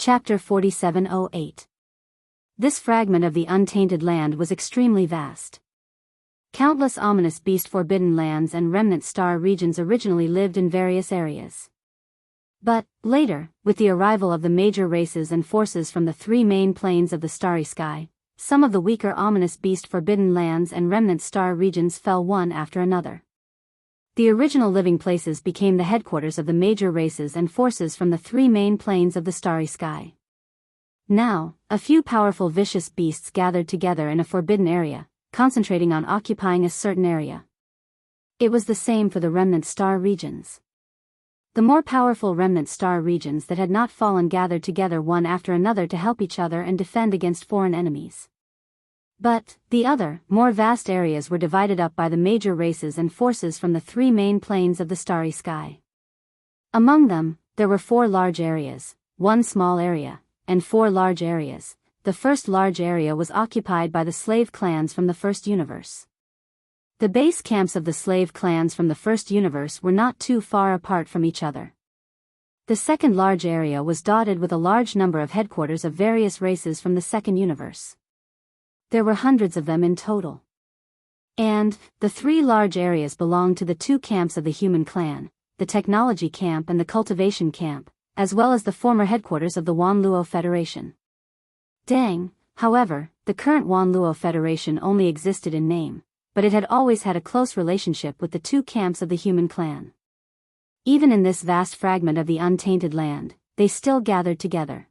Chapter 4708. This fragment of the untainted land was extremely vast. Countless ominous beast forbidden lands and remnant star regions originally lived in various areas. But, later, with the arrival of the major races and forces from the three main planes of the starry sky, some of the weaker ominous beast forbidden lands and remnant star regions fell one after another. The original living places became the headquarters of the major races and forces from the three main planes of the starry sky. Now, a few powerful vicious beasts gathered together in a forbidden area, concentrating on occupying a certain area. It was the same for the remnant star regions. The more powerful remnant star regions that had not fallen gathered together one after another to help each other and defend against foreign enemies. But, the other, more vast areas were divided up by the major races and forces from the three main planes of the starry sky. Among them, there were 4 large areas, 1 small area, and 4 large areas. The first large area was occupied by the slave clans from the first universe. The base camps of the slave clans from the first universe were not too far apart from each other. The second large area was dotted with a large number of headquarters of various races from the second universe. There were hundreds of them in total. And, the 3 large areas belonged to the 2 camps of the human clan, the technology camp and the cultivation camp, as well as the former headquarters of the Wanluo Federation. Dang, however, the current Wanluo Federation only existed in name, but it had always had a close relationship with the 2 camps of the human clan. Even in this vast fragment of the untainted land, they still gathered together.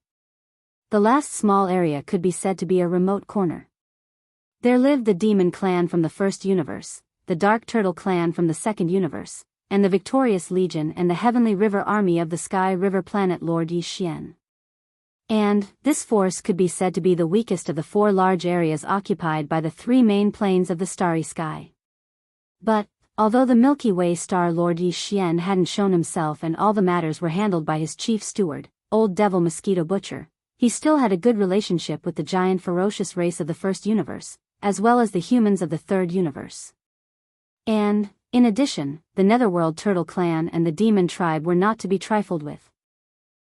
The last small area could be said to be a remote corner. There lived the Demon Clan from the first universe, the Dark Turtle Clan from the second universe, and the Victorious Legion and the Heavenly River Army of the Sky River Planet Lord Yi Xian. And, this force could be said to be the weakest of the 4 large areas occupied by the 3 main planes of the starry sky. But, although the Milky Way star Lord Yi Xian hadn't shown himself and all the matters were handled by his chief steward, Old Devil Mosquito Butcher, he still had a good relationship with the giant ferocious race of the first universe, as well as the humans of the third universe. And, in addition, the Netherworld Turtle Clan and the Demon Tribe were not to be trifled with.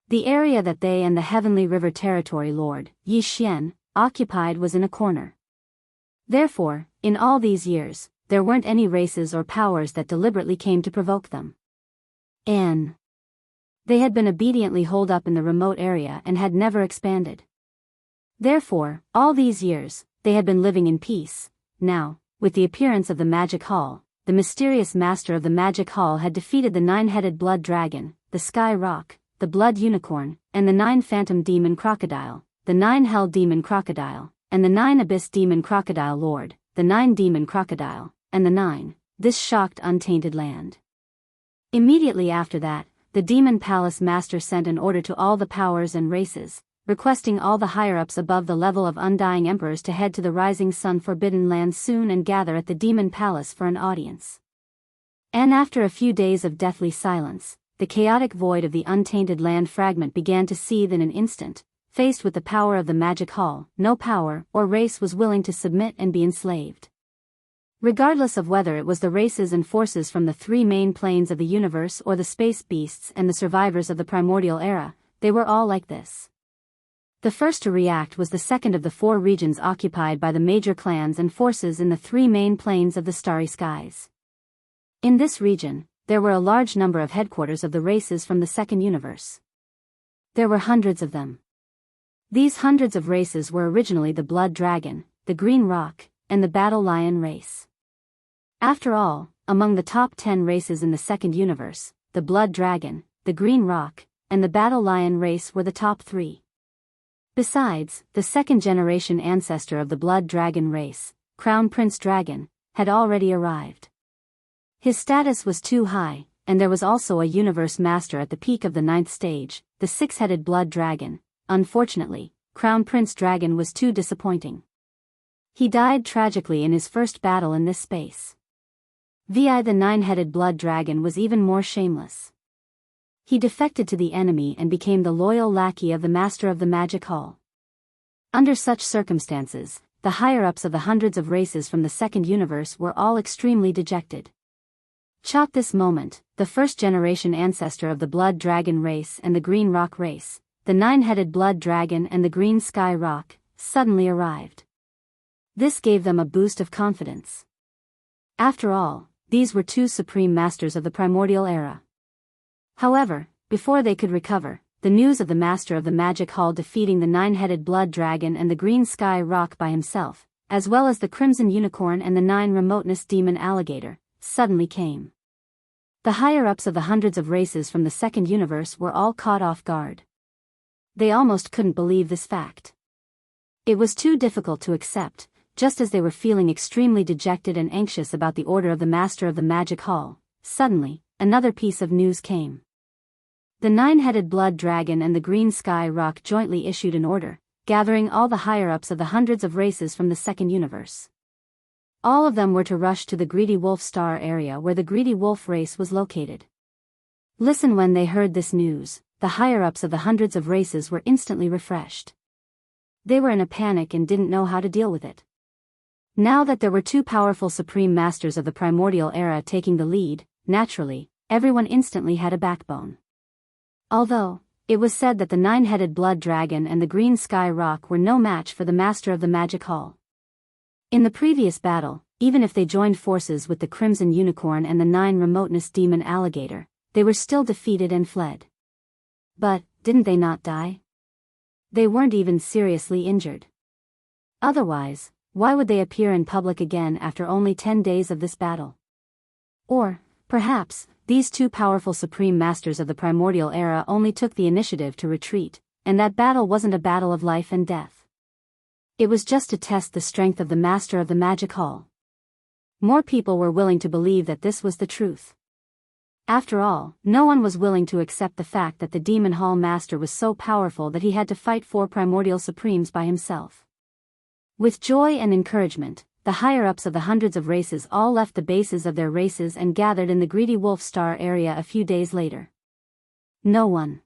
The area that they and the Heavenly River Territory Lord, Yi Xian, occupied was in a corner. Therefore, in all these years, there weren't any races or powers that deliberately came to provoke them. And they had been obediently holed up in the remote area and had never expanded. Therefore, all these years, they had been living in peace. Now, with the appearance of the Magic Hall, the mysterious master of the Magic Hall had defeated the 9-headed Blood Dragon, the Sky Rock, the Blood Unicorn, and the 9 Phantom Demon Crocodile, the 9 Hell Demon Crocodile, and the 9 Abyss Demon Crocodile Lord, the 9 Demon Crocodile, and the 9. This shocked untainted land. Immediately after that, the Demon Palace Master sent an order to all the powers and races, requesting all the higher-ups above the level of Undying Emperors to head to the Rising Sun Forbidden Land soon and gather at the Demon Palace for an audience. And after a few days of deathly silence, the chaotic void of the untainted land fragment began to seethe in an instant. Faced with the power of the Magic Hall, no power or race was willing to submit and be enslaved. Regardless of whether it was the races and forces from the 3 main planes of the universe or the space beasts and the survivors of the primordial era, they were all like this. The first to react was the second of the 4 regions occupied by the major clans and forces in the 3 main planes of the starry skies. In this region, there were a large number of headquarters of the races from the second universe. There were hundreds of them. These hundreds of races were originally the Blood Dragon, the Green Rock, and the Battle Lion race. After all, among the top 10 races in the second universe, the Blood Dragon, the Green Rock, and the Battle Lion race were the top 3. Besides, the second-generation ancestor of the Blood Dragon race, Crown Prince Dragon, had already arrived. His status was too high, and there was also a universe master at the peak of the 9th stage, the 6-headed Blood Dragon. Unfortunately, Crown Prince Dragon was too disappointing. He died tragically in his first battle in this space. The 9-headed Blood Dragon was even more shameless. He defected to the enemy and became the loyal lackey of the Master of the Magic Hall. Under such circumstances, the higher-ups of the hundreds of races from the second universe were all extremely dejected. At this moment, the first-generation ancestor of the Blood Dragon race and the Green Rock race, the nine-headed blood dragon and the green sky rock, suddenly arrived. This gave them a boost of confidence. After all, these were two supreme masters of the primordial era. However, before they could recover, the news of the master of the magic hall defeating the nine-headed blood dragon and the green sky rock by himself, as well as the crimson unicorn and the nine remoteness demon alligator, suddenly came. The higher-ups of the hundreds of races from the second universe were all caught off guard. They almost couldn't believe this fact. It was too difficult to accept. Just as they were feeling extremely dejected and anxious about the order of the master of the magic hall, suddenly, another piece of news came. The nine-headed blood dragon and the green sky rock jointly issued an order, gathering all the higher-ups of the hundreds of races from the second universe. All of them were to rush to the Greedy Wolf Star area where the Greedy Wolf race was located. Listen, when they heard this news, the higher-ups of the hundreds of races were instantly refreshed. They were in a panic and didn't know how to deal with it. Now that there were two powerful supreme masters of the primordial era taking the lead, naturally, everyone instantly had a backbone. Although, it was said that the nine-headed blood dragon and the green sky rock were no match for the master of the magic hall. In the previous battle, even if they joined forces with the crimson unicorn and the nine remoteness demon alligator, they were still defeated and fled. But, didn't they not die? They weren't even seriously injured. Otherwise, why would they appear in public again after only 10 days of this battle? Or, perhaps, these two powerful supreme masters of the primordial era only took the initiative to retreat, and that battle wasn't a battle of life and death. It was just to test the strength of the master of the magic hall. More people were willing to believe that this was the truth. After all, no one was willing to accept the fact that the demon hall master was so powerful that he had to fight 4 primordial supremes by himself. With joy and encouragement, the higher-ups of the hundreds of races all left the bases of their races and gathered in the Greedy Wolf Star area a few days later. No one.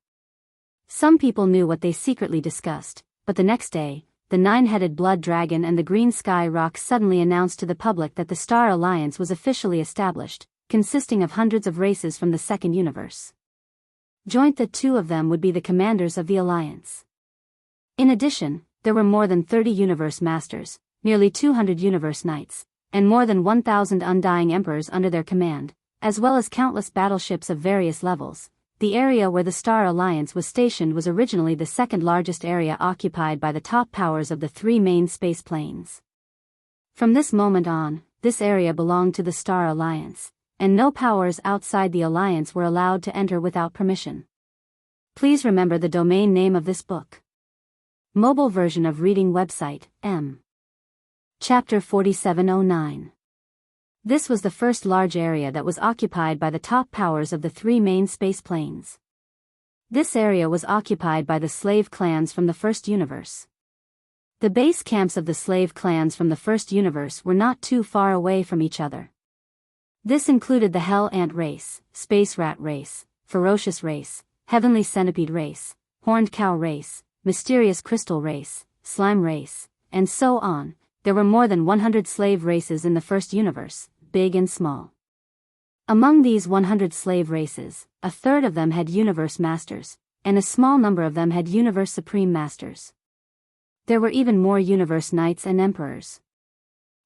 Some people knew what they secretly discussed, but the next day, the nine-headed blood dragon and the green sky rock suddenly announced to the public that the Star Alliance was officially established, consisting of hundreds of races from the second universe. Joint, the two of them would be the commanders of the alliance. In addition, there were more than 30 universe masters, nearly 200 universe knights, and more than 1,000 undying emperors under their command, as well as countless battleships of various levels. The area where the Star Alliance was stationed was originally the second largest area occupied by the top powers of the 3 main space planes. From this moment on, this area belonged to the Star Alliance, and no powers outside the alliance were allowed to enter without permission. Please remember the domain name of this book. Mobile version of reading website, M. Chapter 4709. This was the first large area that was occupied by the top powers of the 3 main space planes. This area was occupied by the slave clans from the first universe. The base camps of the slave clans from the first universe were not too far away from each other. This included the Hell Ant race, Space Rat race, Ferocious race, Heavenly Centipede race, Horned Cow race, Mysterious Crystal race, Slime race, and so on. There were more than 100 slave races in the first universe, big and small. Among these 100 slave races, a third of them had universe masters, and a small number of them had universe supreme masters. There were even more universe knights and emperors.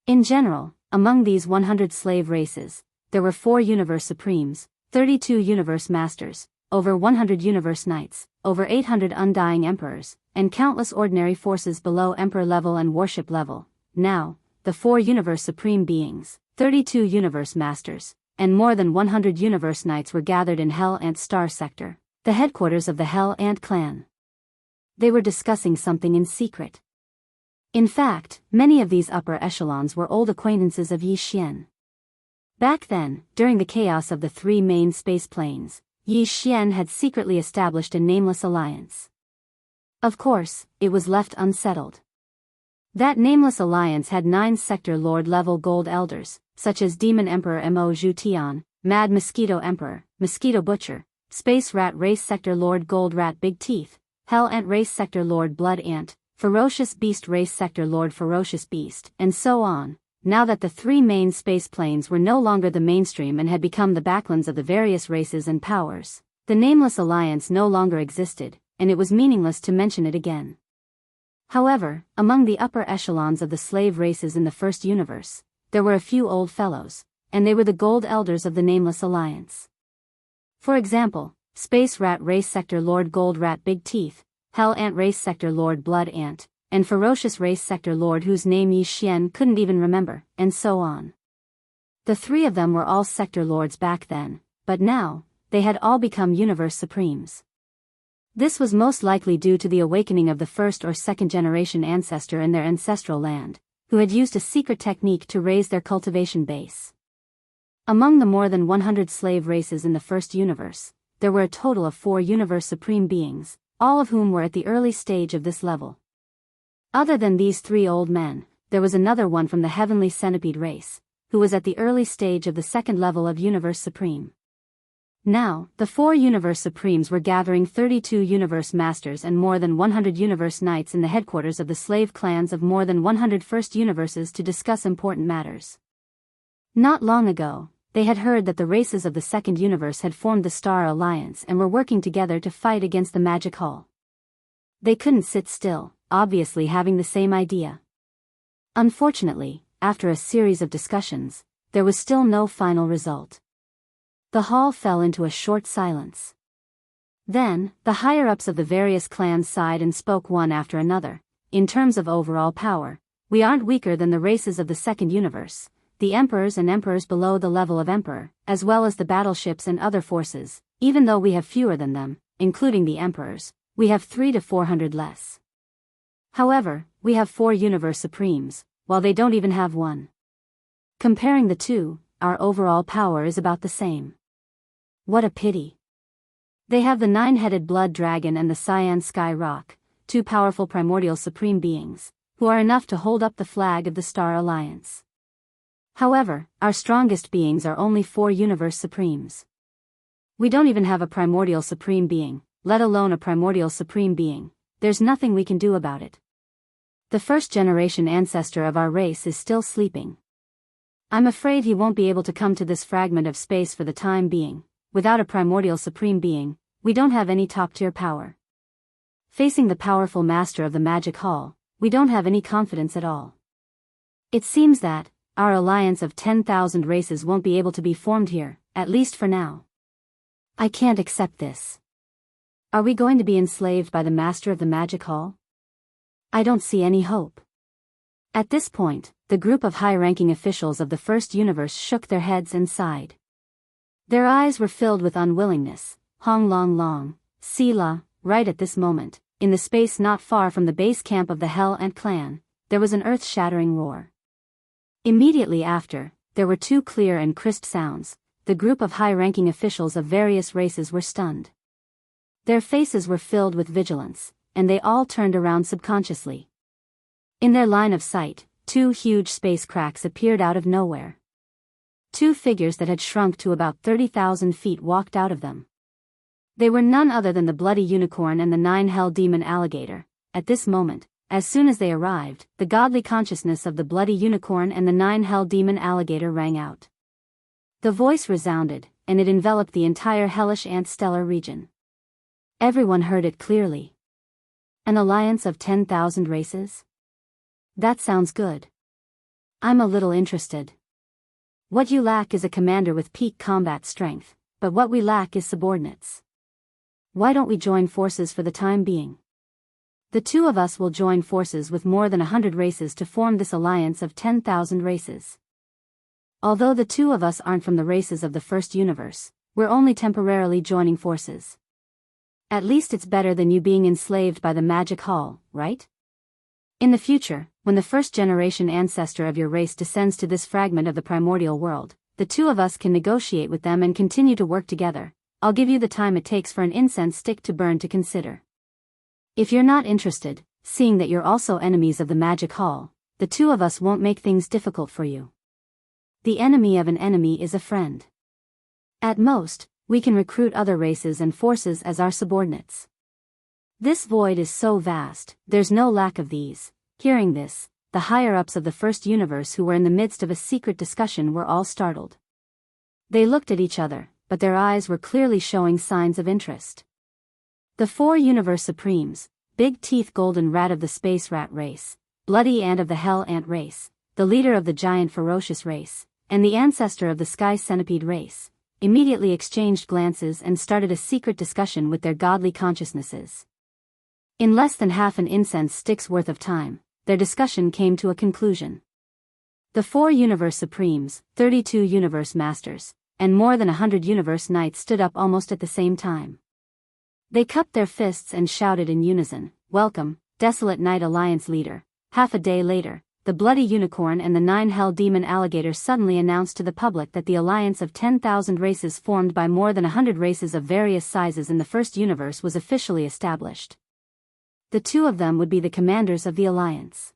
In general, among these 100 slave races, there were 4 universe supremes, 32 universe masters, over 100 universe knights, over 800 undying emperors, and countless ordinary forces below emperor level and warship level. Now, the 4 universe supreme beings, 32 universe masters, and more than 100 universe knights were gathered in Hell Ant Star Sector, the headquarters of the Hell Ant clan. They were discussing something in secret. In fact, many of these upper echelons were old acquaintances of Yi Xian. Back then, during the chaos of the 3 main space planes, Yi Xian had secretly established a nameless alliance. Of course, it was left unsettled. That nameless alliance had 9 Sector Lord level gold elders, such as Demon Emperor Mo Zhu Tian, Mad Mosquito Emperor, Mosquito Butcher, Space Rat Race Sector Lord Gold Rat Big Teeth, Hell Ant Race Sector Lord Blood Ant, Ferocious Beast Race Sector Lord Ferocious Beast, and so on. Now that the 3 main space planes were no longer the mainstream and had become the backlands of the various races and powers, the nameless alliance no longer existed. and it was meaningless to mention it again. However, among the upper echelons of the slave races in the first universe, there were a few old fellows, and they were the Gold Elders of the Nameless Alliance. For example, Space Rat Race Sector Lord Gold Rat Big Teeth, Hell Ant Race Sector Lord Blood Ant, and Ferocious Race Sector Lord whose name Yi Xian couldn't even remember, and so on. The three of them were all Sector Lords back then, but now, they had all become Universe Supremes. This was most likely due to the awakening of the first or second generation ancestor in their ancestral land, who had used a secret technique to raise their cultivation base. Among the more than 100 slave races in the first universe, there were a total of 4 Universe Supreme beings, all of whom were at the early stage of this level. Other than these 3 old men, there was another one from the Heavenly Centipede race, who was at the early stage of the second level of Universe Supreme. Now, the 4 Universe Supremes were gathering 32 Universe Masters and more than 100 Universe Knights in the headquarters of the slave clans of more than 100 first universes to discuss important matters. Not long ago, they had heard that the races of the second universe had formed the Star Alliance and were working together to fight against the Magic Hall. They couldn't sit still, obviously having the same idea. Unfortunately, after a series of discussions, there was still no final result. The hall fell into a short silence. Then, the higher-ups of the various clans sighed and spoke one after another. In terms of overall power, we aren't weaker than the races of the second universe, the emperors and emperors below the level of emperor, as well as the battleships and other forces. Even though we have fewer than them, including the emperors, we have 300 to 400 less. However, we have 4 Universe Supremes, while they don't even have one. Comparing the two, our overall power is about the same. What a pity. They have the 9-headed Blood Dragon and the Cyan Sky Rock, 2 powerful primordial supreme beings, who are enough to hold up the flag of the Star Alliance. However, our strongest beings are only 4 Universe Supremes. We don't even have a primordial supreme being, let alone a primordial supreme being. There's nothing we can do about it. The first generation ancestor of our race is still sleeping. I'm afraid he won't be able to come to this fragment of space for the time being. Without a primordial supreme being, we don't have any top-tier power. Facing the powerful master of the Magic Hall, we don't have any confidence at all. It seems that our alliance of 10,000 races won't be able to be formed here, at least for now. I can't accept this. Are we going to be enslaved by the master of the Magic Hall? I don't see any hope. At this point, the group of high-ranking officials of the first universe shook their heads and sighed. Their eyes were filled with unwillingness. Hong Long Long, Sila, right at this moment, in the space not far from the base camp of the Hell Ant clan, there was an earth-shattering roar. Immediately after, there were 2 clear and crisp sounds. The group of high-ranking officials of various races were stunned. Their faces were filled with vigilance, and they all turned around subconsciously. In their line of sight, 2 huge space cracks appeared out of nowhere. 2 figures that had shrunk to about 30,000 feet walked out of them. They were none other than the Bloody Unicorn and the 9 Hell Demon Alligator. At this moment, as soon as they arrived, the godly consciousness of the Bloody Unicorn and the 9 Hell Demon Alligator rang out. The voice resounded, and it enveloped the entire hellish ant stellar region. Everyone heard it clearly. An alliance of 10,000 races? That sounds good. I'm a little interested. What you lack is a commander with peak combat strength, but what we lack is subordinates. Why don't we join forces for the time being? The 2 of us will join forces with more than 100 races to form this alliance of 10,000 races. Although the 2 of us aren't from the races of the first universe, we're only temporarily joining forces. At least it's better than you being enslaved by the Magic Hall, right? In the future, when the first-generation ancestor of your race descends to this fragment of the primordial world, the 2 of us can negotiate with them and continue to work together. I'll give you the time it takes for an incense stick to burn to consider. If you're not interested, seeing that you're also enemies of the Magic Hall, the 2 of us won't make things difficult for you. The enemy of an enemy is a friend. At most, we can recruit other races and forces as our subordinates. This void is so vast, there's no lack of these. Hearing this, the higher-ups of the first universe who were in the midst of a secret discussion were all startled. They looked at each other, but their eyes were clearly showing signs of interest. The 4 Universe Supremes: Big Teeth Golden Rat of the Space Rat race, Bloody Ant of the Hell Ant race, the leader of the Giant Ferocious race, and the ancestor of the Sky Centipede race, immediately exchanged glances and started a secret discussion with their godly consciousnesses. In less than half an incense stick's worth of time, their discussion came to a conclusion. The 4 Universe Supremes, 32 Universe Masters, and more than 100 Universe Knights stood up almost at the same time. They cupped their fists and shouted in unison, "Welcome, Desolate Knight Alliance leader." Half a day later, the Bloody Unicorn and the 9 Hell Demon Alligators suddenly announced to the public that the alliance of 10,000 races formed by more than 100 races of various sizes in the first universe was officially established. The 2 of them would be the commanders of the alliance.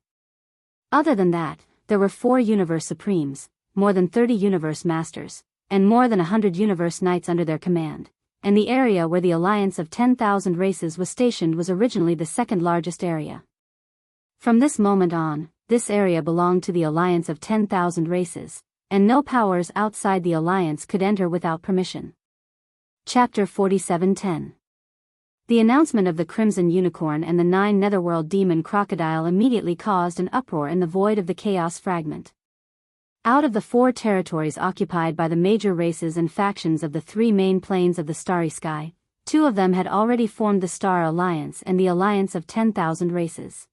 Other than that, there were 4 Universe Supremes, more than 30 Universe Masters, and more than 100 Universe Knights under their command, and the area where the alliance of 10,000 races was stationed was originally the second largest area. From this moment on, this area belonged to the alliance of 10,000 races, and no powers outside the alliance could enter without permission. Chapter 47:10. The announcement of the Crimson Unicorn and the 9 Netherworld Demon Crocodile immediately caused an uproar in the void of the Chaos Fragment. Out of the 4 territories occupied by the major races and factions of the 3 main planes of the Starry Sky, 2 of them had already formed the Star Alliance and the Alliance of 10,000 Races.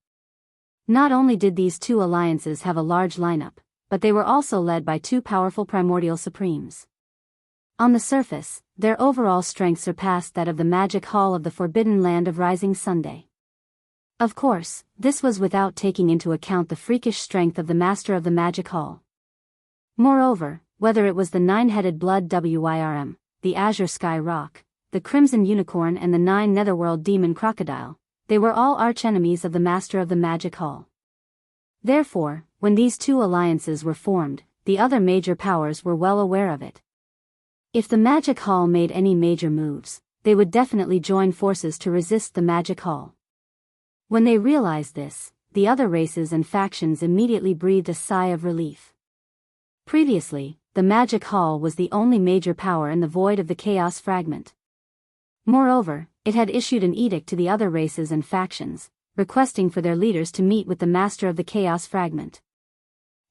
Not only did these 2 alliances have a large lineup, but they were also led by 2 powerful Primordial Supremes. On the surface, their overall strength surpassed that of the Magic Hall of the Forbidden Land of Rising Sunday. Of course, this was without taking into account the freakish strength of the Master of the Magic Hall. Moreover, whether it was the 9-headed Blood Wyrm, the Azure Sky Rock, the Crimson Unicorn and the 9 Netherworld Demon Crocodile, they were all archenemies of the Master of the Magic Hall. Therefore, when these 2 alliances were formed, the other major powers were well aware of it. If the Magic Hall made any major moves, they would definitely join forces to resist the Magic Hall. When they realized this, the other races and factions immediately breathed a sigh of relief. Previously, the Magic Hall was the only major power in the void of the Chaos Fragment. Moreover, it had issued an edict to the other races and factions, requesting for their leaders to meet with the Master of the Chaos Fragment.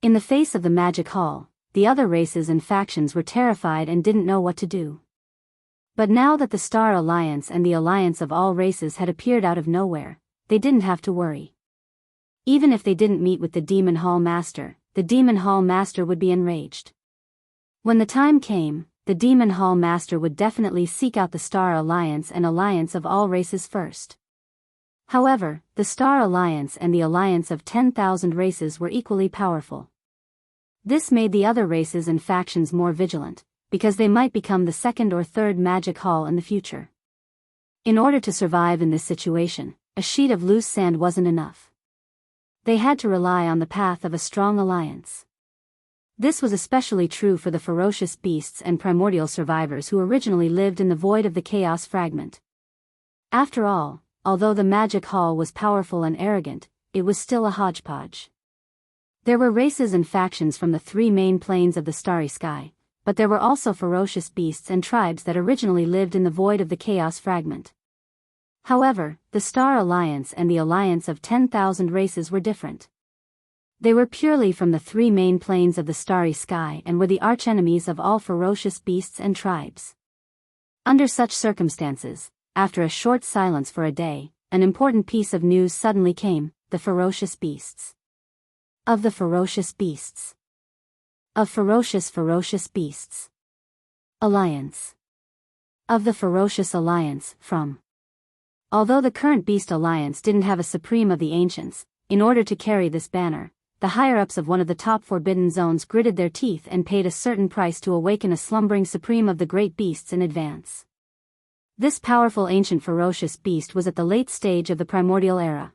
In the face of the Magic Hall, the other races and factions were terrified and didn't know what to do. But now that the Star Alliance and the Alliance of all races had appeared out of nowhere, they didn't have to worry. Even if they didn't meet with the Demon Hall Master, the Demon Hall Master would be enraged. When the time came, the Demon Hall Master would definitely seek out the Star Alliance and Alliance of all races first. However, the Star Alliance and the Alliance of 10,000 races were equally powerful. This made the other races and factions more vigilant, because they might become the second or third Magic Hall in the future. In order to survive in this situation, a sheet of loose sand wasn't enough. They had to rely on the path of a strong alliance. This was especially true for the ferocious beasts and primordial survivors who originally lived in the void of the Chaos Fragment. After all, although the Magic Hall was powerful and arrogant, it was still a hodgepodge. There were races and factions from the 3 main planes of the Starry Sky, but there were also ferocious beasts and tribes that originally lived in the void of the Chaos Fragment. However, the Star Alliance and the Alliance of 10,000 races were different. They were purely from the 3 main planes of the Starry Sky and were the archenemies of all ferocious beasts and tribes. Under such circumstances, after a short silence for a day, an important piece of news suddenly came: the ferocious beasts. Of the ferocious beasts. Of ferocious beasts. Alliance. Of the ferocious alliance, from. Although the current Beast Alliance didn't have a Supreme of the Ancients, in order to carry this banner, the higher-ups of one of the top forbidden zones gritted their teeth and paid a certain price to awaken a slumbering Supreme of the great beasts in advance. This powerful ancient ferocious beast was at the late stage of the Primordial Era.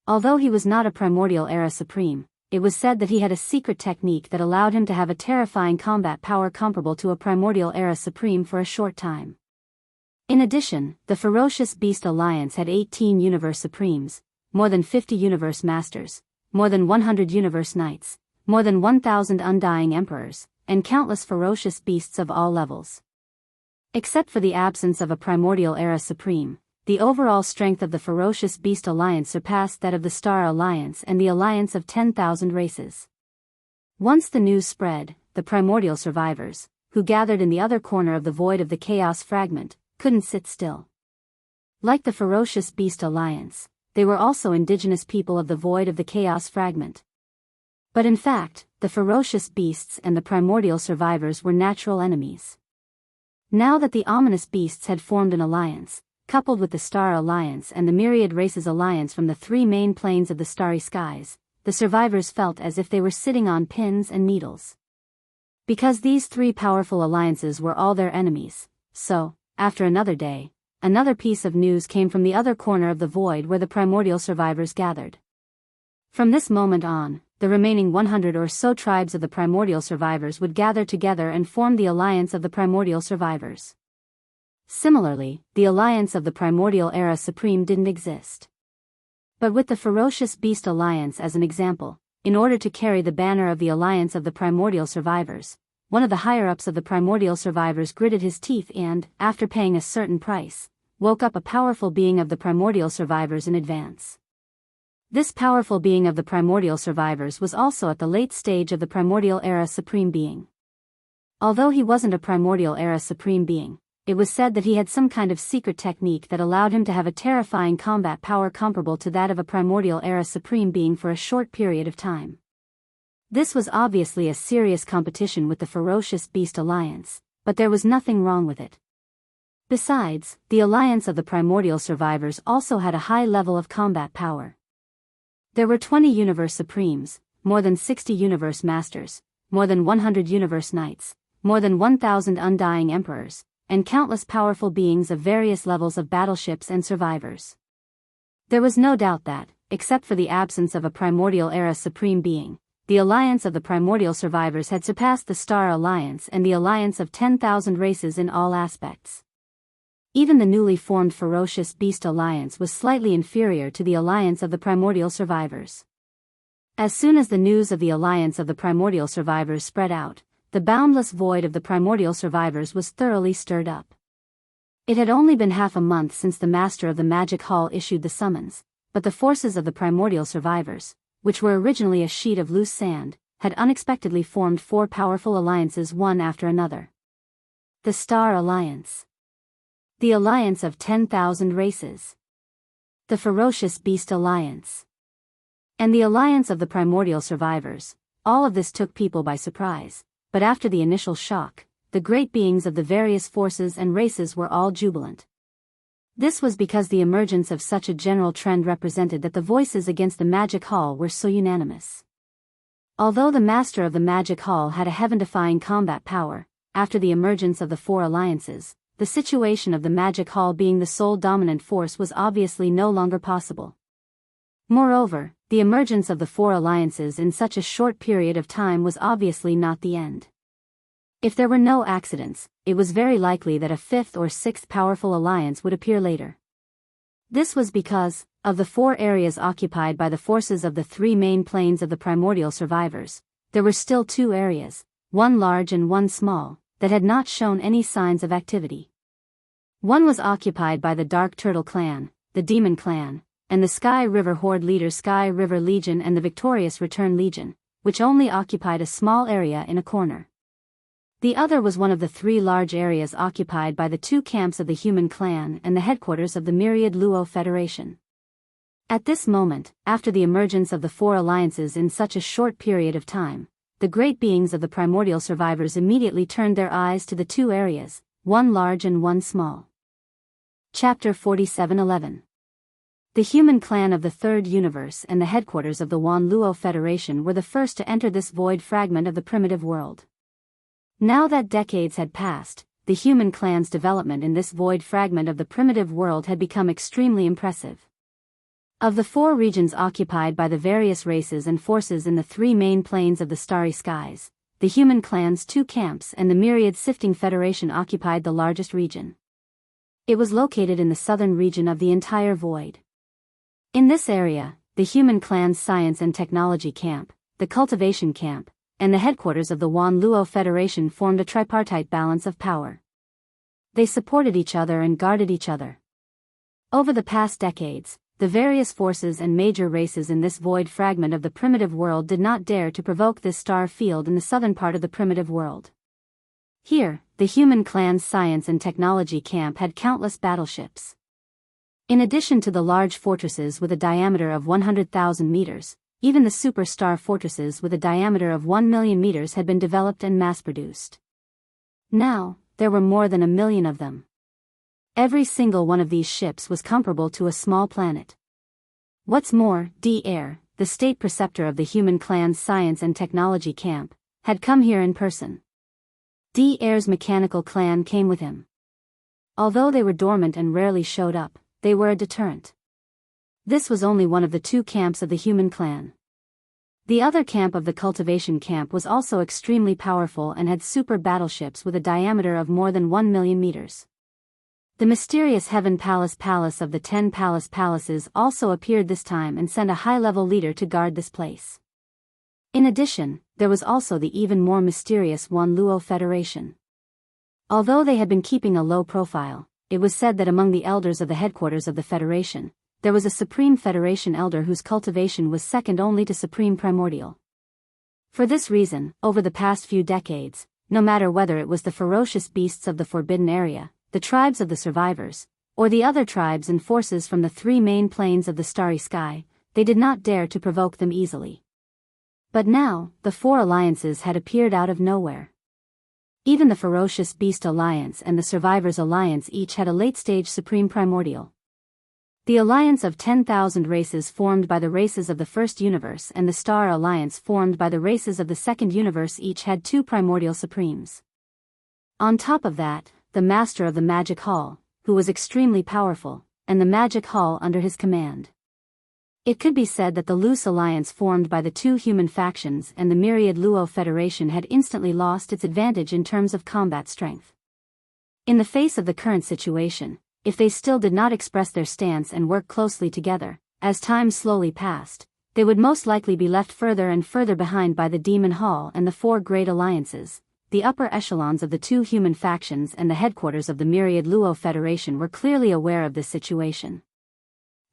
Although he was not a Primordial Era Supreme, it was said that he had a secret technique that allowed him to have a terrifying combat power comparable to a Primordial Era Supreme for a short time. In addition, the Ferocious Beast Alliance had 18 Universe Supremes, more than 50 Universe Masters, more than 100 Universe Knights, more than 1,000 Undying Emperors, and countless ferocious beasts of all levels. Except for the absence of a Primordial Era Supreme, the overall strength of the Ferocious Beast Alliance surpassed that of the Star Alliance and the Alliance of 10,000 Races. Once the news spread, the primordial survivors, who gathered in the other corner of the void of the Chaos Fragment, couldn't sit still. Like the Ferocious Beast Alliance, they were also indigenous people of the void of the Chaos Fragment. But in fact, the ferocious beasts and the primordial survivors were natural enemies. Now that the ominous beasts had formed an alliance, coupled with the Star Alliance and the Myriad Races Alliance from the three main planes of the starry skies, the survivors felt as if they were sitting on pins and needles. Because these three powerful alliances were all their enemies, so, after another day, another piece of news came from the other corner of the void where the primordial survivors gathered. From this moment on, the remaining 100 or so tribes of the primordial survivors would gather together and form the Alliance of the Primordial Survivors. Similarly, the Alliance of the Primordial Era Supreme didn't exist. But with the Ferocious Beast Alliance as an example, in order to carry the banner of the Alliance of the Primordial Survivors, one of the higher-ups of the Primordial Survivors gritted his teeth and, after paying a certain price, woke up a powerful being of the Primordial Survivors in advance. This powerful being of the Primordial Survivors was also at the late stage of the Primordial Era Supreme Being. Although he wasn't a Primordial Era Supreme Being, it was said that he had some kind of secret technique that allowed him to have a terrifying combat power comparable to that of a Primordial Era Supreme Being for a short period of time. This was obviously a serious competition with the Ferocious Beast Alliance, but there was nothing wrong with it. Besides, the Alliance of the Primordial Survivors also had a high level of combat power. There were 20 Universe Supremes, more than 60 Universe Masters, more than 100 Universe Knights, more than 1,000 Undying Emperors, and countless powerful beings of various levels of battleships and survivors. There was no doubt that, except for the absence of a Primordial Era Supreme Being, the Alliance of the Primordial Survivors had surpassed the Star Alliance and the Alliance of 10,000 Races in all aspects. Even the newly formed Ferocious Beast Alliance was slightly inferior to the Alliance of the Primordial Survivors. As soon as the news of the Alliance of the Primordial Survivors spread out, the boundless void of the Primordial Survivors was thoroughly stirred up. It had only been half a month since the Master of the Magic Hall issued the summons, but the forces of the Primordial Survivors, which were originally a sheet of loose sand, had unexpectedly formed four powerful alliances one after another. The Star Alliance, the Alliance of 10,000 Races, the Ferocious Beast Alliance, and the Alliance of the Primordial Survivors. All of this took people by surprise, but after the initial shock, the great beings of the various forces and races were all jubilant. This was because the emergence of such a general trend represented that the voices against the Magic Hall were so unanimous. Although the Master of the Magic Hall had a heaven-defying combat power, after the emergence of the four alliances, the situation of the Magic Hall being the sole dominant force was obviously no longer possible. Moreover, the emergence of the four alliances in such a short period of time was obviously not the end. If there were no accidents, it was very likely that a fifth or sixth powerful alliance would appear later. This was because, of the four areas occupied by the forces of the three main planes of the Primordial Survivors, there were still two areas, one large and one small, that had not shown any signs of activity. One was occupied by the Dark Turtle Clan, the Demon Clan, and the Sky River Horde leaders Sky River Legion and the Victorious Return Legion, which only occupied a small area in a corner. The other was one of the three large areas occupied by the two camps of the Human Clan and the headquarters of the Myriad Luo Federation. At this moment, after the emergence of the four alliances in such a short period of time, the great beings of the Primordial Survivors immediately turned their eyes to the two areas, one large and one small. Chapter 47:11. The Human Clan of the Third Universe and the headquarters of the Wan Luo Federation were the first to enter this void fragment of the primitive world. Now that decades had passed, the Human Clan's development in this void fragment of the primitive world had become extremely impressive. Of the four regions occupied by the various races and forces in the three main planes of the starry skies, the Human Clan's two camps and the Myriad Sifting Federation occupied the largest region. It was located in the southern region of the entire void. In this area, the Human Clan's Science and Technology Camp, the Cultivation Camp, and the headquarters of the Wan Luo Federation formed a tripartite balance of power. They supported each other and guarded each other. Over the past decades, the various forces and major races in this void fragment of the primitive world did not dare to provoke this star field in the southern part of the primitive world. Here, the human clan's science and technology camp had countless battleships. In addition to the large fortresses with a diameter of 100,000 meters, even the superstar fortresses with a diameter of 1 million meters had been developed and mass-produced. Now, there were more than 1 million of them. Every single one of these ships was comparable to a small planet. What's more, D-Air, the state preceptor of the human clan's science and technology camp, had come here in person. D-Air's mechanical clan came with him. Although they were dormant and rarely showed up, they were a deterrent. This was only one of the 2 camps of the human clan. The other camp of the Cultivation camp was also extremely powerful and had super battleships with a diameter of more than 1 million meters. The mysterious Heaven Palace of the 10 Palaces also appeared this time and sent a high-level leader to guard this place. In addition, there was also the even more mysterious Wan Luo Federation. Although they had been keeping a low profile, it was said that among the elders of the headquarters of the Federation, there was a Supreme Federation elder whose cultivation was second only to Supreme Primordial. For this reason, over the past few decades, no matter whether it was the ferocious beasts of the Forbidden Area, the tribes of the survivors, or the other tribes and forces from the 3 main planes of the starry sky, they did not dare to provoke them easily. But now, the 4 alliances had appeared out of nowhere. Even the Ferocious Beast Alliance and the Survivors Alliance each had a late-stage Supreme Primordial. The alliance of 10,000 races formed by the races of the First Universe and the Star Alliance formed by the races of the Second Universe each had 2 Primordial Supremes. On top of that, the Master of the Magic Hall, who was extremely powerful, and the Magic Hall under his command. It could be said that the loose alliance formed by the 2 human factions and the myriad Luo Federation had instantly lost its advantage in terms of combat strength. In the face of the current situation, if they still did not express their stance and work closely together, as time slowly passed, they would most likely be left further and further behind by the Demon Hall and the 4 great alliances. The upper echelons of the 2 human factions and the headquarters of the myriad Luo Federation were clearly aware of this situation.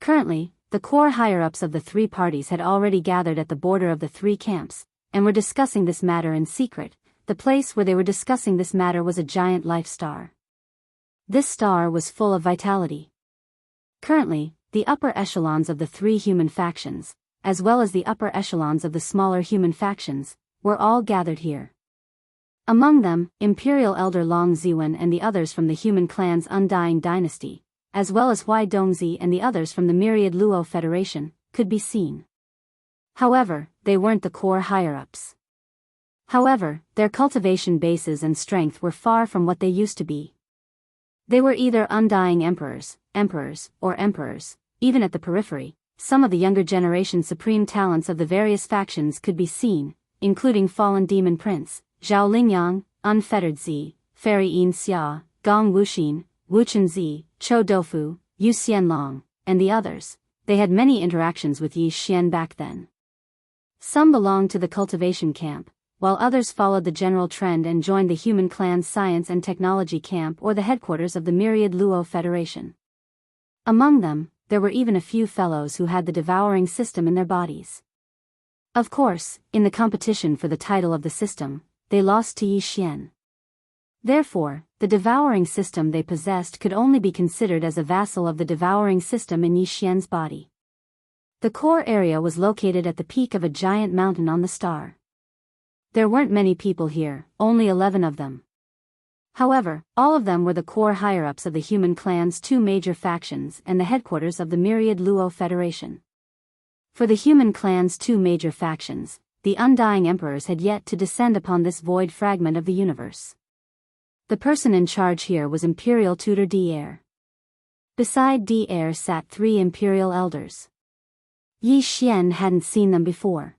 Currently, the core higher-ups of the 3 parties had already gathered at the border of the 3 camps, and were discussing this matter in secret. The place where they were discussing this matter was a giant life star. This star was full of vitality. Currently, the upper echelons of the 3 human factions, as well as the upper echelons of the smaller human factions, were all gathered here. Among them, Imperial Elder Long Ziwen and the others from the human clan's Undying Dynasty, as well as Hui Dongzi and the others from the myriad Luo Federation, could be seen. However, they weren't the core higher-ups. However, their cultivation bases and strength were far from what they used to be. They were either undying emperors, or emperors. Even at the periphery, some of the younger generation supreme talents of the various factions could be seen, including Fallen Demon Prince, Zhao Lingyang, Unfettered Zi, Fairy Yin Xia, Gong Wuxin, Wuchen Zi, Chou Doufu, Yu Xianlong, and the others. They had many interactions with Yi Xian back then. Some belonged to the cultivation camp, while others followed the general trend and joined the human clan's science and technology camp or the headquarters of the myriad Luo Federation. Among them, there were even a few fellows who had the devouring system in their bodies. Of course, in the competition for the title of the system, they lost to Yi Xian. Therefore, the devouring system they possessed could only be considered as a vassal of the devouring system in Yi Xian's body. The core area was located at the peak of a giant mountain on the star. There weren't many people here, only 11 of them. However, all of them were the core higher-ups of the human clan's 2 major factions and the headquarters of the myriad Luo Federation. For the human clan's 2 major factions, the Undying Emperors had yet to descend upon this void fragment of the universe. The person in charge here was Imperial Tutor D-Air. Beside D-Air sat 3 Imperial Elders. Yi Xian hadn't seen them before.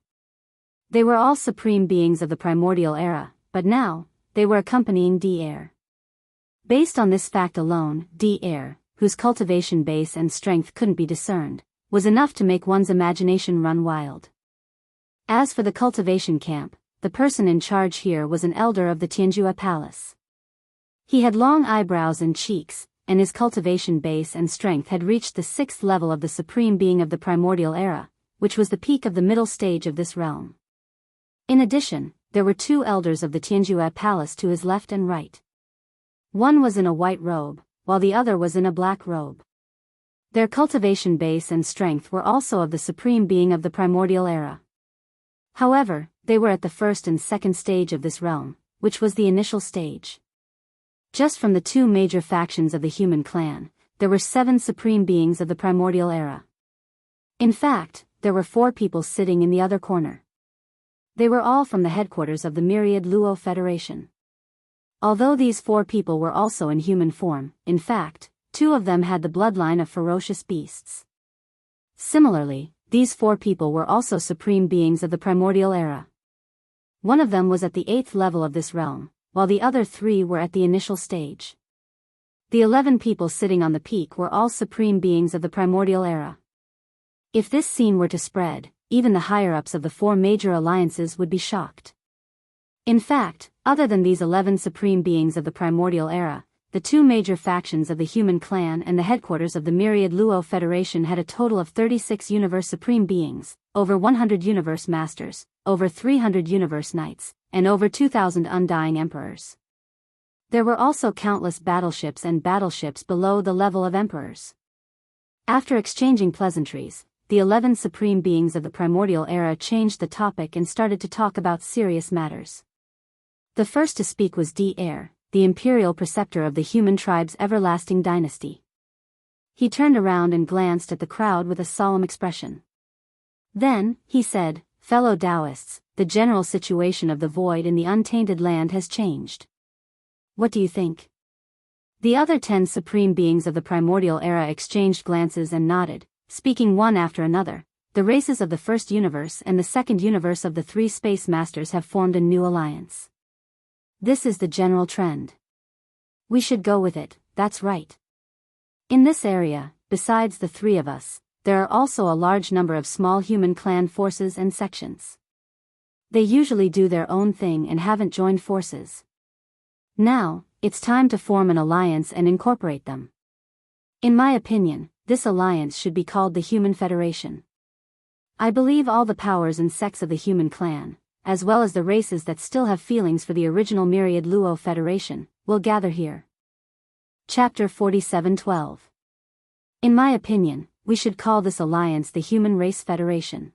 They were all supreme beings of the primordial era, but now, they were accompanying D-Air. Based on this fact alone, D-Air, whose cultivation base and strength couldn't be discerned, was enough to make one's imagination run wild. As for the cultivation camp, the person in charge here was an elder of the Tianjua Palace. He had long eyebrows and cheeks, and his cultivation base and strength had reached the 6th level of the supreme being of the primordial era, which was the peak of the middle stage of this realm. In addition, there were 2 elders of the Tianjue palace to his left and right. One was in a white robe, while the other was in a black robe. Their cultivation base and strength were also of the supreme being of the primordial era. However, they were at the 1st and 2nd stage of this realm, which was the initial stage. Just from the 2 major factions of the human clan, there were 7 supreme beings of the primordial era. In fact, there were 4 people sitting in the other corner. They were all from the headquarters of the Myriad Luo Federation. Although these 4 people were also in human form, in fact, 2 of them had the bloodline of ferocious beasts. Similarly, these 4 people were also supreme beings of the primordial era. One of them was at the 8th level of this realm, while the other 3 were at the initial stage. The 11 people sitting on the peak were all supreme beings of the primordial era. If this scene were to spread, even the higher-ups of the 4 major alliances would be shocked. In fact, other than these 11 supreme beings of the primordial era, the 2 major factions of the human clan and the headquarters of the Myriad Luo Federation had a total of 36 universe supreme beings, over 100 universe masters, over 300 universe knights, and over 2,000 undying emperors. There were also countless battleships and battleships below the level of emperors. After exchanging pleasantries, the 11 supreme beings of the primordial era changed the topic and started to talk about serious matters. The first to speak was D-Air, the imperial preceptor of the human tribe's everlasting dynasty. He turned around and glanced at the crowd with a solemn expression. Then, he said, "Fellow Daoists, the general situation of the void in the untainted land has changed. What do you think?" The other 10 supreme beings of the primordial era exchanged glances and nodded, speaking one after another. The races of the first universe and the second universe of the 3 space masters have formed a new alliance. This is the general trend. We should go with it, that's right. In this area, besides the 3 of us, there are also a large number of small human clan forces and sections. They usually do their own thing and haven't joined forces. Now, it's time to form an alliance and incorporate them. In my opinion, this alliance should be called the Human Federation. I believe all the powers and sects of the human clan, as well as the races that still have feelings for the original Myriad Luo Federation, will gather here. Chapter 47:12. In my opinion, we should call this alliance the Human Race Federation.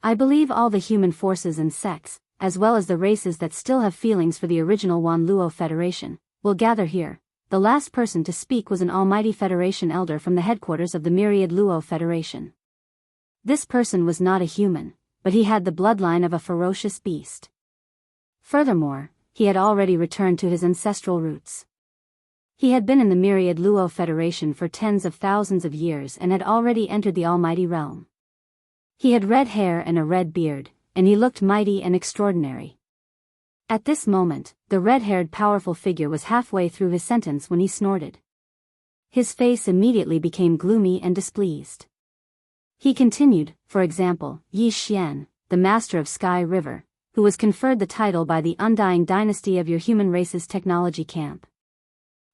I believe all the human forces and sects, as well as the races that still have feelings for the original Wan Luo Federation, will gather here. The last person to speak was an almighty Federation elder from the headquarters of the Myriad Luo Federation. This person was not a human, but he had the bloodline of a ferocious beast. Furthermore, he had already returned to his ancestral roots. He had been in the Myriad Luo Federation for tens of thousands of years and had already entered the almighty realm. He had red hair and a red beard, and he looked mighty and extraordinary. At this moment, the red-haired powerful figure was halfway through his sentence when he snorted. His face immediately became gloomy and displeased. He continued, "For example, Yi Xian, the master of Sky River, who was conferred the title by the undying dynasty of your human race's technology camp.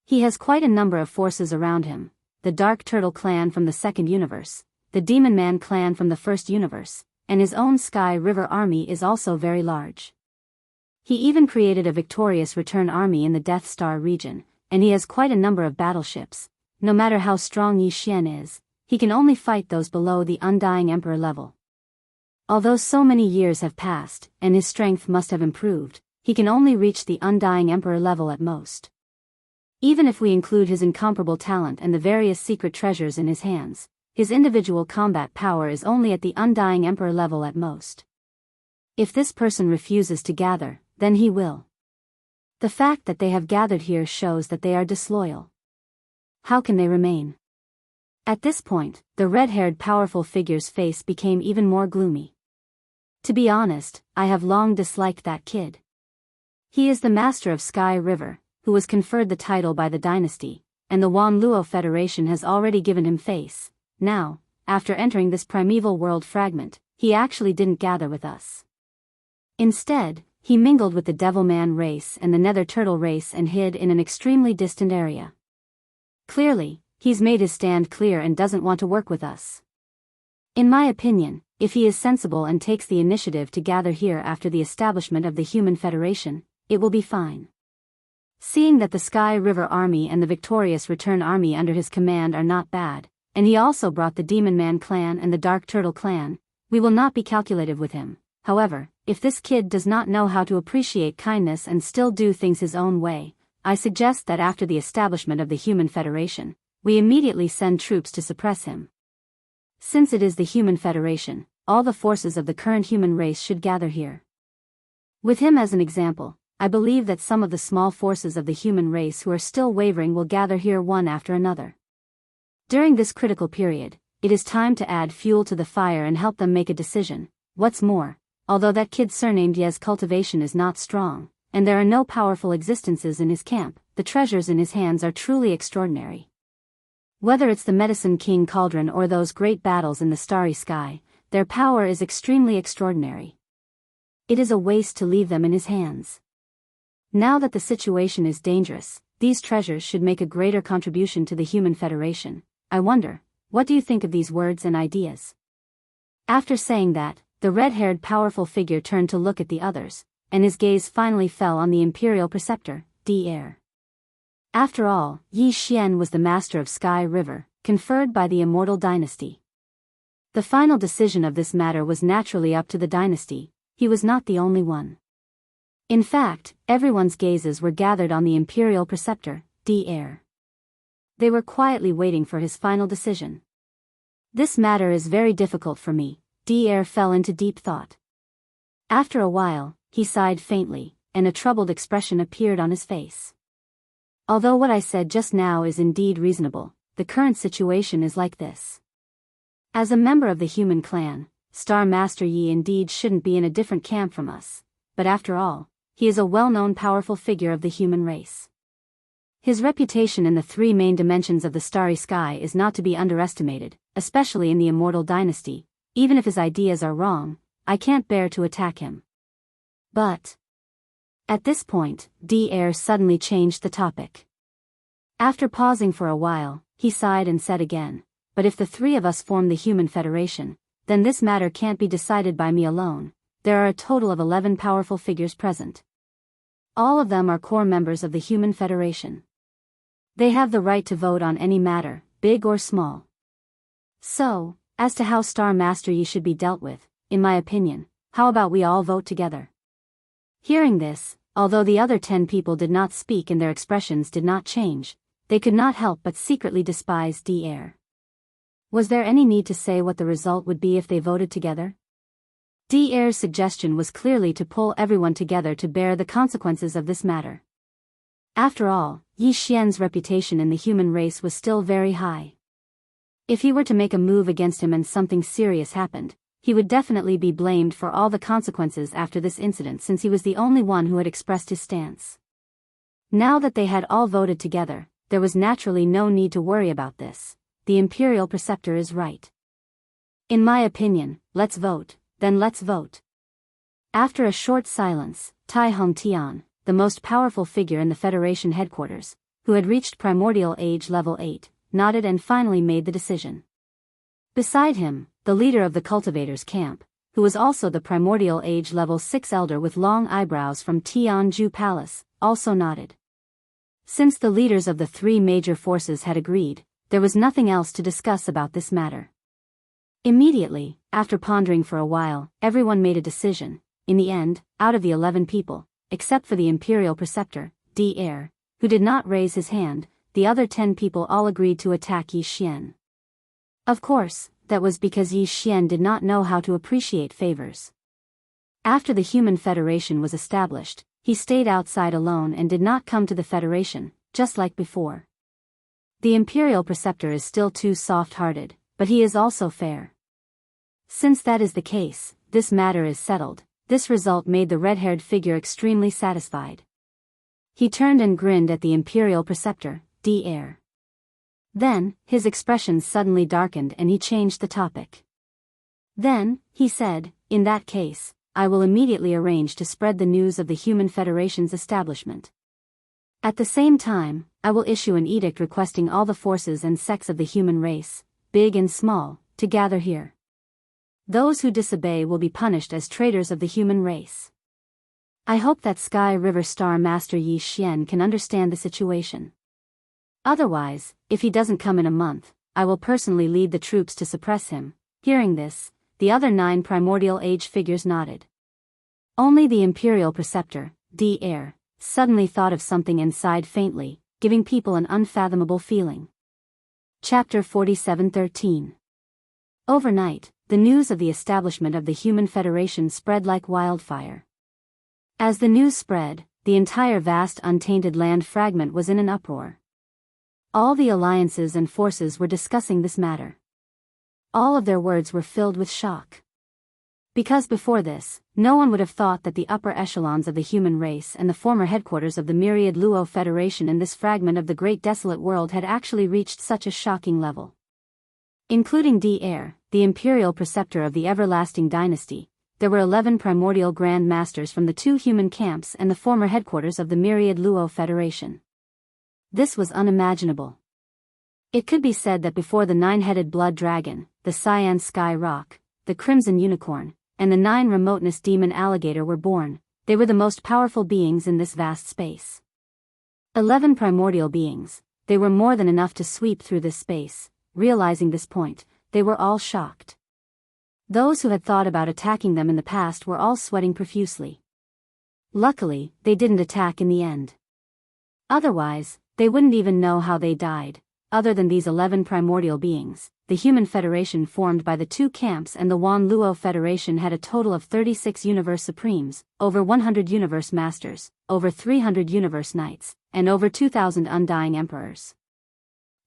He has quite a number of forces around him, the Dark Turtle clan from the second universe, the Demon Man clan from the first universe, and his own Sky River army is also very large. He even created a victorious return army in the Death Star region, and he has quite a number of battleships. No matter how strong Yi Xian is, he can only fight those below the undying emperor level. Although so many years have passed, and his strength must have improved, he can only reach the undying emperor level at most. Even if we include his incomparable talent and the various secret treasures in his hands, his individual combat power is only at the undying emperor level at most. If this person refuses to gather, then he will. The fact that they have gathered here shows that they are disloyal. How can they remain?" At this point, the red-haired powerful figure's face became even more gloomy. "To be honest, I have long disliked that kid. He is the master of Sky River, who was conferred the title by the dynasty, and the Wan Luo Federation has already given him face. Now, after entering this primeval world fragment, he actually didn't gather with us. Instead, he mingled with the Devilman race and the Nether Turtle race and hid in an extremely distant area. Clearly, he's made his stand clear and doesn't want to work with us. In my opinion, if he is sensible and takes the initiative to gather here after the establishment of the Human Federation, it will be fine. Seeing that the Sky River Army and the victorious Return Army under his command are not bad, and he also brought the Demon Man clan and the Dark Turtle clan, we will not be calculative with him. However, if this kid does not know how to appreciate kindness and still do things his own way, I suggest that after the establishment of the Human Federation, we immediately send troops to suppress him. Since it is the Human Federation, all the forces of the current human race should gather here. With him as an example, I believe that some of the small forces of the human race who are still wavering will gather here one after another. During this critical period, it is time to add fuel to the fire and help them make a decision. What's more, although that kid surnamed Ye's cultivation is not strong, and there are no powerful existences in his camp, the treasures in his hands are truly extraordinary. Whether it's the Medicine King Cauldron or those great battles in the starry sky, their power is extremely extraordinary. It is a waste to leave them in his hands. Now that the situation is dangerous, these treasures should make a greater contribution to the Human Federation. I wonder, what do you think of these words and ideas? After saying that, the red-haired powerful figure turned to look at the others, and his gaze finally fell on the Imperial Preceptor, Dr. After all, Yi Xian was the master of Sky River, conferred by the Immortal Dynasty. The final decision of this matter was naturally up to the dynasty. He was not the only one. In fact, everyone's gazes were gathered on the Imperial Preceptor, Dr. They were quietly waiting for his final decision. This matter is very difficult for me. Dr. fell into deep thought. After a while, he sighed faintly, and a troubled expression appeared on his face. Although what I said just now is indeed reasonable, the current situation is like this. As a member of the human clan, Star Master Yi indeed shouldn't be in a different camp from us, but after all, he is a well-known powerful figure of the human race. His reputation in the three main dimensions of the starry sky is not to be underestimated, especially in the Immortal Dynasty. Even if his ideas are wrong, I can't bear to attack him. But at this point, Dr. suddenly changed the topic. After pausing for a while, he sighed and said again, "But if the three of us form the Human Federation, then this matter can't be decided by me alone. There are a total of 11 powerful figures present. All of them are core members of the Human Federation. They have the right to vote on any matter, big or small. So, as to how Star Master Yi should be dealt with, in my opinion, how about we all vote together?" Hearing this, although the other 10 people did not speak and their expressions did not change, they could not help but secretly despise Dr. Was there any need to say what the result would be if they voted together? Dr's suggestion was clearly to pull everyone together to bear the consequences of this matter. After all, Yi Xian's reputation in the human race was still very high. If he were to make a move against him and something serious happened, he would definitely be blamed for all the consequences after this incident, since he was the only one who had expressed his stance. Now that they had all voted together, there was naturally no need to worry about this. The Imperial Preceptor is right. In my opinion, let's vote. Then let's vote. After a short silence, Tai Hongtian, the most powerful figure in the Federation headquarters, who had reached primordial age level 8, nodded and finally made the decision. Beside him, the leader of the cultivators' camp, who was also the primordial age level 6 elder with long eyebrows from Tianju Palace, also nodded. Since the leaders of the three major forces had agreed, there was nothing else to discuss about this matter. Immediately, after pondering for a while, everyone made a decision. In the end, out of the 11 people, except for the Imperial Preceptor, Dr. who did not raise his hand, the other 10 people all agreed to attack Yi Xian. Of course, that was because Yi Xian did not know how to appreciate favors. After the Human Federation was established, he stayed outside alone and did not come to the Federation, just like before. The Imperial Preceptor is still too soft-hearted, but he is also fair. Since that is the case, this matter is settled. This result made the red-haired figure extremely satisfied. He turned and grinned at the Imperial Preceptor, Dr. Then, his expression suddenly darkened and he changed the topic. Then, he said, "In that case, I will immediately arrange to spread the news of the Human Federation's establishment." At the same time, I will issue an edict requesting all the forces and sects of the human race, big and small, to gather here. Those who disobey will be punished as traitors of the human race. I hope that Sky River Star Master Yi Xian can understand the situation. Otherwise, if he doesn't come in a month, I will personally lead the troops to suppress him." Hearing this, the other 9 primordial age figures nodded. Only the Imperial Preceptor, D. suddenly thought of something and sighed faintly, giving people an unfathomable feeling. Chapter 47:13. Overnight, the news of the establishment of the Human Federation spread like wildfire. As the news spread, the entire vast untainted land fragment was in an uproar. All the alliances and forces were discussing this matter. All of their words were filled with shock. Because before this, no one would have thought that the upper echelons of the human race and the former headquarters of the myriad Luo Federation in this fragment of the great desolate world had actually reached such a shocking level. Including D. The Imperial Preceptor of the Everlasting Dynasty, there were 11 primordial Grand Masters from the 2 human camps and the former headquarters of the myriad Luo Federation. This was unimaginable. It could be said that before the 9-headed blood dragon, the cyan sky rock, the crimson unicorn, and the 9 remoteness demon alligator were born, they were the most powerful beings in this vast space. 11 primordial beings, they were more than enough to sweep through this space. Realizing this point, they were all shocked. Those who had thought about attacking them in the past were all sweating profusely. Luckily, they didn't attack in the end. Otherwise, they wouldn't even know how they died. Other than these 11 primordial beings, the Human Federation formed by the 2 camps and the Wan Luo Federation had a total of 36 Universe Supremes, over 100 Universe Masters, over 300 Universe Knights, and over 2,000 Undying Emperors.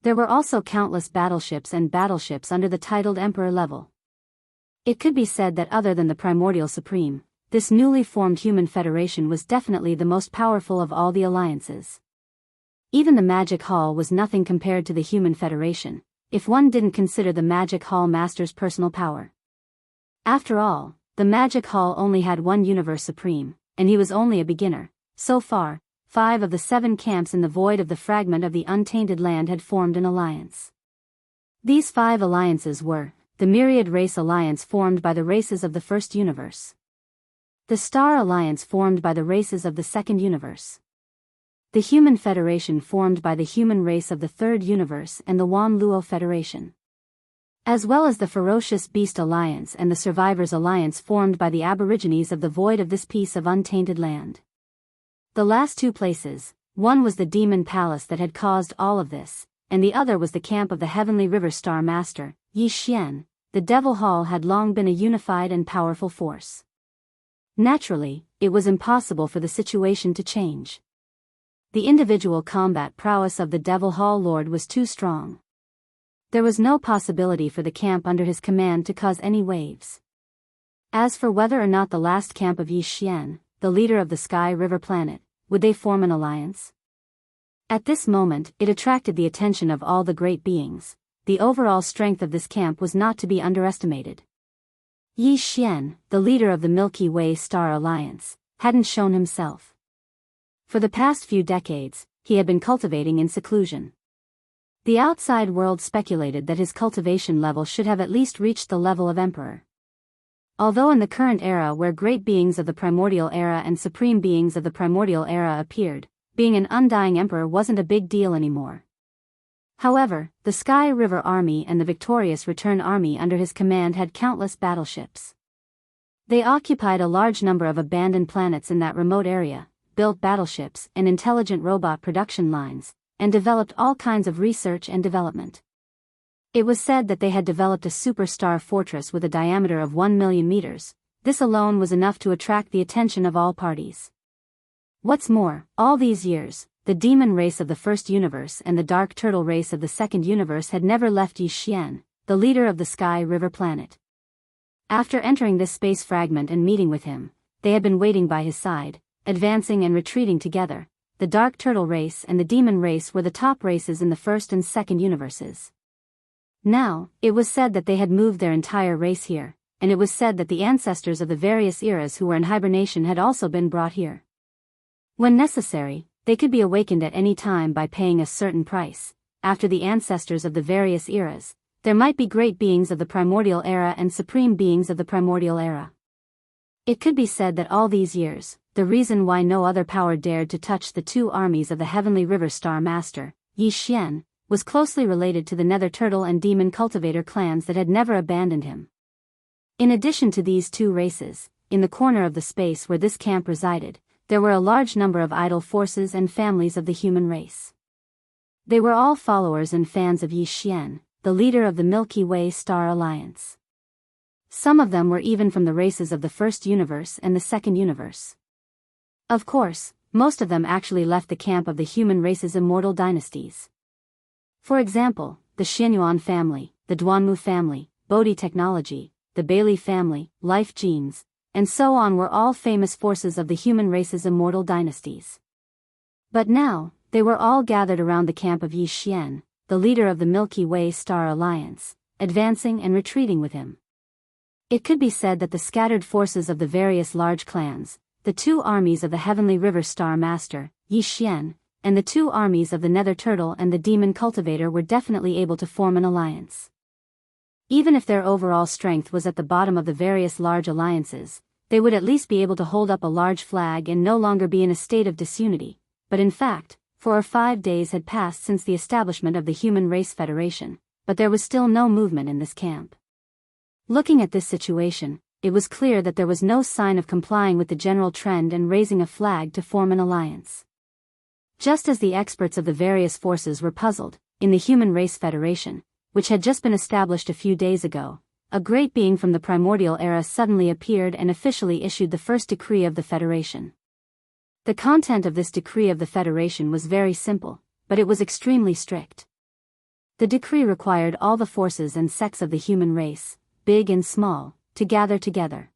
There were also countless battleships and battleships under the titled Emperor level. It could be said that other than the Primordial Supreme, this newly formed Human Federation was definitely the most powerful of all the alliances. Even the Magic Hall was nothing compared to the Human Federation, if one didn't consider the Magic Hall Master's personal power. After all, the Magic Hall only had 1 Universe Supreme, and he was only a beginner. So far, 5 of the 7 camps in the void of the fragment of the untainted land had formed an alliance. These 5 alliances were the Myriad Race Alliance formed by the races of the First Universe, the Star Alliance formed by the races of the Second Universe, the Human Federation formed by the human race of the Third Universe and the Wan Luo Federation, as well as the Ferocious Beast Alliance and the Survivors Alliance formed by the Aborigines of the void of this piece of untainted land. The last 2 places, one was the Demon Palace that had caused all of this, and the other was the camp of the Heavenly River Star Master, Yi Xian. The Devil Hall had long been a unified and powerful force. Naturally, it was impossible for the situation to change. The individual combat prowess of the Devil Hall Lord was too strong. There was no possibility for the camp under his command to cause any waves. As for whether or not the last camp of Yi Xian, the leader of the Sky River planet, would they form an alliance? At this moment, it attracted the attention of all the great beings. The overall strength of this camp was not to be underestimated. Yi Xian, the leader of the Milky Way Star Alliance, hadn't shown himself. For the past few decades, he had been cultivating in seclusion. The outside world speculated that his cultivation level should have at least reached the level of Emperor. Although in the current era where great beings of the Primordial Era and supreme beings of the Primordial Era appeared, being an Undying Emperor wasn't a big deal anymore. However, the Sky River Army and the Victorious Return Army under his command had countless battleships. They occupied a large number of abandoned planets in that remote area, built battleships and intelligent robot production lines, and developed all kinds of research and development. It was said that they had developed a superstar fortress with a diameter of 1 million meters. This alone was enough to attract the attention of all parties. What's more, all these years, the demon race of the First Universe and the dark turtle race of the Second Universe had never left Yi Xian, the leader of the Sky River planet. After entering this space fragment and meeting with him, they had been waiting by his side, advancing and retreating together. The dark turtle race and the demon race were the top races in the First and Second Universes. Now, it was said that they had moved their entire race here, and it was said that the ancestors of the various eras who were in hibernation had also been brought here. When necessary, They could be awakened at any time by paying a certain price. After the ancestors of the various eras, there might be great beings of the primordial era and supreme beings of the primordial era. It could be said that all these years, the reason why no other power dared to touch the two armies of the Heavenly River Star Master, Yi Xian, was closely related to the Nether Turtle and Demon Cultivator clans that had never abandoned him. In addition to these two races, in the corner of the space where this camp resided, there were a large number of idol forces and families of the human race. They were all followers and fans of Yi Xian, the leader of the Milky Way Star Alliance. Some of them were even from the races of the First Universe and the Second Universe. Of course, most of them actually left the camp of the human race's immortal dynasties. For example, the Xianyuan family, the Duanmu family, Bodhi Technology, the Bailey family, Life Genes, and so on were all famous forces of the human race's immortal dynasties. But now, they were all gathered around the camp of Yi Xian, the leader of the Milky Way Star Alliance, advancing and retreating with him. It could be said that the scattered forces of the various large clans, the two armies of the Heavenly River Star Master, Yi Xian, and the two armies of the Nether Turtle and the Demon Cultivator were definitely able to form an alliance. Even if their overall strength was at the bottom of the various large alliances, they would at least be able to hold up a large flag and no longer be in a state of disunity. But in fact, 4 or 5 days had passed since the establishment of the Human Race Federation, but there was still no movement in this camp. Looking at this situation, it was clear that there was no sign of complying with the general trend and raising a flag to form an alliance. Just as the experts of the various forces were puzzled, in the Human Race Federation, which had just been established a few days ago, a great being from the primordial era suddenly appeared and officially issued the first decree of the Federation. The content of this decree of the Federation was very simple, but it was extremely strict. The decree required all the forces and sects of the human race, big and small, to gather together.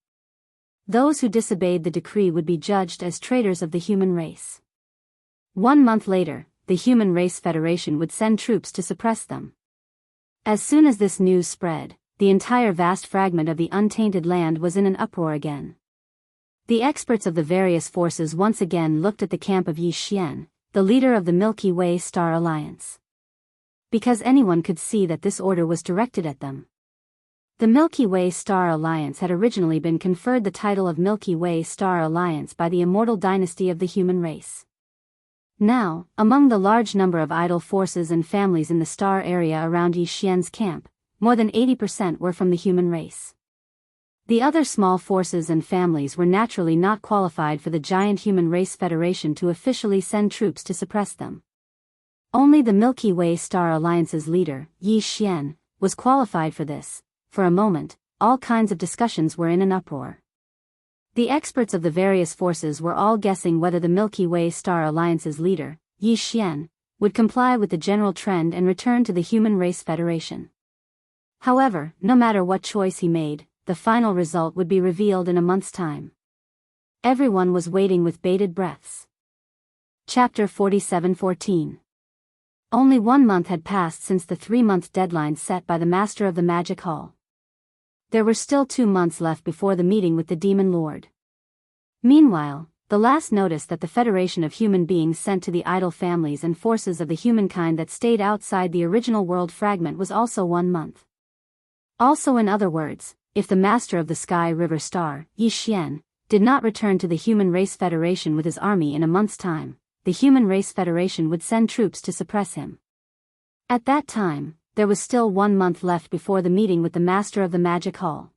Those who disobeyed the decree would be judged as traitors of the human race. 1 month later, the Human Race Federation would send troops to suppress them. As soon as this news spread, the entire vast fragment of the untainted land was in an uproar again. The experts of the various forces once again looked at the camp of Yi Xian, the leader of the Milky Way Star Alliance. Because anyone could see that this order was directed at them. The Milky Way Star Alliance had originally been conferred the title of Milky Way Star Alliance by the immortal dynasty of the human race. Now, among the large number of idol forces and families in the star area around Yi Xian's camp, more than 80% were from the human race. The other small forces and families were naturally not qualified for the giant Human Race Federation to officially send troops to suppress them. Only the Milky Way Star Alliance's leader, Yi Xian, was qualified for this. For a moment, all kinds of discussions were in an uproar. The experts of the various forces were all guessing whether the Milky Way Star Alliance's leader, Yi Xian, would comply with the general trend and return to the Human Race Federation. However, no matter what choice he made, the final result would be revealed in a month's time. Everyone was waiting with bated breaths. Chapter 47:14. Only 1 month had passed since the 3-month deadline set by the Master of the Magic Hall. There were still 2 months left before the meeting with the Demon Lord. Meanwhile, the last notice that the Federation of Human Beings sent to the idol families and forces of the humankind that stayed outside the original world fragment was also 1 month. Also, in other words, if the Master of the Sky River Star, Yi Xian, did not return to the Human Race Federation with his army in a month's time, the Human Race Federation would send troops to suppress him. At that time, there was still 1 month left before the meeting with the Master of the Magic Hall.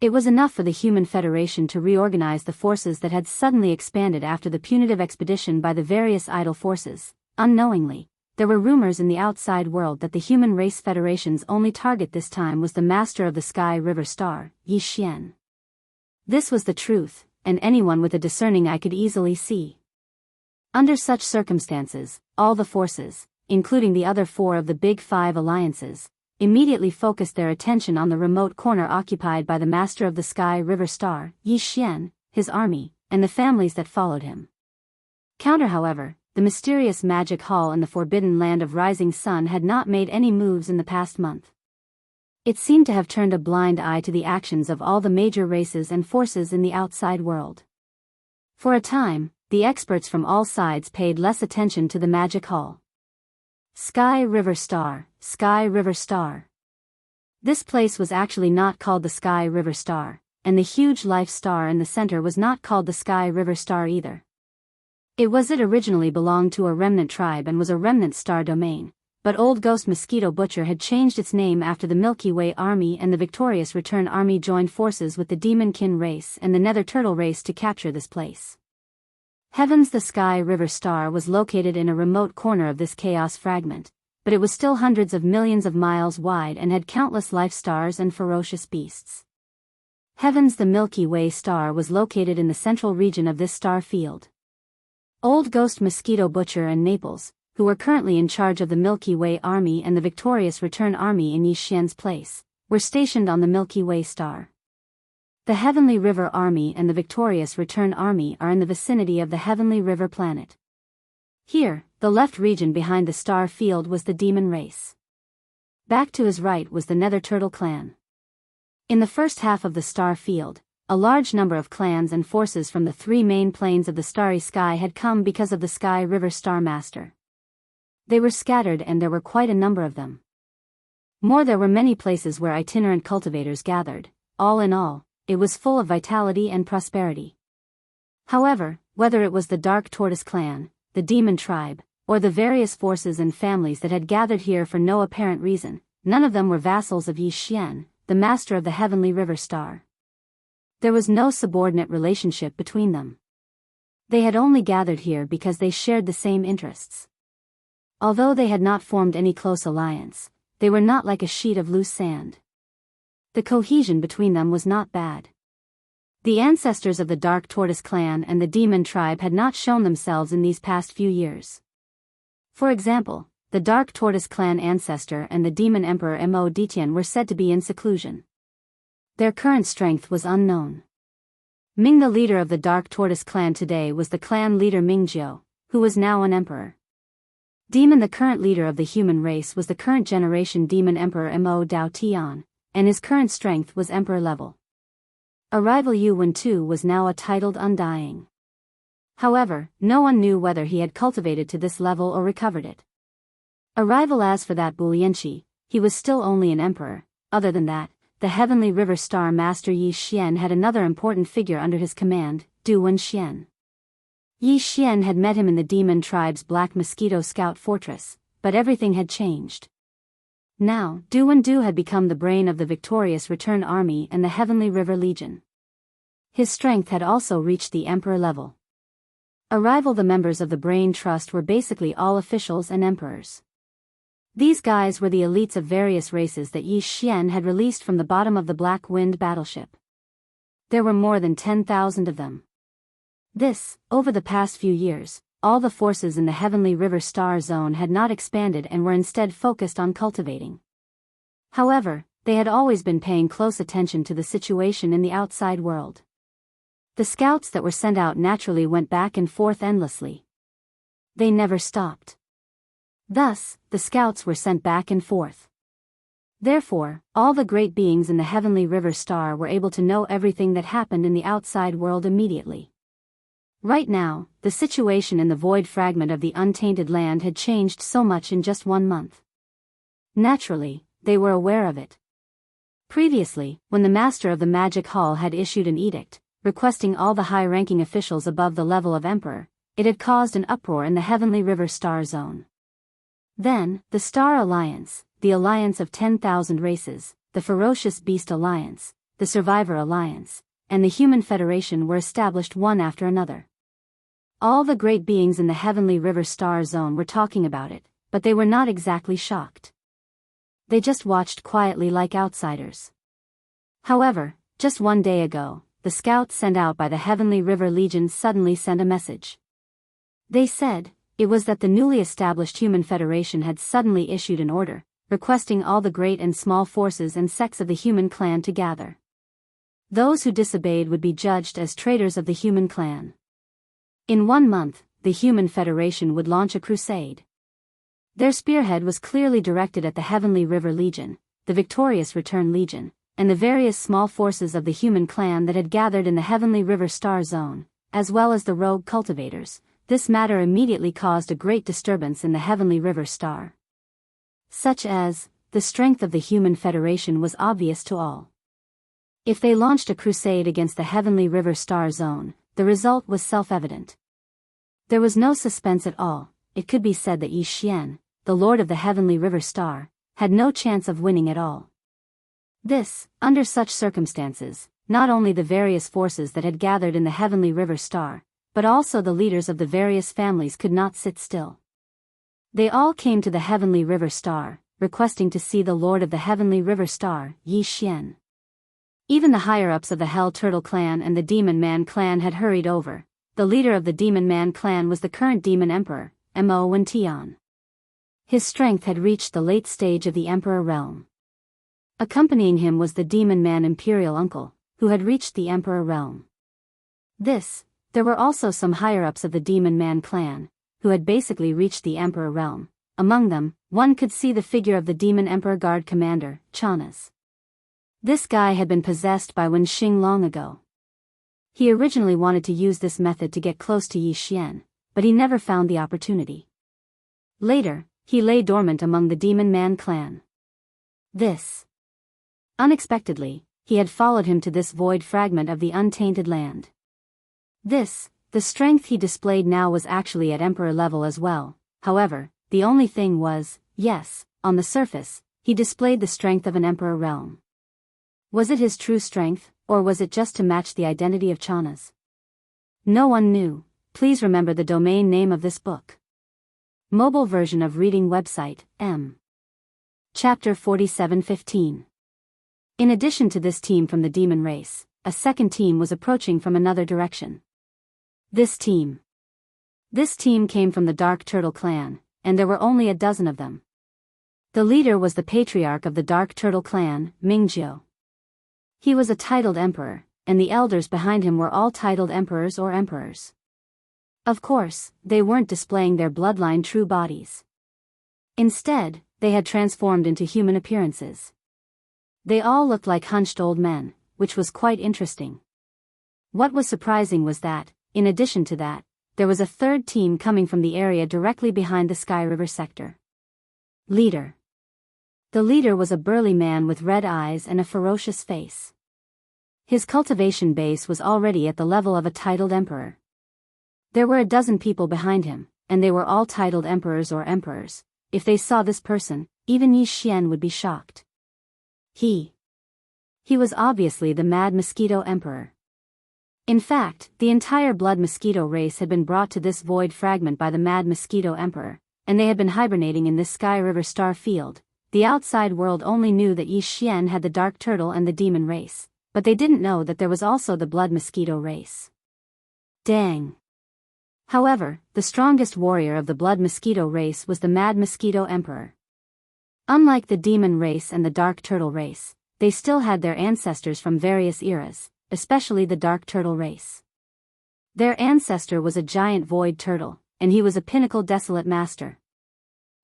It was enough for the Human Federation to reorganize the forces that had suddenly expanded after the punitive expedition by the various idol forces. Unknowingly, there were rumors in the outside world that the Human Race Federation's only target this time was the Master of the Sky River Star, Yi Xian. This was the truth, and anyone with a discerning eye could easily see. Under such circumstances, all the forces, including the other 4 of the Big 5 alliances, immediately focused their attention on the remote corner occupied by the Master of the Sky River Star, Yi Xian, his army, and the families that followed him. However, the mysterious Magic Hall in the forbidden land of Rising Sun had not made any moves in the past month. It seemed to have turned a blind eye to the actions of all the major races and forces in the outside world. For a time, the experts from all sides paid less attention to the magic hall. Sky River Star, Sky River Star. This place was actually not called the Sky River Star, and the huge life star in the center was not called the Sky River Star either. It originally belonged to a remnant tribe and was a remnant star domain, but Old Ghost Mosquito Butcher had changed its name after the Milky Way Army and the Victorious Return Army joined forces with the Demon Kin race and the Nether Turtle race to capture this place. Heavens, the Sky River Star was located in a remote corner of this chaos fragment, but it was still hundreds of millions of miles wide and had countless life stars and ferocious beasts. Heavens, the Milky Way star was located in the central region of this star field. Old Ghost Mosquito Butcher and Naples, who were currently in charge of the Milky Way Army and the Victorious Return Army in Yi Xian's place, were stationed on the Milky Way star. The Heavenly River Army and the Victorious Return Army are in the vicinity of the Heavenly River planet. Here, the left region behind the star field was the demon race. Back to his right was the Nether Turtle clan. In the first half of the star field, a large number of clans and forces from the three main planes of the starry sky had come because of the Sky River Star Master. They were scattered and there were quite a number of them. There were many places where itinerant cultivators gathered. All in all, it was full of vitality and prosperity. However, whether it was the Dark Tortoise clan, the Demon tribe, or the various forces and families that had gathered here for no apparent reason, none of them were vassals of Yi Xian, the master of the Heavenly River Star. There was no subordinate relationship between them. They had only gathered here because they shared the same interests. Although they had not formed any close alliance, they were not like a sheet of loose sand. The cohesion between them was not bad. The ancestors of the Dark Tortoise clan and the Demon tribe had not shown themselves in these past few years. For example, the Dark Tortoise clan ancestor and the Demon Emperor Mo Detian were said to be in seclusion. Their current strength was unknown. Ming, the leader of the Dark Tortoise clan today, was the clan leader Mingjiu, who was now an emperor. Demon, the current leader of the human race, was the current generation Demon Emperor Mo Dao Tian, and his current strength was emperor level. A rival Yu Wen too was now a titled Undying. However, no one knew whether he had cultivated to this level or recovered it. A rival as for that Bulianchi, he was still only an emperor. Other than that, the Heavenly River Star Master Yi Xian had another important figure under his command, Du Wenxian. Yi Xian had met him in the Demon tribe's Black Mosquito Scout Fortress, but everything had changed. Now, Du Wendu had become the brain of the Victorious Return Army and the Heavenly River Legion. His strength had also reached the emperor level. A rival, the members of the Brain Trust were basically all officials and emperors. These guys were the elites of various races that Yi Xian had released from the bottom of the Black Wind battleship. There were more than 10,000 of them. Over the past few years, all the forces in the Heavenly River Star Zone had not expanded and were instead focused on cultivating. However, they had always been paying close attention to the situation in the outside world. The scouts that were sent out naturally went back and forth endlessly. They never stopped. Thus, the scouts were sent back and forth. Therefore, all the great beings in the Heavenly River Star were able to know everything that happened in the outside world immediately. Right now, the situation in the void fragment of the untainted land had changed so much in just 1 month. Naturally, they were aware of it. Previously, when the master of the Magic Hall had issued an edict, requesting all the high-ranking officials above the level of emperor, it had caused an uproar in the Heavenly River Star Zone. Then, the Star Alliance, the Alliance of 10,000 Races, the Ferocious Beast Alliance, the Survivor Alliance, and the Human Federation were established one after another. All the great beings in the Heavenly River Star Zone were talking about it, but they were not exactly shocked. They just watched quietly like outsiders. However, just 1 day ago, the scouts sent out by the Heavenly River Legion suddenly sent a message. They said, it was that the newly established Human Federation had suddenly issued an order, requesting all the great and small forces and sects of the human clan to gather. Those who disobeyed would be judged as traitors of the human clan. In 1 month, the Human Federation would launch a crusade. Their spearhead was clearly directed at the Heavenly River Legion, the Victorious Return Legion, and the various small forces of the human clan that had gathered in the Heavenly River Star Zone, as well as the rogue cultivators. This matter immediately caused a great disturbance in the Heavenly River Star. Such as, the strength of the human federation was obvious to all. If they launched a crusade against the Heavenly River Star Zone, the result was self-evident. There was no suspense at all. It could be said that Yi Xian, the Lord of the Heavenly River Star, had no chance of winning at all. This, under such circumstances, not only the various forces that had gathered in the Heavenly River Star, but also the leaders of the various families could not sit still. They all came to the Heavenly River Star, requesting to see the Lord of the Heavenly River Star, Yi Xian. Even the higher-ups of the Hell Turtle clan and the Demon Man clan had hurried over. The leader of the Demon Man clan was the current Demon Emperor, Mo Wentian. His strength had reached the late stage of the Emperor realm. Accompanying him was the Demon Man Imperial Uncle, who had reached the Emperor realm. There were also some higher-ups of the Demon Man clan, who had basically reached the Emperor realm. Among them, one could see the figure of the Demon Emperor Guard Commander, Chanas. This guy had been possessed by Wen Xing long ago. He originally wanted to use this method to get close to Yi Xian, but he never found the opportunity. Later, he lay dormant among the Demon Man clan. Unexpectedly, he had followed him to this void fragment of the untainted land. The strength he displayed now was actually at Emperor level as well. However, the only thing was, yes, on the surface, he displayed the strength of an Emperor realm. Was it his true strength, or was it just to match the identity of Chanas? No one knew. Please remember the domain name of this book. Mobile version of reading website, M. Chapter 47:15. In addition to this team from the demon race, a second team was approaching from another direction. This team came from the Dark Turtle clan, and there were only a dozen of them. The leader was the patriarch of the Dark Turtle clan, Mingjiu. He was a titled emperor, and the elders behind him were all titled emperors or emperors. Of course, they weren't displaying their bloodline true bodies. Instead, they had transformed into human appearances. They all looked like hunched old men, which was quite interesting. What was surprising was that, in addition to that, there was a third team coming from the area directly behind the Sky River sector. Leader. The leader was a burly man with red eyes and a ferocious face. His cultivation base was already at the level of a titled emperor. There were a dozen people behind him, and they were all titled emperors or emperors. If they saw this person, even Yi Xian would be shocked. He was obviously the Mad Mosquito Emperor. In fact, the entire Blood Mosquito race had been brought to this void fragment by the Mad Mosquito Emperor, and they had been hibernating in this Sky River Star field. The outside world only knew that Yi Xian had the Dark Turtle and the Demon race, but they didn't know that there was also the Blood Mosquito race. Dang. However, the strongest warrior of the Blood Mosquito race was the Mad Mosquito Emperor. Unlike the Demon race and the Dark Turtle race, they still had their ancestors from various eras, especially the Dark Turtle race. Their ancestor was a giant void turtle, and he was a pinnacle desolate master.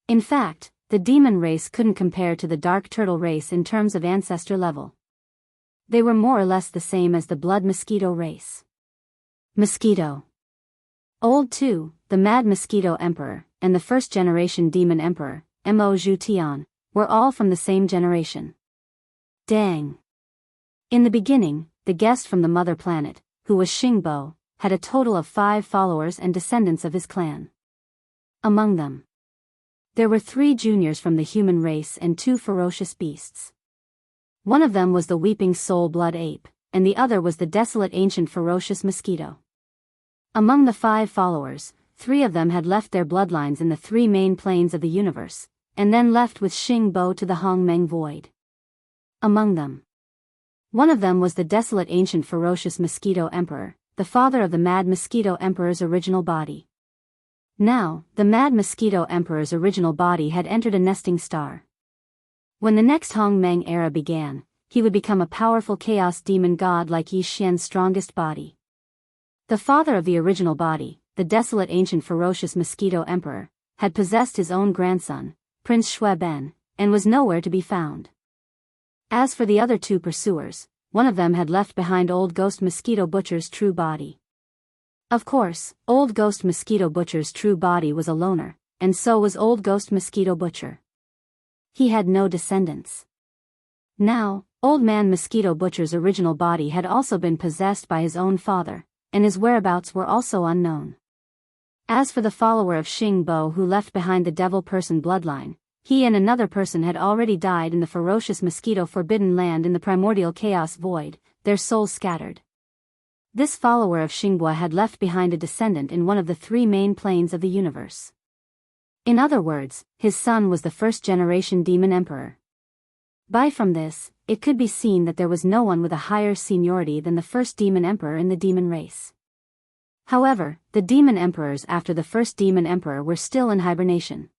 In fact, the Demon race couldn't compare to the Dark Turtle race in terms of ancestor level. They were more or less the same as the Blood Mosquito race. Mosquito. Old 2, the Mad Mosquito Emperor, and the first-generation Demon Emperor, Mo Zhutian, were all from the same generation. Dang. In the beginning, the guest from the mother planet, who was Xingbo, had a total of 5 followers and descendants of his clan. Among them, there were 3 juniors from the human race and 2 ferocious beasts. One of them was the Weeping Soul Blood Ape, and the other was the desolate ancient ferocious mosquito. Among the 5 followers, 3 of them had left their bloodlines in the 3 main planes of the universe, and then left with Xingbo to the Hongmeng Void. Among them, one of them was the desolate ancient ferocious mosquito emperor, the father of the Mad Mosquito Emperor's original body. Now, the Mad Mosquito Emperor's original body had entered a nesting star. When the next Hongmeng era began, he would become a powerful chaos demon god like Yi Xian's strongest body. The father of the original body, the desolate ancient ferocious mosquito emperor, had possessed his own grandson, Prince Shui Ben, and was nowhere to be found. As for the other 2 pursuers, one of them had left behind old ghost mosquito butcher's true body. Of course, Old Ghost Mosquito Butcher's true body was a loner, and so was Old Ghost Mosquito Butcher. He had no descendants. Now, Old Man Mosquito Butcher's original body had also been possessed by his own father, and his whereabouts were also unknown. As for the follower of Xing Bo who left behind the devil person bloodline, he and another person had already died in the ferocious mosquito forbidden land in the primordial chaos void, their souls scattered. This follower of Xingbua had left behind a descendant in one of the three main planes of the universe. In other words, his son was the first-generation demon emperor. From this, it could be seen that there was no one with a higher seniority than the first demon emperor in the demon race. However, the demon emperors after the first demon emperor were still in hibernation.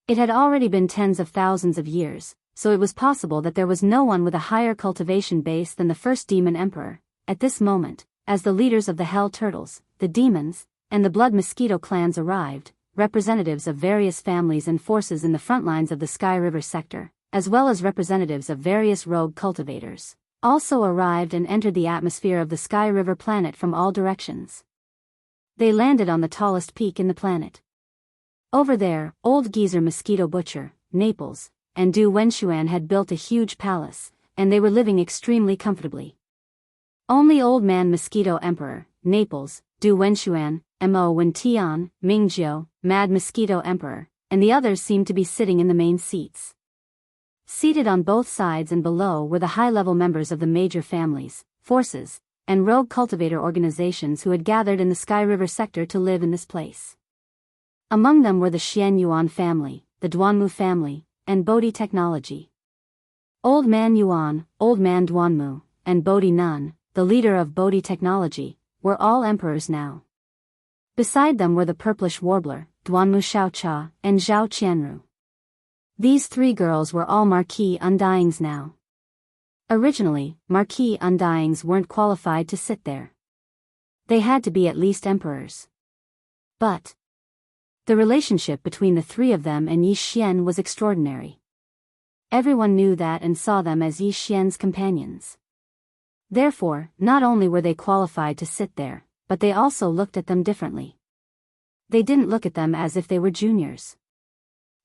It had already been tens of thousands of years, so it was possible that there was no one with a higher cultivation base than the first demon emperor. At this moment, as the leaders of the Hell Turtles, the demons, and the Blood Mosquito clans arrived, representatives of various families and forces in the front lines of the Sky River sector, as well as representatives of various rogue cultivators, also arrived and entered the atmosphere of the Sky River planet from all directions. They landed on the tallest peak in the planet. Over there, Old Geezer Mosquito Butcher, Naples, and Du Wenshuan had built a huge palace, and they were living extremely comfortably. Only Old Man Mosquito Emperor, Naples, Du Wenshuan, Mo Wen Tian, Mingjiu, Mad Mosquito Emperor, and the others seemed to be sitting in the main seats. Seated on both sides and below were the high-level members of the major families, forces, and rogue cultivator organizations who had gathered in the Sky River sector to live in this place. Among them were the Xian Yuan family, the Duanmu family, and Bodhi Technology. Old Man Yuan, Old Man Duanmu, and Bodhi Nun, the leader of Bodhi Technology, were all emperors now. Beside them were the purplish warbler, Duanmu Xiaocha, and Zhao Qianru. These three girls were all Marquis Undyings now. Originally, Marquis Undyings weren't qualified to sit there. They had to be at least emperors. But the relationship between the three of them and Yi Xian was extraordinary. Everyone knew that and saw them as Yi Xian's companions. Therefore, not only were they qualified to sit there, but they also looked at them differently. They didn't look at them as if they were juniors.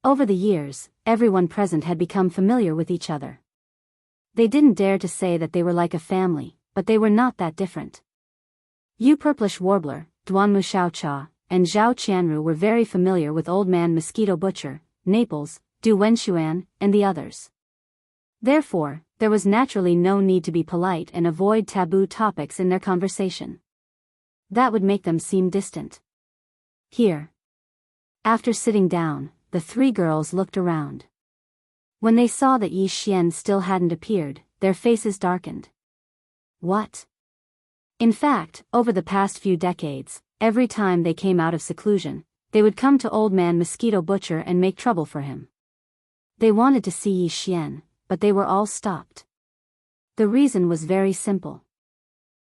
Over the years, everyone present had become familiar with each other. They didn't dare to say that they were like a family, but they were not that different. Yu Purplish Warbler, Duanmu Xiaocha, and Zhao Qianru were very familiar with Old Man Mosquito Butcher, Naples, Du Wenshuan, and the others. Therefore, there was naturally no need to be polite and avoid taboo topics in their conversation. That would make them seem distant. Here. After sitting down, the three girls looked around. When they saw that Yi Xian still hadn't appeared, their faces darkened. What? In fact, over the past few decades, every time they came out of seclusion, they would come to Old Man Mosquito Butcher and make trouble for him. They wanted to see Yi Xian, but they were all stopped. The reason was very simple.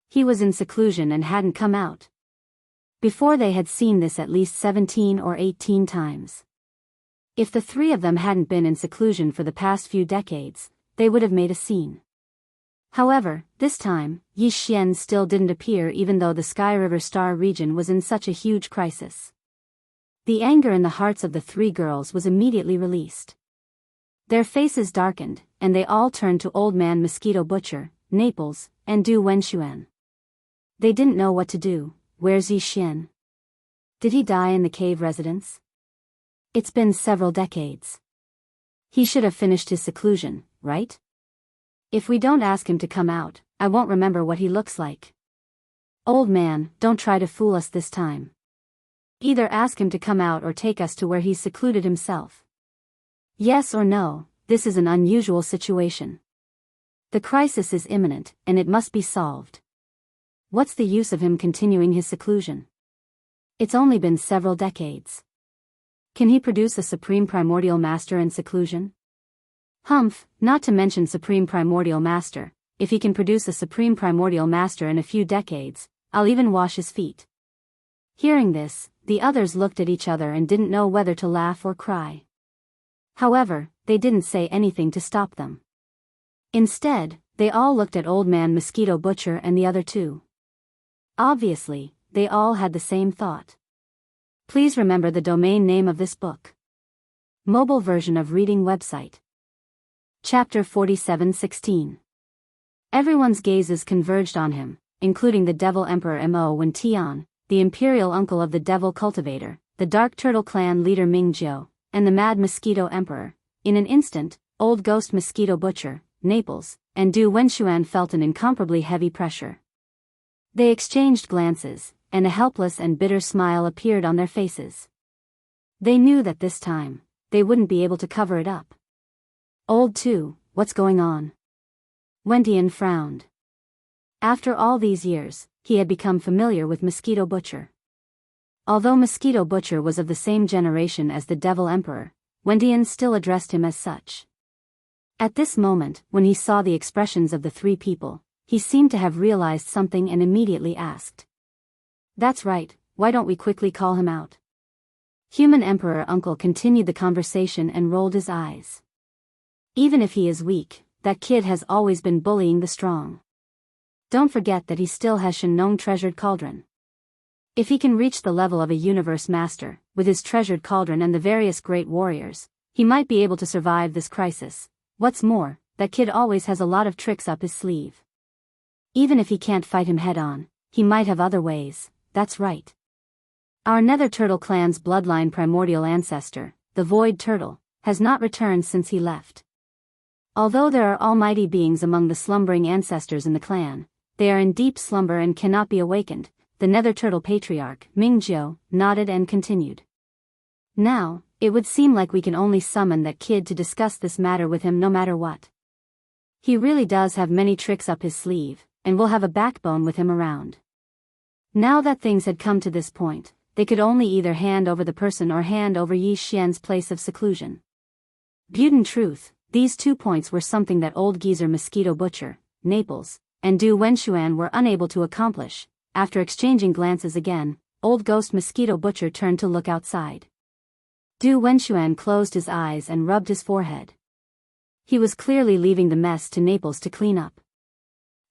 He was in seclusion and hadn't come out. Before they had seen this at least 17 or 18 times. If the three of them hadn't been in seclusion for the past few decades, they would have made a scene. However, this time, Yi Xian still didn't appear even though the Sky River Star region was in such a huge crisis. The anger in the hearts of the three girls was immediately released. Their faces darkened, and they all turned to Old Man Mosquito Butcher, Naples, and Du Wenshuan. They didn't know what to do. Where's Yi Xian? Did he die in the cave residence? It's been several decades. He should have finished his seclusion, right? If we don't ask him to come out, I won't remember what he looks like. Old man, don't try to fool us this time. Either ask him to come out or take us to where he's secluded himself. Yes or no, this is an unusual situation. The crisis is imminent, and it must be solved. What's the use of him continuing his seclusion? It's only been several decades. Can he produce a Supreme Primordial Master in seclusion? Humph, not to mention Supreme Primordial Master, if he can produce a Supreme Primordial Master in a few decades, I'll even wash his feet. Hearing this, the others looked at each other and didn't know whether to laugh or cry. However, they didn't say anything to stop them. Instead, they all looked at Old Man Mosquito Butcher and the other two. Obviously, they all had the same thought. Please remember the domain name of this book. Mobile version of reading website. Chapter 47:16. Everyone's gazes converged on him, including the Devil Emperor Mo Wen Tian, the imperial uncle of the Devil Cultivator, the Dark Turtle Clan leader Ming Jiao, and the Mad Mosquito Emperor. In an instant, Old Ghost Mosquito Butcher, Naples, and Du Wenxuan felt an incomparably heavy pressure. They exchanged glances, and a helpless and bitter smile appeared on their faces. They knew that this time, they wouldn't be able to cover it up. Old Two, what's going on? Wentian frowned. After all these years, he had become familiar with Mosquito Butcher. Although Mosquito Butcher was of the same generation as the Devil Emperor, Wentian still addressed him as such. At this moment, when he saw the expressions of the three people, he seemed to have realized something and immediately asked. That's right, why don't we quickly call him out? Human Emperor Uncle continued the conversation and rolled his eyes. Even if he is weak, that kid has always been bullying the strong. Don't forget that he still has Shenong treasured cauldron. If he can reach the level of a universe master, with his treasured cauldron and the various great warriors, he might be able to survive this crisis. What's more, that kid always has a lot of tricks up his sleeve. Even if he can't fight him head-on, he might have other ways, that's right. Our Nether Turtle clan's bloodline primordial ancestor, the Void Turtle, has not returned since he left. Although there are almighty beings among the slumbering ancestors in the clan, they are in deep slumber and cannot be awakened. The Nether Turtle Patriarch, Ming Jiao, nodded and continued. Now, it would seem like we can only summon that kid to discuss this matter with him no matter what. He really does have many tricks up his sleeve, and we'll have a backbone with him around. Now that things had come to this point, they could only either hand over the person or hand over Yi Xian's place of seclusion. In truth, these 2 points were something that old geezer Mosquito Butcher, Naples, and Du Wenxuan were unable to accomplish. After exchanging glances again, Old Ghost Mosquito Butcher turned to look outside. Du Wenxuan closed his eyes and rubbed his forehead. He was clearly leaving the mess to Naples to clean up.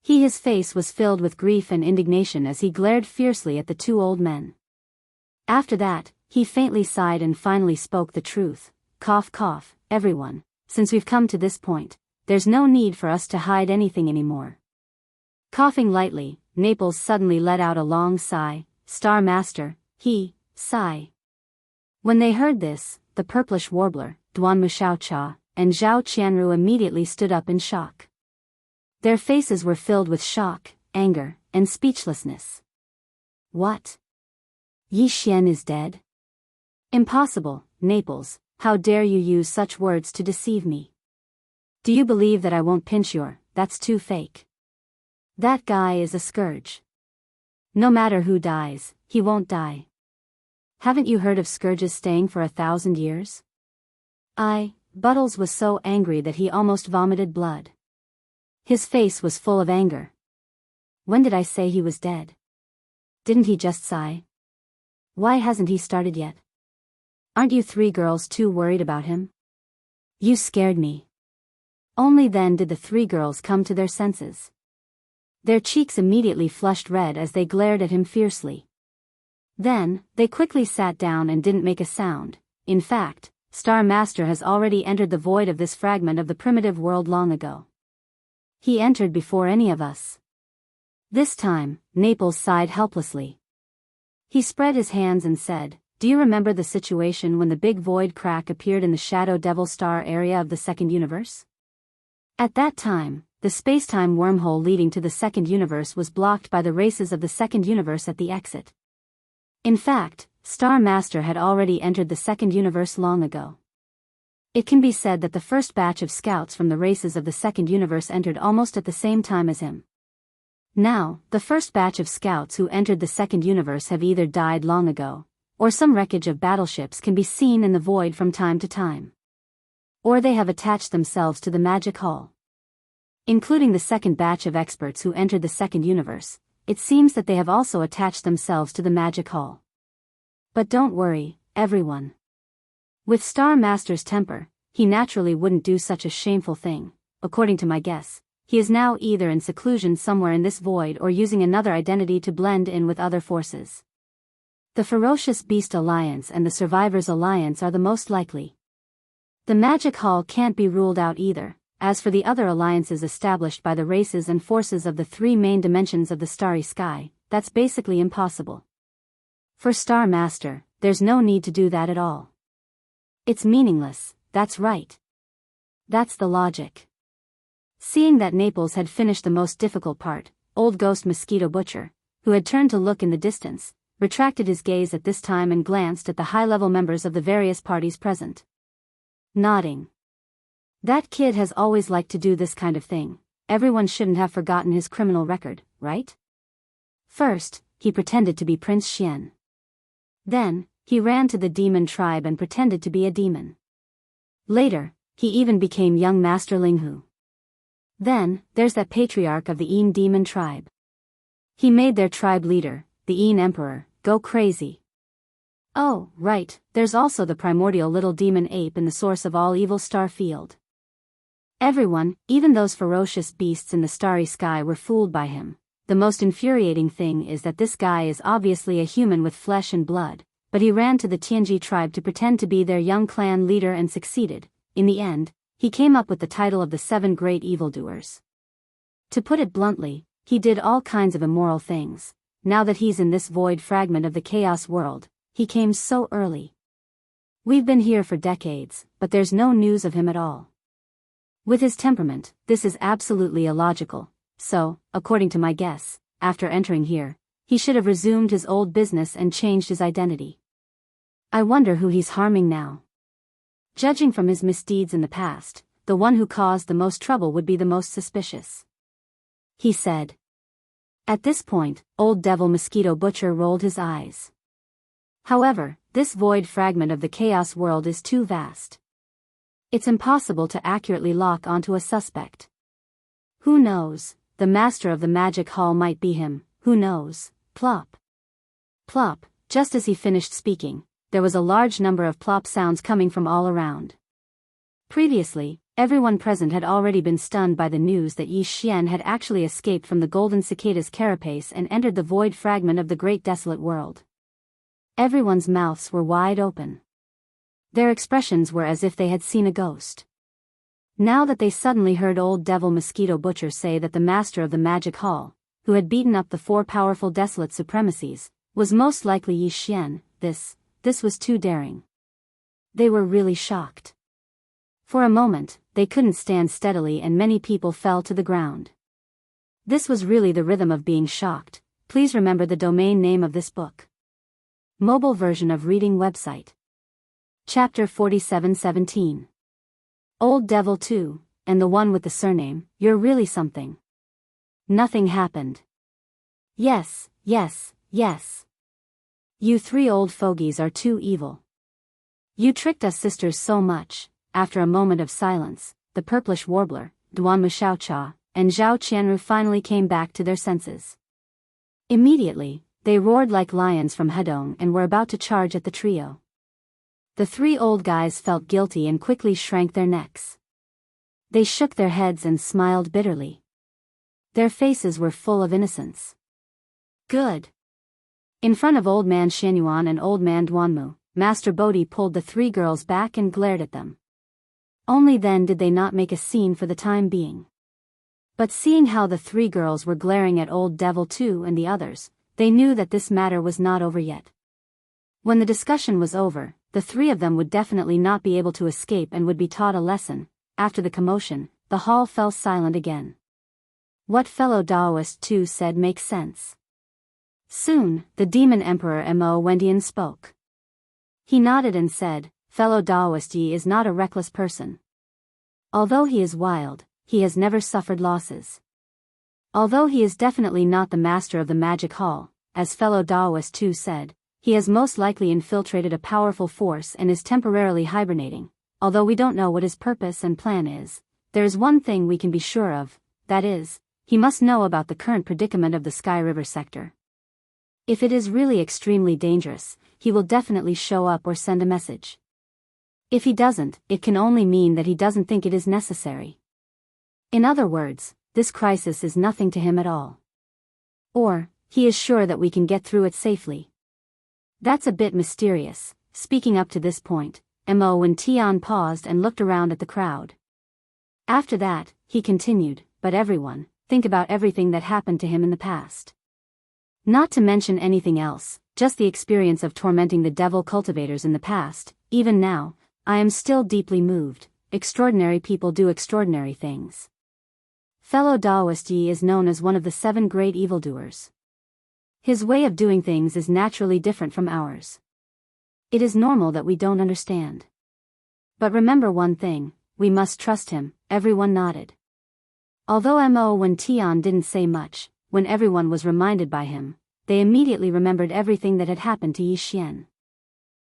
His face was filled with grief and indignation as he glared fiercely at the two old men. After that, he faintly sighed and finally spoke the truth. Cough cough, everyone, since we've come to this point, there's no need for us to hide anything anymore. Coughing lightly, Naples suddenly let out a long sigh. Star Master, sigh. When they heard this, the purplish warbler, Duan Muxiaocha, and Zhao Qianru immediately stood up in shock. Their faces were filled with shock, anger, and speechlessness. What? Yi Xian is dead? Impossible, Naples, how dare you use such words to deceive me? Do you believe that I won't pinch that's too fake. That guy is a scourge. No matter who dies, he won't die. Haven't you heard of scourges staying for 1,000 years? Buttles was so angry that he almost vomited blood. His face was full of anger. When did I say he was dead? Didn't he just sigh? Why hasn't he started yet? Aren't you three girls too worried about him? You scared me. Only then did the three girls come to their senses. Their cheeks immediately flushed red as they glared at him fiercely. Then, they quickly sat down and didn't make a sound. In fact, Star Master has already entered the void of this fragment of the primitive world long ago. He entered before any of us. This time, Naples sighed helplessly. He spread his hands and said, Do you remember the situation when the big void crack appeared in the Shadow Devil Star area of the second universe? At that time, the space-time wormhole leading to the second universe was blocked by the races of the second universe at the exit. In fact, Star Master had already entered the second universe long ago. It can be said that the first batch of scouts from the races of the second universe entered almost at the same time as him. Now, the first batch of scouts who entered the second universe have either died long ago, or some wreckage of battleships can be seen in the void from time to time. Or they have attached themselves to the magic hall. Including the second batch of experts who entered the second universe, it seems that they have also attached themselves to the magic hall. But don't worry, everyone. With Star Master's temper, he naturally wouldn't do such a shameful thing. According to my guess, he is now either in seclusion somewhere in this void or using another identity to blend in with other forces. The Ferocious Beast Alliance and the Survivors Alliance are the most likely. The Magic Hall can't be ruled out either. As for the other alliances established by the races and forces of the three main dimensions of the starry sky, that's basically impossible. For Star Master, there's no need to do that at all. It's meaningless, that's right. That's the logic. Seeing that Naples had finished the most difficult part, old Ghost Mosquito Butcher, who had turned to look in the distance, retracted his gaze at this time and glanced at the high-level members of the various parties present. Nodding. That kid has always liked to do this kind of thing. Everyone shouldn't have forgotten his criminal record, right? First, he pretended to be Prince Xian. Then, he ran to the demon tribe and pretended to be a demon. Later, he even became young Master Linghu. Then, there's that patriarch of the Yin demon tribe. He made their tribe leader, the Yin Emperor, go crazy. Oh, right, there's also the primordial little demon ape in the source of all evil star field. Everyone, even those ferocious beasts in the starry sky, were fooled by him. The most infuriating thing is that this guy is obviously a human with flesh and blood, but he ran to the Tianji tribe to pretend to be their young clan leader and succeeded. In the end, he came up with the title of the 7 Great Evildoers. To put it bluntly, he did all kinds of immoral things. Now that he's in this void fragment of the chaos world, he came so early. We've been here for decades, but there's no news of him at all. With his temperament, this is absolutely illogical, so, according to my guess, after entering here, he should have resumed his old business and changed his identity. I wonder who he's harming now. Judging from his misdeeds in the past, the one who caused the most trouble would be the most suspicious. He said. At this point, old Devil Mosquito Butcher rolled his eyes. However, this void fragment of the chaos world is too vast. It's impossible to accurately lock onto a suspect. Who knows, the master of the magic hall might be him, who knows, plop. Plop, just as he finished speaking, there was a large number of plop sounds coming from all around. Previously, everyone present had already been stunned by the news that Yi Xian had actually escaped from the golden cicada's carapace and entered the void fragment of the great desolate world. Everyone's mouths were wide open. Their expressions were as if they had seen a ghost. Now that they suddenly heard old Devil Mosquito Butcher say that the master of the magic hall, who had beaten up the 4 powerful desolate supremacies, was most likely Yi Xian, this was too daring. They were really shocked. For a moment, they couldn't stand steadily and many people fell to the ground. This was really the rhythm of being shocked. Please remember the domain name of this book. Mobile version of reading website. Chapter 4717. Old Devil 2, and the one with the surname, you're really something. Nothing happened. Yes, yes, yes. You 3 old fogies are too evil. You tricked us sisters so much. After a moment of silence, the purplish warbler, Duan Xiaocha, and Zhao Qianru finally came back to their senses. Immediately, they roared like lions from Hedong and were about to charge at the trio. The 3 old guys felt guilty and quickly shrank their necks. They shook their heads and smiled bitterly. Their faces were full of innocence. Good. In front of Old Man Xianyuan and Old Man Duanmu, Master Bodhi pulled the 3 girls back and glared at them. Only then did they not make a scene for the time being. But seeing how the 3 girls were glaring at Old Devil 2 and the others, they knew that this matter was not over yet. When the discussion was over, the 3 of them would definitely not be able to escape and would be taught a lesson. After the commotion, the hall fell silent again. What fellow Daoist 2 said makes sense. Soon, the demon emperor Mo Wendian spoke. He nodded and said, fellow Daoist Yi is not a reckless person. Although he is wild, he has never suffered losses. Although he is definitely not the master of the magic hall, as fellow Daoist 2 said, he has most likely infiltrated a powerful force and is temporarily hibernating. Although we don't know what his purpose and plan is, there is one thing we can be sure of, that is, he must know about the current predicament of the Sky River sector. If it is really extremely dangerous, he will definitely show up or send a message. If he doesn't, it can only mean that he doesn't think it is necessary. In other words, this crisis is nothing to him at all. Or, he is sure that we can get through it safely. That's a bit mysterious. Speaking up to this point, Mo Wen Tian paused and looked around at the crowd. After that, he continued, but everyone, think about everything that happened to him in the past. Not to mention anything else, just the experience of tormenting the devil cultivators in the past. Even now, I am still deeply moved. Extraordinary people do extraordinary things. Fellow Daoist Yi is known as one of the 7 great evildoers. His way of doing things is naturally different from ours. It is normal that we don't understand. But remember one thing, we must trust him. Everyone nodded. Although Mo Wen Tian didn't say much, when everyone was reminded by him, they immediately remembered everything that had happened to Yi Xian.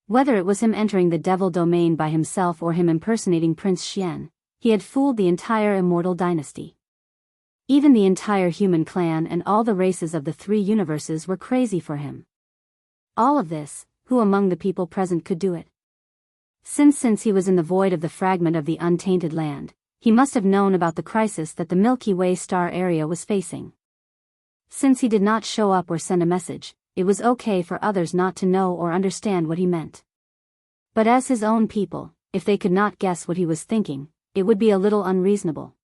Whether it was him entering the devil domain by himself or him impersonating Prince Xian, he had fooled the entire immortal dynasty. Even the entire human clan and all the races of the 3 universes were crazy for him. All of this, who among the people present could do it? Since he was in the void of the fragment of the untainted land, he must have known about the crisis that the Milky Way star area was facing. Since he did not show up or send a message, it was okay for others not to know or understand what he meant. But as his own people, if they could not guess what he was thinking, it would be a little unreasonable.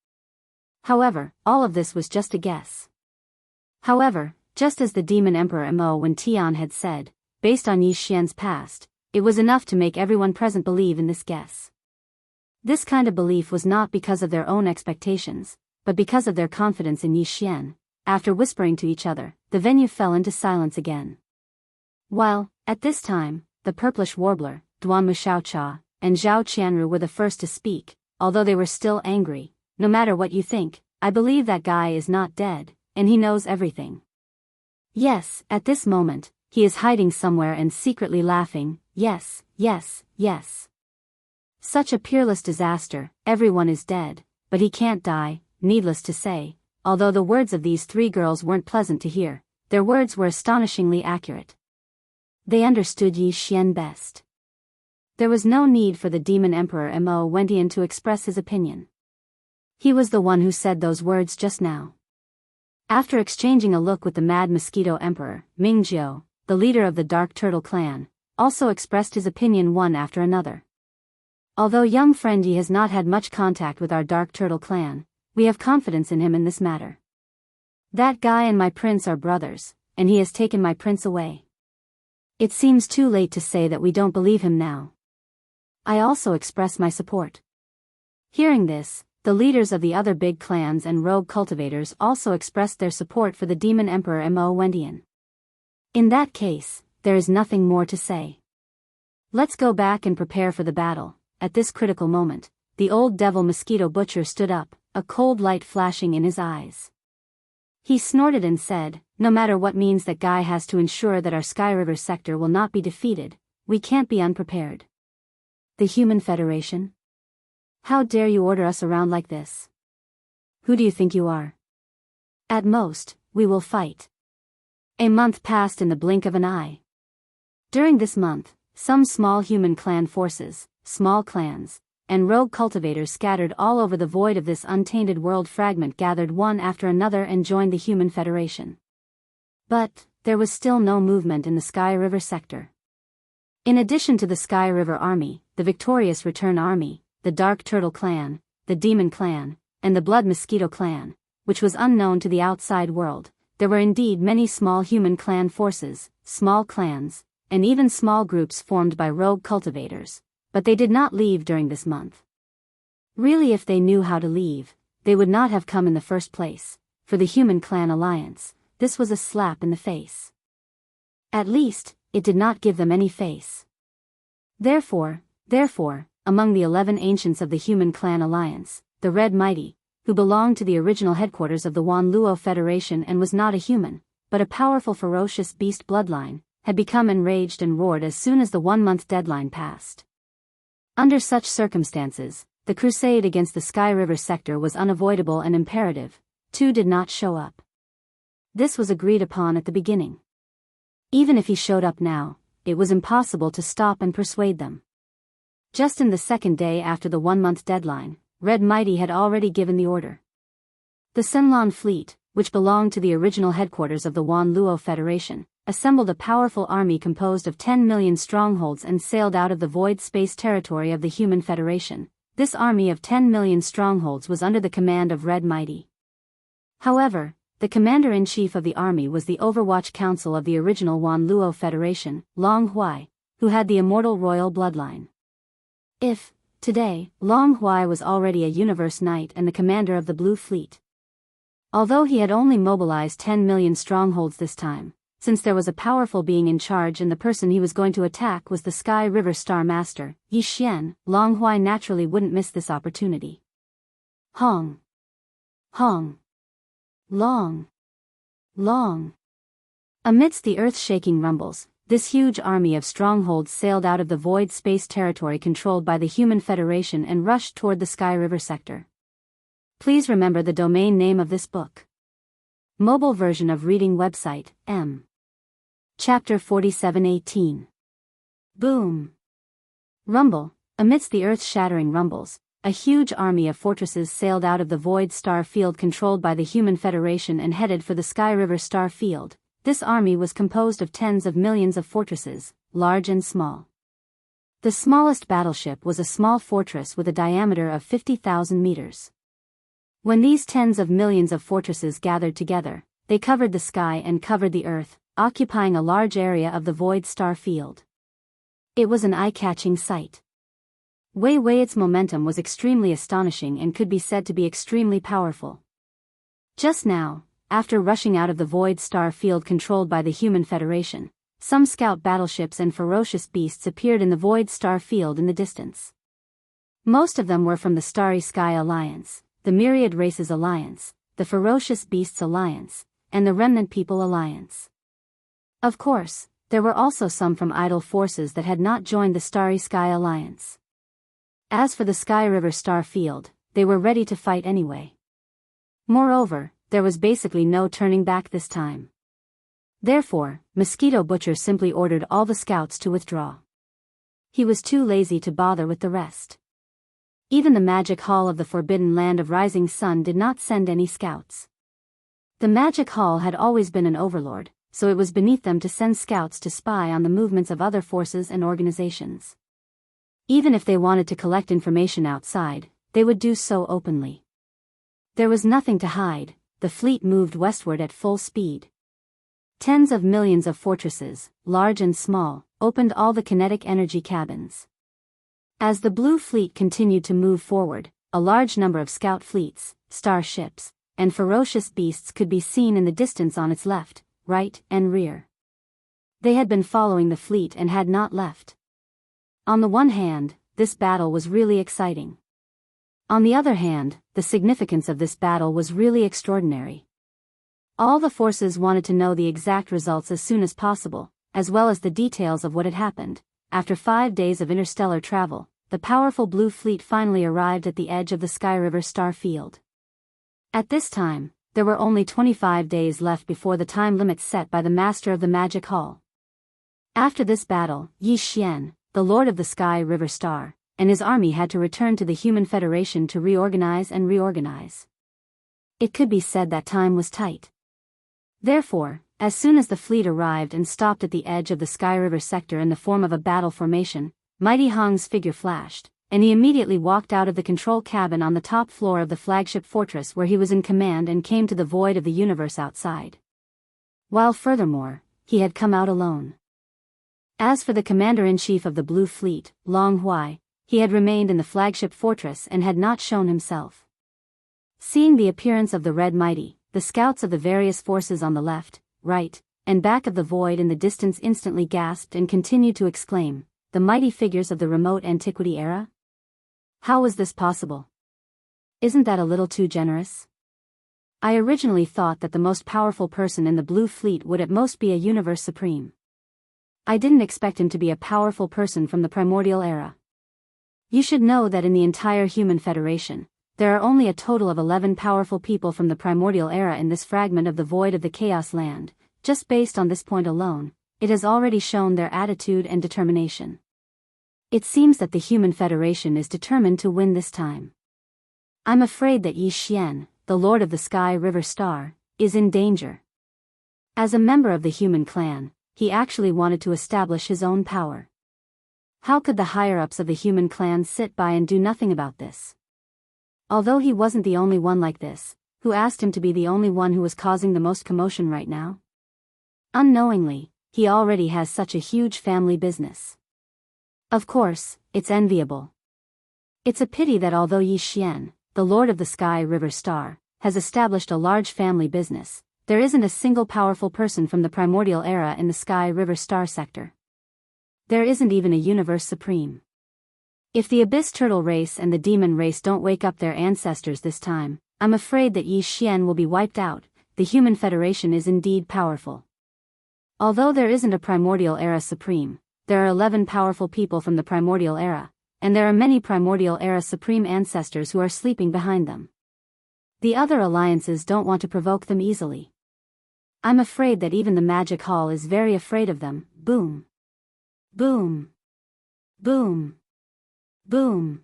However, all of this was just a guess. However, just as the Demon Emperor Mo Wen Tian had said, based on Yi Xian's past, it was enough to make everyone present believe in this guess. This kind of belief was not because of their own expectations, but because of their confidence in Yi Xian. After whispering to each other, the venue fell into silence again. While, at this time, the purplish warbler, Duan Muxiaocha, and Zhao Qianru were the first to speak, although they were still angry. No matter what you think, I believe that guy is not dead, and he knows everything. Yes, at this moment, he is hiding somewhere and secretly laughing. Yes, yes, yes. Such a peerless disaster, everyone is dead, but he can't die. Needless to say, although the words of these 3 girls weren't pleasant to hear, their words were astonishingly accurate. They understood Yi Xian best. There was no need for the Demon Emperor Mo Wen Tian to express his opinion. He was the one who said those words just now. After exchanging a look with the Mad Mosquito Emperor, Mingjiu, the leader of the Dark Turtle clan, also expressed his opinion one after another. Although young friend Yi has not had much contact with our Dark Turtle clan, we have confidence in him in this matter. That guy and my prince are brothers, and he has taken my prince away. It seems too late to say that we don't believe him now. I also express my support. Hearing this, the leaders of the other big clans and rogue cultivators also expressed their support for the Demon Emperor Mo Wen Tian. In that case, there is nothing more to say. Let's go back and prepare for the battle. At this critical moment, the old devil mosquito butcher stood up, a cold light flashing in his eyes. He snorted and said, no matter what means that guy has to ensure that our Sky River sector will not be defeated, we can't be unprepared. The Human Federation? How dare you order us around like this? Who do you think you are? At most, we will fight. A month passed in the blink of an eye. During this month, some small human clan forces, small clans, and rogue cultivators scattered all over the void of this untainted world fragment gathered one after another and joined the Human Federation. But, there was still no movement in the Sky River sector. In addition to the Sky River Army, the Victorious Return Army, the Dark Turtle Clan, the Demon Clan, and the Blood Mosquito Clan, which was unknown to the outside world, there were indeed many small human clan forces, small clans, and even small groups formed by rogue cultivators, but they did not leave during this month. Really, if they knew how to leave, they would not have come in the first place. For the Human Clan Alliance, this was a slap in the face. At least, it did not give them any face. Therefore, among the 11 ancients of the Human Clan Alliance, the Red Mighty, who belonged to the original headquarters of the Wan Luo Federation and was not a human, but a powerful ferocious beast bloodline, had become enraged and roared as soon as the 1-month deadline passed. Under such circumstances, the crusade against the Sky River sector was unavoidable and imperative. 2 did not show up. This was agreed upon at the beginning. Even if he showed up now, it was impossible to stop and persuade them. Just in the second day after the 1-month deadline, Red Mighty had already given the order. The Senlan fleet, which belonged to the original headquarters of the Wan Luo Federation, assembled a powerful army composed of 10 million strongholds and sailed out of the void space territory of the Human Federation. This army of 10 million strongholds was under the command of Red Mighty. However, the commander-in-chief of the army was the Overwatch Council of the original Wan Luo Federation, Long Huai, who had the immortal royal bloodline. If, today, Long Huai was already a Universe Knight and the commander of the Blue Fleet. Although he had only mobilized 10 million strongholds this time, since there was a powerful being in charge and the person he was going to attack was the Sky River Star Master, Yi Xian, Long Huai naturally wouldn't miss this opportunity. Hong. Hong. Long. Long. Amidst the earth-shaking rumbles, this huge army of strongholds sailed out of the void space territory controlled by the Human Federation and rushed toward the Sky River sector. Please remember the domain name of this book. Mobile version of reading website, M. Chapter 47:18. Boom. Rumble. Amidst the earth-shattering rumbles, a huge army of fortresses sailed out of the void star field controlled by the Human Federation and headed for the Sky River Star Field. This army was composed of tens of millions of fortresses, large and small. The smallest battleship was a small fortress with a diameter of 50,000 meters. When these tens of millions of fortresses gathered together, they covered the sky and covered the earth, occupying a large area of the void star field. It was an eye-catching sight. Its momentum was extremely astonishing and could be said to be extremely powerful. Just now, after rushing out of the void star field controlled by the Human Federation, some scout battleships and ferocious beasts appeared in the void star field in the distance. Most of them were from the Starry Sky Alliance, the Myriad Races Alliance, the Ferocious Beasts Alliance, and the Remnant People Alliance. Of course, there were also some from idle forces that had not joined the Starry Sky Alliance. As for the Sky River Star Field, they were ready to fight anyway. Moreover, there was basically no turning back this time. Therefore, Mosquito Butcher simply ordered all the scouts to withdraw. He was too lazy to bother with the rest. Even the Magic Hall of the Forbidden Land of Rising Sun did not send any scouts. The Magic Hall had always been an overlord, so it was beneath them to send scouts to spy on the movements of other forces and organizations. Even if they wanted to collect information outside, they would do so openly. There was nothing to hide. The fleet moved westward at full speed. Tens of millions of fortresses, large and small, opened all the kinetic energy cabins. As the Blue Fleet continued to move forward, a large number of scout fleets, starships, and ferocious beasts could be seen in the distance on its left, right, and rear. They had been following the fleet and had not left. On the one hand, this battle was really exciting. On the other hand, the significance of this battle was really extraordinary. All the forces wanted to know the exact results as soon as possible, as well as the details of what had happened. After 5 days of interstellar travel, the powerful Blue Fleet finally arrived at the edge of the Sky River Star Field. At this time, there were only 25 days left before the time limit set by the Master of the Magic Hall. After this battle, Yi Xian, the Lord of the Sky River Star, and his army had to return to the Human Federation to reorganize and reorganize. It could be said that time was tight. Therefore, as soon as the fleet arrived and stopped at the edge of the Sky River sector in the form of a battle formation, Mighty Hong's figure flashed, and he immediately walked out of the control cabin on the top floor of the flagship fortress where he was in command and came to the void of the universe outside. While furthermore, he had come out alone. As for the commander-in-chief of the Blue Fleet, Long Huai, he had remained in the flagship fortress and had not shown himself. Seeing the appearance of the Red Mighty, the scouts of the various forces on the left, right, and back of the void in the distance instantly gasped and continued to exclaim, "The mighty figures of the remote antiquity era? How was this possible? Isn't that a little too generous? I originally thought that the most powerful person in the Blue Fleet would at most be a Universe Supreme. I didn't expect him to be a powerful person from the primordial era. You should know that in the entire Human Federation, there are only a total of 11 powerful people from the primordial era in this fragment of the void of the Chaos Land. Just based on this point alone, it has already shown their attitude and determination. It seems that the Human Federation is determined to win this time. I'm afraid that Yi Xian, the Lord of the Sky River Star, is in danger. As a member of the human clan, he actually wanted to establish his own power. How could the higher-ups of the human clan sit by and do nothing about this? Although he wasn't the only one like this, who asked him to be the only one who was causing the most commotion right now? Unknowingly, he already has such a huge family business. Of course, it's enviable. It's a pity that although Yi Xian, the Lord of the Sky River Star, has established a large family business, there isn't a single powerful person from the primordial era in the Sky River Star sector. There isn't even a universe supreme. If the Abyss Turtle race and the Demon race don't wake up their ancestors this time, I'm afraid that Yi Xian will be wiped out. The Human Federation is indeed powerful. Although there isn't a primordial era supreme, there are 11 powerful people from the primordial era, and there are many primordial era supreme ancestors who are sleeping behind them. The other alliances don't want to provoke them easily. I'm afraid that even the Magic Hall is very afraid of them. Boom. Boom. Boom. Boom.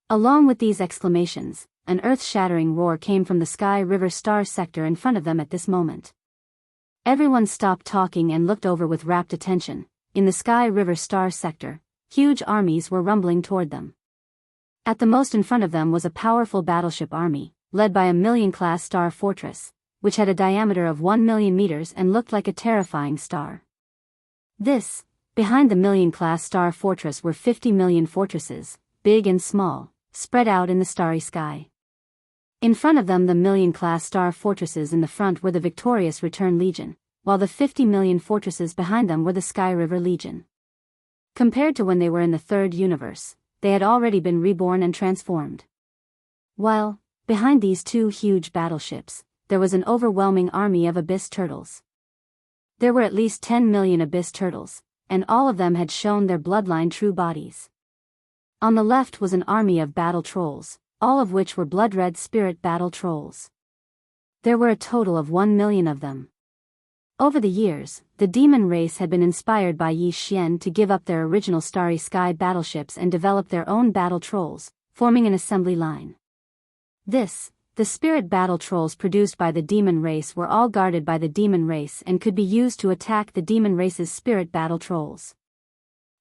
Along with these exclamations, an earth-shattering roar came from the Sky River Star sector in front of them at this moment. Everyone stopped talking and looked over with rapt attention. In the Sky River Star sector, huge armies were rumbling toward them. At the most in front of them was a powerful battleship army, led by a million-class star fortress, which had a diameter of 1 million meters and looked like a terrifying star. Behind the million-class star fortress were 50 million fortresses, big and small, spread out in the starry sky. In front of them, the million-class star fortresses in the front were the victorious Return Legion, while the 50 million fortresses behind them were the Sky River Legion. Compared to when they were in the third universe, they had already been reborn and transformed. While, behind these two huge battleships, there was an overwhelming army of Abyss Turtles. There were at least 10 million Abyss Turtles, and all of them had shown their bloodline true bodies. On the left was an army of Battle Trolls, all of which were blood-red spirit Battle Trolls. There were a total of 1 million of them. Over the years, the Demon race had been inspired by Yi Xian to give up their original Starry Sky battleships and develop their own Battle Trolls, forming an assembly line. The spirit Battle Trolls produced by the Demon race were all guarded by the Demon race and could be used to attack the Demon race's spirit Battle Trolls.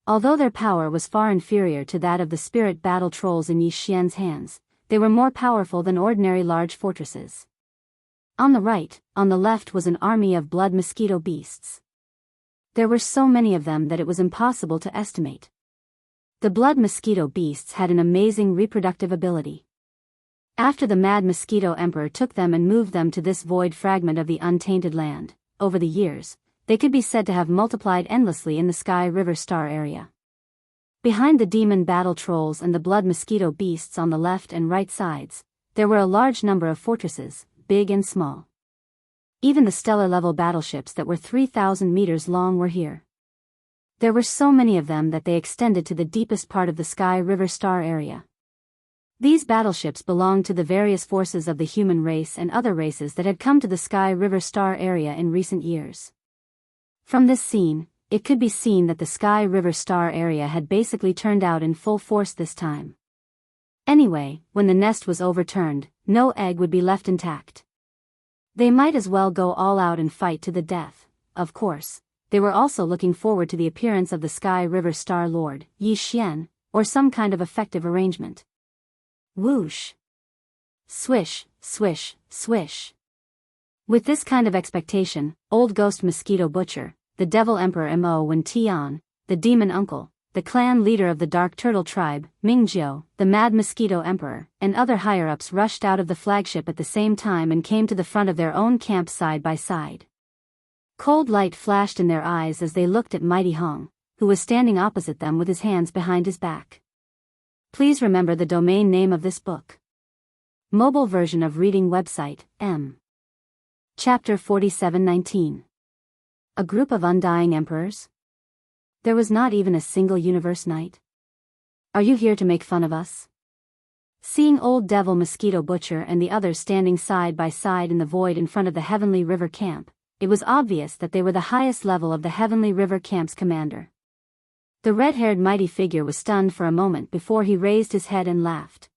Although their power was far inferior to that of the spirit Battle Trolls in Yi Xian's hands, they were more powerful than ordinary large fortresses. On the right, on the left was an army of blood mosquito beasts. There were so many of them that it was impossible to estimate. The blood mosquito beasts had an amazing reproductive ability. After the Mad Mosquito Emperor took them and moved them to this void fragment of the untainted land, over the years, they could be said to have multiplied endlessly in the Sky River Star area. Behind the Demon Battle Trolls and the blood mosquito beasts on the left and right sides, there were a large number of fortresses, big and small. Even the stellar-level battleships that were 3,000 meters long were here. There were so many of them that they extended to the deepest part of the Sky River Star area. These battleships belonged to the various forces of the human race and other races that had come to the Sky River Star area in recent years. From this scene, it could be seen that the Sky River Star area had basically turned out in full force this time. Anyway, when the nest was overturned, no egg would be left intact. They might as well go all out and fight to the death. Of course, they were also looking forward to the appearance of the Sky River Star Lord, Yi Xian, or some kind of effective arrangement. Whoosh! Swish, swish, swish. With this kind of expectation, Old Ghost Mosquito Butcher, the Devil Emperor Mo Wen Tian, the Demon Uncle, the clan leader of the Dark Turtle tribe, Mingjiu, the Mad Mosquito Emperor, and other higher-ups rushed out of the flagship at the same time and came to the front of their own camp side by side. Cold light flashed in their eyes as they looked at Mighty Hong, who was standing opposite them with his hands behind his back. Please remember the domain name of this book. Mobile version of reading website, M. Chapter 4719. A group of undying emperors? There was not even a single universe knight? Are you here to make fun of us? Seeing Old Devil Mosquito Butcher and the others standing side by side in the void in front of the Heavenly River camp, it was obvious that they were the highest level of the Heavenly River camp's commander. The red-haired mighty figure was stunned for a moment before he raised his head and laughed.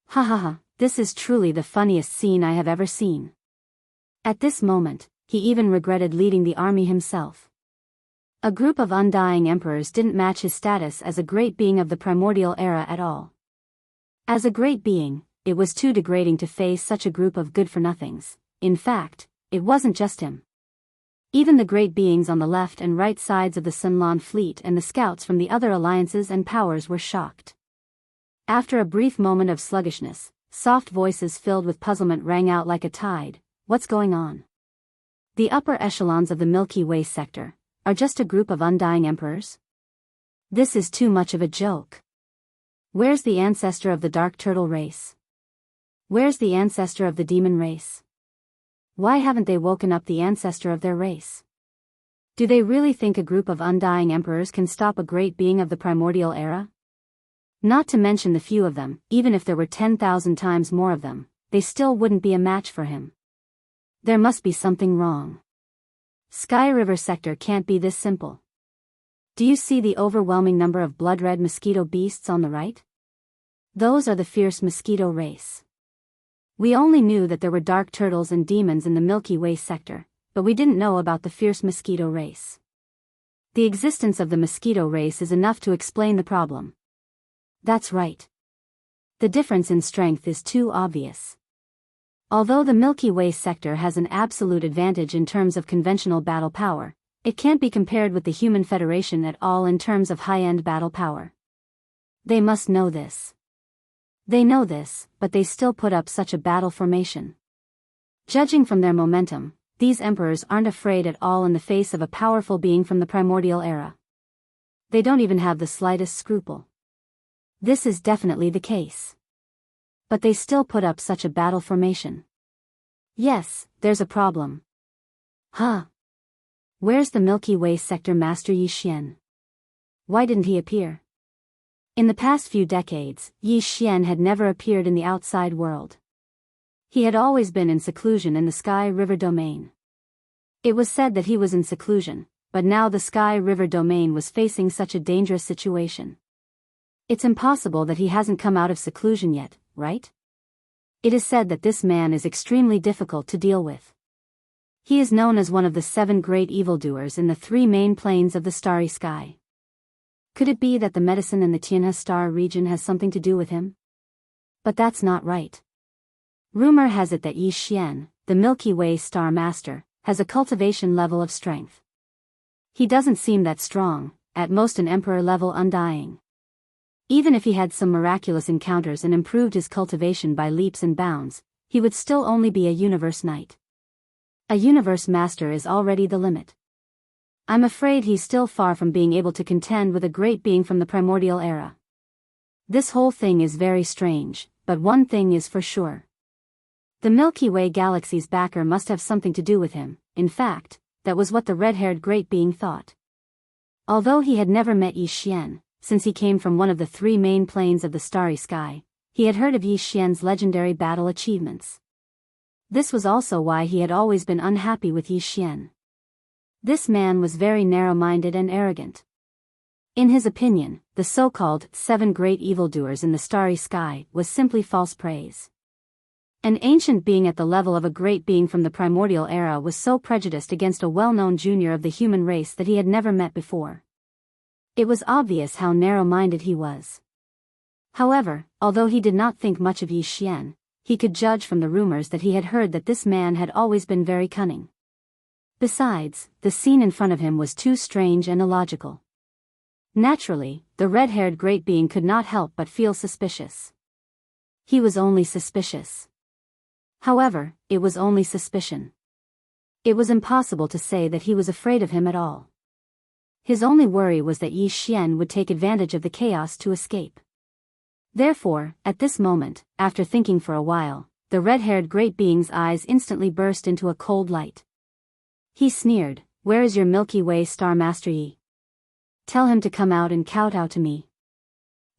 Ha ha ha, This is truly the funniest scene I have ever seen. At this moment, he even regretted leading the army himself. A group of undying emperors didn't match his status as a great being of the primordial era at all. As a great being, it was too degrading to face such a group of good-for-nothings. In fact, it wasn't just him. Even the great beings on the left and right sides of the Sunlan fleet and the scouts from the other alliances and powers were shocked. After a brief moment of sluggishness, soft voices filled with puzzlement rang out like a tide. What's going on? The upper echelons of the Milky Way sector are just a group of undying emperors? This is too much of a joke. Where's the ancestor of the Dark Turtle race? Where's the ancestor of the Demon race? Why haven't they woken up the ancestor of their race? Do they really think a group of undying emperors can stop a great being of the primordial era? Not to mention the few of them, even if there were 10,000 times more of them, they still wouldn't be a match for him. There must be something wrong. Sky River sector can't be this simple. Do you see the overwhelming number of blood-red mosquito beasts on the right? Those are the fierce mosquito race. We only knew that there were dark turtles and demons in the Milky Way sector, but we didn't know about the fierce mosquito race. The existence of the mosquito race is enough to explain the problem. That's right. The difference in strength is too obvious. Although the Milky Way sector has an absolute advantage in terms of conventional battle power, it can't be compared with the Human Federation at all in terms of high-end battle power. They must know this. They know this, but they still put up such a battle formation. Judging from their momentum, these emperors aren't afraid at all in the face of a powerful being from the primordial era. They don't even have the slightest scruple. This is definitely the case. But they still put up such a battle formation. Yes, there's a problem. Huh? Where's the Milky Way sector master Yi Xian? Why didn't he appear? In the past few decades, Yi Xian had never appeared in the outside world. He had always been in seclusion in the Sky River domain. It was said that he was in seclusion, but now the Sky River domain was facing such a dangerous situation. It's impossible that he hasn't come out of seclusion yet, right? It is said that this man is extremely difficult to deal with. He is known as one of the 7 great evildoers in the 3 main planes of the starry sky. Could it be that the medicine in the Jianghu star region has something to do with him? But that's not right. Rumor has it that Yi Xian, the Milky Way star master, has a cultivation level of strength. He doesn't seem that strong, at most an emperor level undying. Even if he had some miraculous encounters and improved his cultivation by leaps and bounds, he would still only be a universe knight. A universe master is already the limit. I'm afraid he's still far from being able to contend with a great being from the primordial era. This whole thing is very strange, but one thing is for sure. The Milky Way galaxy's backer must have something to do with him. In fact, that was what the red-haired great being thought. Although he had never met Yi Xian, since he came from one of the 3 main planes of the starry sky, he had heard of Yi Xian's legendary battle achievements. This was also why he had always been unhappy with Yi Xian. This man was very narrow-minded and arrogant. In his opinion, the so-called 7 great evildoers in the starry sky was simply false praise. An ancient being at the level of a great being from the primordial era was so prejudiced against a well-known junior of the human race that he had never met before. It was obvious how narrow-minded he was. However, although he did not think much of Yi Xian, he could judge from the rumors that he had heard that this man had always been very cunning. Besides, the scene in front of him was too strange and illogical. Naturally, the red-haired great being could not help but feel suspicious. He was only suspicious. However, it was only suspicion. It was impossible to say that he was afraid of him at all. His only worry was that Yi Xian would take advantage of the chaos to escape. Therefore, at this moment, after thinking for a while, the red-haired great being's eyes instantly burst into a cold light. He sneered, "Where is your Milky Way star master Yi? Tell him to come out and kowtow to me."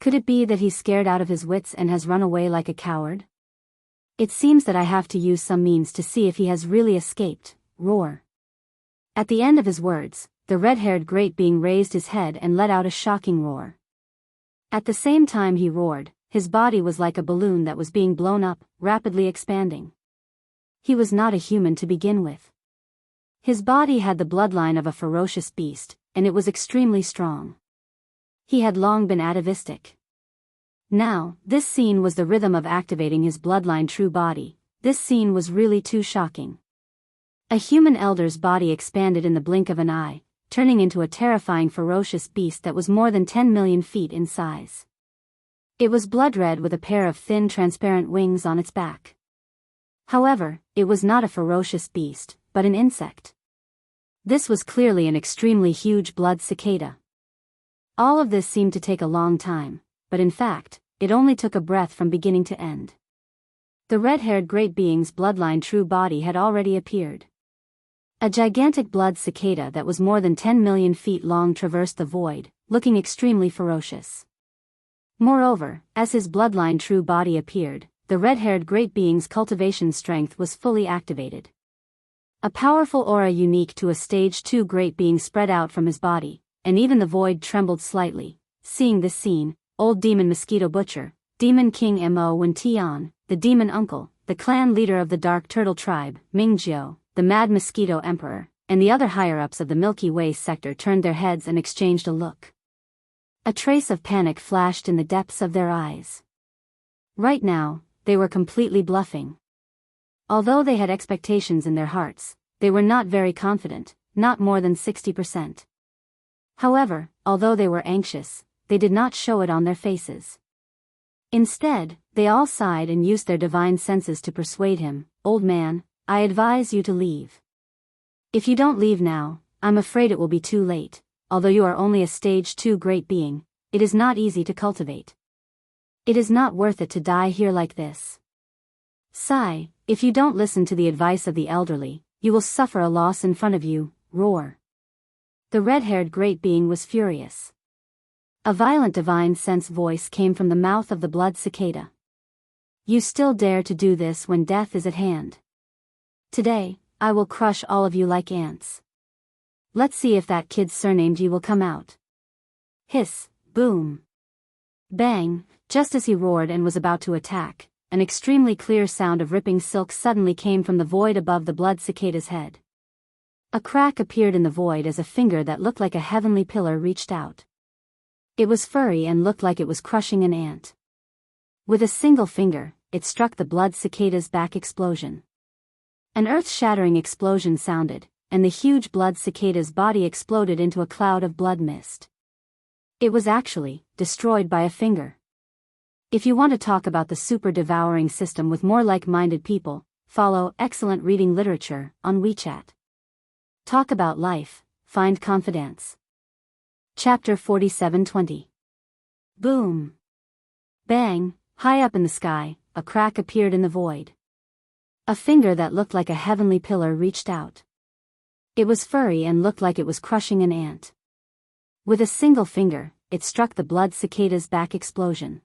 Could it be that he's scared out of his wits and has run away like a coward? It seems that I have to use some means to see if he has really escaped. Roar. At the end of his words, the red-haired great being raised his head and let out a shocking roar. At the same time he roared, his body was like a balloon that was being blown up, rapidly expanding. He was not a human to begin with. His body had the bloodline of a ferocious beast, and it was extremely strong. He had long been atavistic. Now, this scene was the rhythm of activating his bloodline true body. This scene was really too shocking. A human elder's body expanded in the blink of an eye, turning into a terrifying ferocious beast that was more than 10 million feet in size. It was blood-red with a pair of thin transparent wings on its back. However, it was not a ferocious beast, but an insect. This was clearly an extremely huge blood cicada. All of this seemed to take a long time, but in fact, it only took a breath from beginning to end. The red-haired great being's bloodline true body had already appeared. A gigantic blood cicada that was more than 10 million feet long traversed the void, looking extremely ferocious. Moreover, as his bloodline true body appeared, the red-haired great being's cultivation strength was fully activated. A powerful aura unique to a stage 2 great being spread out from his body, and even the void trembled slightly. Seeing this scene, Old Demon Mosquito Butcher, Demon King Mo Wen Tian, the Demon Uncle, the clan leader of the Dark Turtle Tribe, Mingjiu, the Mad Mosquito Emperor, and the other higher-ups of the Milky Way sector turned their heads and exchanged a look. A trace of panic flashed in the depths of their eyes. Right now, they were completely bluffing. Although they had expectations in their hearts, they were not very confident, not more than 60%. However, although they were anxious, they did not show it on their faces. Instead, they all sighed and used their divine senses to persuade him, "Old man, I advise you to leave. If you don't leave now, I'm afraid it will be too late. Although you are only a stage 2 great being, it is not easy to cultivate. It is not worth it to die here like this. Sigh, if you don't listen to the advice of the elderly, you will suffer a loss in front of you." Roar. The red-haired great being was furious. A violent divine sense voice came from the mouth of the blood cicada. "You still dare to do this when death is at hand? Today, I will crush all of you like ants. Let's see if that kid's surnamed you will come out." Hiss, boom. Bang, just as he roared and was about to attack, an extremely clear sound of ripping silk suddenly came from the void above the blood cicada's head. A crack appeared in the void as a finger that looked like a heavenly pillar reached out. It was furry and looked like it was crushing an ant. With a single finger, it struck the blood cicada's back. Explosion. An earth-shattering explosion sounded, and the huge blood cicada's body exploded into a cloud of blood mist. It was actually destroyed by a finger. If you want to talk about the super-devouring system with more like-minded people, follow Excellent Reading Literature on WeChat. Talk about life, find confidence. Chapter 47:20. Boom. Bang, high up in the sky, a crack appeared in the void. A finger that looked like a heavenly pillar reached out. It was furry and looked like it was crushing an ant. With a single finger, it struck the blood cicada's back. Explosion.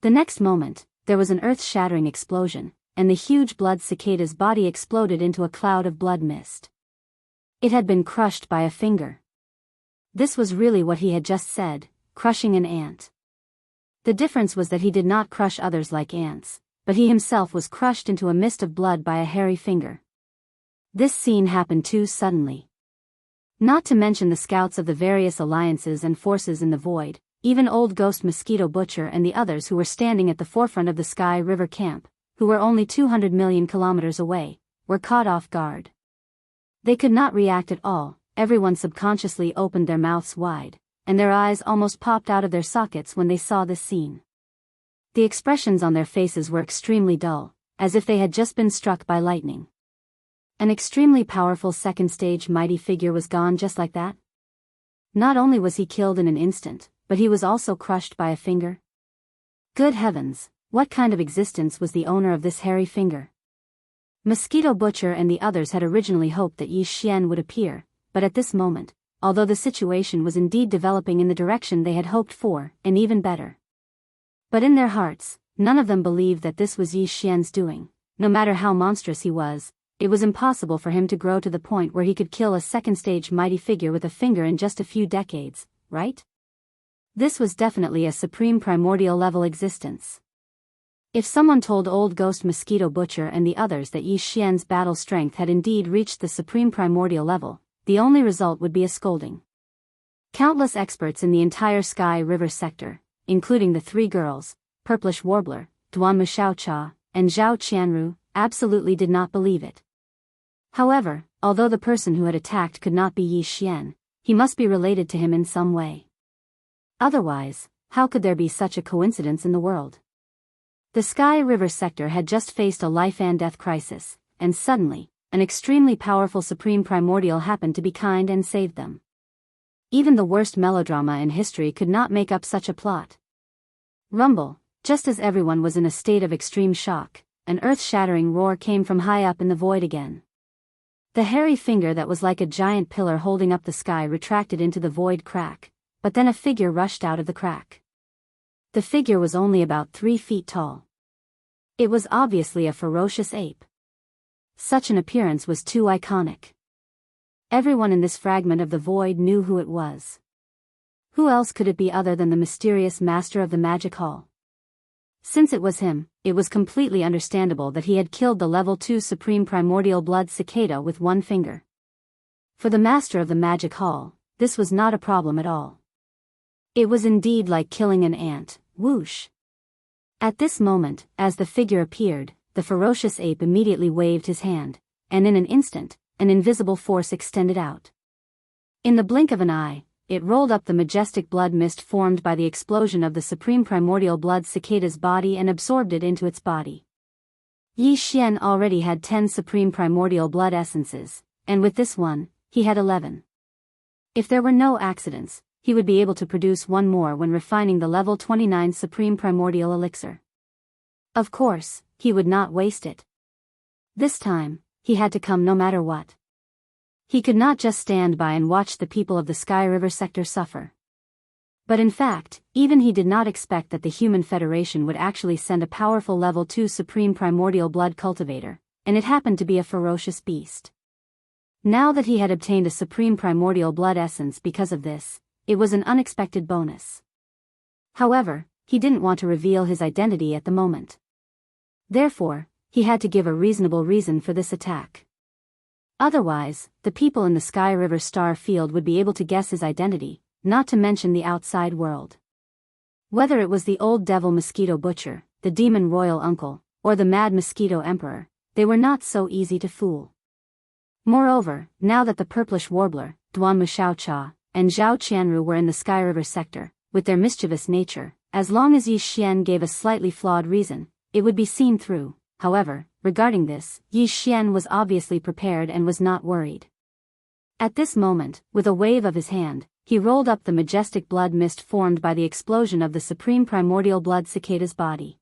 The next moment, there was an earth-shattering explosion, and the huge blood cicada's body exploded into a cloud of blood mist. It had been crushed by a finger. This was really what he had just said, crushing an ant. The difference was that he did not crush others like ants, but he himself was crushed into a mist of blood by a hairy finger. This scene happened too suddenly. Not to mention the scouts of the various alliances and forces in the void, even Old Ghost Mosquito Butcher and the others who were standing at the forefront of the Sky River camp, who were only 200 million kilometers away, were caught off guard. They could not react at all. Everyone subconsciously opened their mouths wide, and their eyes almost popped out of their sockets when they saw this scene. The expressions on their faces were extremely dull, as if they had just been struck by lightning. An extremely powerful second-stage mighty figure was gone just like that? Not only was he killed in an instant, but he was also crushed by a finger? Good heavens, what kind of existence was the owner of this hairy finger? Mosquito Butcher and the others had originally hoped that Yi Xian would appear, but at this moment, although the situation was indeed developing in the direction they had hoped for, and even better. But in their hearts, none of them believed that this was Yi Xian's doing. No matter how monstrous he was, it was impossible for him to grow to the point where he could kill a second-stage mighty figure with a finger in just a few decades, right? This was definitely a supreme primordial level existence. If someone told old ghost Mosquito Butcher and the others that Yi Xian's battle strength had indeed reached the supreme primordial level, the only result would be a scolding. Countless experts in the entire Sky River sector, including the three girls, Purplish Warbler, Duanmu Xiaocha, and Zhao Qianru, absolutely did not believe it. However, although the person who had attacked could not be Yi Xian, he must be related to him in some way. Otherwise, how could there be such a coincidence in the world? The Sky River sector had just faced a life and death crisis, and suddenly, an extremely powerful supreme primordial happened to be kind and saved them. Even the worst melodrama in history could not make up such a plot. Rumble, just as everyone was in a state of extreme shock, an earth-shattering roar came from high up in the void again. The hairy finger that was like a giant pillar holding up the sky retracted into the void crack, but then a figure rushed out of the crack. The figure was only about 3 feet tall. It was obviously a ferocious ape. Such an appearance was too iconic. Everyone in this fragment of the void knew who it was. Who else could it be other than the mysterious master of the magic hall? Since it was him, it was completely understandable that he had killed the level 2 supreme primordial blood cicada with one finger. For the master of the magic hall, this was not a problem at all. It was indeed like killing an ant. Whoosh! At this moment, as the figure appeared, the ferocious ape immediately waved his hand, and in an instant, an invisible force extended out. In the blink of an eye, it rolled up the majestic blood mist formed by the explosion of the supreme primordial blood cicada's body and absorbed it into its body. Yi Xian already had 10 supreme primordial blood essences, and with this one, he had 11. If there were no accidents, he would be able to produce one more when refining the level 29 supreme primordial elixir. Of course, he would not waste it. This time, he had to come no matter what. He could not just stand by and watch the people of the Sky River sector suffer. But in fact, even he did not expect that the Human Federation would actually send a powerful level 2 supreme primordial blood cultivator, and it happened to be a ferocious beast. Now that he had obtained a supreme primordial blood essence because of this, it was an unexpected bonus. However, he didn't want to reveal his identity at the moment. Therefore, he had to give a reasonable reason for this attack. Otherwise, the people in the Sky River Star Field would be able to guess his identity, not to mention the outside world. Whether it was the old devil Mosquito Butcher, the demon royal uncle, or the mad Mosquito Emperor, they were not so easy to fool. Moreover, now that the Purplish Warbler, Duanmu Xiaocha, and Zhao Qianru were in the Sky River sector, with their mischievous nature, as long as Yi Xian gave a slightly flawed reason, it would be seen through. However, regarding this, Yi Xian was obviously prepared and was not worried. At this moment, with a wave of his hand, he rolled up the majestic blood mist formed by the explosion of the supreme primordial blood cicada's body.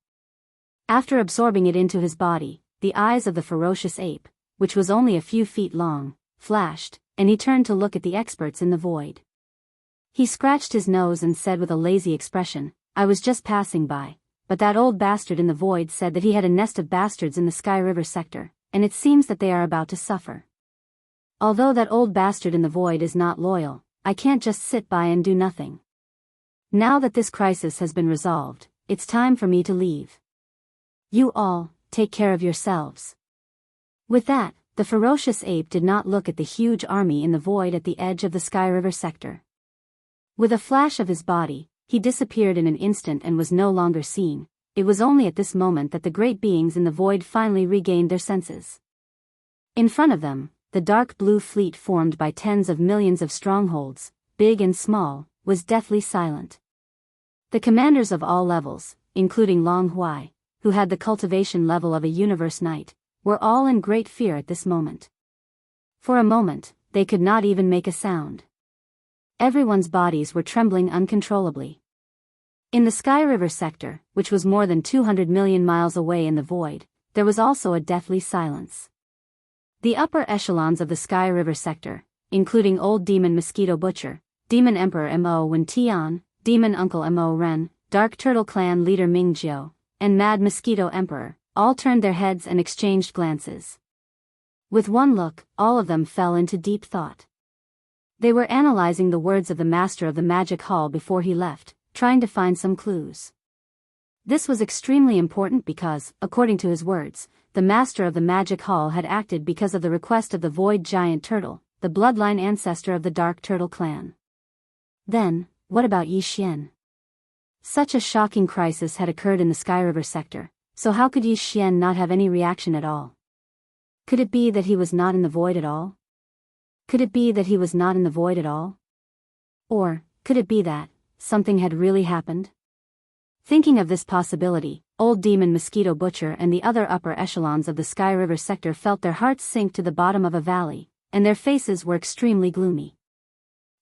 After absorbing it into his body, the eyes of the ferocious ape, which was only a few feet long, flashed, and he turned to look at the experts in the void. He scratched his nose and said with a lazy expression, "I was just passing by, but that old bastard in the void said that he had a nest of bastards in the Sky River sector, and it seems that they are about to suffer. Although that old bastard in the void is not loyal, I can't just sit by and do nothing. Now that this crisis has been resolved, it's time for me to leave. You all, take care of yourselves." With that, the ferocious ape did not look at the huge army in the void at the edge of the Sky River sector. With a flash of his body, he disappeared in an instant and was no longer seen. It was only at this moment that the great beings in the void finally regained their senses. In front of them, the dark blue fleet formed by tens of millions of strongholds, big and small, was deathly silent. The commanders of all levels, including Long Huai, who had the cultivation level of a universe knight, were all in great fear at this moment. For a moment, they could not even make a sound. Everyone's bodies were trembling uncontrollably. In the Sky River sector, which was more than 200 million miles away in the void, there was also a deathly silence. The upper echelons of the Sky River sector, including Old Demon Mosquito Butcher, Demon Emperor Mo Wen Tian, Demon Uncle Mo Ren, Dark Turtle Clan leader Ming Jiao, and Mad Mosquito Emperor, all turned their heads and exchanged glances. With one look, all of them fell into deep thought. They were analyzing the words of the master of the magic hall before he left, trying to find some clues. This was extremely important because, according to his words, the master of the magic hall had acted because of the request of the void giant turtle, the bloodline ancestor of the Dark Turtle clan. Then, what about Yi Xian? Such a shocking crisis had occurred in the Sky River sector, so how could Yi Xian not have any reaction at all? Could it be that he was not in the void at all? Could it be that he was not in the void at all? Or, could it be that something had really happened? Thinking of this possibility, Old Demon Mosquito Butcher and the other upper echelons of the Sky River sector felt their hearts sink to the bottom of a valley, and their faces were extremely gloomy.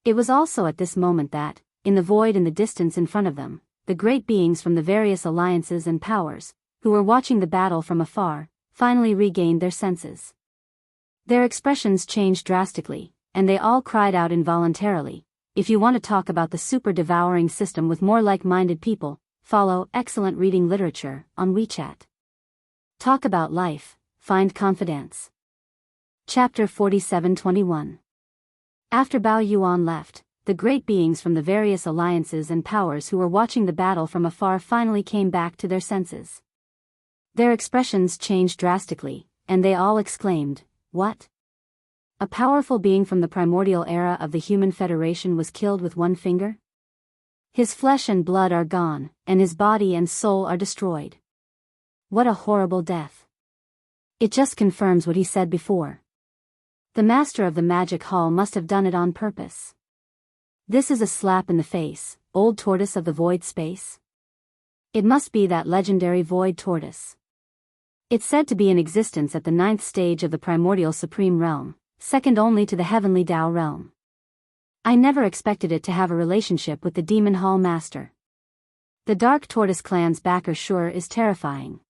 It was also at this moment that, in the void in the distance in front of them, the great beings from the various alliances and powers, who were watching the battle from afar, finally regained their senses. Their expressions changed drastically, and they all cried out involuntarily, "If you want to talk about the super-devouring system with more like-minded people, follow excellent reading literature on WeChat. Talk about life, find confidence." Chapter 47-21. After Bao Yuan left, the great beings from the various alliances and powers who were watching the battle from afar finally came back to their senses. Their expressions changed drastically, and they all exclaimed, "What? A powerful being from the primordial era of the Human Federation was killed with one finger? His flesh and blood are gone, and his body and soul are destroyed. What a horrible death. It just confirms what he said before. The master of the magic hall must have done it on purpose. This is a slap in the face, old tortoise of the void space. It must be that legendary void tortoise. It's said to be in existence at the 9th stage of the primordial supreme realm, second only to the heavenly Tao realm. I never expected it to have a relationship with the Demon Hall Master. The Dark Tortoise clan's backer sure is terrifying.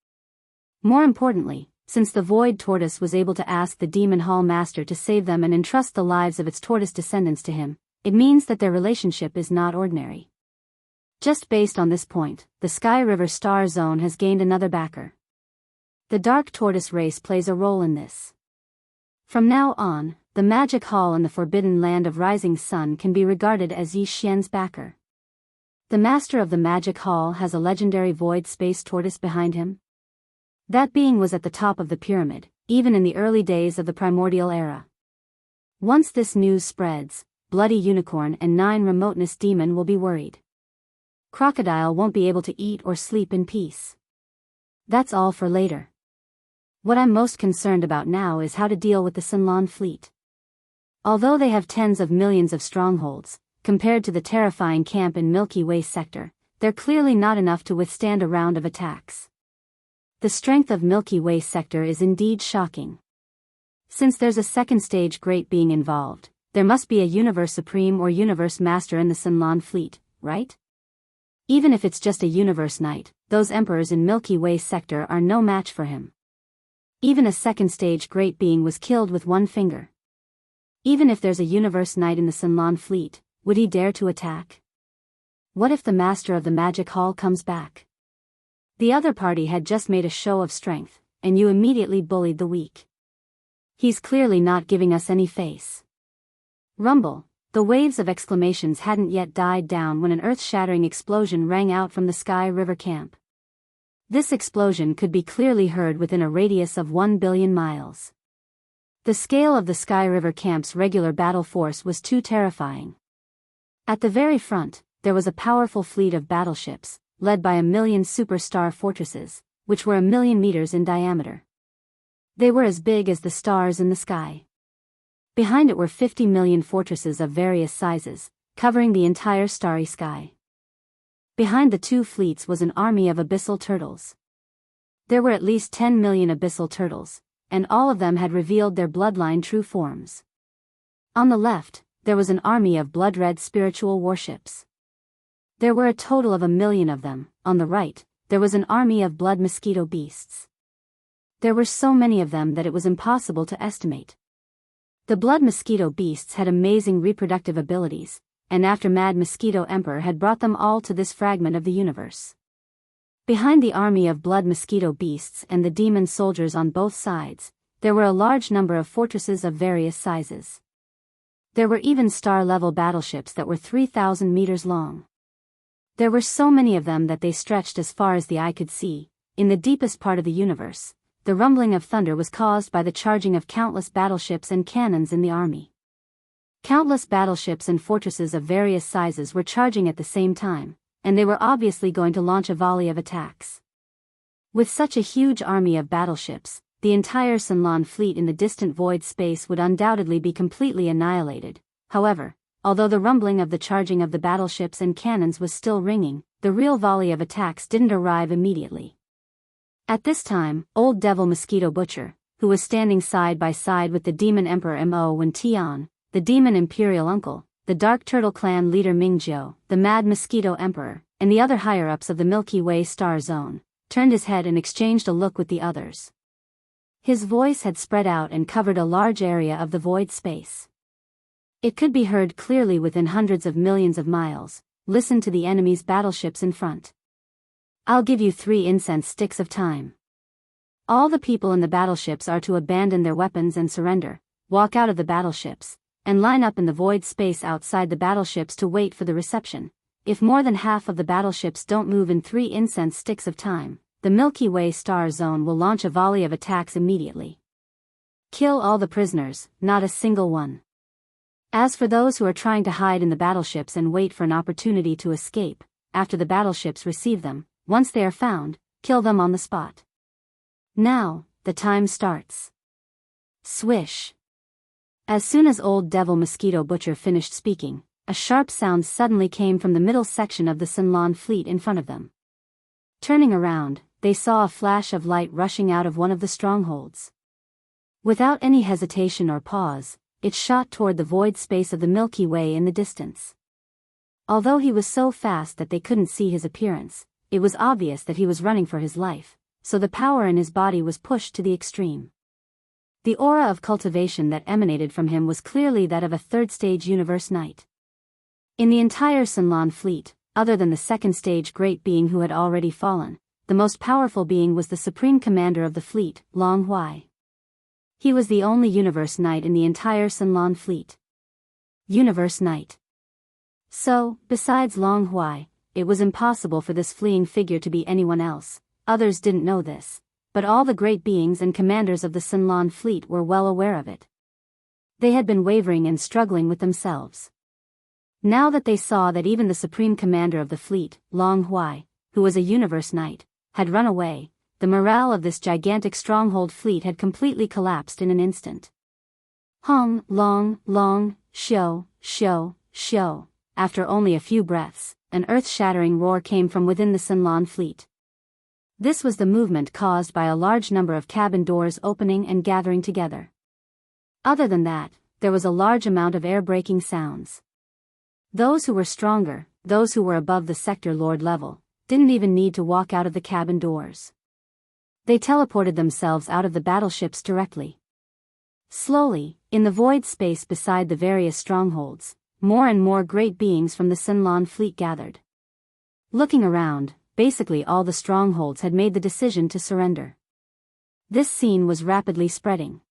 More importantly, since the Void Tortoise was able to ask the Demon Hall Master to save them and entrust the lives of its tortoise descendants to him, it means that their relationship is not ordinary. Just based on this point, the Sky River Star Zone has gained another backer. The Dark Tortoise race plays a role in this. From now on, the Magic Hall in the Forbidden Land of Rising Sun can be regarded as Yi Xian's backer. The master of the Magic Hall has a legendary void space tortoise behind him. That being was at the top of the pyramid, even in the early days of the primordial era. Once this news spreads, Bloody Unicorn and 9 Remoteness Demon will be worried. Crocodile won't be able to eat or sleep in peace. That's all for later. What I'm most concerned about now is how to deal with the Sinlan fleet. Although they have tens of millions of strongholds, compared to the terrifying camp in Milky Way sector, they're clearly not enough to withstand a round of attacks. The strength of Milky Way sector is indeed shocking. Since there's a second stage great being involved, there must be a Universe Supreme or Universe Master in the Sinlan fleet, right? Even if it's just a Universe Knight, those emperors in Milky Way sector are no match for him. Even a second stage great being was killed with one finger. Even if there's a Universe Knight in the Sinlan fleet, would he dare to attack? What if the master of the Magic Hall comes back? The other party had just made a show of strength, and you immediately bullied the weak. He's clearly not giving us any face. Rumble. The waves of exclamations hadn't yet died down when an earth-shattering explosion rang out from the Sky River camp. This explosion could be clearly heard within a radius of 1 billion miles. The scale of the Sky River camp's regular battle force was too terrifying. At the very front, there was a powerful fleet of battleships, led by 1,000,000 superstar fortresses, which were 1,000,000 meters in diameter. They were as big as the stars in the sky. Behind it were 50 million fortresses of various sizes, covering the entire starry sky. Behind the two fleets was an army of abyssal turtles. There were at least 10 million abyssal turtles, and all of them had revealed their bloodline true forms. On the left, there was an army of blood-red spiritual warships. There were a total of 1,000,000 of them. On the right, there was an army of blood mosquito beasts. There were so many of them that it was impossible to estimate. The blood mosquito beasts had amazing reproductive abilities, and after Mad Mosquito Emperor had brought them all to this fragment of the universe. Behind the army of blood mosquito beasts and the demon soldiers on both sides, there were a large number of fortresses of various sizes. There were even star-level battleships that were 3,000 meters long. There were so many of them that they stretched as far as the eye could see. In the deepest part of the universe, the rumbling of thunder was caused by the charging of countless battleships and cannons in the army. Countless battleships and fortresses of various sizes were charging at the same time, and they were obviously going to launch a volley of attacks. With such a huge army of battleships, the entire Sunlan fleet in the distant void space would undoubtedly be completely annihilated. However, although the rumbling of the charging of the battleships and cannons was still ringing, the real volley of attacks didn't arrive immediately. At this time, Old Devil Mosquito Butcher, who was standing side by side with the Demon Emperor Mo Wen Tian, the Demon Imperial Uncle, the Dark Turtle Clan leader Mingzhou, the Mad Mosquito Emperor, and the other higher-ups of the Milky Way Star Zone, turned his head and exchanged a look with the others. His voice had spread out and covered a large area of the void space. It could be heard clearly within hundreds of millions of miles. Listen to the enemy's battleships in front. I'll give you 3 incense sticks of time. All the people in the battleships are to abandon their weapons and surrender, walk out of the battleships, and line up in the void space outside the battleships to wait for the reception. If more than half of the battleships don't move in 3 incense sticks of time, the Milky Way Star Zone will launch a volley of attacks immediately. Kill all the prisoners, not a single one. As for those who are trying to hide in the battleships and wait for an opportunity to escape, after the battleships receive them, once they are found, kill them on the spot. Now, the time starts. Swish. As soon as Old Devil Mosquito Butcher finished speaking, a sharp sound suddenly came from the middle section of the Sunlan fleet in front of them. Turning around, they saw a flash of light rushing out of one of the strongholds. Without any hesitation or pause, it shot toward the void space of the Milky Way in the distance. Although he was so fast that they couldn't see his appearance, it was obvious that he was running for his life, so the power in his body was pushed to the extreme. The aura of cultivation that emanated from him was clearly that of a third-stage universe knight. In the entire Sunlan fleet, other than the second-stage great being who had already fallen, the most powerful being was the supreme commander of the fleet, Long Huai. He was the only Universe Knight in the entire Sunlan fleet. Universe Knight. So, besides Long Huai, it was impossible for this fleeing figure to be anyone else. Others didn't know this, but all the great beings and commanders of the Sunlan fleet were well aware of it. They had been wavering and struggling with themselves. Now that they saw that even the supreme commander of the fleet, Long Huai, who was a Universe Knight, had run away, the morale of this gigantic stronghold fleet had completely collapsed in an instant. Hong, long, show. After only a few breaths, an earth-shattering roar came from within the Sunlan fleet. This was the movement caused by a large number of cabin doors opening and gathering together. Other than that, there was a large amount of air-breaking sounds. Those who were stronger, those who were above the sector lord level, didn't even need to walk out of the cabin doors. They teleported themselves out of the battleships directly. Slowly, in the void space beside the various strongholds, more and more great beings from the Sunlan fleet gathered. Looking around, basically all the strongholds had made the decision to surrender. This scene was rapidly spreading.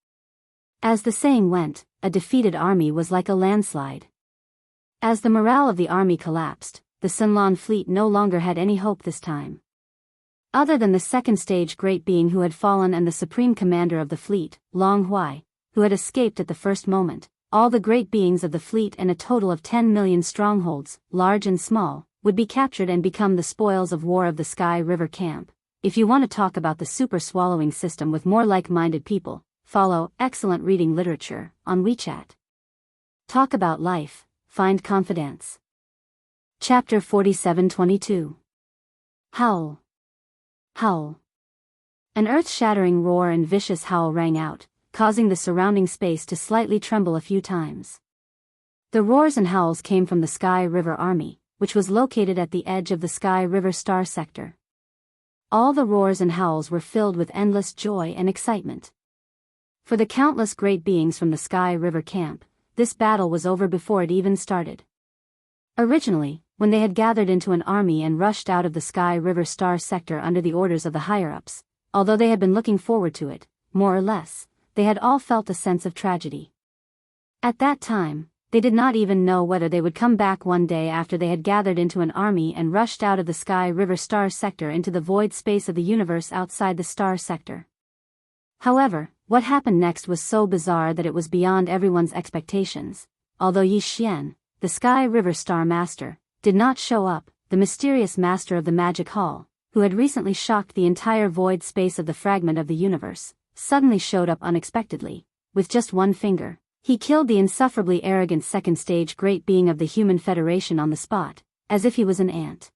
As the saying went, a defeated army was like a landslide. As the morale of the army collapsed, the Sunlan fleet no longer had any hope this time. Other than the second-stage great being who had fallen and the supreme commander of the fleet, Long Huai, who had escaped at the first moment, all the great beings of the fleet and a total of 10 million strongholds, large and small, would be captured and become the spoils of war of the Sky River Camp. If you want to talk about the super swallowing system with more like-minded people, follow Excellent Reading Literature on WeChat. Talk about life, find confidence. Chapter 47-22. Howl. Howl. An earth-shattering roar and vicious howl rang out, causing the surrounding space to slightly tremble a few times. The roars and howls came from the Sky River Army, which was located at the edge of the Sky River Star Sector. All the roars and howls were filled with endless joy and excitement. For the countless great beings from the Sky River Camp, this battle was over before it even started. Originally, when they had gathered into an army and rushed out of the Sky River Star Sector under the orders of the higher-ups, although they had been looking forward to it, more or less, they had all felt a sense of tragedy. At that time, They did not even know whether they would come back one day after they had gathered into an army and rushed out of the Sky River Star Sector into the void space of the universe outside the Star Sector. However, what happened next was so bizarre that it was beyond everyone's expectations. Although Yi Xian, the Sky River Star Master, did not show up, the mysterious master of the Magic Hall, who had recently shocked the entire void space of the fragment of the universe, suddenly showed up unexpectedly. With just one finger, he killed the insufferably arrogant second-stage great being of the Human Federation on the spot, as if he was an ant.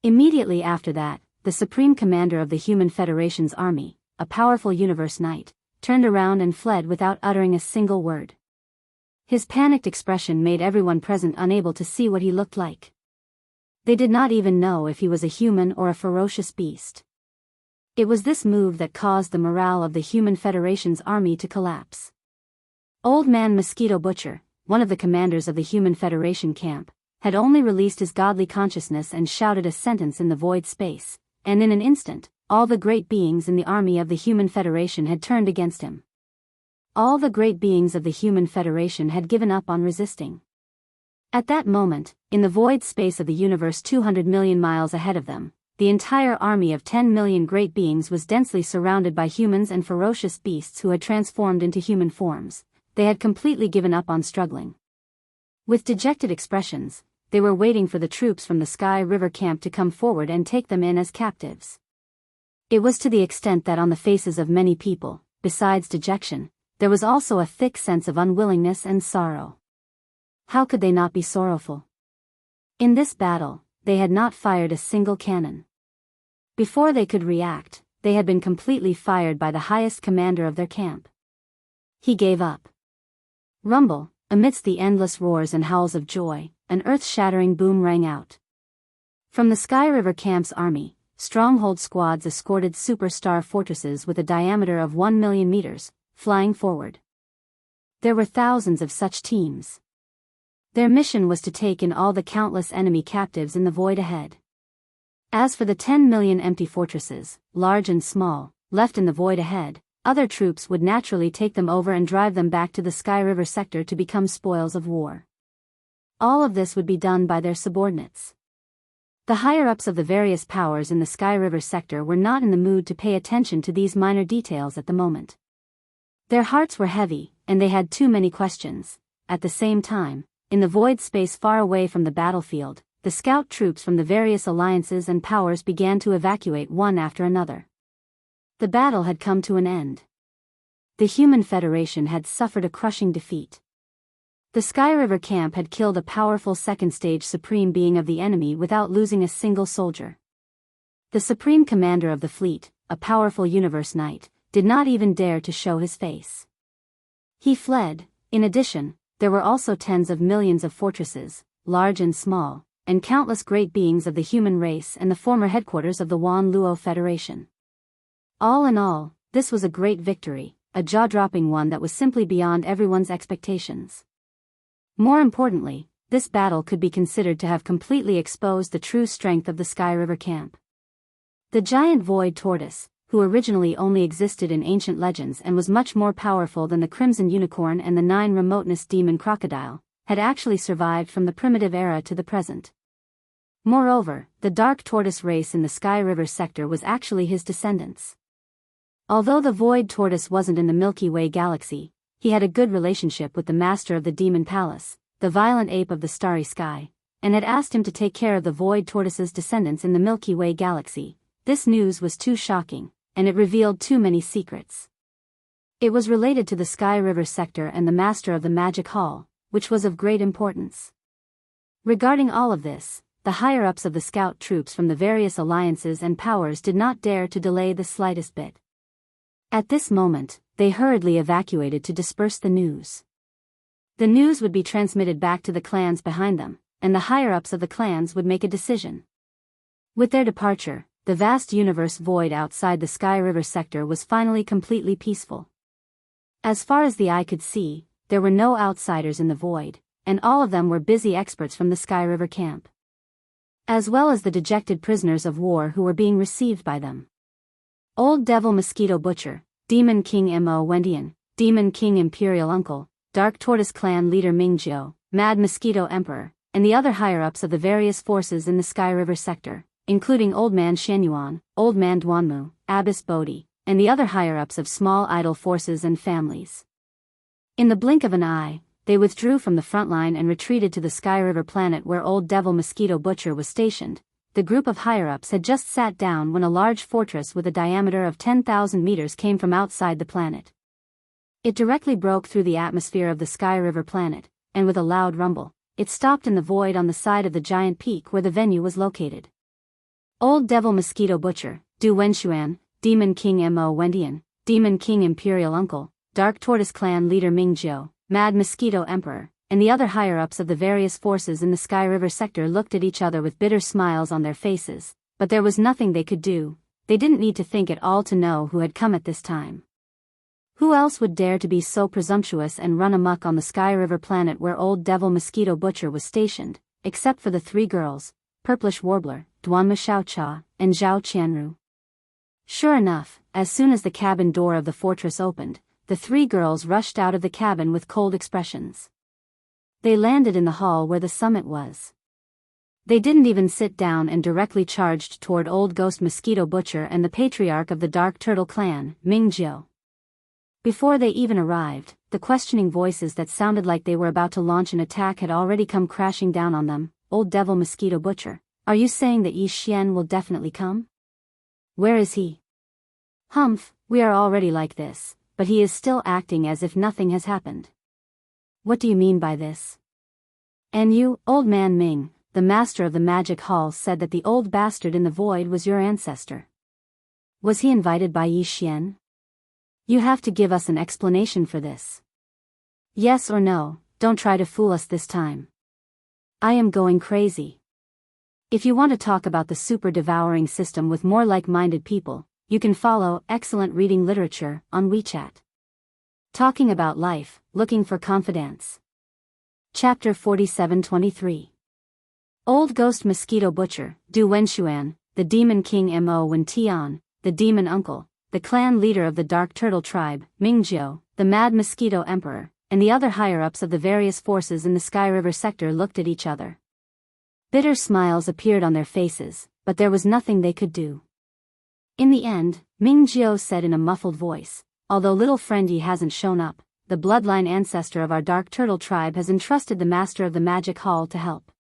Immediately after that, the Supreme Commander of the Human Federation's army, a powerful universe knight, turned around and fled without uttering a single word. His panicked expression made everyone present unable to see what he looked like. They did not even know if he was a human or a ferocious beast. It was this move that caused the morale of the Human Federation's army to collapse. Old Man Mosquito Butcher, one of the commanders of the Human Federation camp, had only released his godly consciousness and shouted a sentence in the void space, and in an instant, all the great beings in the army of the Human Federation had turned against him. All the great beings of the Human Federation had given up on resisting. At that moment, in the void space of the universe 200 million miles ahead of them, the entire army of 10 million great beings was densely surrounded by humans and ferocious beasts who had transformed into human forms. They had completely given up on struggling. With dejected expressions, they were waiting for the troops from the Sky River camp to come forward and take them in as captives. It was to the extent that on the faces of many people, besides dejection, there was also a thick sense of unwillingness and sorrow. How could they not be sorrowful? In this battle, they had not fired a single cannon. Before they could react, they had been completely fired by the highest commander of their camp. He gave up. Rumble, amidst the endless roars and howls of joy, an earth-shattering boom rang out. From the Sky River camp's army, stronghold squads escorted superstar fortresses with a diameter of 1 million meters, flying forward. There were thousands of such teams. Their mission was to take in all the countless enemy captives in the void ahead. As for the 10 million empty fortresses, large and small, left in the void ahead, other troops would naturally take them over and drive them back to the Sky River sector to become spoils of war. All of this would be done by their subordinates. The higher-ups of the various powers in the Sky River sector were not in the mood to pay attention to these minor details at the moment. Their hearts were heavy, and they had too many questions. At the same time, in the void space far away from the battlefield, the scout troops from the various alliances and powers began to evacuate one after another. The battle had come to an end. The Human Federation had suffered a crushing defeat. The Sky River camp had killed a powerful second-stage supreme being of the enemy without losing a single soldier. The supreme commander of the fleet, a powerful universe knight, did not even dare to show his face. He fled. In addition, there were also tens of millions of fortresses, large and small, and countless great beings of the human race and the former headquarters of the Wan Luo Federation. All in all, this was a great victory, a jaw-dropping one that was simply beyond everyone's expectations. More importantly, this battle could be considered to have completely exposed the true strength of the Sky River camp. The giant void tortoise, who originally only existed in ancient legends and was much more powerful than the Crimson Unicorn and the 9 remoteness demon crocodile, had actually survived from the primitive era to the present. Moreover, the dark tortoise race in the Sky River sector was actually his descendants. Although the void tortoise wasn't in the Milky Way galaxy, he had a good relationship with the master of the Demon Palace, the violent ape of the starry sky, and had asked him to take care of the void tortoise's descendants in the Milky Way galaxy. This news was too shocking, and it revealed too many secrets. It was related to the Sky River sector and the master of the Magic Hall, which was of great importance. Regarding all of this, the higher-ups of the scout troops from the various alliances and powers did not dare to delay the slightest bit. At this moment, they hurriedly evacuated to disperse the news. The news would be transmitted back to the clans behind them, and the higher-ups of the clans would make a decision. With their departure, the vast universe void outside the Sky River sector was finally completely peaceful. As far as the eye could see, there were no outsiders in the void, and all of them were busy experts from the Sky River camp, as well as the dejected prisoners of war who were being received by them. Old Devil Mosquito Butcher, Demon King Mo Wendian, Demon King Imperial Uncle, Dark Tortoise Clan leader Mingjiu, Mad Mosquito Emperor, and the other higher-ups of the various forces in the Sky River sector, including Old Man Shenyuan, Old Man Duanmu, Abbess Bodhi, and the other higher-ups of small idle forces and families. In the blink of an eye, they withdrew from the front line and retreated to the Sky River planet where Old Devil Mosquito Butcher was stationed. The group of higher-ups had just sat down when a large fortress with a diameter of 10,000 meters came from outside the planet. It directly broke through the atmosphere of the Sky River planet, and with a loud rumble, it stopped in the void on the side of the giant peak where the venue was located. Old Devil Mosquito Butcher, Du Wenshuan, Demon King Mo Wendian, Demon King Imperial Uncle, Dark Tortoise Clan leader Mingjiu, Mad Mosquito Emperor, and the other higher-ups of the various forces in the Sky River sector looked at each other with bitter smiles on their faces, but there was nothing they could do. They didn't need to think at all to know who had come at this time. Who else would dare to be so presumptuous and run amok on the Sky River planet where Old Devil Mosquito Butcher was stationed, except for the three girls, Purplish Warbler, Duanmu Xiaocha, and Zhao Qianru. Sure enough, as soon as the cabin door of the fortress opened, the three girls rushed out of the cabin with cold expressions. They landed in the hall where the summit was. They didn't even sit down and directly charged toward Old Ghost Mosquito Butcher and the patriarch of the Dark Turtle Clan, Mingjiu. Before they even arrived, the questioning voices that sounded like they were about to launch an attack had already come crashing down on them. Old Devil Mosquito Butcher, are you saying that Yi Xian will definitely come? Where is he? Humph, we are already like this, but he is still acting as if nothing has happened. What do you mean by this? And you, Old Man Ming, the master of the magic hall, said that the old bastard in the void was your ancestor. Was he invited by Yi Xian? You have to give us an explanation for this. Yes or no, don't try to fool us this time. I am going crazy. If you want to talk about the super-devouring system with more like-minded people, you can follow Excellent Reading Literature on WeChat. Talking about life, looking for confidence. Chapter 47-23. Old Ghost Mosquito Butcher, Du Wenshuan, the Demon King Mo Wentian, the Demon Uncle, the clan leader of the Dark Turtle Tribe, Mingjiu, the Mad Mosquito Emperor, and the other higher-ups of the various forces in the Sky River sector looked at each other. Bitter smiles appeared on their faces, but there was nothing they could do. In the end, Mingjiu said in a muffled voice, although little friend Yi hasn't shown up, the bloodline ancestor of our Dark Turtle Tribe has entrusted the master of the Magic Hall to help.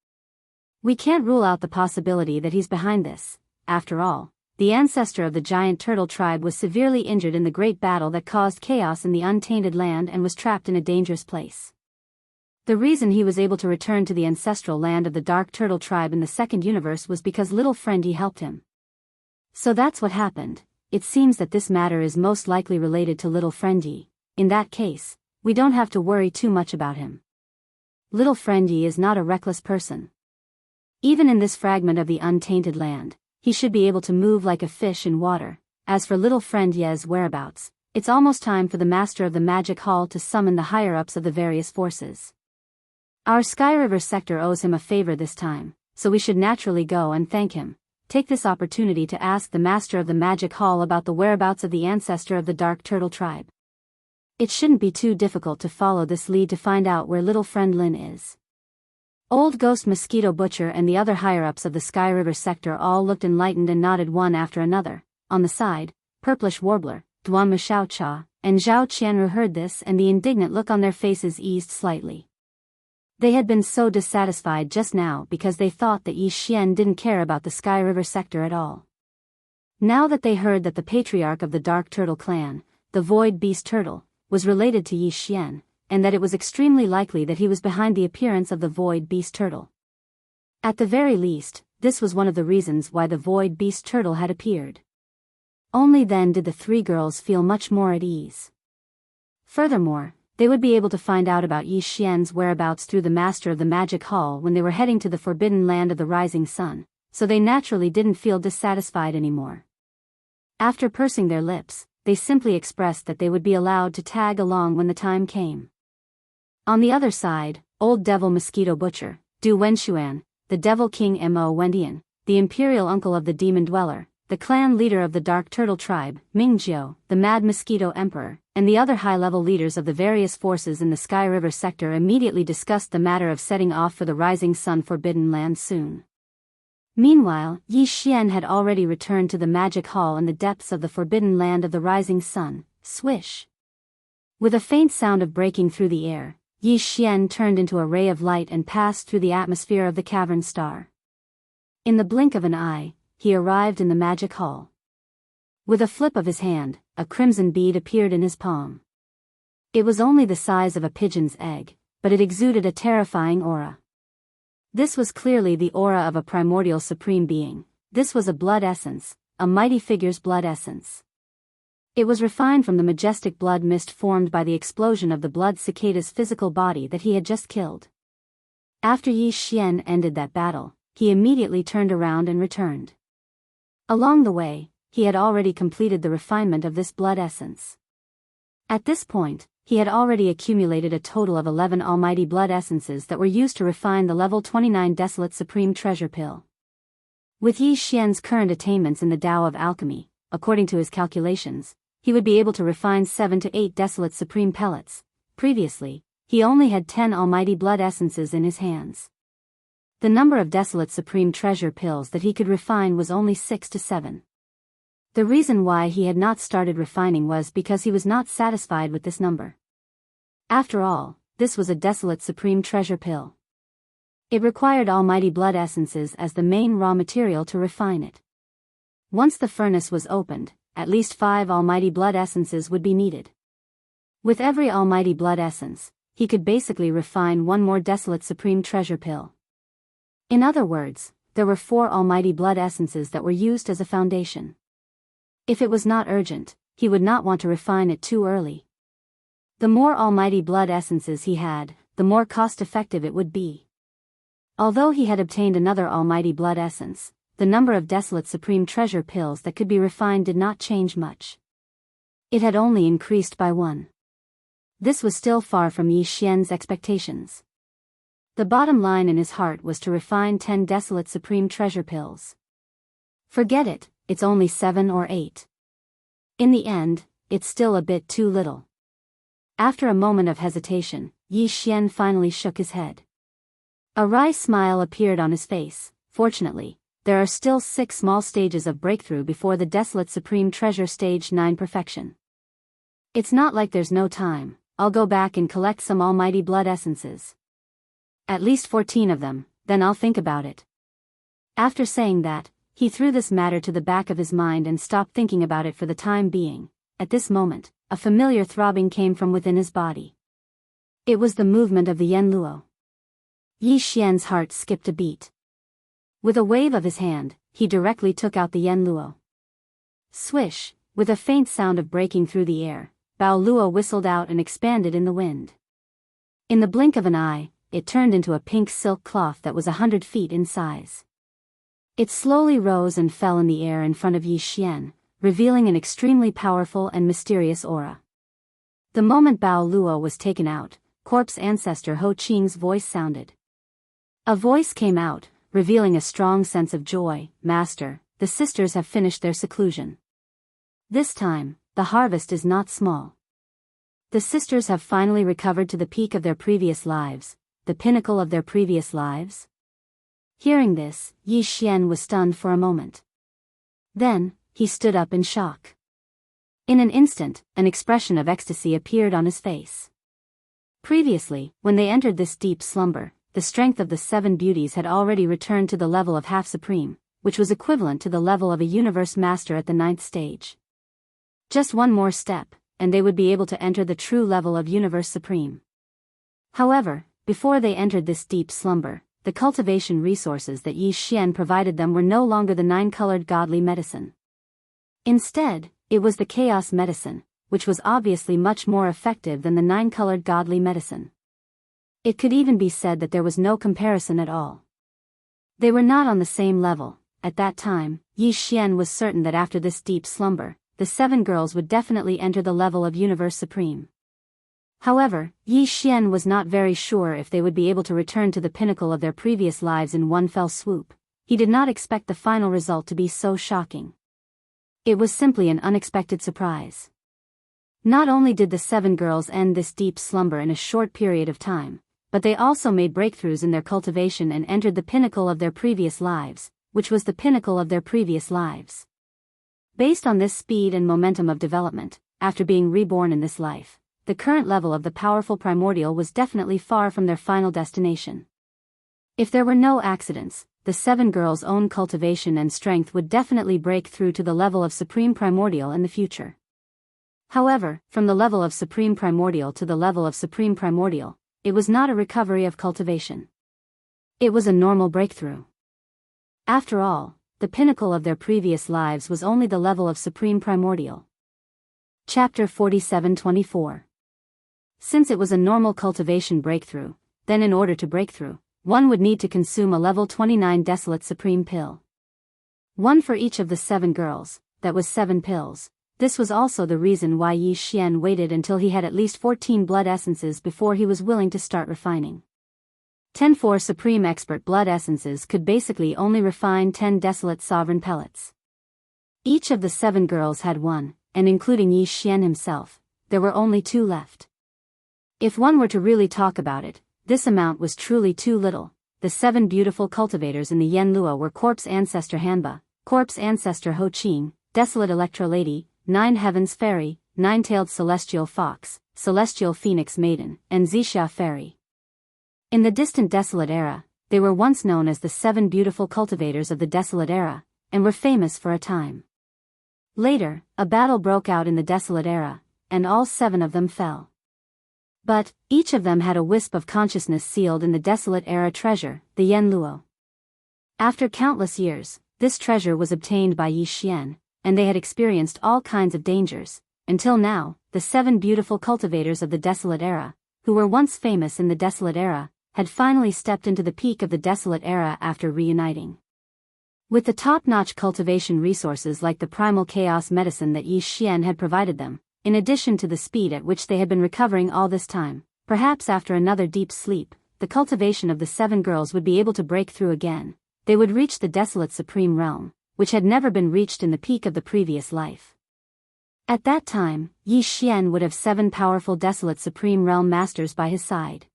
We can't rule out the possibility that he's behind this. After all, the ancestor of the giant turtle tribe was severely injured in the great battle that caused chaos in the untainted land and was trapped in a dangerous place. The reason he was able to return to the ancestral land of the Dark Turtle Tribe in the second universe was because little friend Yi helped him. So that's what happened. It seems that this matter is most likely related to little friend Yi. In that case, we don't have to worry too much about him. Little friend Yi is not a reckless person. Even in this fragment of the untainted land, he should be able to move like a fish in water. As for little friend Ye's whereabouts, it's almost time for the master of the Magic Hall to summon the higher-ups of the various forces. Our Sky River sector owes him a favor this time, so we should naturally go and thank him. Take this opportunity to ask the master of the Magic Hall about the whereabouts of the ancestor of the Dark Turtle Tribe. It shouldn't be too difficult to follow this lead to find out where little friend Lin is. Old Ghost Mosquito Butcher and the other higher-ups of the Sky River sector all looked enlightened and nodded one after another. On the side, Purplish Warbler, Duanmu Xiaocha, and Zhao Qianru heard this, and the indignant look on their faces eased slightly. They had been so dissatisfied just now because they thought that Yi Xian didn't care about the Sky River sector at all. Now that they heard that the patriarch of the Dark Turtle Clan, the Void Beast Turtle, was related to Yi Xian, and that it was extremely likely that he was behind the appearance of the Void Beast Turtle. At the very least, this was one of the reasons why the Void Beast Turtle had appeared. Only then did the three girls feel much more at ease. Furthermore, they would be able to find out about Yi Xian's whereabouts through the master of the Magic Hall when they were heading to the forbidden land of the rising sun, so they naturally didn't feel dissatisfied anymore. After pursing their lips, they simply expressed that they would be allowed to tag along when the time came. On the other side, Old Devil Mosquito Butcher, Du Wenshuan, the Devil King Mo Wendian, the imperial uncle of the demon dweller, the clan leader of the Dark Turtle tribe, Mingjiu, the Mad Mosquito Emperor, and the other high-level leaders of the various forces in the Sky River sector immediately discussed the matter of setting off for the Rising Sun Forbidden Land soon. Meanwhile, Yi Xian had already returned to the magic hall in the depths of the Forbidden Land of the Rising Sun. Swish! With a faint sound of breaking through the air, Yi Xian turned into a ray of light and passed through the atmosphere of the cavern star. In the blink of an eye, he arrived in the magic hall. With a flip of his hand, a crimson bead appeared in his palm. It was only the size of a pigeon's egg, but it exuded a terrifying aura. This was clearly the aura of a primordial supreme being. This was a blood essence, a mighty figure's blood essence. It was refined from the majestic blood mist formed by the explosion of the blood cicada's physical body that he had just killed. After Yi Xian ended that battle, he immediately turned around and returned. Along the way, he had already completed the refinement of this blood essence. At this point, he had already accumulated a total of 11 almighty blood essences that were used to refine the level 29 Desolate Supreme Treasure Pill. With Yi Xian's current attainments in the Tao of Alchemy, according to his calculations, he would be able to refine 7 to 8 Desolate Supreme Pellets. Previously, he only had 10 almighty blood essences in his hands. The number of Desolate Supreme Treasure Pills that he could refine was only 6 to 7. The reason why he had not started refining was because he was not satisfied with this number. After all, this was a Desolate Supreme Treasure Pill. It required almighty blood essences as the main raw material to refine it. Once the furnace was opened, at least 5 almighty blood essences would be needed. With every almighty blood essence, he could basically refine one more Desolate Supreme Treasure Pill. In other words, there were 4 almighty blood essences that were used as a foundation. If it was not urgent, he would not want to refine it too early. The more almighty blood essences he had, the more cost-effective it would be. Although he had obtained another almighty blood essence, the number of Desolate Supreme Treasure Pills that could be refined did not change much. It had only increased by 1. This was still far from Yi Xian's expectations. The bottom line in his heart was to refine 10 Desolate Supreme Treasure Pills. Forget it, it's only 7 or 8. In the end, it's still a bit too little. After a moment of hesitation, Yi Xian finally shook his head. A wry smile appeared on his face. Fortunately, there are still 6 small stages of breakthrough before the Desolate Supreme Treasure Stage 9 perfection. It's not like there's no time. I'll go back and collect some almighty blood essences. At least 14 of them, then I'll think about it. After saying that, he threw this matter to the back of his mind and stopped thinking about it for the time being. At this moment, a familiar throbbing came from within his body. It was the movement of the Yen Luo. Yi Xian's heart skipped a beat. With a wave of his hand, he directly took out the Yen Luo. Swish, with a faint sound of breaking through the air, Bao Luo whistled out and expanded in the wind. In the blink of an eye, it turned into a pink silk cloth that was 100 feet in size. It slowly rose and fell in the air in front of Yi Xian, revealing an extremely powerful and mysterious aura. The moment Bao Luo was taken out, corpse ancestor Ho Qing's voice sounded. A voice came out, revealing a strong sense of joy. Master, the sisters have finished their seclusion. This time, the harvest is not small. The sisters have finally recovered to the peak of their previous lives, the pinnacle of their previous lives. Hearing this, Yi Xian was stunned for a moment. Then, he stood up in shock. In an instant, an expression of ecstasy appeared on his face. Previously, when they entered this deep slumber, the strength of the 7 beauties had already returned to the level of half-supreme, which was equivalent to the level of a universe master at the 9th stage. Just one more step, and they would be able to enter the true level of universe supreme. However, before they entered this deep slumber, the cultivation resources that Yi Xian provided them were no longer the 9-colored godly medicine. Instead, it was the chaos medicine, which was obviously much more effective than the 9-colored godly medicine. It could even be said that there was no comparison at all. They were not on the same level. At that time, Yi Xian was certain that after this deep slumber, the 7 girls would definitely enter the level of Universe Supreme. However, Yi Xian was not very sure if they would be able to return to the pinnacle of their previous lives in one fell swoop. He did not expect the final result to be so shocking. It was simply an unexpected surprise. Not only did the 7 girls end this deep slumber in a short period of time, but they also made breakthroughs in their cultivation and entered the pinnacle of their previous lives, which was the pinnacle of their previous lives. Based on this speed and momentum of development, after being reborn in this life, the current level of the powerful primordial was definitely far from their final destination. If there were no accidents, the 7 girls' own cultivation and strength would definitely break through to the level of supreme primordial in the future. However, from the level of supreme primordial to the level of supreme primordial, it was not a recovery of cultivation. It was a normal breakthrough. After all, the pinnacle of their previous lives was only the level of supreme primordial. Chapter 47-24. Since it was a normal cultivation breakthrough, then in order to break through, one would need to consume a level 29 desolate supreme pill. One for each of the 7 girls, that was 7 pills. This was also the reason why Yi Xian waited until he had at least 14 blood essences before he was willing to start refining. 10 for supreme expert blood essences could basically only refine 10 desolate sovereign pellets. Each of the 7 girls had one, and including Yi Xian himself, there were only 2 left. If one were to really talk about it, this amount was truly too little. The 7 beautiful cultivators in the Yen Luo were Corpse Ancestor Hanba, Corpse Ancestor Ho Qing, Desolate Electro Lady, 9 Heavens Fairy, 9-tailed Celestial Fox, Celestial Phoenix Maiden, and Xixia Fairy. In the distant Desolate Era, they were once known as the 7 beautiful cultivators of the Desolate Era, and were famous for a time. Later, a battle broke out in the Desolate Era, and all 7 of them fell. But, each of them had a wisp of consciousness sealed in the Desolate Era treasure, the Yen Luo. After countless years, this treasure was obtained by Yi Xian, and they had experienced all kinds of dangers, until now, the 7 beautiful cultivators of the Desolate Era, who were once famous in the Desolate Era, had finally stepped into the peak of the Desolate Era after reuniting. With the top-notch cultivation resources like the primal chaos medicine that Yi Xian had provided them, in addition to the speed at which they had been recovering all this time, perhaps after another deep sleep, the cultivation of the 7 girls would be able to break through again. They would reach the Desolate Supreme Realm, which had never been reached in the peak of the previous life. At that time, Yi Xian would have 7 powerful Desolate Supreme Realm Masters by his side.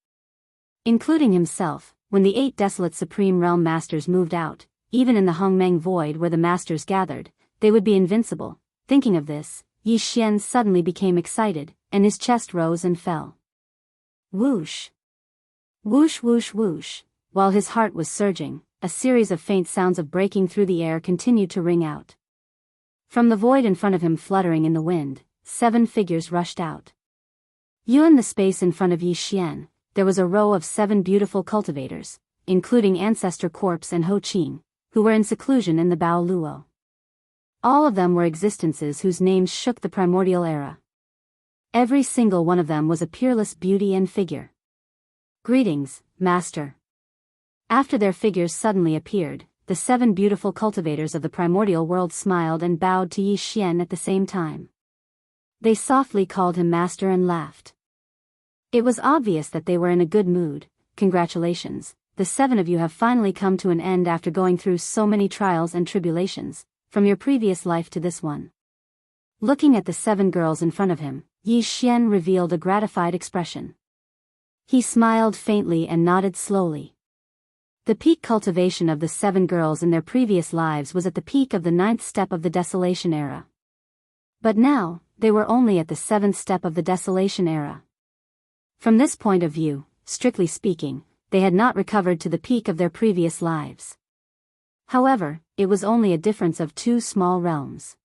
Including himself, when the 8 Desolate Supreme Realm Masters moved out, even in the Hongmeng Void where the Masters gathered, they would be invincible. Thinking of this, Yi Xian suddenly became excited, and his chest rose and fell. Whoosh! Whoosh whoosh whoosh! While his heart was surging, a series of faint sounds of breaking through the air continued to ring out. From the void in front of him fluttering in the wind, 7 figures rushed out. In the space in front of Yi Xian, there was a row of 7 beautiful cultivators, including Ancestor Corpse and Ho Qing, who were in seclusion in the Bao Luo. All of them were existences whose names shook the primordial era. Every single one of them was a peerless beauty and figure. Greetings, Master. After their figures suddenly appeared, the 7 beautiful cultivators of the primordial world smiled and bowed to Yi Xian at the same time. They softly called him Master and laughed. It was obvious that they were in a good mood. Congratulations, the 7 of you have finally come to an end after going through so many trials and tribulations, from your previous life to this one. Looking at the 7 girls in front of him, Yi Xian revealed a gratified expression. He smiled faintly and nodded slowly. The peak cultivation of the 7 girls in their previous lives was at the peak of the 9th step of the Desolation Era. But now, they were only at the 7th step of the Desolation Era. From this point of view, strictly speaking, they had not recovered to the peak of their previous lives. However, it was only a difference of 2 small realms.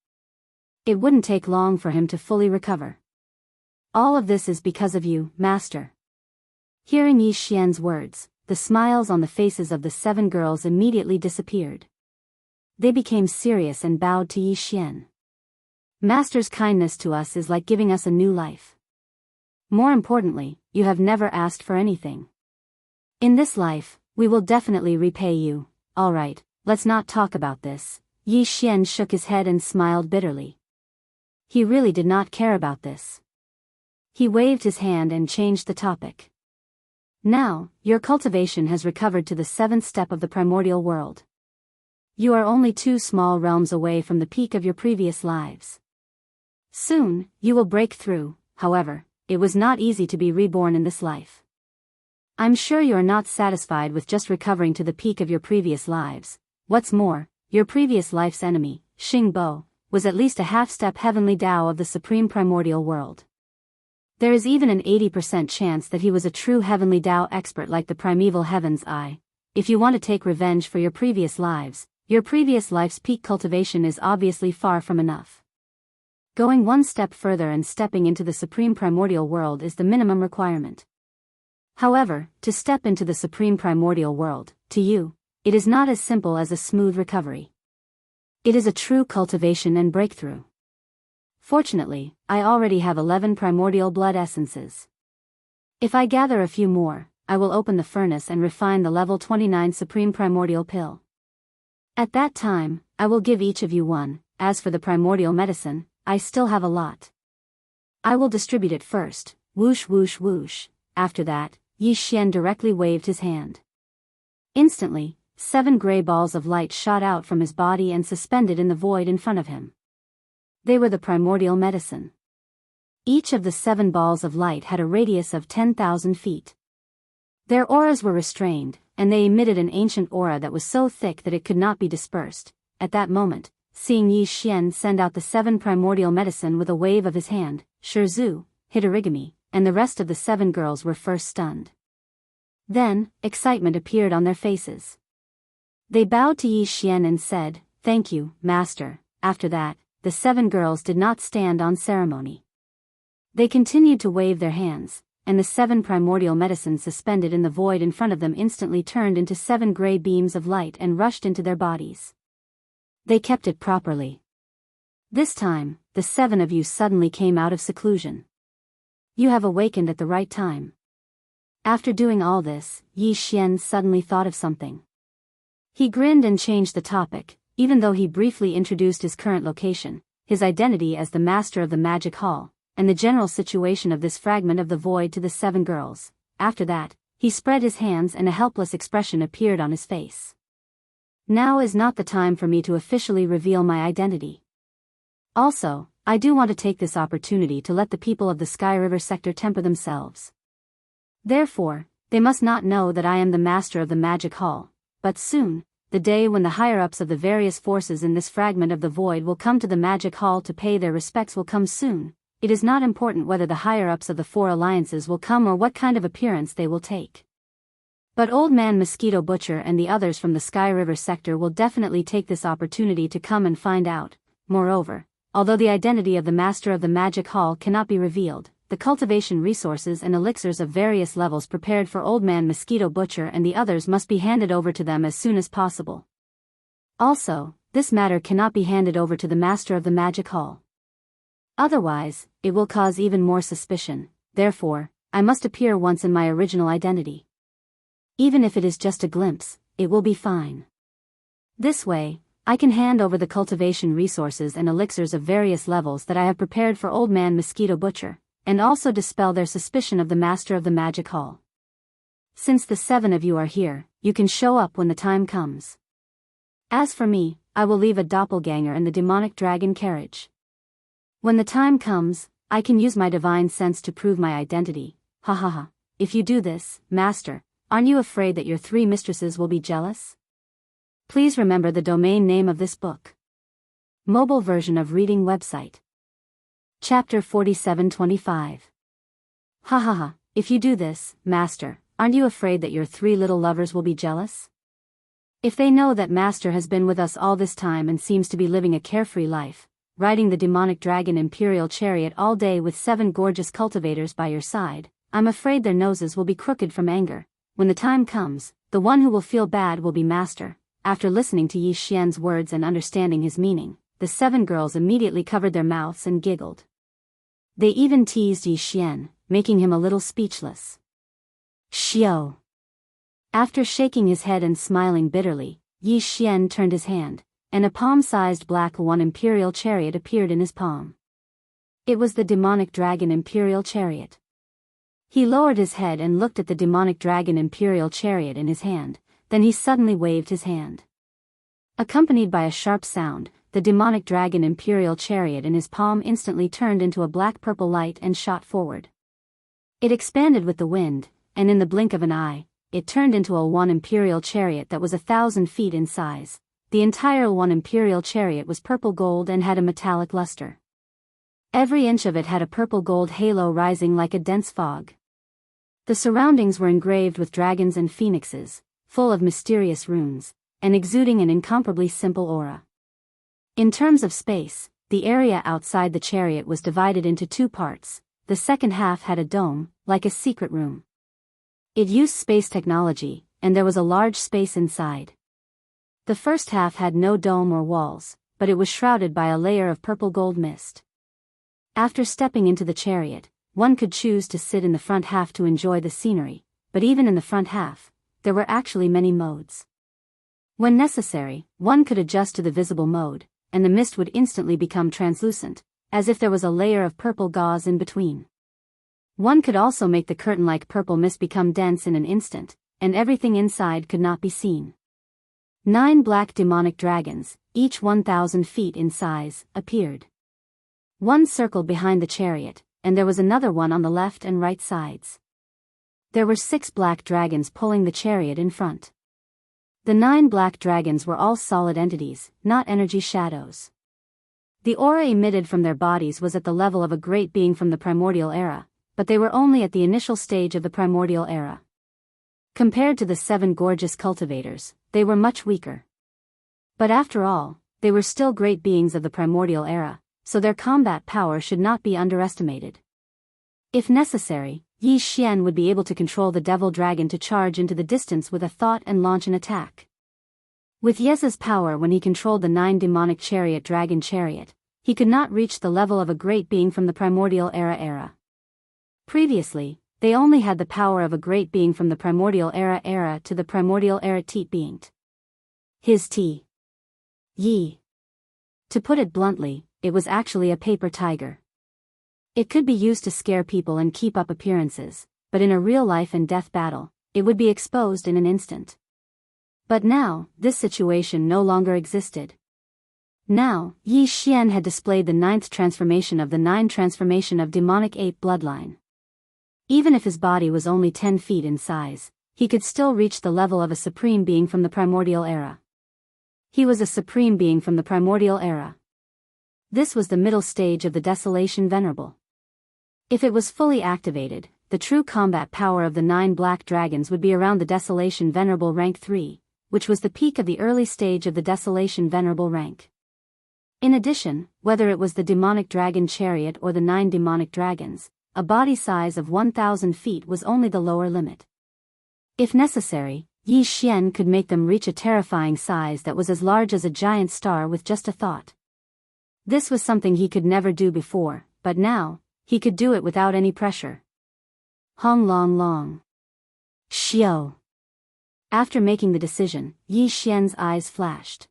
It wouldn't take long for him to fully recover. All of this is because of you, Master. Hearing Yi Xian's words, the smiles on the faces of the 7 girls immediately disappeared. They became serious and bowed to Yi Xian. Master's kindness to us is like giving us a new life. More importantly, you have never asked for anything. In this life, we will definitely repay you. All right, let's not talk about this. Yi Xian shook his head and smiled bitterly. He really did not care about this. He waved his hand and changed the topic. Now, your cultivation has recovered to the 7th step of the primordial world. You are only 2 small realms away from the peak of your previous lives. Soon, you will break through. However, it was not easy to be reborn in this life. I'm sure you are not satisfied with just recovering to the peak of your previous lives. What's more, your previous life's enemy, Xing Bo, was at least a half-step heavenly Tao of the supreme primordial world. There is even an 80% chance that he was a true heavenly Tao expert like the primeval heavens. If you want to take revenge for your previous lives, your previous life's peak cultivation is obviously far from enough. Going one step further and stepping into the supreme primordial world is the minimum requirement. However, to step into the supreme primordial world, to you, it is not as simple as a smooth recovery. It is a true cultivation and breakthrough. Fortunately, I already have 11 primordial blood essences. If I gather a few more, I will open the furnace and refine the level 29 supreme primordial pill. At that time, I will give each of you one. As for the primordial medicine, I still have a lot. I will distribute it first. Whoosh whoosh whoosh. After that, Yi Xian directly waved his hand. Instantly, 7 gray balls of light shot out from his body and suspended in the void in front of him. They were the primordial medicine. Each of the 7 balls of light had a radius of 10,000 feet. Their auras were restrained, and they emitted an ancient aura that was so thick that it could not be dispersed. At that moment, seeing Yi Xian send out the 7 primordial medicine with a wave of his hand, Shizhu, Hitorigami, and the rest of the 7 girls were first stunned. Then, excitement appeared on their faces. They bowed to Yi Xian and said, "Thank you, Master." After that, the 7 girls did not stand on ceremony. They continued to wave their hands, and the 7 primordial medicines suspended in the void in front of them instantly turned into 7 gray beams of light and rushed into their bodies. They kept it properly. This time, the 7 of you suddenly came out of seclusion. You have awakened at the right time. After doing all this, Yi Xian suddenly thought of something. He grinned and changed the topic. Even though he briefly introduced his current location, his identity as the master of the magic hall, and the general situation of this fragment of the void to the 7 girls. After that, he spread his hands and a helpless expression appeared on his face. Now is not the time for me to officially reveal my identity. Also, I do want to take this opportunity to let the people of the Sky River sector temper themselves. Therefore, they must not know that I am the master of the magic hall, but soon, the day when the higher-ups of the various forces in this fragment of the void will come to the magic hall to pay their respects will come soon. It is not important whether the higher-ups of the 4 alliances will come or what kind of appearance they will take. But Old Man Mosquito Butcher and the others from the Sky River sector will definitely take this opportunity to come and find out. Moreover, although the identity of the master of the magic hall cannot be revealed, the cultivation resources and elixirs of various levels prepared for Old Man Mosquito Butcher and the others must be handed over to them as soon as possible. Also, this matter cannot be handed over to the master of the magic hall. Otherwise, it will cause even more suspicion. Therefore, I must appear once in my original identity. Even if it is just a glimpse, it will be fine. This way, I can hand over the cultivation resources and elixirs of various levels that I have prepared for Old Man Mosquito Butcher, and also dispel their suspicion of the master of the magic hall. Since the 7 of you are here, you can show up when the time comes. As for me, I will leave a doppelganger in the demonic dragon carriage. When the time comes, I can use my divine sense to prove my identity. Ha ha ha. If you do this, Master, aren't you afraid that your 3 mistresses will be jealous? Please remember the domain name of this book. Mobile version of reading website. Chapter 4725. Ha ha ha, if you do this, Master, aren't you afraid that your 3 little lovers will be jealous? If they know that Master has been with us all this time and seems to be living a carefree life, riding the demonic dragon imperial chariot all day with 7 gorgeous cultivators by your side, I'm afraid their noses will be crooked from anger. When the time comes, the one who will feel bad will be Master. After listening to Yi Xian's words and understanding his meaning, the 7 girls immediately covered their mouths and giggled. They even teased Yi Xian, making him a little speechless. Xiao. After shaking his head and smiling bitterly, Yi Xian turned his hand, and a palm-sized black one imperial chariot appeared in his palm. It was the demonic dragon imperial chariot. He lowered his head and looked at the demonic dragon imperial chariot in his hand, then he suddenly waved his hand. Accompanied by a sharp sound, the demonic dragon imperial chariot in his palm instantly turned into a black-purple light and shot forward. It expanded with the wind, and in the blink of an eye, it turned into a one imperial chariot that was 1,000 feet in size. The entire one imperial chariot was purple gold and had a metallic luster. Every inch of it had a purple gold halo rising like a dense fog. The surroundings were engraved with dragons and phoenixes, full of mysterious runes, and exuding an incomparably simple aura. In terms of space, the area outside the chariot was divided into two parts. The second half had a dome, like a secret room. It used space technology, and there was a large space inside. The first half had no dome or walls, but it was shrouded by a layer of purple gold mist. After stepping into the chariot, one could choose to sit in the front half to enjoy the scenery, but even in the front half, there were actually many modes. When necessary, one could adjust to the visible mode, and the mist would instantly become translucent, as if there was a layer of purple gauze in between. One could also make the curtain-like purple mist become dense in an instant, and everything inside could not be seen. 9 black demonic dragons, each 1,000 feet in size, appeared. One circled behind the chariot, and there was another one on the left and right sides. There were 6 black dragons pulling the chariot in front. The 9 black dragons were all solid entities, not energy shadows. The aura emitted from their bodies was at the level of a great being from the primordial era, but they were only at the initial stage of the primordial era. Compared to the 7 gorgeous cultivators, they were much weaker. But after all, they were still great beings of the primordial era, so their combat power should not be underestimated. If necessary, Yi Xian would be able to control the devil dragon to charge into the distance with a thought and launch an attack. With Yeza's power when he controlled the 9 demonic chariot dragon chariot, he could not reach the level of a great being from the primordial era. Previously, they only had the power of a great being from the primordial era to the primordial era teat being. His T. Yi. To put it bluntly, it was actually a paper tiger. It could be used to scare people and keep up appearances, but in a real life and death battle, it would be exposed in an instant. But now, this situation no longer existed. Now, Yi Xian had displayed the 9th transformation of the 9 transformation of demonic ape bloodline. Even if his body was only 10 feet in size, he could still reach the level of a supreme being from the primordial era. He was a supreme being from the primordial era. This was the middle stage of the Desolation Venerable. If it was fully activated, the true combat power of the 9 black dragons would be around the Desolation Venerable rank 3, which was the peak of the early stage of the Desolation Venerable rank. In addition, whether it was the demonic dragon chariot or the 9 demonic dragons, a body size of 1,000 feet was only the lower limit. If necessary, Yi Xian could make them reach a terrifying size that was as large as a giant star with just a thought. This was something he could never do before, but now, he could do it without any pressure. Hong long long. Xiao. After making the decision, Yi Xian's eyes flashed.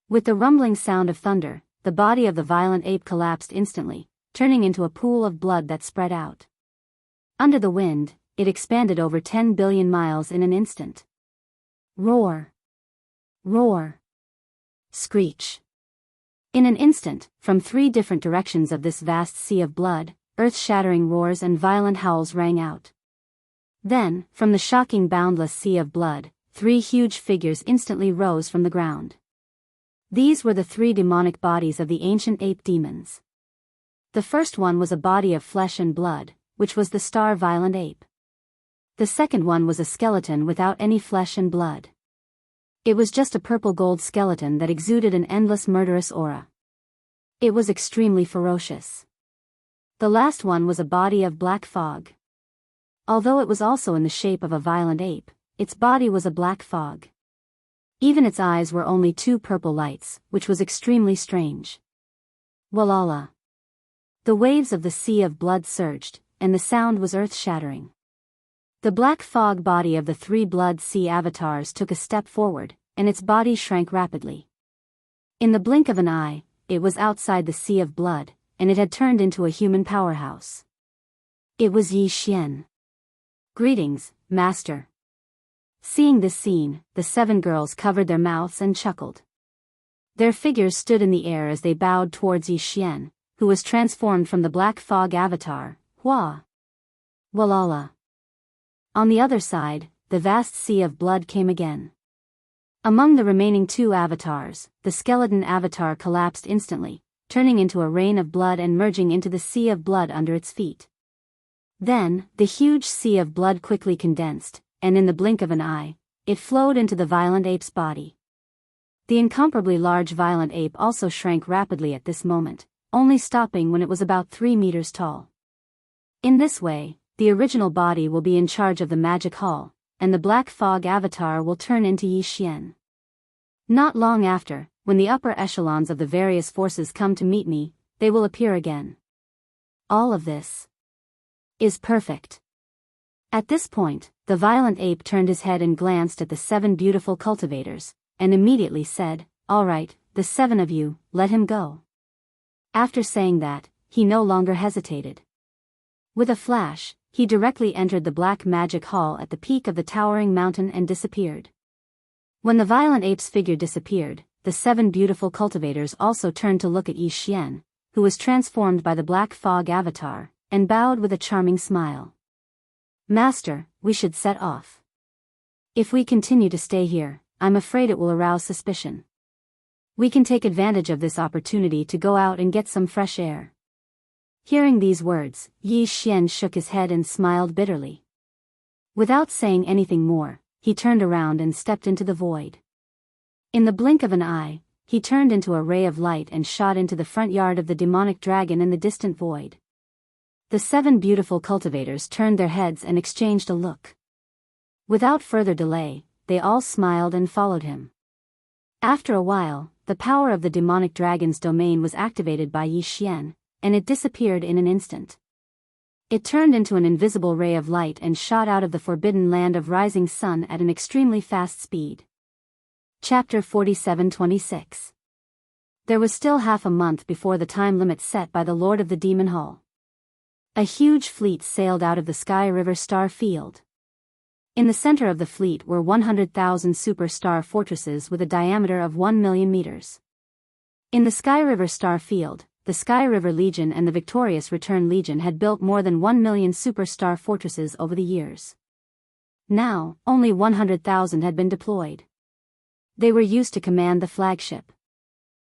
With the rumbling sound of thunder, the body of the violent ape collapsed instantly, turning into a pool of blood that spread out. Under the wind, it expanded over 10 billion miles in an instant. Roar. Roar. Screech. In an instant, from 3 different directions of this vast sea of blood, earth-shattering roars and violent howls rang out. Then, from the shocking boundless sea of blood, 3 huge figures instantly rose from the ground. These were the 3 demonic bodies of the ancient ape demons. The first one was a body of flesh and blood, which was the star violent ape. The second one was a skeleton without any flesh and blood. It was just a purple gold skeleton that exuded an endless murderous aura. It was extremely ferocious. The last one was a body of black fog. Although it was also in the shape of a violent ape, its body was a black fog. Even its eyes were only 2 purple lights, which was extremely strange. Walala. The waves of the sea of blood surged, and the sound was earth-shattering. The black fog body of the 3 blood sea avatars took a step forward, and its body shrank rapidly. In the blink of an eye, it was outside the sea of blood, and it had turned into a human powerhouse. It was Yi Xian. Greetings, Master. Seeing this scene, the 7 girls covered their mouths and chuckled. Their figures stood in the air as they bowed towards Yi Xian, who was transformed from the black fog avatar, Hua. Walala. On the other side, the vast sea of blood came again. Among the remaining two avatars, the skeleton avatar collapsed instantly, turning into a rain of blood and merging into the sea of blood under its feet. Then, the huge sea of blood quickly condensed, and in the blink of an eye, it flowed into the violent ape's body. The incomparably large violent ape also shrank rapidly at this moment, only stopping when it was about 3 meters tall. In this way, the original body will be in charge of the magic hall, and the black fog avatar will turn into Yi Xian. Not long after, when the upper echelons of the various forces come to meet me, they will appear again. All of this is perfect. At this point, the violent ape turned his head and glanced at the 7 beautiful cultivators, and immediately said, "All right, the 7 of you, let him go." After saying that, he no longer hesitated. With a flash, he directly entered the black magic hall at the peak of the towering mountain and disappeared. When the violent ape's figure disappeared, the 7 beautiful cultivators also turned to look at Yi Xian, who was transformed by the black fog avatar, and bowed with a charming smile. "Master, we should set off. If we continue to stay here, I'm afraid it will arouse suspicion. We can take advantage of this opportunity to go out and get some fresh air." Hearing these words, Yi Xian shook his head and smiled bitterly. Without saying anything more, he turned around and stepped into the void. In the blink of an eye, he turned into a ray of light and shot into the front yard of the demonic dragon in the distant void. The 7 beautiful cultivators turned their heads and exchanged a look. Without further delay, they all smiled and followed him. After a while, the power of the demonic dragon's domain was activated by Yi Xian, and it disappeared in an instant. It turned into an invisible ray of light and shot out of the forbidden land of rising sun at an extremely fast speed. Chapter 47-26. There was still half a month before the time limit set by the Lord of the Demon Hall. A huge fleet sailed out of the Sky River Star Field. In the center of the fleet were 100,000 super-star fortresses with a diameter of 1 million meters. In the Sky River Star Field, the Sky River Legion and the Victorious Return Legion had built more than 1 million super-star fortresses over the years. Now, only 100,000 had been deployed. They were used to command the flagship.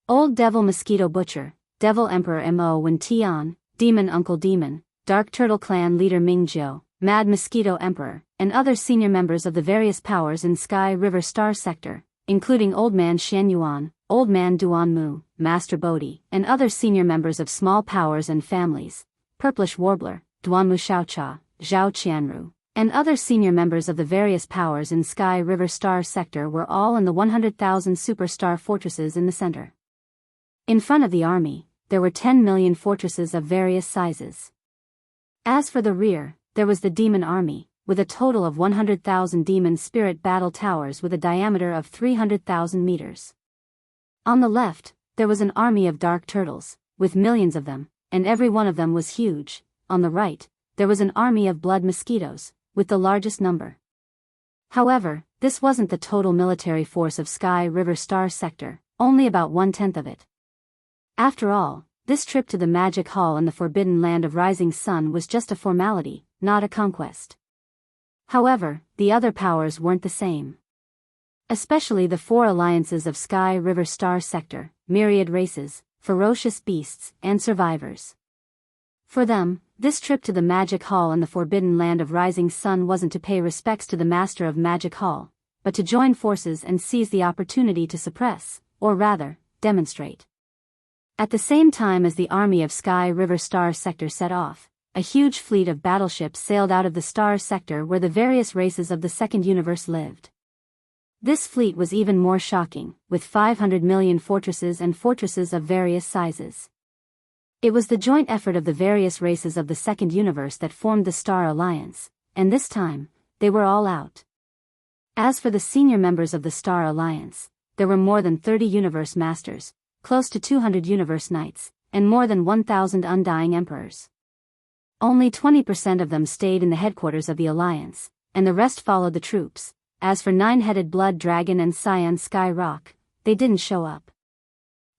Old Devil Mosquito Butcher, Devil Emperor Mo Wen Tian, Demon Uncle Demon, Dark Turtle Clan Leader Mingzhou, Mad Mosquito Emperor, and other senior members of the various powers in Sky River Star Sector, including Old Man Xian Yuan, Old Man Duan Mu, Master Bodhi, and other senior members of small powers and families, Purplish Warbler, Duanmu Xiaocha, Zhao Qianru, and other senior members of the various powers in Sky River Star Sector were all in the 100,000 superstar fortresses in the center. In front of the army, there were 10 million fortresses of various sizes. As for the rear, there was the demon army, with a total of 100,000 demon spirit battle towers with a diameter of 300,000 meters. On the left, there was an army of dark turtles, with millions of them, and every one of them was huge. On the right, there was an army of blood mosquitoes, with the largest number. However, this wasn't the total military force of Sky River Star Sector, only about 1/10 of it. After all, this trip to the Magic Hall in the Forbidden Land of Rising Sun was just a formality, not a conquest. However, the other powers weren't the same. Especially the 4 alliances of Sky River Star Sector, myriad races, ferocious beasts, and survivors. For them, this trip to the Magic Hall in the Forbidden Land of Rising Sun wasn't to pay respects to the Master of Magic Hall, but to join forces and seize the opportunity to suppress, or rather, demonstrate. At the same time as the army of Sky River Star Sector set off, a huge fleet of battleships sailed out of the Star Sector where the various races of the Second Universe lived. This fleet was even more shocking, with 500 million fortresses and fortresses of various sizes. It was the joint effort of the various races of the Second Universe that formed the Star Alliance, and this time, they were all out. As for the senior members of the Star Alliance, there were more than 30 Universe Masters, close to 200 Universe Knights, and more than 1,000 Undying Emperors. Only 20% of them stayed in the headquarters of the Alliance, and the rest followed the troops. As for Nine-Headed Blood Dragon and Scion Sky Rock, they didn't show up.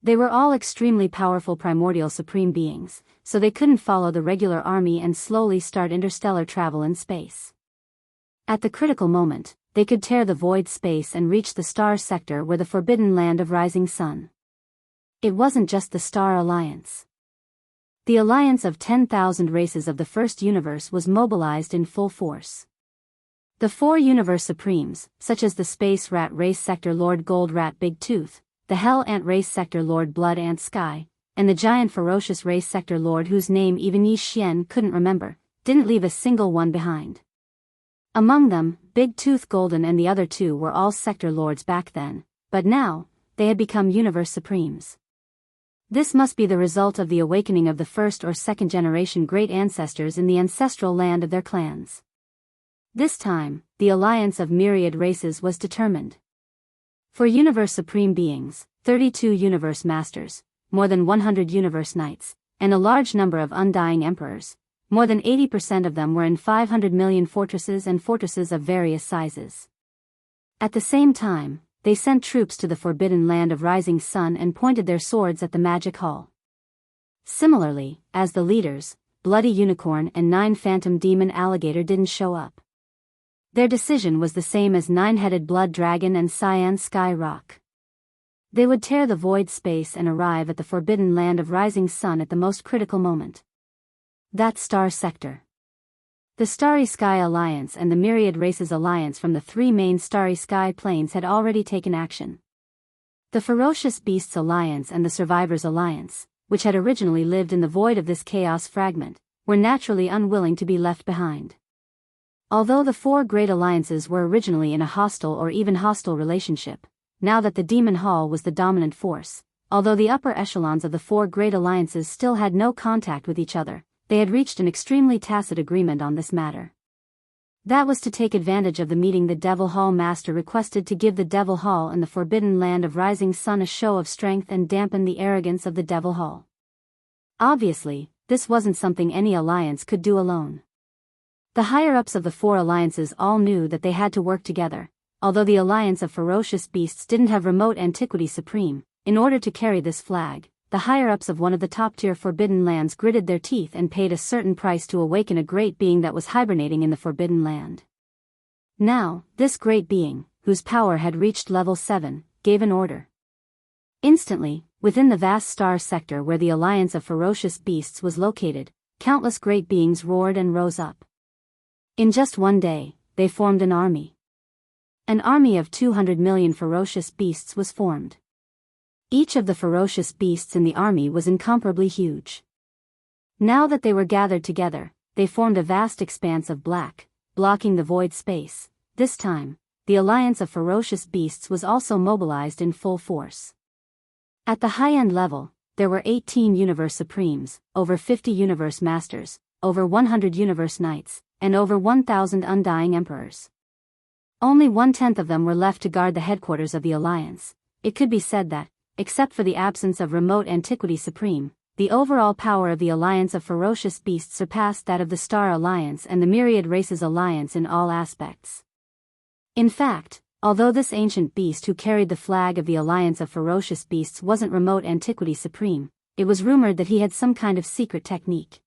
They were all extremely powerful primordial supreme beings, so they couldn't follow the regular army and slowly start interstellar travel in space. At the critical moment, they could tear the void space and reach the star sector where the forbidden land of rising sun. It wasn't just the Star Alliance. The alliance of 10,000 races of the first universe was mobilized in full force. The 4 universe supremes, such as the Space Rat Race Sector Lord Gold Rat Big Tooth, the Hell Ant Race Sector Lord Blood Ant Sky, and the Giant Ferocious Race Sector Lord whose name even Yi Xian couldn't remember, didn't leave a single one behind. Among them, Big Tooth Golden and the other 2 were all Sector Lords back then, but now, they had become Universe Supremes. This must be the result of the awakening of the first or second generation great ancestors in the ancestral land of their clans. This time, the alliance of myriad races was determined. For Universe Supreme beings, 32 Universe Masters, more than 100 Universe Knights, and a large number of Undying Emperors, more than 80% of them were in 500 million fortresses and fortresses of various sizes. At the same time, they sent troops to the forbidden land of rising sun and pointed their swords at the magic hall. Similarly, as the leaders, Bloody Unicorn and 9 Phantom Demon Alligator didn't show up. Their decision was the same as 9-headed Blood Dragon and Cyan Sky Rock. They would tear the void space and arrive at the forbidden land of rising sun at the most critical moment. That star sector. The Starry Sky Alliance and the Myriad Races Alliance from the 3 main Starry Sky planes had already taken action. The Ferocious Beasts Alliance and the Survivors Alliance, which had originally lived in the void of this chaos fragment, were naturally unwilling to be left behind. Although the 4 great alliances were originally in a hostile or even hostile relationship, now that the Demon Hall was the dominant force, although the upper echelons of the 4 great alliances still had no contact with each other, they had reached an extremely tacit agreement on this matter. That was to take advantage of the meeting the Devil Hall Master requested to give the Devil Hall and the forbidden land of rising sun a show of strength and dampen the arrogance of the Devil Hall. Obviously, this wasn't something any alliance could do alone. The higher-ups of the 4 alliances all knew that they had to work together, although the alliance of ferocious beasts didn't have remote antiquity supreme. In order to carry this flag, the higher-ups of one of the top-tier forbidden lands gritted their teeth and paid a certain price to awaken a great being that was hibernating in the forbidden land. Now, this great being, whose power had reached level 7, gave an order. Instantly, within the vast star sector where the alliance of ferocious beasts was located, countless great beings roared and rose up. In just one day, they formed an army. An army of 200 million ferocious beasts was formed. Each of the ferocious beasts in the army was incomparably huge. Now that they were gathered together, they formed a vast expanse of black, blocking the void space. This time, the alliance of ferocious beasts was also mobilized in full force. At the high-end level, there were 18 Universe Supremes, over 50 Universe Masters, over 100 Universe Knights, and over 1,000 Undying Emperors. Only 1/10 of them were left to guard the headquarters of the alliance. It could be said that, except for the absence of remote antiquity supreme, the overall power of the alliance of ferocious beasts surpassed that of the Star Alliance and the Myriad Races Alliance in all aspects. In fact, although this ancient beast who carried the flag of the alliance of ferocious beasts wasn't remote antiquity supreme, it was rumored that he had some kind of secret technique.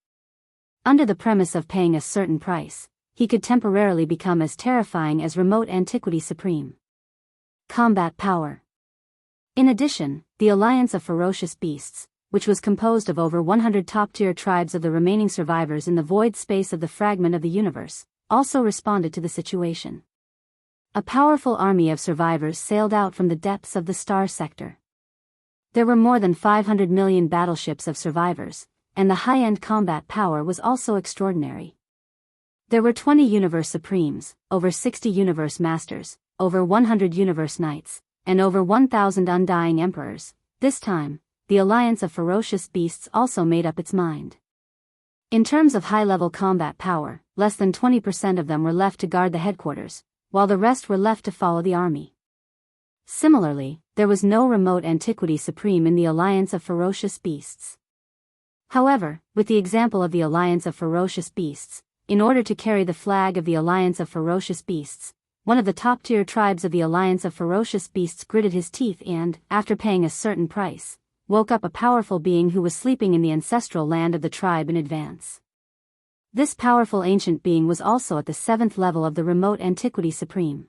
Under the premise of paying a certain price, he could temporarily become as terrifying as remote antiquity supreme. Combat power. In addition, the alliance of ferocious beasts, which was composed of over 100 top-tier tribes of the remaining survivors in the void space of the fragment of the universe, also responded to the situation. A powerful army of survivors sailed out from the depths of the star sector. There were more than 500 million battleships of survivors, and the high-end combat power was also extraordinary. There were 20 Universe Supremes, over 60 Universe Masters, over 100 Universe Knights, and over 1,000 Undying Emperors. This time, the alliance of ferocious beasts also made up its mind. In terms of high-level combat power, less than 20% of them were left to guard the headquarters, while the rest were left to follow the army. Similarly, there was no remote antiquity supreme in the alliance of ferocious beasts. However, with the example of the alliance of ferocious beasts, in order to carry the flag of the alliance of ferocious beasts, one of the top-tier tribes of the alliance of ferocious beasts gritted his teeth and, after paying a certain price, woke up a powerful being who was sleeping in the ancestral land of the tribe in advance. This powerful ancient being was also at the 7th level of the Remote Antiquity Supreme.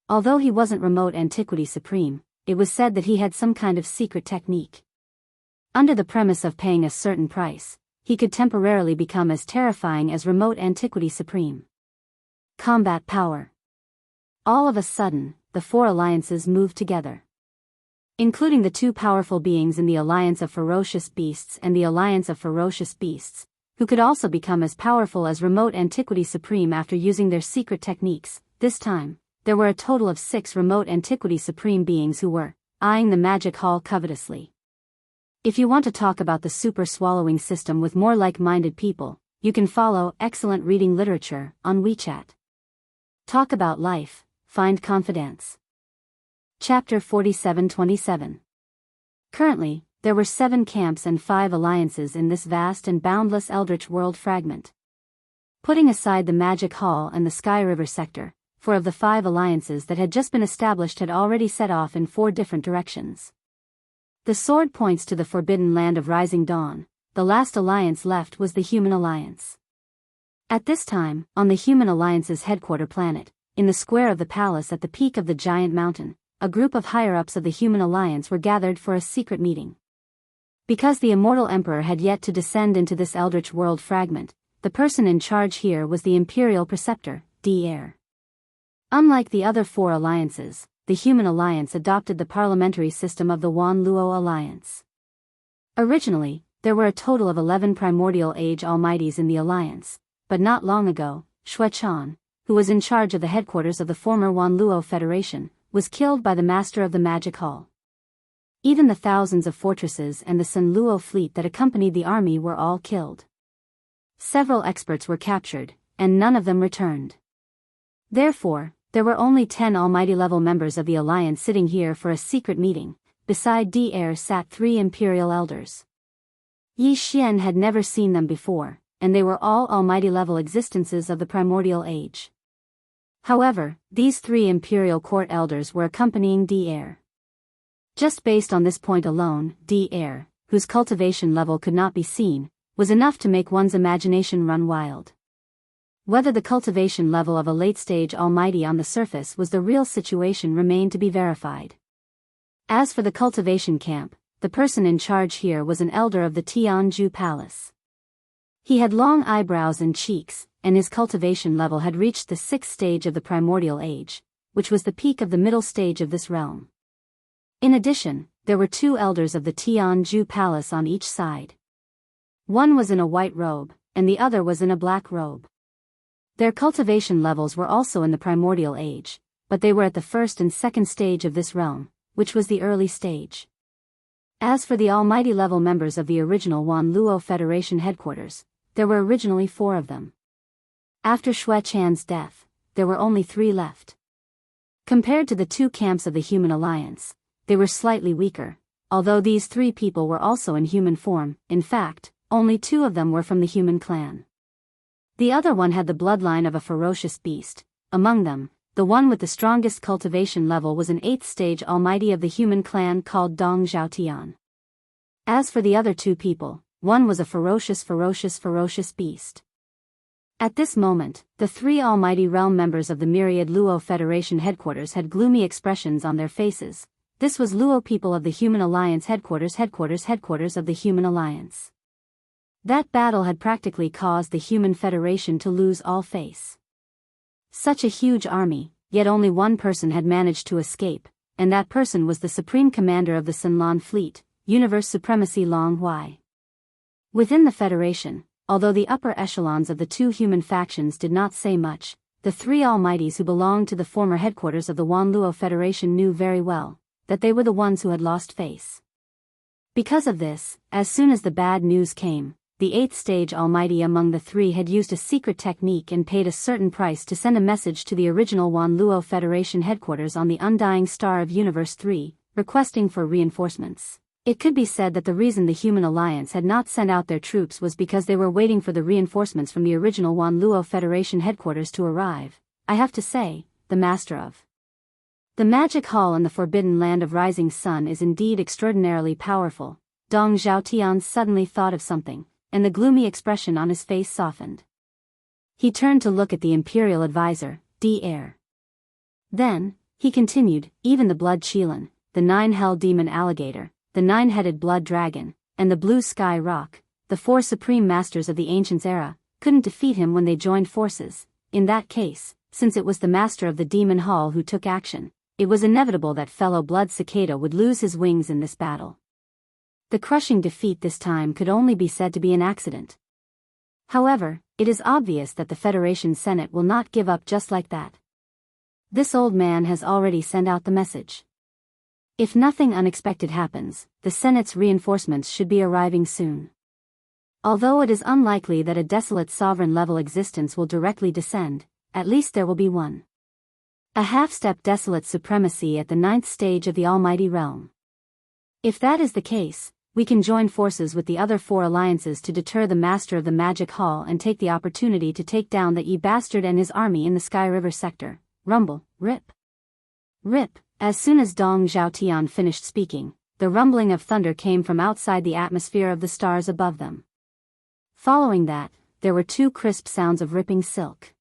Although he wasn't Remote Antiquity Supreme, it was said that he had some kind of secret technique. Under the premise of paying a certain price, he could temporarily become as terrifying as Remote Antiquity Supreme. Combat power. All of a sudden, the 4 alliances moved together. Including the 2 powerful beings in the Alliance of Ferocious Beasts and the Alliance of Ferocious Beasts, who could also become as powerful as Remote Antiquity Supreme after using their secret techniques. This time, there were a total of 6 Remote Antiquity Supreme beings who were eyeing the magic hall covetously. If you want to talk about the super swallowing system with more like-minded people, you can follow Excellent Reading Literature on WeChat. Talk about life, find confidence. Chapter 47-27. Currently, there were 7 camps and 5 alliances in this vast and boundless Eldritch world fragment. Putting aside the Magic Hall and the Sky River sector, 4 of the 5 alliances that had just been established had already set off in 4 different directions. The sword points to the forbidden land of Rising Dawn. The last alliance left was the Human Alliance. At this time, on the Human Alliance's headquarter planet, in the square of the palace at the peak of the giant mountain, a group of higher-ups of the Human Alliance were gathered for a secret meeting. Because the Immortal Emperor had yet to descend into this Eldritch world fragment, the person in charge here was the Imperial Preceptor, Daoist. Unlike the other 4 alliances, the Human Alliance adopted the parliamentary system of the Wan Luo Alliance. Originally, there were a total of 11 Primordial Age Almighties in the Alliance, but not long ago, Xuechan, who was in charge of the headquarters of the former Wan Luo Federation, was killed by the Master of the Magic Hall. Even the thousands of fortresses and the Sun Luo fleet that accompanied the army were all killed. Several experts were captured, and none of them returned. Therefore, there were only 10 Almighty-level members of the Alliance sitting here for a secret meeting. Beside Daoist sat 3 Imperial Elders. Yi Xian had never seen them before, and they were all Almighty-level existences of the Primordial Age. However, these 3 Imperial Court Elders were accompanying Daoist. Just based on this point alone, Daoist, whose cultivation level could not be seen, was enough to make one's imagination run wild. Whether the cultivation level of a late-stage Almighty on the surface was the real situation remained to be verified. As for the cultivation camp, the person in charge here was an elder of the Jianghu Palace. He had long eyebrows and cheeks, and his cultivation level had reached the 6th stage of the Primordial Age, which was the peak of the middle stage of this realm. In addition, there were 2 elders of the Jianghu Palace on each side. One was in a white robe, and the other was in a black robe. Their cultivation levels were also in the Primordial Age, but they were at the 1st and 2nd stage of this realm, which was the early stage. As for the Almighty-level members of the original Wan Luo Federation headquarters, there were originally 4 of them. After Xuechan's death, there were only 3 left. Compared to the 2 camps of the Human Alliance, they were slightly weaker, although these 3 people were also in human form. In fact, only 2 of them were from the human clan. The other one had the bloodline of a ferocious beast. Among them, the one with the strongest cultivation level was an 8th stage Almighty of the human clan called Dong Zhaotian. As for the other 2 people, one was a ferocious beast. At this moment, the 3 Almighty Realm members of the Myriad Luo Federation headquarters had gloomy expressions on their faces. This was Luo people of the Human Alliance headquarters of the Human Alliance. That battle had practically caused the Human Federation to lose all face. Such a huge army, yet only one person had managed to escape, and that person was the Supreme Commander of the Sunlan Fleet, Universe Supremacy Long Hui. Within the Federation, although the upper echelons of the 2 human factions did not say much, the 3 Almighties who belonged to the former headquarters of the Wan Luo Federation knew very well that they were the ones who had lost face. Because of this, as soon as the bad news came, the 8th stage Almighty among the 3 had used a secret technique and paid a certain price to send a message to the original Wan Luo Federation headquarters on the Undying Star of Universe 3, requesting for reinforcements. It could be said that the reason the Human Alliance had not sent out their troops was because they were waiting for the reinforcements from the original Wan Luo Federation headquarters to arrive. I have to say, the Master of The magic hall in the forbidden land of rising sun is indeed extraordinarily powerful. Dong Zhaotian suddenly thought of something, and the gloomy expression on his face softened. He turned to look at the imperial advisor, Dr. Then, he continued, even the blood Qilin, the nine-hell demon alligator, the nine-headed blood dragon, and the blue sky rock, the four supreme masters of the ancients era, couldn't defeat him when they joined forces. In that case, since it was the master of the demon hall who took action, it was inevitable that fellow blood cicada would lose his wings in this battle. The crushing defeat this time could only be said to be an accident. However, it is obvious that the Federation Senate will not give up just like that. This old man has already sent out the message. If nothing unexpected happens, the Senate's reinforcements should be arriving soon. Although it is unlikely that a desolate sovereign-level existence will directly descend, at least there will be one. A half-step desolate supremacy at the 9th stage of the Almighty Realm. If that is the case, we can join forces with the other four alliances to deter the master of the Magic Hall and take the opportunity to take down that ye-bastard and his army in the Sky River sector. Rumble, rip. Rip. As soon as Dong Zhaotian finished speaking, the rumbling of thunder came from outside the atmosphere of the stars above them. Following that, there were two crisp sounds of ripping silk.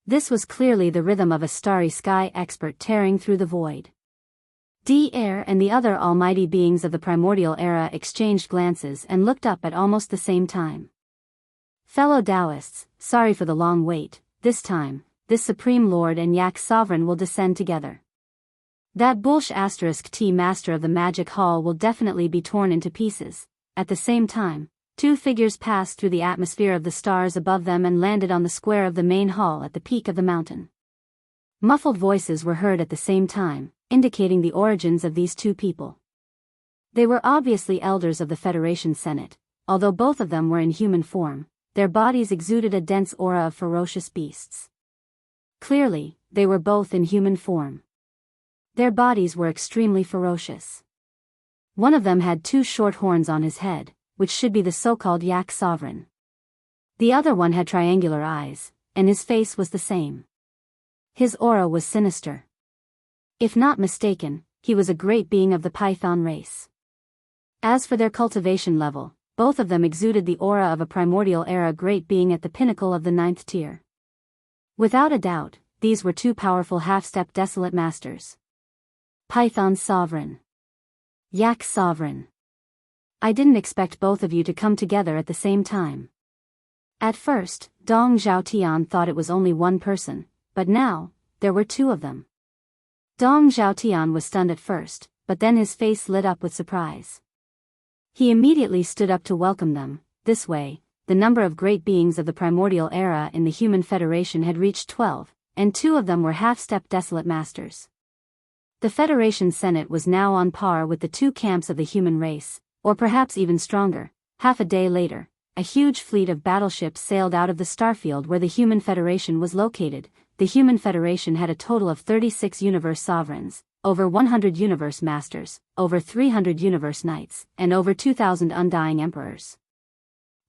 This was clearly the rhythm of a starry sky expert tearing through the void. Dr. and the other almighty beings of the primordial era exchanged glances and looked up at almost the same time. Fellow Daoists, sorry for the long wait. This time, this Supreme Lord and Yak Sovereign will descend together. That **** T master of the Magic Hall will definitely be torn into pieces. At the same time, two figures passed through the atmosphere of the stars above them and landed on the square of the main hall at the peak of the mountain. Muffled voices were heard at the same time, indicating the origins of these two people. They were obviously elders of the Federation Senate, although both of them were in human form. Their bodies exuded a dense aura of ferocious beasts. Clearly, they were both in human form. Their bodies were extremely ferocious. One of them had two short horns on his head, which should be the so-called Yak Sovereign. The other one had triangular eyes, and his face was the same. His aura was sinister. If not mistaken, he was a great being of the Python race. As for their cultivation level, both of them exuded the aura of a primordial era great being at the pinnacle of the 9th tier. Without a doubt, these were two powerful half-step desolate masters. Python Sovereign. Yak Sovereign. I didn't expect both of you to come together at the same time. At first, Dong Zhaotian thought it was only one person, but now, there were two of them. Dong Zhaotian was stunned at first, but then his face lit up with surprise. He immediately stood up to welcome them. This way, the number of great beings of the primordial era in the Human Federation had reached 12, and two of them were half-step desolate masters. The Federation Senate was now on par with the two camps of the human race, or perhaps even stronger. Half a day later, a huge fleet of battleships sailed out of the starfield where the Human Federation was located. The Human Federation had a total of 36 universe sovereigns, over 100 universe masters, over 300 universe knights, and over 2,000 undying emperors.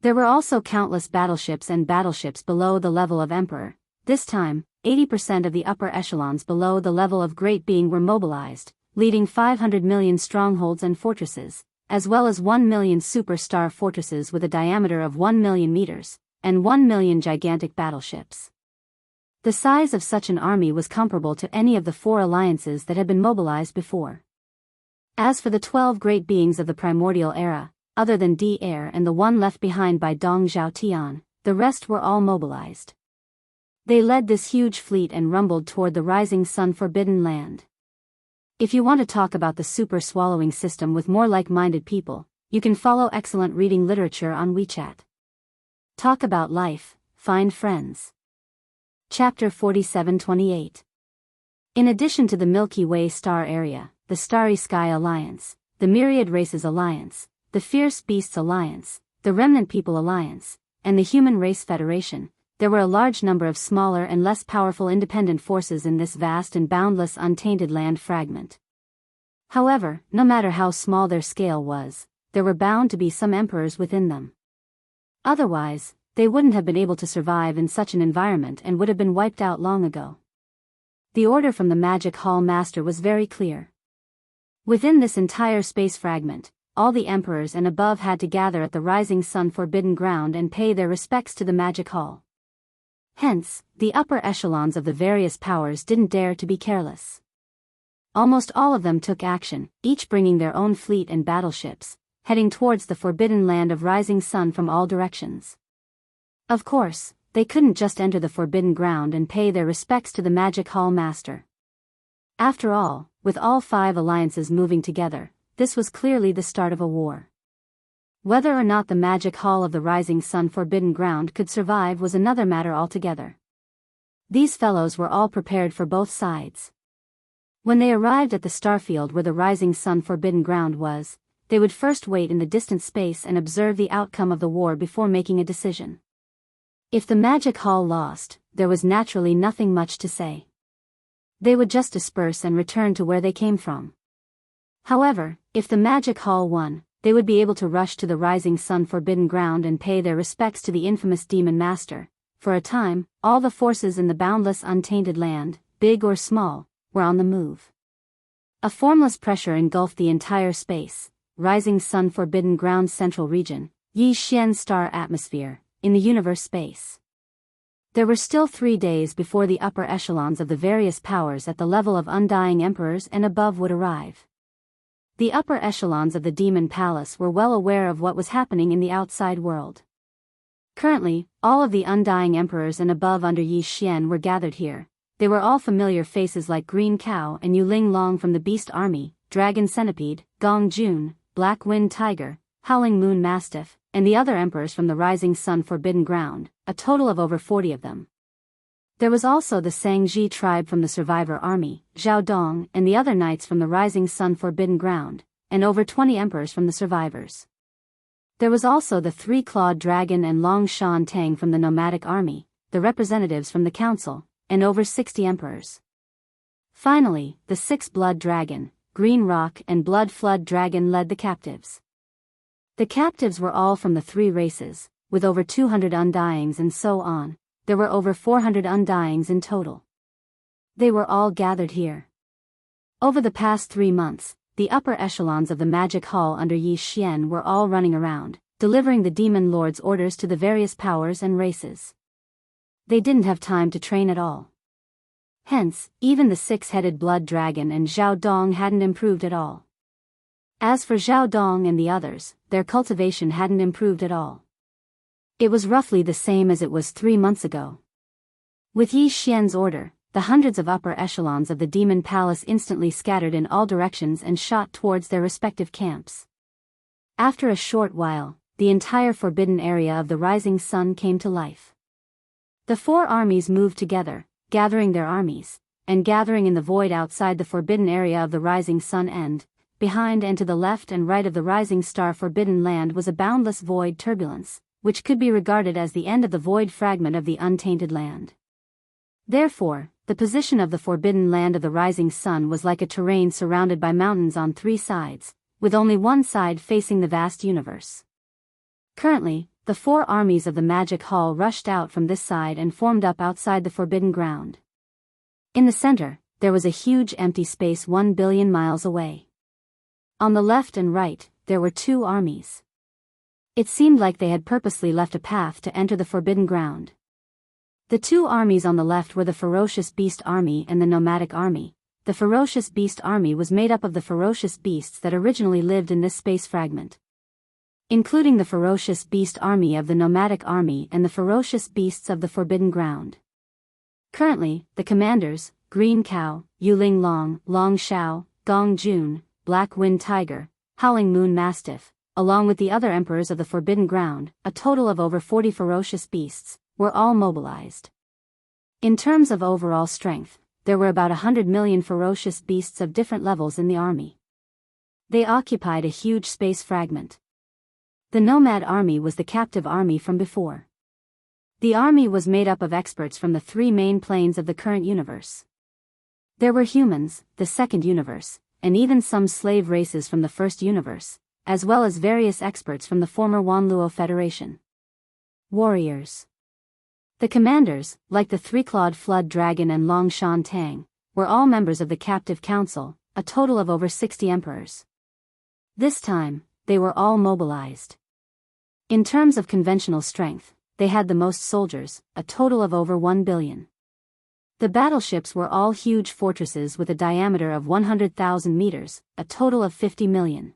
There were also countless battleships and battleships below the level of emperor. This time, 80% of the upper echelons below the level of great being were mobilized, leading 500 million strongholds and fortresses, as well as 1 million superstar fortresses with a diameter of 1 million meters, and 1 million gigantic battleships. The size of such an army was comparable to any of the four alliances that had been mobilized before. As for the 12 great beings of the primordial era, other than Dr. and the one left behind by Dong Zhaotian, the rest were all mobilized. They led this huge fleet and rumbled toward the rising sun forbidden land. If you want to talk about the super swallowing system with more like-minded people, you can follow excellent reading literature on WeChat. Talk about life, find friends. Chapter 47-28. In addition to the Milky Way star area, the Starry Sky Alliance, the Myriad Races Alliance, the Fierce Beasts Alliance, the Remnant People Alliance, and the Human Race Federation, there were a large number of smaller and less powerful independent forces in this vast and boundless untainted land fragment. However, no matter how small their scale was, there were bound to be some emperors within them. Otherwise, they wouldn't have been able to survive in such an environment and would have been wiped out long ago. The order from the Magic Hall Master was very clear. Within this entire space fragment, all the emperors and above had to gather at the Rising Sun Forbidden Ground and pay their respects to the Magic Hall. Hence, the upper echelons of the various powers didn't dare to be careless. Almost all of them took action, each bringing their own fleet and battleships, heading towards the forbidden land of Rising Sun from all directions. Of course, they couldn't just enter the forbidden ground and pay their respects to the Magic Hall Master. After all, with all 5 alliances moving together, this was clearly the start of a war. Whether or not the Magic Hall of the Rising Sun Forbidden Ground could survive was another matter altogether. These fellows were all prepared for both sides. When they arrived at the starfield where the Rising Sun Forbidden Ground was, they would first wait in the distant space and observe the outcome of the war before making a decision. If the Magic Hall lost, there was naturally nothing much to say. They would just disperse and return to where they came from. However, if the Magic Hall won, they would be able to rush to the Rising Sun Forbidden Ground and pay their respects to the infamous Demon Master. For a time, all the forces in the boundless untainted land, big or small, were on the move. A formless pressure engulfed the entire space, Rising Sun Forbidden Ground central region, Yi Xian star atmosphere, in the universe space. There were still 3 days before the upper echelons of the various powers at the level of Undying Emperors and above would arrive. The upper echelons of the Demon Palace were well aware of what was happening in the outside world. Currently, all of the Undying Emperors and above under Yi Xian were gathered here. They were all familiar faces like Green Cow and Yuling Long from the Beast Army, Dragon Centipede, Gong Jun, Black Wind Tiger, Howling Moon Mastiff, and the other emperors from the Rising Sun Forbidden Ground, a total of over 40 of them. There was also the Sangji tribe from the Survivor Army, Zhao Dong, and the other knights from the Rising Sun Forbidden Ground, and over 20 emperors from the survivors. There was also the 3-clawed dragon and Long Shan Tang from the Nomadic Army, the representatives from the Council, and over 60 emperors. Finally, the 6-blood dragon, Green Rock and Blood Flood Dragon led the captives. The captives were all from the 3 races, with over 200 undyings and so on. There were over 400 undyings in total. They were all gathered here. Over the past 3 months, the upper echelons of the Magic Hall under Yi Xian were all running around, delivering the Demon Lord's orders to the various powers and races. They didn't have time to train at all. Hence, even the 6-headed blood dragon and Zhao Dong hadn't improved at all. As for Zhao Dong and the others, their cultivation hadn't improved at all. It was roughly the same as it was 3 months ago. With Yi Xian's order, the hundreds of upper echelons of the Demon Palace instantly scattered in all directions and shot towards their respective camps. After a short while, the entire forbidden area of the Rising Sun came to life. The 4 armies moved together, gathering their armies, and gathering in the void outside the forbidden area of the Rising Sun and, behind and to the left and right of the Rising Star Forbidden Land was a boundless void turbulence, which could be regarded as the end of the void fragment of the untainted land. Therefore, the position of the forbidden land of the Rising Sun was like a terrain surrounded by mountains on 3 sides, with only one side facing the vast universe. Currently, the 4 armies of the Magic Hall rushed out from this side and formed up outside the forbidden ground. In the center, there was a huge empty space 1 billion miles away. On the left and right, there were 2 armies. It seemed like they had purposely left a path to enter the forbidden ground. The 2 armies on the left were the Ferocious Beast Army and the Nomadic Army. The Ferocious Beast Army was made up of the ferocious beasts that originally lived in this space fragment, including the Ferocious Beast Army of the Nomadic Army and the Ferocious Beasts of the Forbidden Ground. Currently, the commanders, Green Cow, Yuling Long, Long Shao, Gong Jun, Black Wind Tiger, Howling Moon Mastiff, along with the other emperors of the Forbidden Ground, a total of over 40 ferocious beasts, were all mobilized. In terms of overall strength, there were about 100 million ferocious beasts of different levels in the army. They occupied a huge space fragment. The Nomad Army was the captive army from before. The army was made up of experts from the 3 main planes of the current universe. There were humans, the second universe, and even some slave races from the first universe, as well as various experts from the former Wanluo Federation. Warriors. The commanders, like the 3-clawed Flood Dragon and Long Shan Tang, were all members of the captive council, a total of over 60 emperors. This time, they were all mobilized. In terms of conventional strength, they had the most soldiers, a total of over 1 billion. The battleships were all huge fortresses with a diameter of 100,000 meters, a total of 50 million.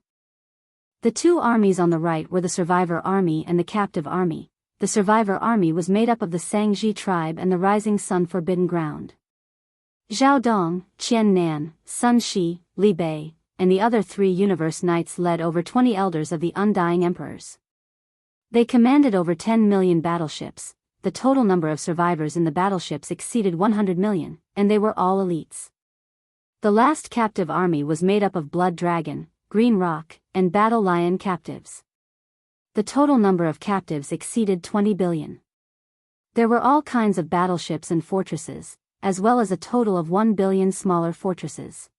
The two armies on the right were the Survivor Army and the Captive Army. The Survivor Army was made up of the Sangji tribe and the Rising Sun Forbidden Ground. Zhao Dong, Qian Nan, Sun Shi, Li Bei, and the other 3 Universe Knights led over 20 elders of the Undying Emperors. They commanded over 10 million battleships. The total number of survivors in the battleships exceeded 100 million, and they were all elites. The last captive army was made up of Blood Dragon, Green Rock, and Battle Lion captives. The total number of captives exceeded 20 billion. There were all kinds of battleships and fortresses, as well as a total of 1 billion smaller fortresses.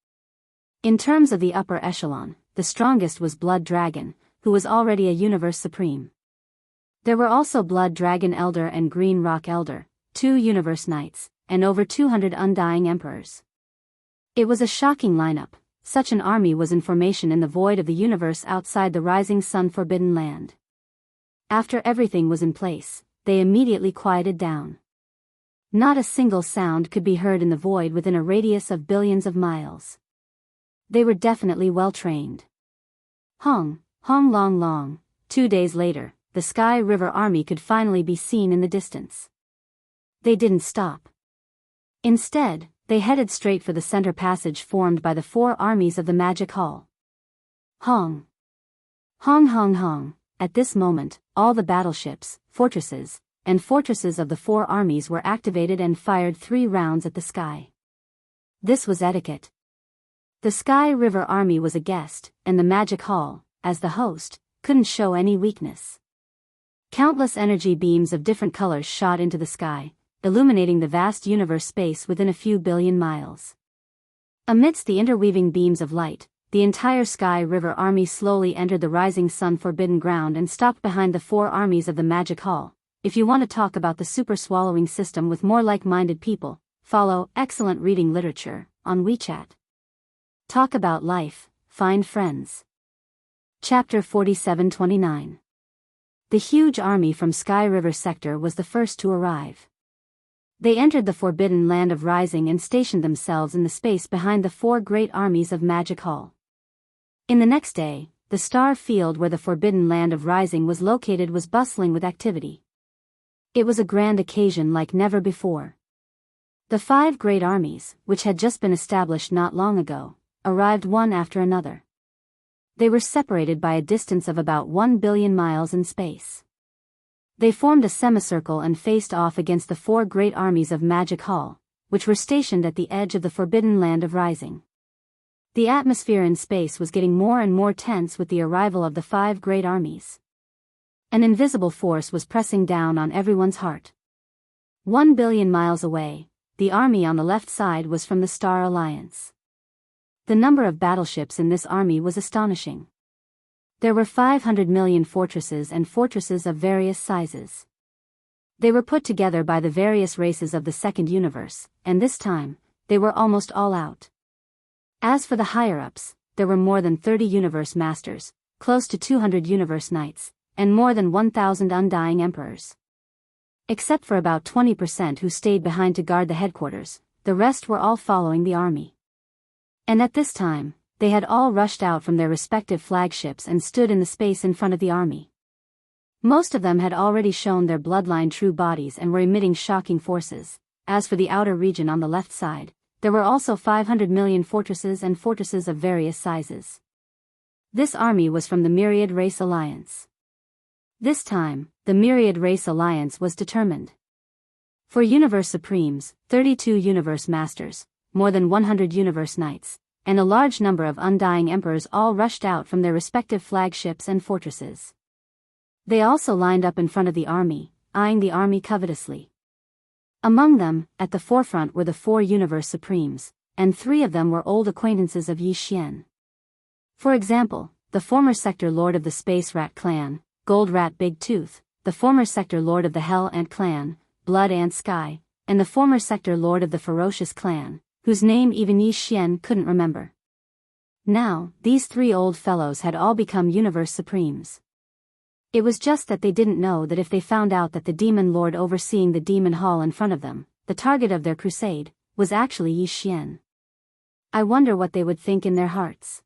In terms of the upper echelon, the strongest was Blood Dragon, who was already a Universe Supreme. There were also Blood Dragon Elder and Green Rock Elder, 2 Universe Knights, and over 200 Undying Emperors. It was a shocking lineup. Such an army was in formation in the void of the universe outside the Rising Sun Forbidden Land. After everything was in place, they immediately quieted down. Not a single sound could be heard in the void within a radius of billions of miles. They were definitely well trained. Hong long long. 2 days later, the Sky River Army could finally be seen in the distance. They didn't stop. Instead, they headed straight for the center passage formed by the 4 armies of the Magic Hall. Hong. At this moment, all the battleships, fortresses, and fortresses of the 4 armies were activated and fired 3 rounds at the sky. This was etiquette. The Sky River Army was a guest, and the Magic Hall, as the host, couldn't show any weakness. Countless energy beams of different colors shot into the sky, illuminating the vast universe space within a few billion miles. Amidst the interweaving beams of light, the entire Sky River Army slowly entered the Rising Sun Forbidden Ground and stopped behind the 4 armies of the Magic Hall. If you want to talk about the super swallowing system with more like-minded people, follow Excellent Reading Literature on WeChat. Talk about life, find friends. Chapter 4729. The huge army from Sky River Sector was the first to arrive. They entered the Forbidden Land of Rising and stationed themselves in the space behind the 4 great armies of Magic Hall. In the next day, the star field where the Forbidden Land of Rising was located was bustling with activity. It was a grand occasion like never before. The 5 great armies, which had just been established not long ago, arrived one after another. They were separated by a distance of about 1 billion miles in space. They formed a semicircle and faced off against the 4 great armies of Magic Hall, which were stationed at the edge of the Forbidden Land of Rising. The atmosphere in space was getting more and more tense with the arrival of the 5 great armies. An invisible force was pressing down on everyone's heart. 1 billion miles away, the army on the left side was from the Star Alliance. The number of battleships in this army was astonishing. There were 500 million fortresses and fortresses of various sizes. They were put together by the various races of the Second Universe, and this time, they were almost all out. As for the higher-ups, there were more than 30 Universe Masters, close to 200 Universe Knights, and more than 1,000 Undying Emperors. Except for about 20% who stayed behind to guard the headquarters, the rest were all following the army. And at this time, they had all rushed out from their respective flagships and stood in the space in front of the army. Most of them had already shown their bloodline true bodies and were emitting shocking forces. As for the outer region on the left side, there were also 500 million fortresses and fortresses of various sizes. This army was from the Myriad Race Alliance. This time, the Myriad Race Alliance was determined. For Universe Supremes, 32 Universe Masters, more than 100 Universe Knights, and a large number of Undying Emperors all rushed out from their respective flagships and fortresses. They also lined up in front of the army, eyeing the army covetously. Among them, at the forefront were the 4 Universe Supremes, and 3 of them were old acquaintances of Yi Xian. For example, the former Sector Lord of the Space Rat Clan, Gold Rat Big Tooth, the former Sector Lord of the Hell Ant Clan, Blood Ant Sky, and the former Sector Lord of the Ferocious Clan, whose name even Yi Xian couldn't remember. Now, these three old fellows had all become universe supremes. It was just that they didn't know that if they found out that the demon lord overseeing the demon hall in front of them, the target of their crusade, was actually Yi Xian. I wonder what they would think in their hearts.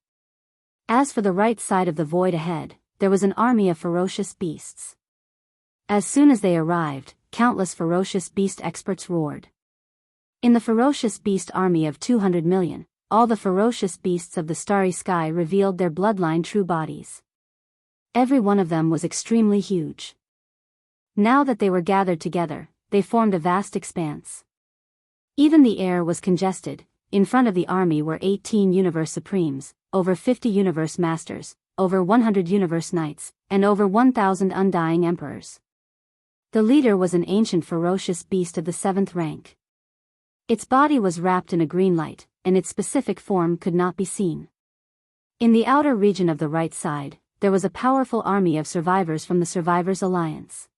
As for the right side of the void ahead, there was an army of ferocious beasts. As soon as they arrived, countless ferocious beast experts roared. In the ferocious beast army of 200 million, all the ferocious beasts of the starry sky revealed their bloodline true bodies. Every one of them was extremely huge. Now that they were gathered together, they formed a vast expanse. Even the air was congested. In front of the army were 18 universe supremes, over 50 universe masters, over 100 universe knights, and over 1,000 undying emperors. The leader was an ancient ferocious beast of the 7th rank. Its body was wrapped in a green light, and its specific form could not be seen. In the outer region of the right side, there was a powerful army of survivors from the Survivors Alliance.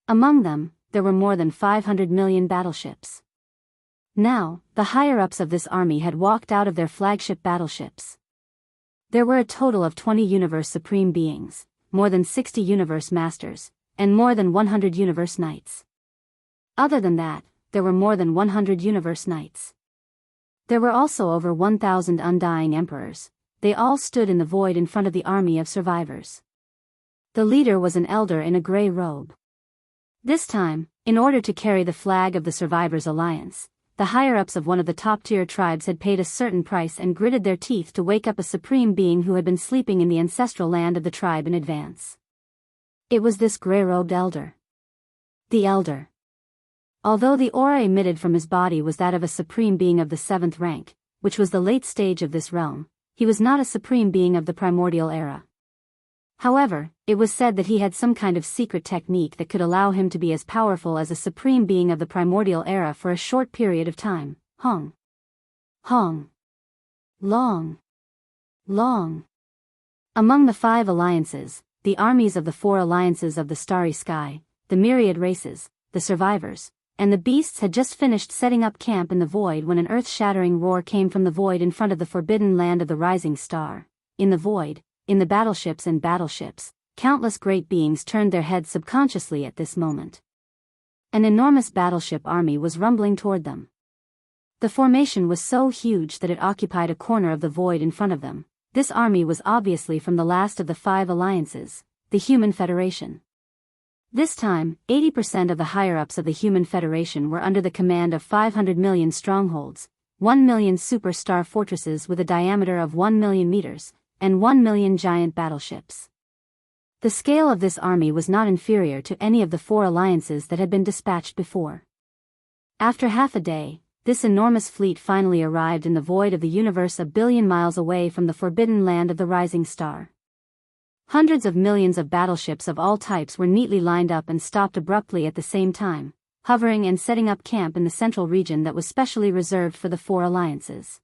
Among them, there were more than 500 million battleships. Now, the higher-ups of this army had walked out of their flagship battleships. There were a total of 20 Universe Supreme beings, more than 60 Universe Masters, and more than 100 Universe Knights. Other than that, there were more than 100 Universe Knights. There were also over 1,000 Undying Emperors. They all stood in the void in front of the army of survivors. The leader was an elder in a gray robe. This time, in order to carry the flag of the Survivors Alliance, the higher-ups of one of the top-tier tribes had paid a certain price and gritted their teeth to wake up a supreme being who had been sleeping in the ancestral land of the tribe in advance. It was this gray-robed elder. The elder. Although the aura emitted from his body was that of a supreme being of the 7th rank, which was the late stage of this realm, he was not a supreme being of the primordial era. However, it was said that he had some kind of secret technique that could allow him to be as powerful as a supreme being of the primordial era for a short period of time. Hong. Hong. Long. Long. Among the 5 alliances, the armies of the 4 alliances of the starry sky, the myriad races, the survivors, and the beasts had just finished setting up camp in the void when an earth-shattering roar came from the void in front of the forbidden land of the rising star. In the void, in the battleships, countless great beings turned their heads subconsciously at this moment. An enormous battleship army was rumbling toward them. The formation was so huge that it occupied a corner of the void in front of them. This army was obviously from the last of the 5 alliances, the Human Federation. This time, 80% of the higher-ups of the Human Federation were under the command of 500 million strongholds, 1 million superstar fortresses with a diameter of 1 million meters, and 1 million giant battleships. The scale of this army was not inferior to any of the 4 alliances that had been dispatched before. After half a day, this enormous fleet finally arrived in the void of the universe a billion miles away from the forbidden land of the rising star. Hundreds of millions of battleships of all types were neatly lined up and stopped abruptly at the same time, hovering and setting up camp in the central region that was specially reserved for the 4 alliances.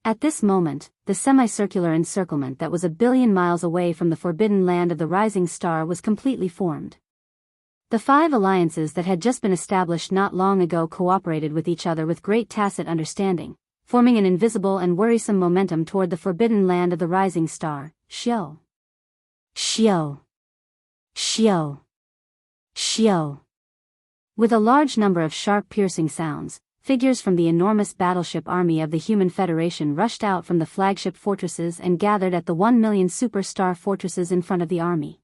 At this moment, the semicircular encirclement that was a billion miles away from the forbidden land of the rising star was completely formed. The 5 alliances that had just been established not long ago cooperated with each other with great tacit understanding, forming an invisible and worrisome momentum toward the forbidden land of the rising star. Xiao. Xiao. Xiao. Xiao. With a large number of sharp piercing sounds, figures from the enormous battleship army of the Human Federation rushed out from the flagship fortresses and gathered at the 1 million superstar fortresses in front of the army.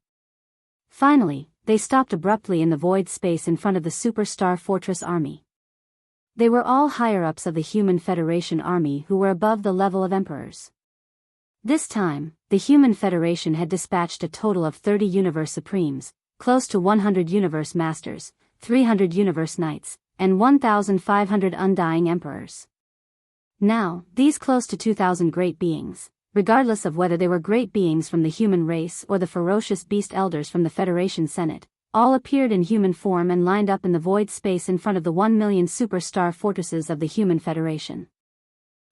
Finally, they stopped abruptly in the void space in front of the superstar fortress army. They were all higher-ups of the Human Federation army who were above the level of emperors. This time, the Human Federation had dispatched a total of 30 Universe Supremes, close to 100 Universe Masters, 300 Universe Knights, and 1,500 Undying Emperors. Now, these close to 2,000 great beings, regardless of whether they were great beings from the human race or the ferocious beast elders from the Federation Senate, all appeared in human form and lined up in the void space in front of the 1 million superstar fortresses of the Human Federation.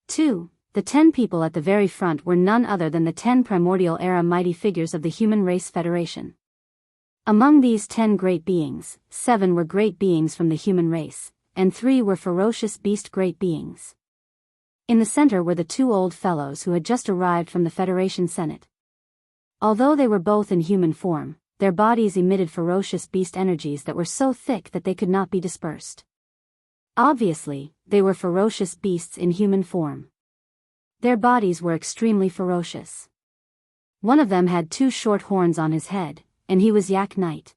2. The 10 people at the very front were none other than the 10 primordial era mighty figures of the Human Race Federation. Among these 10 great beings, 7 were great beings from the human race, and 3 were ferocious beast great beings. In the center were the two old fellows who had just arrived from the Federation Senate. Although they were both in human form, their bodies emitted ferocious beast energies that were so thick that they could not be dispersed. Obviously, they were ferocious beasts in human form. Their bodies were extremely ferocious. One of them had two short horns on his head, and he was Yak Knight.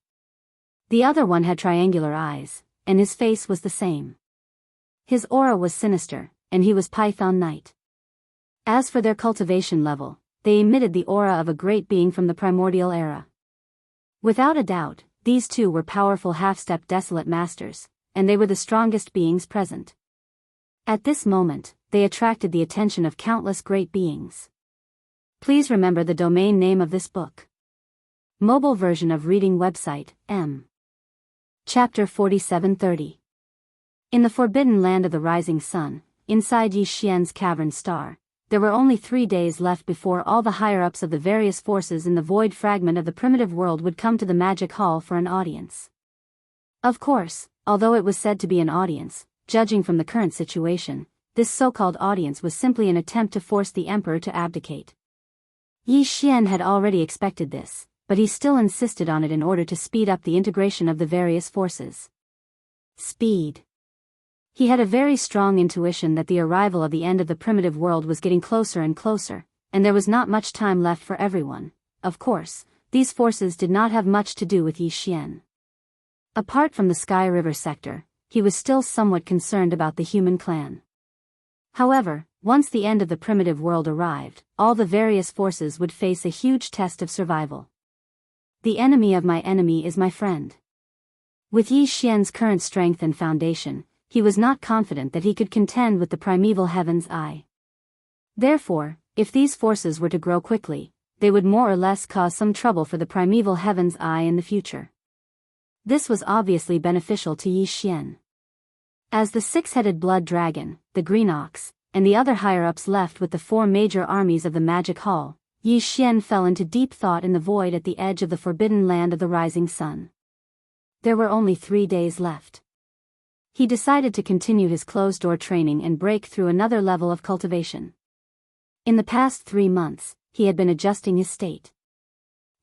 The other one had triangular eyes, and his face was the same. His aura was sinister, and he was Python Knight. As for their cultivation level, they emitted the aura of a great being from the primordial era. Without a doubt, these two were powerful half-step desolate masters, and they were the strongest beings present. At this moment, they attracted the attention of countless great beings. Please remember the domain name of this book. Mobile version of reading website, M. Chapter 4730. In the forbidden land of the rising sun, inside Yi Xian's cavern star, there were only 3 days left before all the higher-ups of the various forces in the void fragment of the primitive world would come to the magic hall for an audience. Of course, although it was said to be an audience, judging from the current situation, this so-called audience was simply an attempt to force the emperor to abdicate. Yi Xian had already expected this, but he still insisted on it in order to speed up the integration of the various forces. Speed. He had a very strong intuition that the arrival of the end of the primitive world was getting closer and closer, and there was not much time left for everyone. Of course, these forces did not have much to do with Yi Xian. Apart from the Sky River sector, he was still somewhat concerned about the human clan. However, once the end of the primitive world arrived, all the various forces would face a huge test of survival. The enemy of my enemy is my friend. With Yi Xian's current strength and foundation, he was not confident that he could contend with the primeval Heaven's Eye. Therefore, if these forces were to grow quickly, they would more or less cause some trouble for the primeval Heaven's Eye in the future. This was obviously beneficial to Yi Xian. As the six-headed blood dragon, the green ox, and the other higher-ups left with the 4 major armies of the magic hall, Yi Xian fell into deep thought in the void at the edge of the forbidden land of the rising sun. There were only 3 days left. He decided to continue his closed-door training and break through another level of cultivation. In the past 3 months, he had been adjusting his state.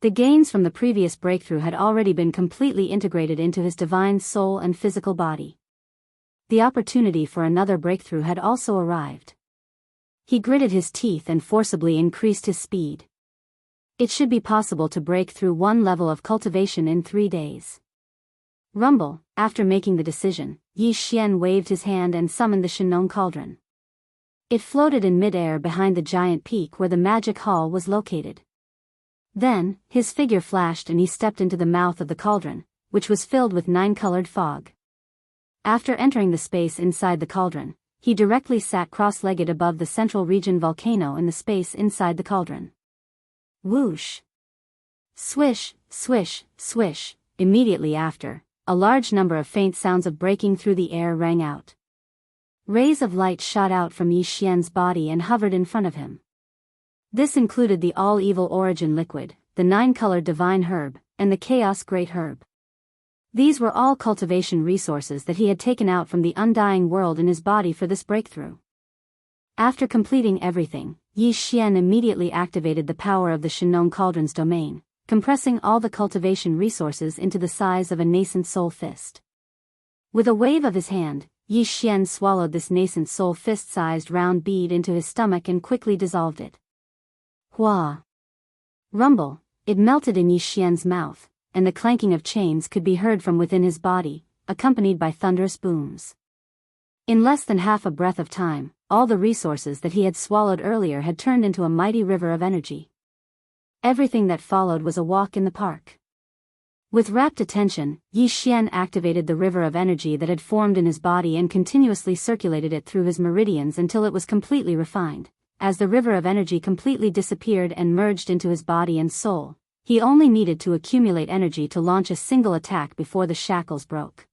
The gains from the previous breakthrough had already been completely integrated into his divine soul and physical body. The opportunity for another breakthrough had also arrived. He gritted his teeth and forcibly increased his speed. It should be possible to break through 1 level of cultivation in 3 days. Rumble. After making the decision, Yi Xian waved his hand and summoned the Shinong Cauldron. It floated in mid-air behind the giant peak where the magic hall was located. Then, his figure flashed and he stepped into the mouth of the cauldron, which was filled with 9-colored fog. After entering the space inside the cauldron, he directly sat cross-legged above the central region volcano in the space inside the cauldron. Whoosh! Swish, swish, swish. Immediately after, a large number of faint sounds of breaking through the air rang out. Rays of light shot out from Yi Xian's body and hovered in front of him. This included the all-evil origin liquid, the 9-colored divine herb, and the chaos great herb. These were all cultivation resources that he had taken out from the undying world in his body for this breakthrough. After completing everything, Yi Xian immediately activated the power of the Shinong Cauldron's domain, compressing all the cultivation resources into the size of a nascent soul fist. With a wave of his hand, Yi Xian swallowed this nascent soul fist-sized round bead into his stomach and quickly dissolved it. Hua! Rumble! It melted in Yi Xian's mouth, and the clanking of chains could be heard from within his body, accompanied by thunderous booms. In less than half a breath of time, all the resources that he had swallowed earlier had turned into a mighty river of energy. Everything that followed was a walk in the park. With rapt attention, Yi Xian activated the river of energy that had formed in his body and continuously circulated it through his meridians until it was completely refined. As the river of energy completely disappeared and merged into his body and soul, he only needed to accumulate energy to launch a single attack before the shackles broke.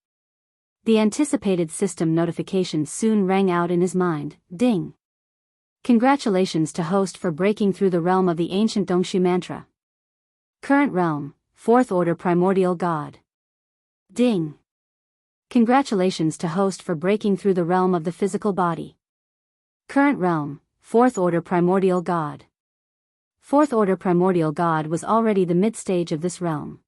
The anticipated system notification soon rang out in his mind. Ding! Congratulations to host for breaking through the realm of the ancient Dongshu mantra. Current realm, 4th order primordial god. Ding! Congratulations to host for breaking through the realm of the physical body. Current realm, Fourth Order Primordial God. Fourth Order Primordial God was already the mid-stage of this realm.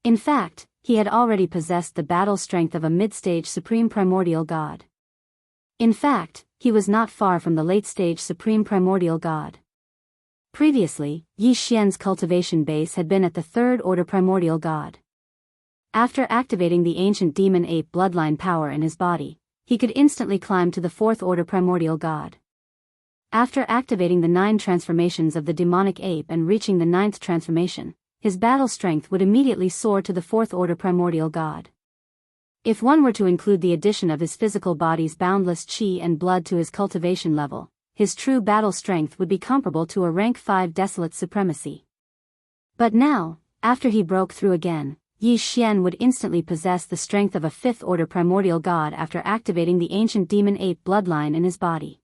In fact, he had already possessed the battle strength of a mid-stage Supreme Primordial God. In fact, he was not far from the late-stage Supreme Primordial God. Previously, Yi Xian's cultivation base had been at the Third Order Primordial God. After activating the ancient demon ape bloodline power in his body, he could instantly climb to the Fourth Order Primordial God. After activating the 9 transformations of the demonic ape and reaching the 9th transformation, his battle strength would immediately soar to the Fourth Order Primordial God. If one were to include the addition of his physical body's boundless qi and blood to his cultivation level, his true battle strength would be comparable to a rank 5 desolate supremacy. But now, after he broke through again, Yi Xian would instantly possess the strength of a 5th Order Primordial God after activating the ancient demon ape bloodline in his body.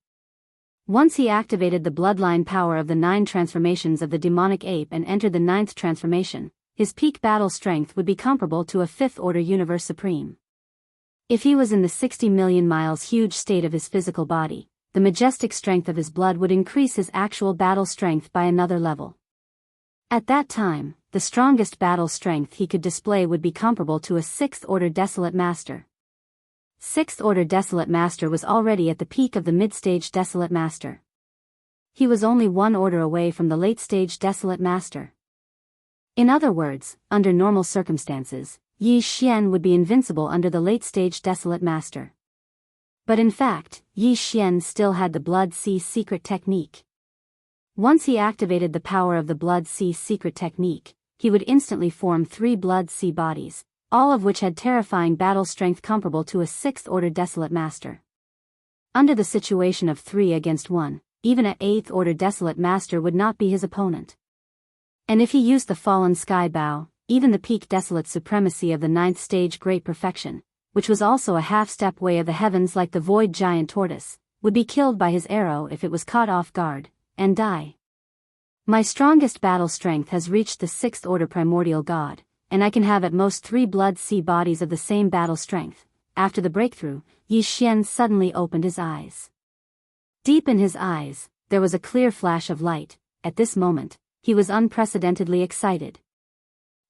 Once he activated the bloodline power of the 9 transformations of the demonic ape and entered the 9th transformation, his peak battle strength would be comparable to a 5th Order Universe Supreme. If he was in the 60 million miles huge state of his physical body, the majestic strength of his blood would increase his actual battle strength by another level. At that time, the strongest battle strength he could display would be comparable to a 6th Order Desolate Master. 6th Order Desolate Master was already at the peak of the mid-stage Desolate Master. He was only 1 order away from the late-stage Desolate Master. In other words, under normal circumstances, Yi Xian would be invincible under the late-stage Desolate Master. But in fact, Yi Xian still had the Blood Sea secret technique. Once he activated the power of the Blood Sea secret technique, he would instantly form 3 Blood Sea bodies, all of which had terrifying battle strength comparable to a 6th Order Desolate Master. Under the situation of 3 against 1, even an 8th Order Desolate Master would not be his opponent. And if he used the Fallen Sky Bow, even the peak Desolate Supremacy of the 9th stage Great Perfection, which was also a half-step way of the heavens like the Void Giant Tortoise, would be killed by his arrow if it was caught off guard, and die. My strongest battle strength has reached the 6th Order Primordial God, and I can have at most 3 Blood Sea bodies of the same battle strength. After the breakthrough, Yi Xian suddenly opened his eyes. Deep in his eyes, there was a clear flash of light. At this moment, he was unprecedentedly excited.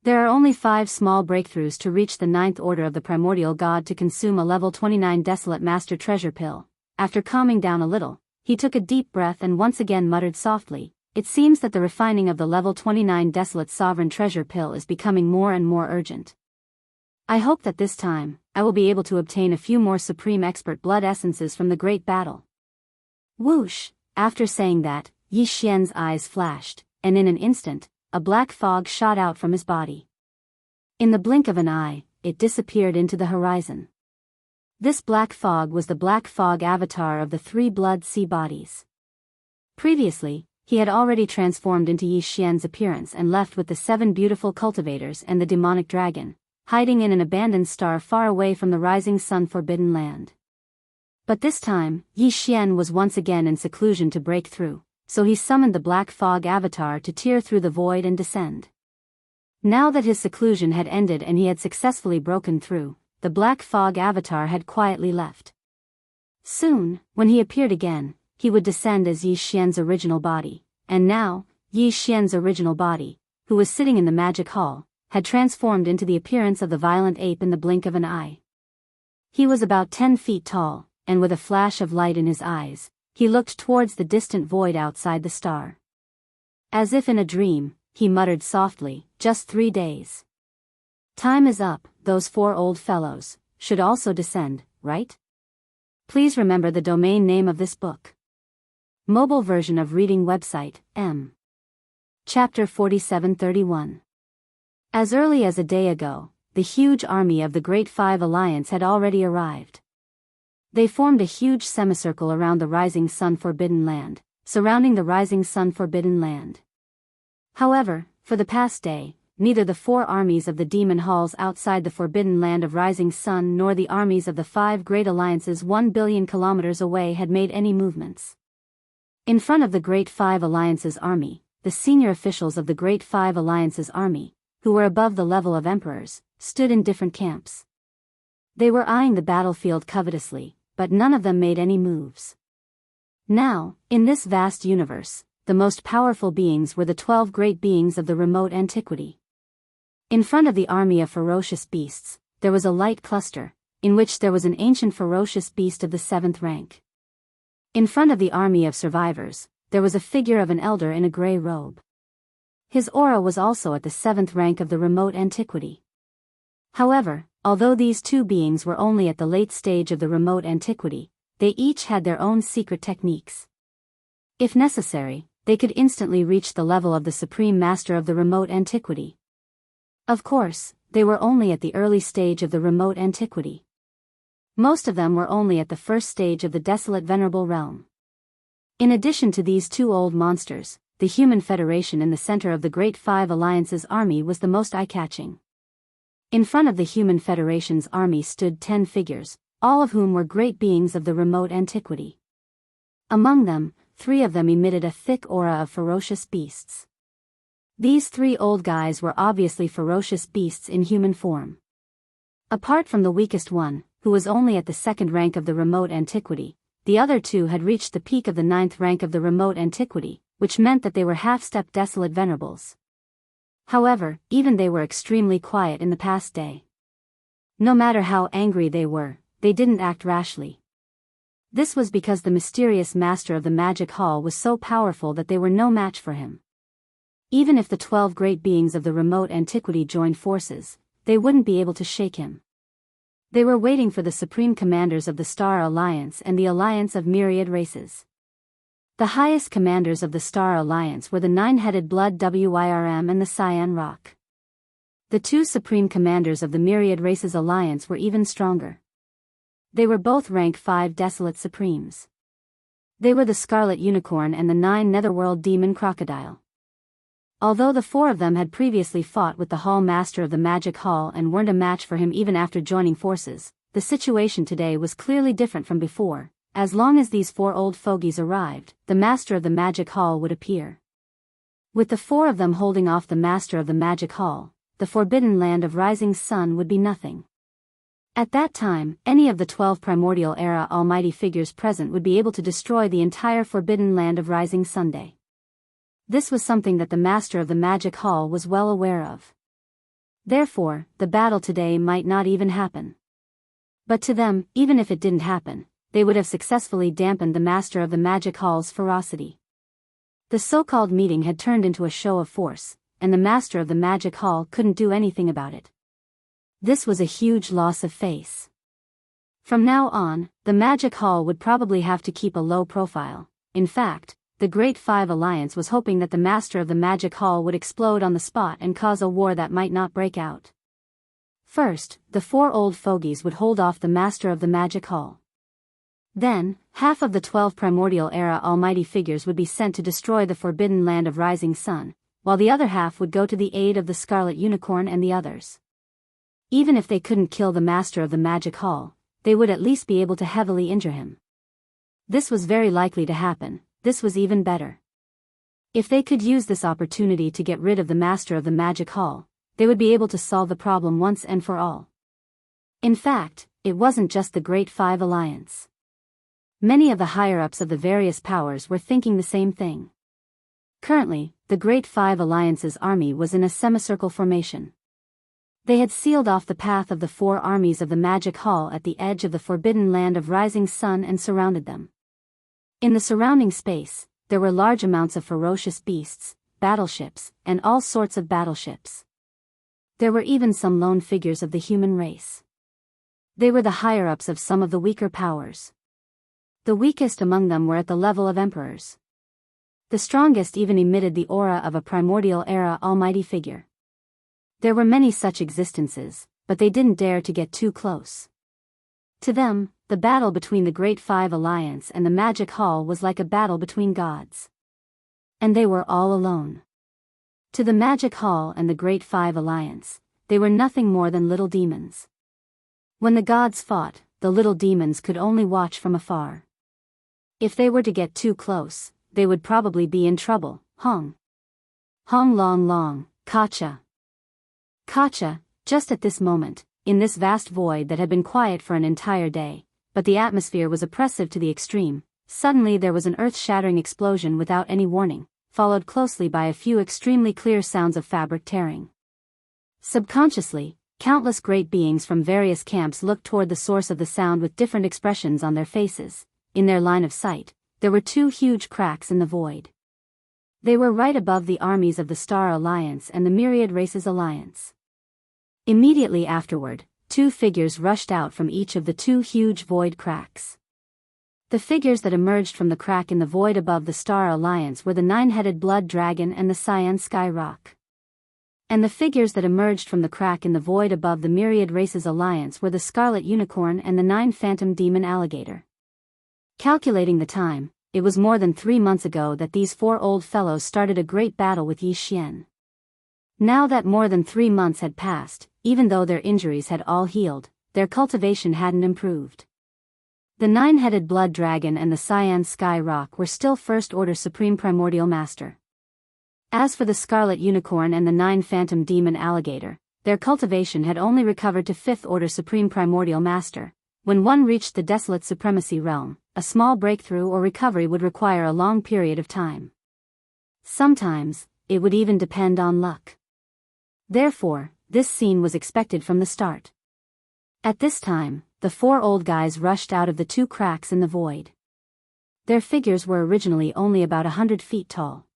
There are only 5 small breakthroughs to reach the 9th Order of the Primordial God to consume a level 29 Desolate Master treasure pill. After calming down a little, he took a deep breath and once again muttered softly, "It seems that the refining of the level 29 Desolate Sovereign treasure pill is becoming more and more urgent. I hope that this time, I will be able to obtain a few more Supreme Expert blood essences from the great battle." Whoosh! After saying that, Yi Xian's eyes flashed, and in an instant, a black fog shot out from his body. In the blink of an eye, it disappeared into the horizon. This black fog was the black fog avatar of the 3 Blood Sea bodies. Previously, he had already transformed into Yi Xian's appearance and left with the 7 beautiful cultivators and the demonic dragon, hiding in an abandoned star far away from the rising sun forbidden land. But this time, Yi Xian was once again in seclusion to break through, so he summoned the black fog avatar to tear through the void and descend. Now that his seclusion had ended and he had successfully broken through, the black fog avatar had quietly left. Soon, when he appeared again, he would descend as Yi Xian's original body, and now, Yi Xian's original body, who was sitting in the magic hall, had transformed into the appearance of the violent ape in the blink of an eye. He was about 10 feet tall, and with a flash of light in his eyes, he looked towards the distant void outside the star. As if in a dream, he muttered softly, "Just 3 days. Time is up, those 4 old fellows should also descend, right?" Please remember the domain name of this book. Mobile version of reading website, M. Chapter 4731. As early as a day ago, the huge army of the Great Five Alliance had already arrived. They formed a huge semicircle around the rising sun forbidden land, surrounding the rising sun forbidden land. However, for the past day, neither the 4 armies of the demon halls outside the forbidden land of rising sun nor the armies of the 5 great alliances 1 billion kilometers away had made any movements. In front of the Great Five Alliance's army, the senior officials of the Great Five Alliance's army, who were above the level of emperors, stood in different camps. They were eyeing the battlefield covetously, but none of them made any moves. Now, in this vast universe, the most powerful beings were the 12 great beings of the remote antiquity. In front of the army of ferocious beasts, there was a light cluster, in which there was an ancient ferocious beast of the 7th rank. In front of the army of survivors, there was a figure of an elder in a gray robe. His aura was also at the 7th rank of the remote antiquity. However, although these two beings were only at the late stage of the remote antiquity, they each had their own secret techniques. If necessary, they could instantly reach the level of the supreme master of the remote antiquity. Of course, they were only at the early stage of the remote antiquity. Most of them were only at the first stage of the desolate venerable realm. In addition to these two old monsters, the human federation in the center of the Great Five Alliance's army was the most eye-catching. In front of the human federation's army stood 10 figures, all of whom were great beings of the remote antiquity. Among them, 3 of them emitted a thick aura of ferocious beasts. These 3 old guys were obviously ferocious beasts in human form. Apart from the weakest one, who was only at the 2nd rank of the remote antiquity, the other 2 had reached the peak of the 9th rank of the remote antiquity, which meant that they were half-step desolate venerables. However, even they were extremely quiet in the past day. No matter how angry they were, they didn't act rashly. This was because the mysterious master of the magic hall was so powerful that they were no match for him. Even if the 12 great beings of the remote antiquity joined forces, they wouldn't be able to shake him. They were waiting for the supreme commanders of the Star Alliance and the Alliance of Myriad Races. The highest commanders of the Star Alliance were the 9-headed Blood Wyrm and the Cyan Rock. The 2 supreme commanders of the Myriad Races Alliance were even stronger. They were both rank 5 Desolate Supremes. They were the Scarlet Unicorn and the 9 Netherworld Demon Crocodile. Although the 4 of them had previously fought with the Hall Master of the Magic Hall and weren't a match for him even after joining forces, the situation today was clearly different from before. As long as these 4 old fogies arrived, the Master of the Magic Hall would appear. With the 4 of them holding off the Master of the Magic Hall, the forbidden land of Rising Sun would be nothing. At that time, any of the 12 Primordial Era Almighty figures present would be able to destroy the entire forbidden land of Rising Sunday. This was something that the Master of the Magic Hall was well aware of. Therefore, the battle today might not even happen. But to them, even if it didn't happen, they would have successfully dampened the Master of the Magic Hall's ferocity. The so-called meeting had turned into a show of force, and the Master of the Magic Hall couldn't do anything about it. This was a huge loss of face. From now on, the Magic Hall would probably have to keep a low profile. In fact, the Great Five Alliance was hoping that the Master of the Magic Hall would explode on the spot and cause a war that might not break out. First, the 4 old fogies would hold off the Master of the Magic Hall. Then, half of the 12 Primordial Era Almighty figures would be sent to destroy the forbidden land of Rising Sun, while the other half would go to the aid of the Scarlet Unicorn and the others. Even if they couldn't kill the Master of the Magic Hall, they would at least be able to heavily injure him. This was very likely to happen. This was even better. If they could use this opportunity to get rid of the Master of the Magic Hall, they would be able to solve the problem once and for all. In fact, it wasn't just the Great Five Alliance. Many of the higher-ups of the various powers were thinking the same thing. Currently, the Great Five Alliance's army was in a semicircle formation. They had sealed off the path of the 4 armies of the Magic Hall at the edge of the forbidden land of Rising Sun and surrounded them. In the surrounding space, there were large amounts of ferocious beasts, battleships, and all sorts of battleships. There were even some lone figures of the human race. They were the higher-ups of some of the weaker powers. The weakest among them were at the level of emperors. The strongest even emitted the aura of a Primordial Era Almighty figure. There were many such existences, but they didn't dare to get too close. To them, the battle between the Great Five Alliance and the Magic Hall was like a battle between gods. And they were all alone. To the Magic Hall and the Great Five Alliance, they were nothing more than little demons. When the gods fought, the little demons could only watch from afar. If they were to get too close, they would probably be in trouble. Hong long long, Kacha. Kacha, just at this moment, in this vast void that had been quiet for an entire day, but the atmosphere was oppressive to the extreme, Suddenly there was an earth-shattering explosion without any warning, followed closely by a few extremely clear sounds of fabric tearing. Subconsciously, countless great beings from various camps looked toward the source of the sound with different expressions on their faces. In their line of sight, there were two huge cracks in the void. They were right above the armies of the Star Alliance and the Myriad Races Alliance. Immediately afterward, two figures rushed out from each of the two huge void cracks. The figures that emerged from the crack in the void above the Star Alliance were the nine-headed blood dragon and the cyan sky rock. And the figures that emerged from the crack in the void above the Myriad Races Alliance were the scarlet unicorn and the nine-phantom demon alligator. Calculating the time, it was more than 3 months ago that these four old fellows started a great battle with Yi Xian. Now that more than 3 months had passed, even though their injuries had all healed, their cultivation hadn't improved. The nine-headed blood dragon and the cyan sky rock were still first-order supreme primordial master. As for the scarlet unicorn and the nine-phantom demon alligator, their cultivation had only recovered to fifth-order supreme primordial master. When one reached the desolate supremacy realm, a small breakthrough or recovery would require a long period of time. Sometimes, it would even depend on luck. Therefore, this scene was expected from the start. At this time, the four old guys rushed out of the two cracks in the void. Their figures were originally only about 100 feet tall.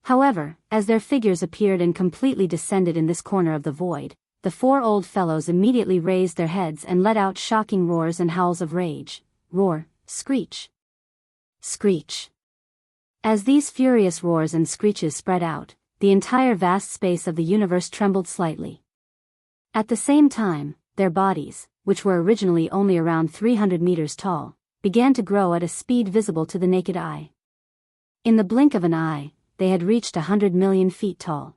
However, as their figures appeared and completely descended in this corner of the void, the four old fellows immediately raised their heads and let out shocking roars and howls of rage. Roar, screech. Screech. As these furious roars and screeches spread out, the entire vast space of the universe trembled slightly. At the same time, their bodies, which were originally only around 300 meters tall, began to grow at a speed visible to the naked eye. In the blink of an eye, they had reached 100 million feet tall.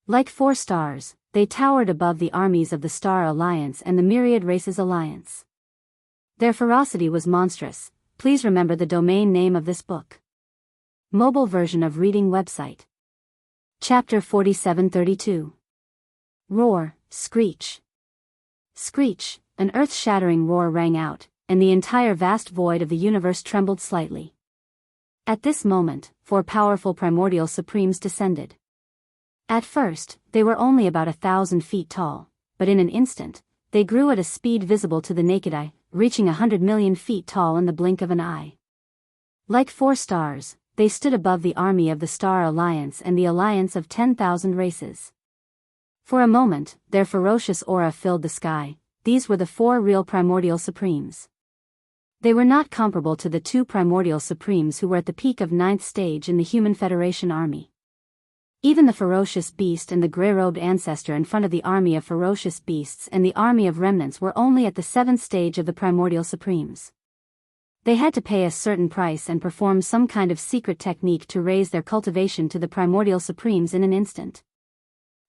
Like four stars, they towered above the armies of the Star Alliance and the Myriad Races Alliance. Their ferocity was monstrous. Please remember the domain name of this book. Mobile version of reading website. Chapter 4732. Roar, screech. Screech, an earth-shattering roar rang out, and the entire vast void of the universe trembled slightly. At this moment, four powerful primordial supremes descended. At first, they were only about 1,000 feet tall, but in an instant, they grew at a speed visible to the naked eye, reaching 100 million feet tall in the blink of an eye. Like four stars, they stood above the army of the Star Alliance and the alliance of 10,000 races. For a moment, their ferocious aura filled the sky. These were the four real primordial supremes. They were not comparable to the two primordial supremes who were at the peak of 9th stage in the Human Federation army. Even the ferocious beast and the grey-robed ancestor in front of the army of ferocious beasts and the army of remnants were only at the 7th stage of the primordial supremes. They had to pay a certain price and perform some kind of secret technique to raise their cultivation to the primordial supremes in an instant.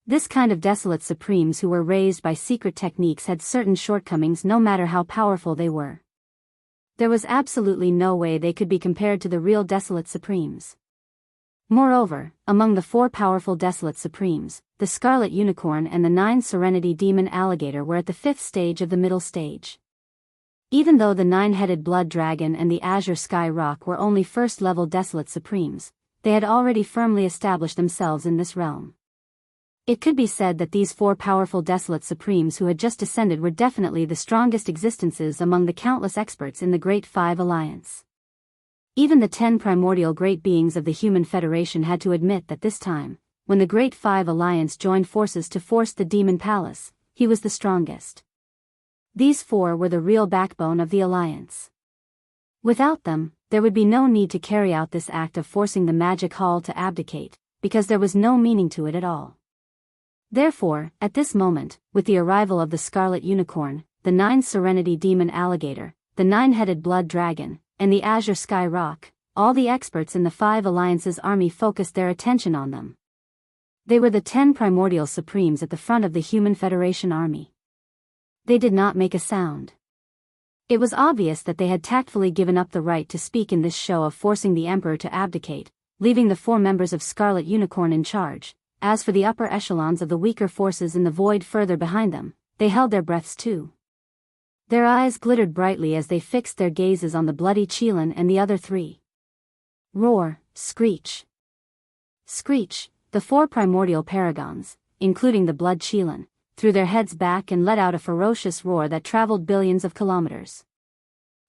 This kind of desolate supremes who were raised by secret techniques had certain shortcomings no matter how powerful they were. There was absolutely no way they could be compared to the real desolate supremes. Moreover, among the four powerful desolate supremes, the scarlet unicorn and the 9 serenity demon alligator were at the 5th stage of the middle stage. Even though the 9-headed blood dragon and the azure sky rock were only first-level desolate supremes, they had already firmly established themselves in this realm. It could be said that these four powerful desolate supremes who had just descended were definitely the strongest existences among the countless experts in the Great Five Alliance. Even the 10 primordial great beings of the Human Federation had to admit that this time, when the Great Five Alliance joined forces to force the Demon Palace, he was the strongest. These four were the real backbone of the Alliance. Without them, there would be no need to carry out this act of forcing the Magic Hall to abdicate, because there was no meaning to it at all. Therefore, at this moment, with the arrival of the Scarlet Unicorn, the 9 Serenity Demon Alligator, the 9-headed Blood Dragon, and the Azure Sky Rock, all the experts in the Five Alliances army focused their attention on them. They were the 10 primordial supremes at the front of the Human Federation army. They did not make a sound. It was obvious that they had tactfully given up the right to speak in this show of forcing the Emperor to abdicate, leaving the 4 members of Scarlet Unicorn in charge. As for the upper echelons of the weaker forces in the void further behind them, they held their breaths too. Their eyes glittered brightly as they fixed their gazes on the bloody Qilin and the other three. Roar, screech. Screech, the four primordial paragons, including the blood Qilin, threw their heads back and let out a ferocious roar that traveled billions of kilometers.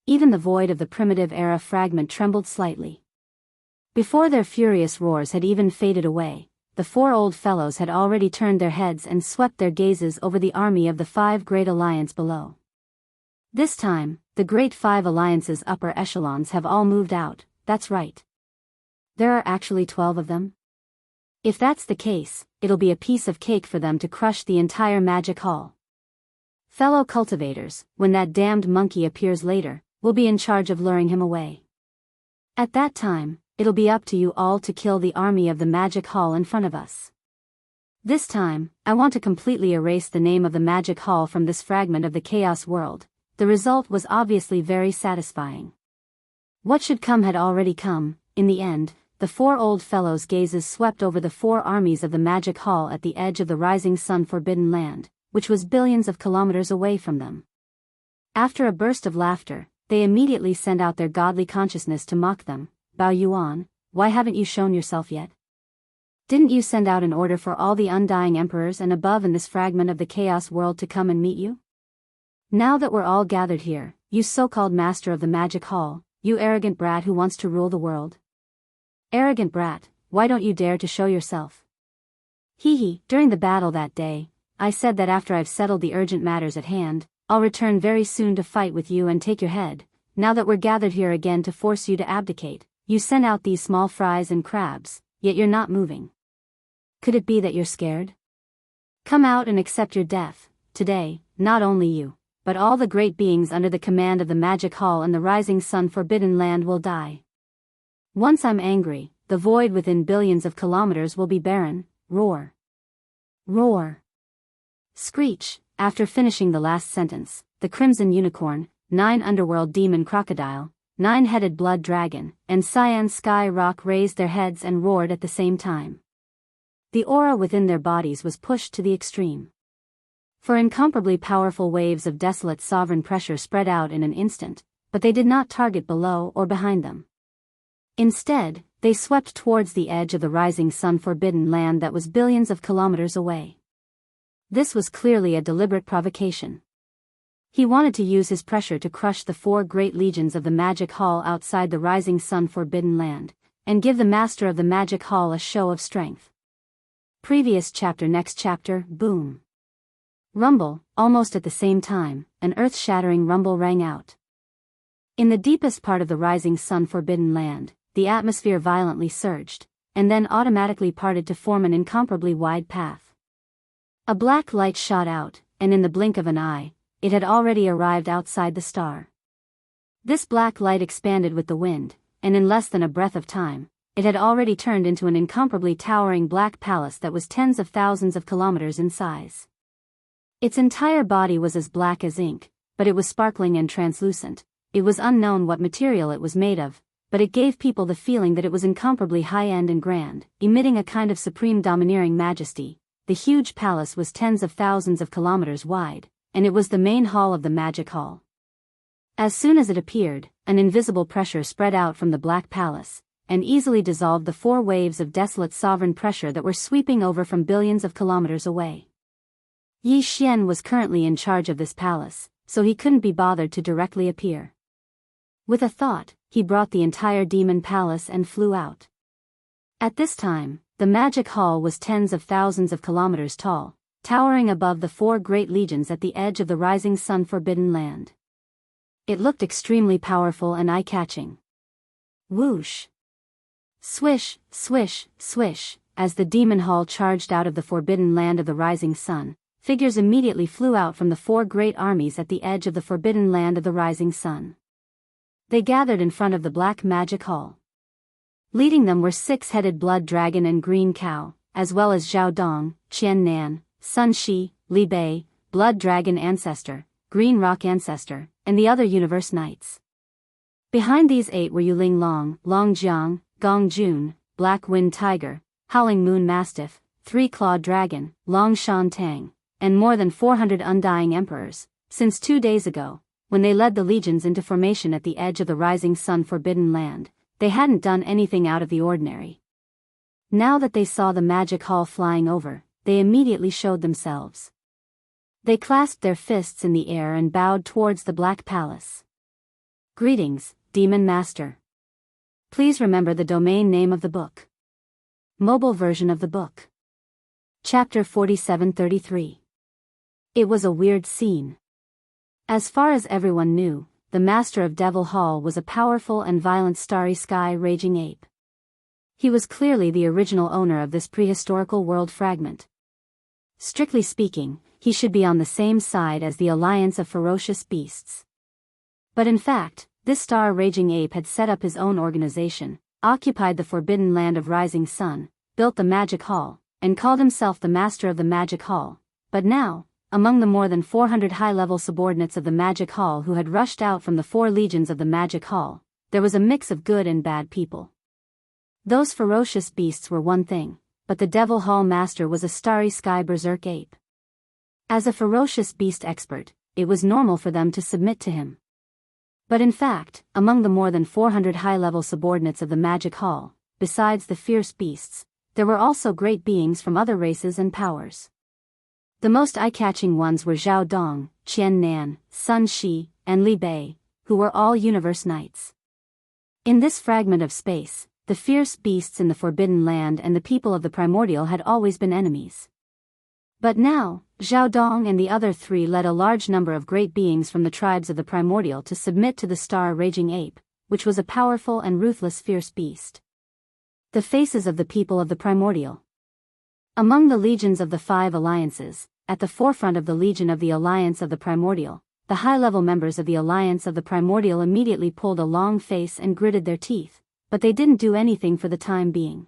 Even the void of the primitive era fragment trembled slightly. Before their furious roars had even faded away, the four old fellows had already turned their heads and swept their gazes over the army of the five great alliance below. This time, the Great Five Alliance's upper echelons have all moved out, that's right. There are actually 12 of them? If that's the case, it'll be a piece of cake for them to crush the entire magic hall. Fellow cultivators, when that damned monkey appears later, we'll be in charge of luring him away. At that time, it'll be up to you all to kill the army of the magic hall in front of us. This time, I want to completely erase the name of the magic hall from this fragment of the chaos world. The result was obviously very satisfying. What should come had already come. In the end, the four old fellows' gazes swept over the four armies of the magic hall at the edge of the rising sun forbidden land, which was billions of kilometers away from them. After a burst of laughter, they immediately sent out their godly consciousness to mock them. Bao Yuan, why haven't you shown yourself yet? Didn't you send out an order for all the undying emperors and above in this fragment of the chaos world to come and meet you? Now that we're all gathered here, you so-called master of the magic hall, you arrogant brat who wants to rule the world. Arrogant brat, why don't you dare to show yourself? Hee, during the battle that day, I said that after I've settled the urgent matters at hand, I'll return very soon to fight with you and take your head. Now that we're gathered here again to force you to abdicate, you sent out these small fries and crabs, yet you're not moving. Could it be that you're scared? Come out and accept your death. Today, not only you, but all the great beings under the command of the magic hall and the rising sun forbidden land will die. Once I'm angry, the void within billions of kilometers will be barren. Roar. Roar. Screech. After finishing the last sentence, the crimson unicorn, 9 underworld demon crocodile, 9-headed blood dragon, and cyan sky rock raised their heads and roared at the same time. The aura within their bodies was pushed to the extreme. For incomparably powerful waves of desolate sovereign pressure spread out in an instant, but they did not target below or behind them. Instead, they swept towards the edge of the rising sun forbidden land that was billions of kilometers away. This was clearly a deliberate provocation. He wanted to use his pressure to crush the 4 great legions of the magic hall outside the rising sun forbidden land, and give the master of the magic hall a show of strength. Previous chapter. Next chapter. Boom. Rumble. Almost at the same time, an earth-shattering rumble rang out. In the deepest part of the rising sun forbidden land, the atmosphere violently surged, and then automatically parted to form an incomparably wide path. A black light shot out, and in the blink of an eye, it had already arrived outside the star. This black light expanded with the wind, and in less than a breath of time, it had already turned into an incomparably towering black palace that was tens of thousands of kilometers in size. Its entire body was as black as ink, but it was sparkling and translucent. It was unknown what material it was made of, but it gave people the feeling that it was incomparably high-end and grand, emitting a kind of supreme domineering majesty. The huge palace was tens of thousands of kilometers wide, and it was the main hall of the magic hall. As soon as it appeared, an invisible pressure spread out from the black palace, and easily dissolved the 4 waves of desolate sovereign pressure that were sweeping over from billions of kilometers away. Yi Xian was currently in charge of this palace, so he couldn't be bothered to directly appear. With a thought, he brought the entire demon palace and flew out. At this time, the magic hall was tens of thousands of kilometers tall, towering above the 4 great legions at the edge of the rising sun forbidden land. It looked extremely powerful and eye-catching. Whoosh! Swish, swish, swish, as the demon hall charged out of the forbidden land of the rising sun, figures immediately flew out from the 4 great armies at the edge of the forbidden land of the rising sun. They gathered in front of the black magic hall. Leading them were 6-headed blood dragon and green cow, as well as Zhao Dong, Qian Nan, Sun Shi, Li Bei, blood dragon ancestor, green rock ancestor, and the other universe knights. Behind these 8 were Yuling Long, Long Jiang, Gong Jun, black wind tiger, howling moon mastiff, 3-clawed dragon, Long Shan Tang, and more than 400 undying emperors. Since 2 days ago, when they led the legions into formation at the edge of the rising sun forbidden land, they hadn't done anything out of the ordinary. Now that they saw the magic hall flying over, they immediately showed themselves. They clasped their fists in the air and bowed towards the Black Palace. Greetings, Demon Master. Please remember the domain name of the book. Mobile version of the book. Chapter 4733. It was a weird scene. As far as everyone knew, the master of Devil Hall was a powerful and violent starry sky raging ape. He was clearly the original owner of this prehistorical world fragment. Strictly speaking, he should be on the same side as the alliance of ferocious beasts. But in fact, this star-raging ape had set up his own organization, occupied the forbidden land of Rising Sun, built the Magic Hall, and called himself the Master of the Magic Hall. But now, among the more than 400 high-level subordinates of the Magic Hall who had rushed out from the 4 legions of the Magic Hall, there was a mix of good and bad people. Those ferocious beasts were one thing, but the Devil Hall Master was a starry sky berserk ape. As a ferocious beast expert, it was normal for them to submit to him. But in fact, among the more than 400 high-level subordinates of the Magic Hall, besides the fierce beasts, there were also great beings from other races and powers. The most eye-catching ones were Zhao Dong, Qian Nan, Sun Shi, and Li Bei, who were all universe knights. In this fragment of space, the fierce beasts in the Forbidden Land and the people of the Primordial had always been enemies. But now, Zhao Dong and the other 3 led a large number of great beings from the tribes of the Primordial to submit to the star-raging ape, which was a powerful and ruthless fierce beast. The faces of the people of the Primordial. Among the legions of the 5 alliances, at the forefront of the Legion of the Alliance of the Primordial, the high-level members of the Alliance of the Primordial immediately pulled a long face and gritted their teeth, but they didn't do anything for the time being.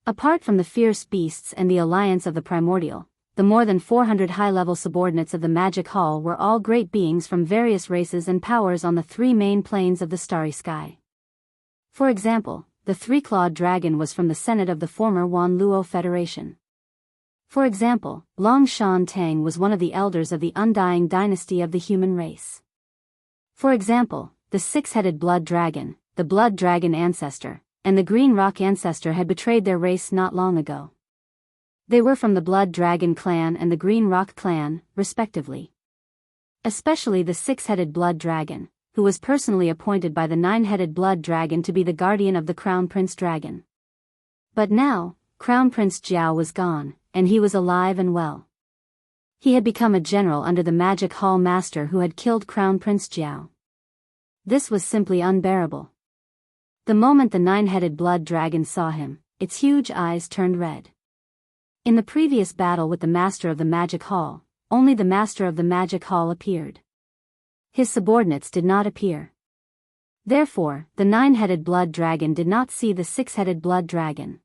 Apart from the fierce beasts and the Alliance of the Primordial, the more than 400 high-level subordinates of the Magic Hall were all great beings from various races and powers on the 3 main planes of the starry sky. For example, the 3-clawed dragon was from the Senate of the former Wan Luo Federation. For example, Long Shan Tang was one of the elders of the undying dynasty of the human race. For example, the 6-headed blood dragon, the blood dragon ancestor, and the green rock ancestor had betrayed their race not long ago. They were from the Blood Dragon clan and the Green Rock clan, respectively. Especially the 6-headed Blood Dragon, who was personally appointed by the 9-headed Blood Dragon to be the guardian of the Crown Prince Dragon. But now, Crown Prince Jiao was gone, and he was alive and well. He had become a general under the Magic Hall Master who had killed Crown Prince Jiao. This was simply unbearable. The moment the 9-headed Blood Dragon saw him, its huge eyes turned red. In the previous battle with the Master of the Magic Hall, only the Master of the Magic Hall appeared. His subordinates did not appear. Therefore, the 9-headed Blood Dragon did not see the 6-headed Blood Dragon.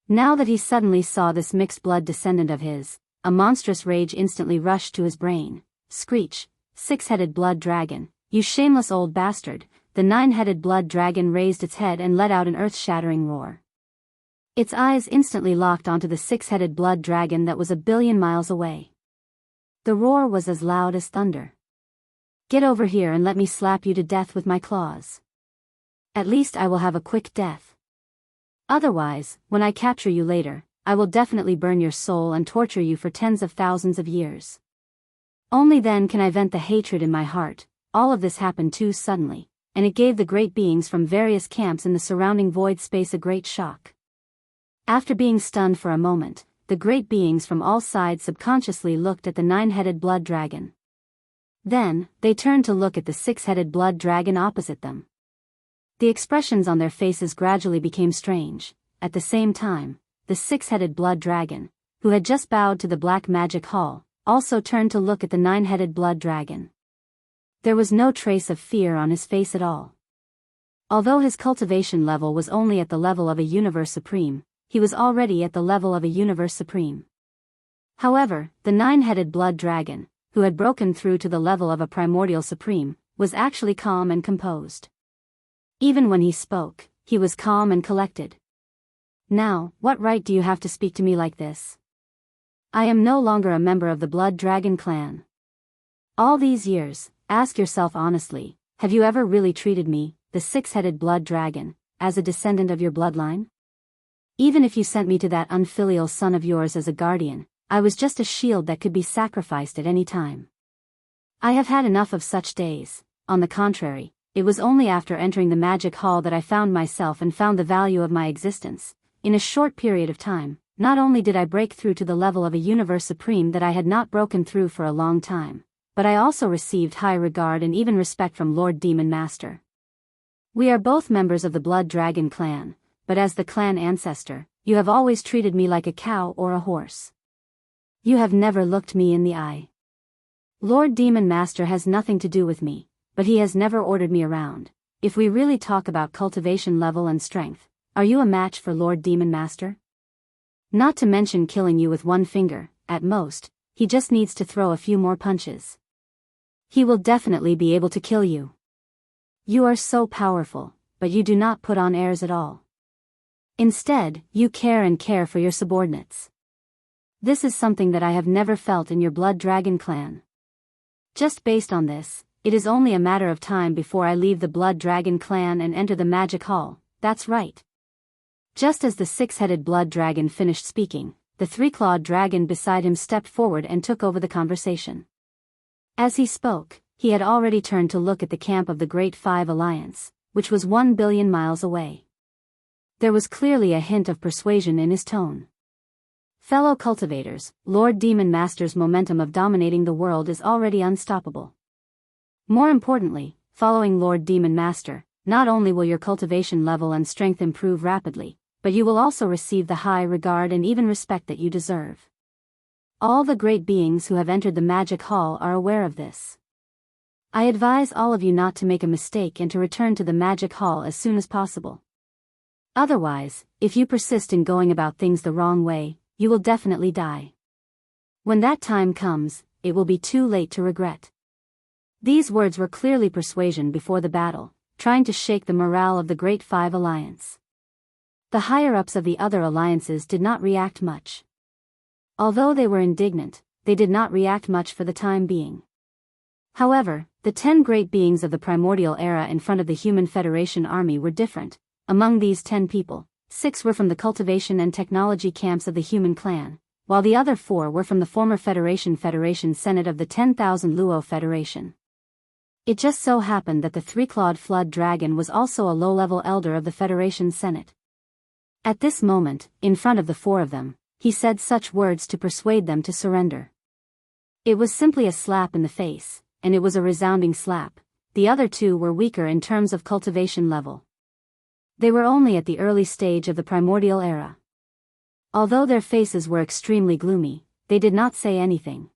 Now that he suddenly saw this mixed blood descendant of his, a monstrous rage instantly rushed to his brain. Screech, 6-headed Blood Dragon, you shameless old bastard! The 9-headed Blood Dragon raised its head and let out an earth-shattering roar. Its eyes instantly locked onto the 6-headed Blood Dragon that was a billion miles away. The roar was as loud as thunder. Get over here and let me slap you to death with my claws. At least I will have a quick death. Otherwise, when I capture you later, I will definitely burn your soul and torture you for tens of thousands of years. Only then can I vent the hatred in my heart. All of this happened too suddenly, and it gave the great beings from various camps in the surrounding void space a great shock. After being stunned for a moment, the great beings from all sides subconsciously looked at the 9-headed Blood Dragon. Then, they turned to look at the 6-headed Blood Dragon opposite them. The expressions on their faces gradually became strange. At the same time, the 6-headed Blood Dragon, who had just bowed to the Black Magic Hall, also turned to look at the 9-headed Blood Dragon. There was no trace of fear on his face at all. Although his cultivation level was only at the level of a Universe Supreme, he was already at the level of a Universe Supreme. However, the 9-headed Blood Dragon, who had broken through to the level of a Primordial Supreme, was actually calm and composed. Even when he spoke, he was calm and collected. Now, what right do you have to speak to me like this? I am no longer a member of the Blood Dragon clan. All these years, ask yourself honestly, have you ever really treated me, the six-headed blood dragon, as a descendant of your bloodline? Even if you sent me to that unfilial son of yours as a guardian, I was just a shield that could be sacrificed at any time. I have had enough of such days. On the contrary, it was only after entering the magic hall that I found myself and found the value of my existence. In a short period of time, not only did I break through to the level of a universe supreme that I had not broken through for a long time, but I also received high regard and even respect from Lord Demon Master. We are both members of the Blood Dragon clan, but as the clan ancestor, you have always treated me like a cow or a horse. You have never looked me in the eye. Lord Demon Master has nothing to do with me, but he has never ordered me around. If we really talk about cultivation level and strength, are you a match for Lord Demon Master? Not to mention killing you with one finger, at most, he just needs to throw a few more punches. He will definitely be able to kill you. You are so powerful, but you do not put on airs at all. Instead, you care for your subordinates. This is something that I have never felt in your Blood Dragon clan. Just based on this, it is only a matter of time before I leave the Blood Dragon clan and enter the magic hall. That's right. Just as the six-headed blood dragon finished speaking, the three-clawed dragon beside him stepped forward and took over the conversation. As he spoke, he had already turned to look at the camp of the Great Five Alliance, which was 1 billion miles away. There was clearly a hint of persuasion in his tone. Fellow cultivators, Lord Demon Master's momentum of dominating the world is already unstoppable. More importantly, following Lord Demon Master, not only will your cultivation level and strength improve rapidly, but you will also receive the high regard and even respect that you deserve. All the great beings who have entered the magic hall are aware of this. I advise all of you not to make a mistake and to return to the magic hall as soon as possible. Otherwise, if you persist in going about things the wrong way, you will definitely die. When that time comes, it will be too late to regret. These words were clearly persuasion before the battle, trying to shake the morale of the Great Five Alliance. The higher-ups of the other alliances did not react much. Although they were indignant, they did not react much for the time being. However, the 10 great beings of the primordial era in front of the Human Federation army were different. Among these 10 people, 6 were from the cultivation and technology camps of the human clan, while the other 4 were from the former Federation Senate of the 10,000 Luo Federation. It just so happened that the three-clawed flood dragon was also a low-level elder of the Federation Senate. At this moment, in front of the 4 of them, he said such words to persuade them to surrender. It was simply a slap in the face, and it was a resounding slap. The other 2 were weaker in terms of cultivation level. They were only at the early stage of the primordial era. Although their faces were extremely gloomy, they did not say anything.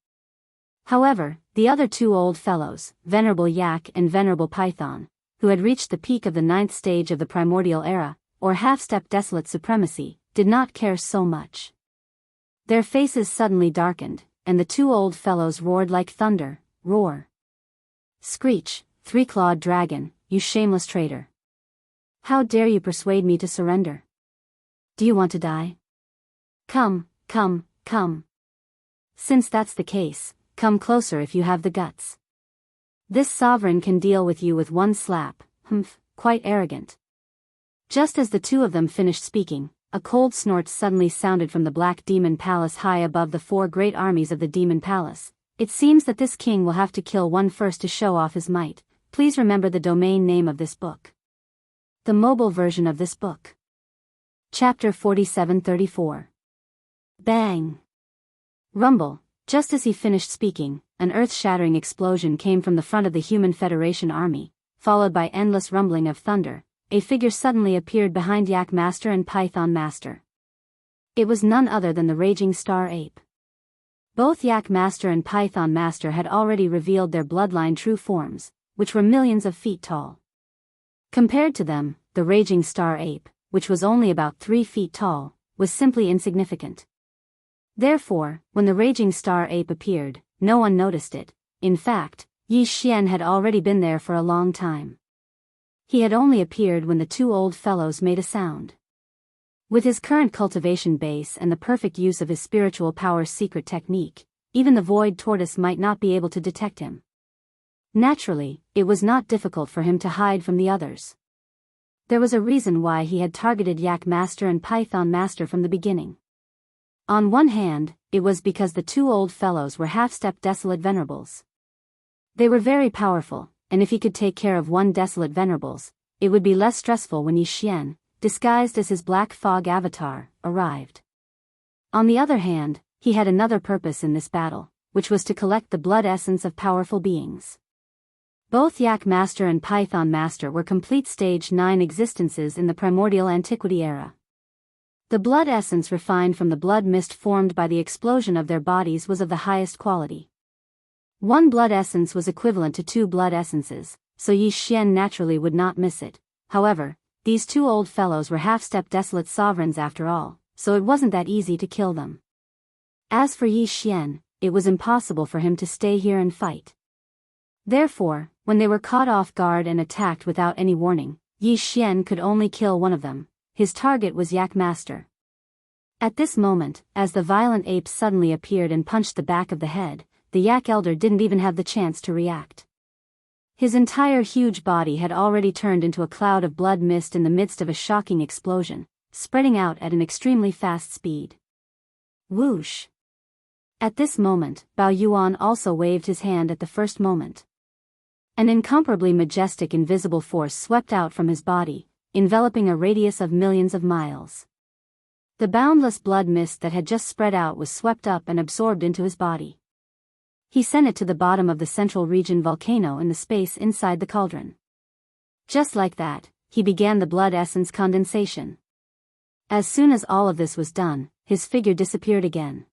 However, the other 2 old fellows, Venerable Yak and Venerable Python, who had reached the peak of the 9th stage of the primordial era, or half-step desolate supremacy, did not care so much. Their faces suddenly darkened, and the 2 old fellows roared like thunder. Roar! Screech, three-clawed dragon, you shameless traitor! How dare you persuade me to surrender? Do you want to die? Come. Since that's the case, come closer if you have the guts. This sovereign can deal with you with one slap. Quite arrogant. Just as the 2 of them finished speaking, a cold snort suddenly sounded from the Black Demon Palace high above the 4 great armies of the Demon Palace. It seems that this king will have to kill one first to show off his might. Please remember the domain name of this book. The mobile version of this book. Chapter 4734. Bang! Rumble. Just as he finished speaking, an earth-shattering explosion came from the front of the Human Federation army, followed by endless rumbling of thunder. A figure suddenly appeared behind Yak Master and Python Master. It was none other than the Raging Star Ape. Both Yak Master and Python Master had already revealed their bloodline true forms, which were millions of feet tall. Compared to them, the Raging Star Ape, which was only about 3 feet tall, was simply insignificant. Therefore, when the Raging Star Ape appeared, no one noticed it. In fact, Yi Xian had already been there for a long time. He had only appeared when the 2 old fellows made a sound. With his current cultivation base and the perfect use of his spiritual power's secret technique, even the Void Tortoise might not be able to detect him. Naturally, it was not difficult for him to hide from the others. There was a reason why he had targeted Yak Master and Python Master from the beginning. On one hand, it was because the two old fellows were half-step desolate venerables. They were very powerful, and if he could take care of one desolate venerables, it would be less stressful when Yi Xian, disguised as his black fog avatar, arrived. On the other hand, he had another purpose in this battle, which was to collect the blood essence of powerful beings. Both Yak Master and Python Master were complete Stage 9 existences in the primordial antiquity era. The blood essence refined from the blood mist formed by the explosion of their bodies was of the highest quality. One blood essence was equivalent to 2 blood essences, so Yi Xian naturally would not miss it. However, these two old fellows were half-step desolate sovereigns after all, so it wasn't that easy to kill them. As for Yi Xian, it was impossible for him to stay here and fight. Therefore, when they were caught off guard and attacked without any warning, Yi Xian could only kill one of them. His target was Yak Master. At this moment, as the violent ape suddenly appeared and punched the back of the head, the Yak Elder didn't even have the chance to react. His entire huge body had already turned into a cloud of blood mist in the midst of a shocking explosion, spreading out at an extremely fast speed. Whoosh! At this moment, Bao Yuan also waved his hand at the first moment. An incomparably majestic invisible force swept out from his body, enveloping a radius of millions of miles. The boundless blood mist that had just spread out was swept up and absorbed into his body. He sent it to the bottom of the central region volcano in the space inside the cauldron. Just like that, he began the blood essence condensation. As soon as all of this was done, his figure disappeared again.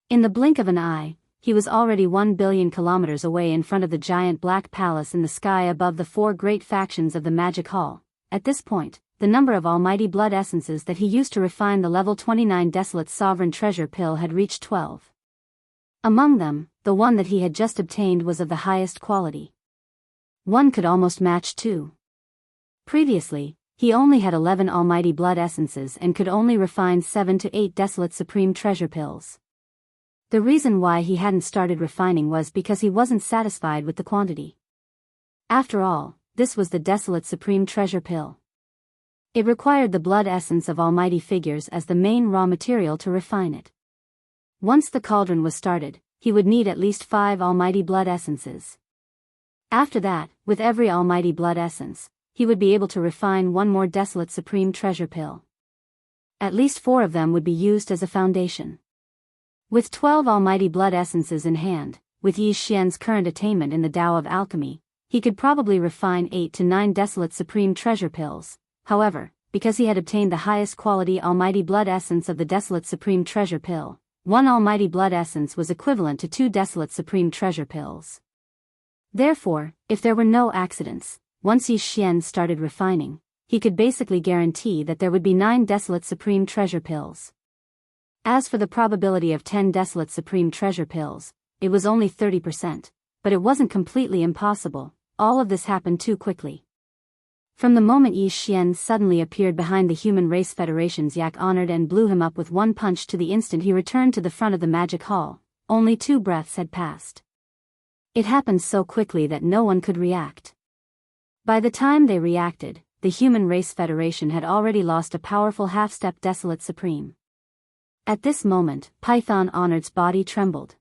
In the blink of an eye, he was already 1 billion kilometers away in front of the giant black palace in the sky above the 4 great factions of the Magic Hall. At this point, the number of almighty blood essences that he used to refine the level 29 Desolate Sovereign Treasure Pill had reached 12. Among them, the one that he had just obtained was of the highest quality. One could almost match 2. Previously, he only had 11 almighty blood essences and could only refine 7 to 8 Desolate Supreme Treasure Pills. The reason why he hadn't started refining was because he wasn't satisfied with the quantity. After all, this was the Desolate Supreme Treasure Pill. It required the blood essence of almighty figures as the main raw material to refine it. Once the cauldron was started, he would need at least 5 almighty blood essences. After that, with every almighty blood essence, he would be able to refine 1 more Desolate Supreme Treasure Pill. At least 4 of them would be used as a foundation. With 12 almighty blood essences in hand, with Yi Xian's current attainment in the Tao of Alchemy, he could probably refine 8 to 9 Desolate Supreme Treasure Pills. However, because he had obtained the highest quality almighty blood essence of the Desolate Supreme Treasure Pill, 1 almighty blood essence was equivalent to 2 Desolate Supreme Treasure Pills. Therefore, if there were no accidents, once Yi Xian started refining, he could basically guarantee that there would be 9 Desolate Supreme Treasure Pills. As for the probability of 10 Desolate Supreme Treasure Pills, it was only 30%, but it wasn't completely impossible. All of this happened too quickly. From the moment Yi Xian suddenly appeared behind the Human Race Federation's Yak honored and blew him up with 1 punch to the instant he returned to the front of the Magic Hall, only 2 breaths had passed. It happened so quickly that no one could react. By the time they reacted, the Human Race Federation had already lost a powerful half-step Desolate Supreme. At this moment, Python Honored's body trembled.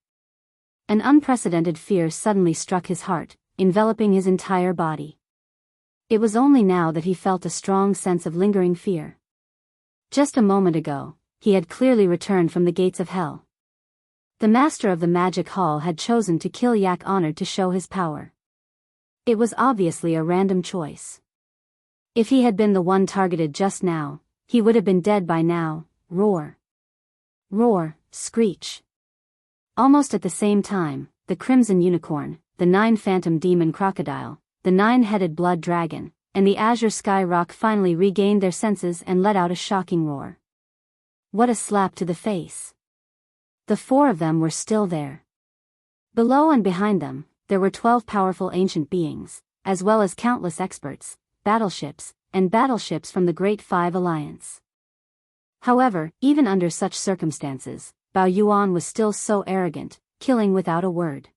An unprecedented fear suddenly struck his heart, enveloping his entire body. It was only now that he felt a strong sense of lingering fear. Just a moment ago, he had clearly returned from the gates of hell. The master of the Magic Hall had chosen to kill Yak Honored to show his power. It was obviously a random choice. If he had been the one targeted just now, he would have been dead by now. Roar. Roar, screech. Almost at the same time, the Crimson Unicorn, the 9 Phantom Demon Crocodile, the 9-headed Blood Dragon, and the Azure Sky Rock finally regained their senses and let out a shocking roar. What a slap to the face. The 4 of them were still there. Below and behind them, there were 12 powerful ancient beings, as well as countless experts, battleships from the Great Five Alliance. However, even under such circumstances, Bao Yuan was still so arrogant, killing without a word.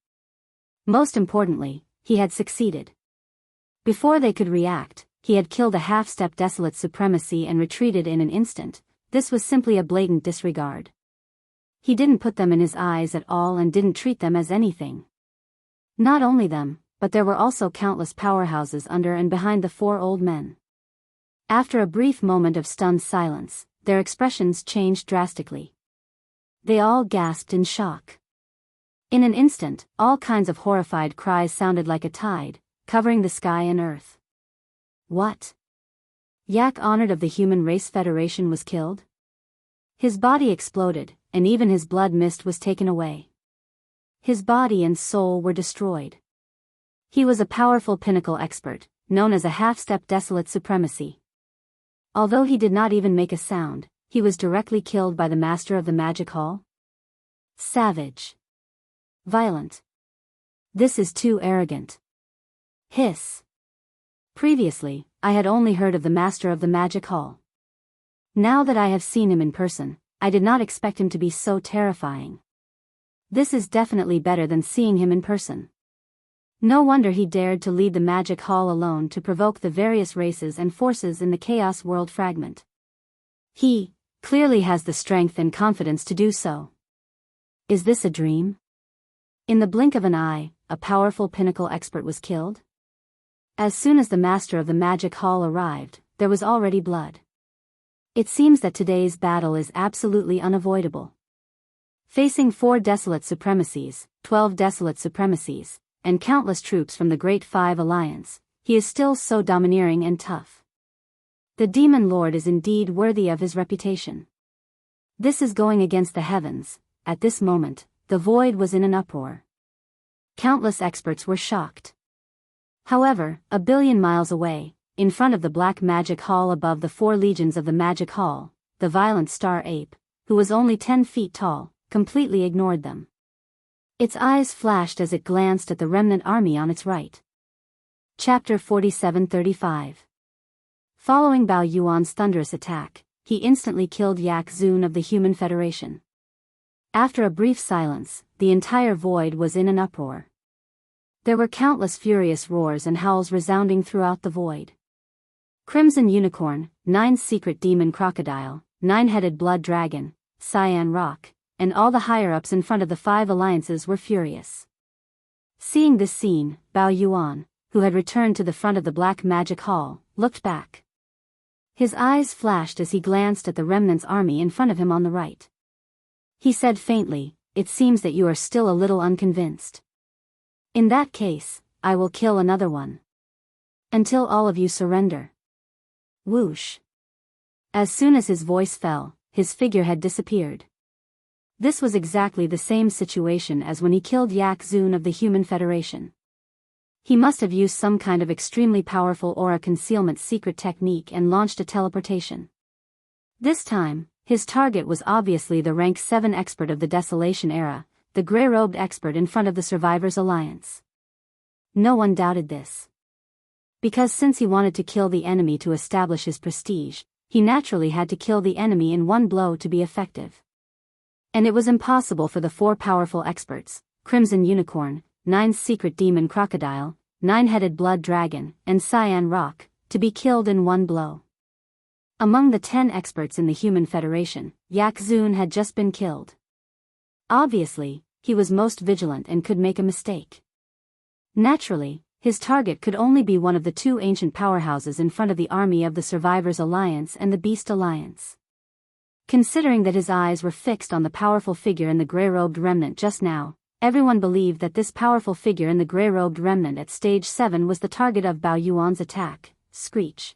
Most importantly, he had succeeded. Before they could react, he had killed a half-step desolate supremacy and retreated in an instant. This was simply a blatant disregard. He didn't put them in his eyes at all and didn't treat them as anything. Not only them, but there were also countless powerhouses under and behind the four old men. After a brief moment of stunned silence, their expressions changed drastically. They all gasped in shock. In an instant, all kinds of horrified cries sounded like a tide, covering the sky and earth. What? Yak, honored of the Human Race Federation, was killed? His body exploded, and even his blood mist was taken away. His body and soul were destroyed. He was a powerful pinnacle expert, known as a half-step desolate supremacy. Although he did not even make a sound, he was directly killed by the master of the magic hall. Savage. Violent. This is too arrogant. Hiss. Previously, I had only heard of the master of the magic hall. Now that I have seen him in person, I did not expect him to be so terrifying. This is definitely better than seeing him in person. No wonder he dared to lead the magic hall alone to provoke the various races and forces in the Chaos World fragment. He clearly has the strength and confidence to do so. Is this a dream? In the blink of an eye, a powerful pinnacle expert was killed? As soon as the master of the magic hall arrived, there was already blood. It seems that today's battle is absolutely unavoidable. Facing 4 desolate supremacies, 12 desolate supremacies, and countless troops from the Great Five Alliance, he is still so domineering and tough. The Demon Lord is indeed worthy of his reputation. This is going against the heavens. At this moment, the void was in an uproar. Countless experts were shocked. However, a billion miles away, in front of the Black Magic Hall above the 4 legions of the Magic Hall, the violent Star Ape, who was only 10 feet tall, completely ignored them. Its eyes flashed as it glanced at the remnant army on its right. Chapter 4735. Following Bao Yuan's thunderous attack, he instantly killed Yak Zun of the Human Federation. After a brief silence, the entire void was in an uproar. There were countless furious roars and howls resounding throughout the void. Crimson Unicorn, 9 Secret Demon Crocodile, 9-Headed Blood Dragon, Cyan Rock, and all the higher-ups in front of the 5 alliances were furious. Seeing this scene, Bao Yuan, who had returned to the front of the Black Magic Hall, looked back. His eyes flashed as he glanced at the remnant's army in front of him on the right. He said faintly, "It seems that you are still a little unconvinced. In that case, I will kill another one. Until all of you surrender." Whoosh. As soon as his voice fell, his figure had disappeared. This was exactly the same situation as when he killed Yak Zun of the Human Federation. He must have used some kind of extremely powerful aura concealment secret technique and launched a teleportation. This time, his target was obviously the rank 7 expert of the Desolation era, the gray-robed expert in front of the Survivors Alliance. No one doubted this. Because since he wanted to kill the enemy to establish his prestige, he naturally had to kill the enemy in one blow to be effective. And it was impossible for the 4 powerful experts, Crimson Unicorn, 9 Secret Demon Crocodile, 9-Headed Blood Dragon, and Cyan Rock, to be killed in one blow. Among the 10 experts in the Human Federation, Yak Zun had just been killed. Obviously, he was most vigilant and could make a mistake. Naturally, his target could only be one of the 2 ancient powerhouses in front of the army of the Survivors Alliance and the Beast Alliance. Considering that his eyes were fixed on the powerful figure in the gray-robed remnant just now, everyone believed that this powerful figure in the gray-robed remnant at stage 7 was the target of Bao Yuan's attack. Screech.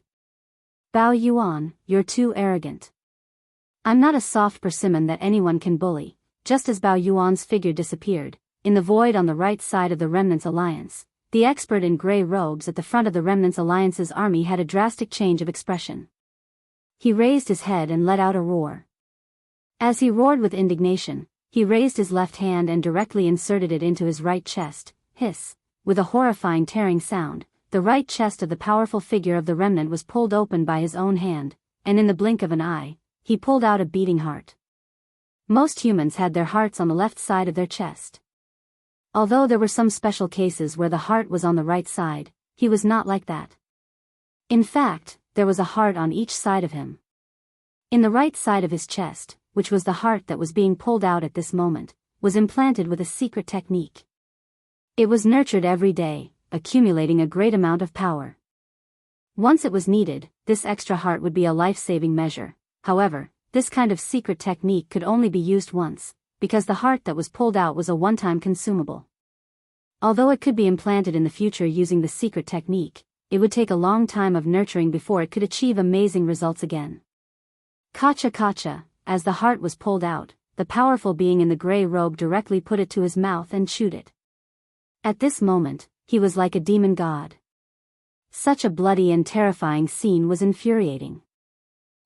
Bao Yuan, you're too arrogant. I'm not a soft persimmon that anyone can bully. Just as Bao Yuan's figure disappeared, in the void on the right side of the Remnant's alliance, the expert in gray robes at the front of the Remnant's alliance's army had a drastic change of expression. He raised his head and let out a roar. As he roared with indignation, he raised his left hand and directly inserted it into his right chest. Hiss. With a horrifying tearing sound, the right chest of the powerful figure of the remnant was pulled open by his own hand, and in the blink of an eye, he pulled out a beating heart. Most humans had their hearts on the left side of their chest. Although there were some special cases where the heart was on the right side, he was not like that. In fact, there was a heart on each side of him. In the right side of his chest, which was the heart that was being pulled out at this moment, was implanted with a secret technique. It was nurtured every day, accumulating a great amount of power. Once it was needed, this extra heart would be a life-saving measure. However, this kind of secret technique could only be used once, because the heart that was pulled out was a one-time consumable. Although it could be implanted in the future using the secret technique, it would take a long time of nurturing before it could achieve amazing results again. Kacha kacha, as the heart was pulled out, the powerful being in the gray robe directly put it to his mouth and chewed it. At this moment, he was like a demon god. Such a bloody and terrifying scene was infuriating.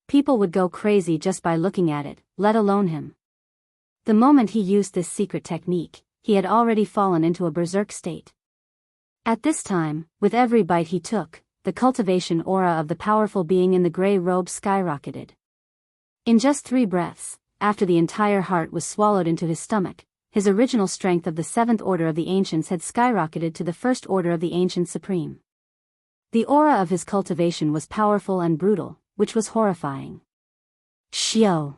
People would go crazy just by looking at it, let alone him. The moment he used this secret technique, he had already fallen into a berserk state. At this time, with every bite he took, the cultivation aura of the powerful being in the gray robe skyrocketed. In just 3 breaths, after the entire heart was swallowed into his stomach, his original strength of the 7th order of the ancients had skyrocketed to the 1st order of the ancients supreme. The aura of his cultivation was powerful and brutal, which was horrifying. Xiao.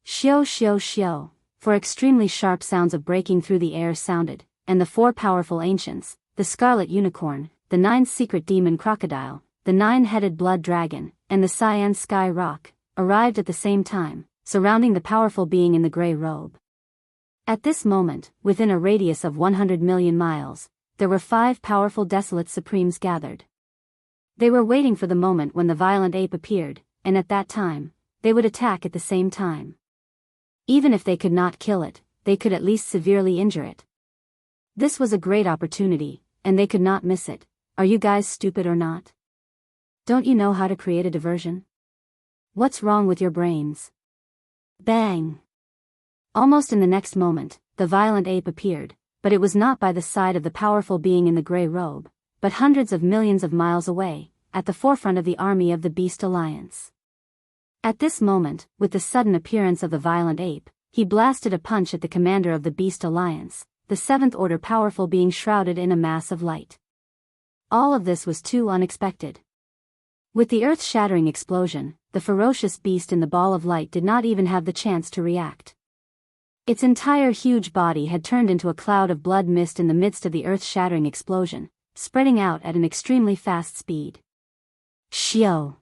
Xiao xiao xiao, for extremely sharp sounds of breaking through the air sounded, and the 4 powerful ancients, the scarlet unicorn, the 9 secret demon crocodile, the 9-headed blood dragon, and the cyan sky rock, arrived at the same time, surrounding the powerful being in the gray robe. At this moment, within a radius of 100 million miles, there were 5 powerful desolate supremes gathered. They were waiting for the moment when the violent ape appeared, and at that time, they would attack at the same time. Even if they could not kill it, they could at least severely injure it. This was a great opportunity, and they could not miss it. Are you guys stupid or not? Don't you know how to create a diversion? What's wrong with your brains? Bang! Almost in the next moment, the violent ape appeared, but it was not by the side of the powerful being in the gray robe, but hundreds of millions of miles away, at the forefront of the army of the Beast Alliance. At this moment, with the sudden appearance of the violent ape, he blasted a punch at the commander of the Beast Alliance, the 7th order powerful being shrouded in a mass of light. All of this was too unexpected. With the earth-shattering explosion, the ferocious beast in the ball of light did not even have the chance to react. Its entire huge body had turned into a cloud of blood mist in the midst of the earth-shattering explosion, spreading out at an extremely fast speed. Xiao!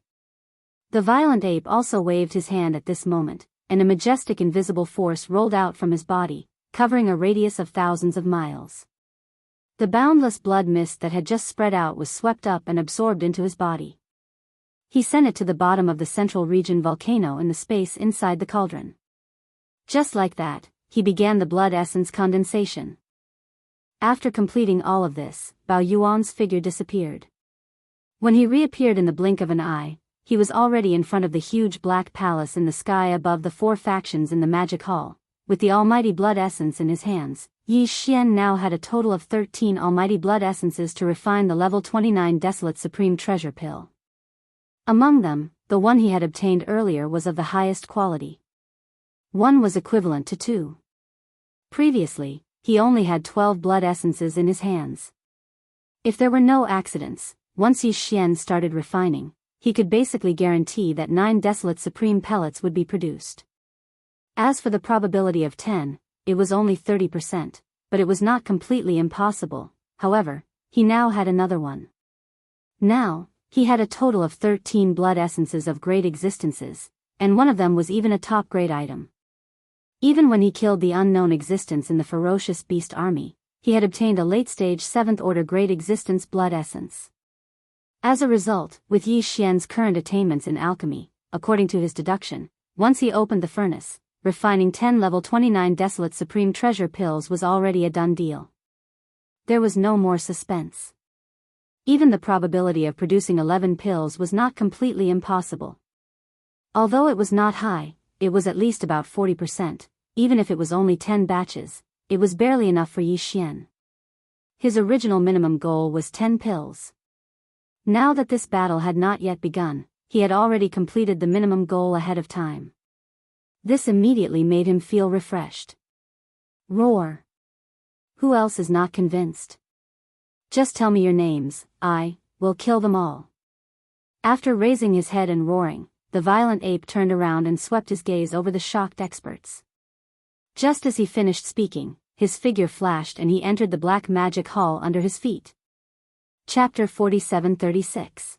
The violent ape also waved his hand at this moment, and a majestic invisible force rolled out from his body, covering a radius of thousands of miles. The boundless blood mist that had just spread out was swept up and absorbed into his body. He sent it to the bottom of the central region volcano in the space inside the cauldron. Just like that, he began the blood essence condensation. After completing all of this, Bao Yuan's figure disappeared. When he reappeared in the blink of an eye, he was already in front of the huge black palace in the sky above the 4 factions in the magic hall. With the almighty blood essence in his hands, Yi Xian now had a total of 13 almighty blood essences to refine the level 29 desolate supreme treasure pill. Among them, the one he had obtained earlier was of the highest quality. 1 was equivalent to 2. Previously, he only had 12 blood essences in his hands. If there were no accidents, once Yi Xian started refining, he could basically guarantee that 9 desolate supreme pellets would be produced. As for the probability of 10, it was only 30%, but it was not completely impossible. However, he now had another one. Now, he had a total of 13 blood essences of great existences, and one of them was even a top-grade item. Even when he killed the unknown existence in the ferocious beast army, he had obtained a late-stage 7th order great existence blood essence. As a result, with Yi Xian's current attainments in alchemy, according to his deduction, once he opened the furnace, refining 10 level 29 desolate supreme treasure pills was already a done deal. There was no more suspense. Even the probability of producing 11 pills was not completely impossible. Although it was not high, it was at least about 40%, even if it was only 10 batches, it was barely enough for Yi Xian. His original minimum goal was 10 pills. Now that this battle had not yet begun, he had already completed the minimum goal ahead of time. This immediately made him feel refreshed. Roar! Who else is not convinced? Just tell me your names, I will kill them all. After raising his head and roaring, the violent ape turned around and swept his gaze over the shocked experts. Just as he finished speaking, his figure flashed and he entered the black magic hall under his feet. Chapter 47-36.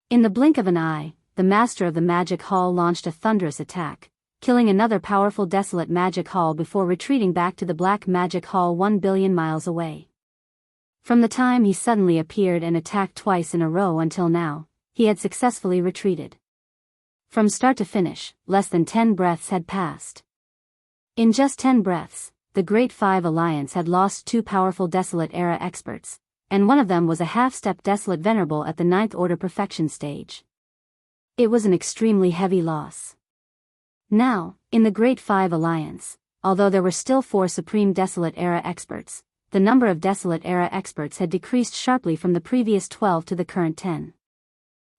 In the blink of an eye, the master of the magic hall launched a thunderous attack, killing another powerful desolate magic hall before retreating back to the black magic hall 1 billion miles away. From the time he suddenly appeared and attacked twice in a row until now, he had successfully retreated. From start to finish, less than 10 breaths had passed. In just 10 breaths, the Great Five Alliance had lost 2 powerful Desolate Era experts, and one of them was a half-step Desolate Venerable at the 9th Order Perfection stage. It was an extremely heavy loss. Now, in the Great Five Alliance, although there were still 4 Supreme Desolate Era experts, the number of Desolate Era experts had decreased sharply from the previous 12 to the current 10.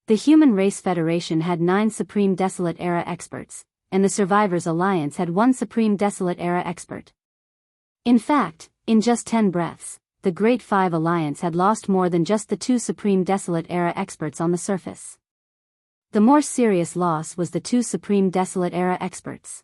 The Human Race Federation had 9 Supreme Desolate Era experts, and the Survivors Alliance had 1 Supreme Desolate Era expert. In fact, in just 10 breaths, the Great Five Alliance had lost more than just the 2 Supreme Desolate Era experts on the surface. The more serious loss was the 2 Supreme Desolate Era experts.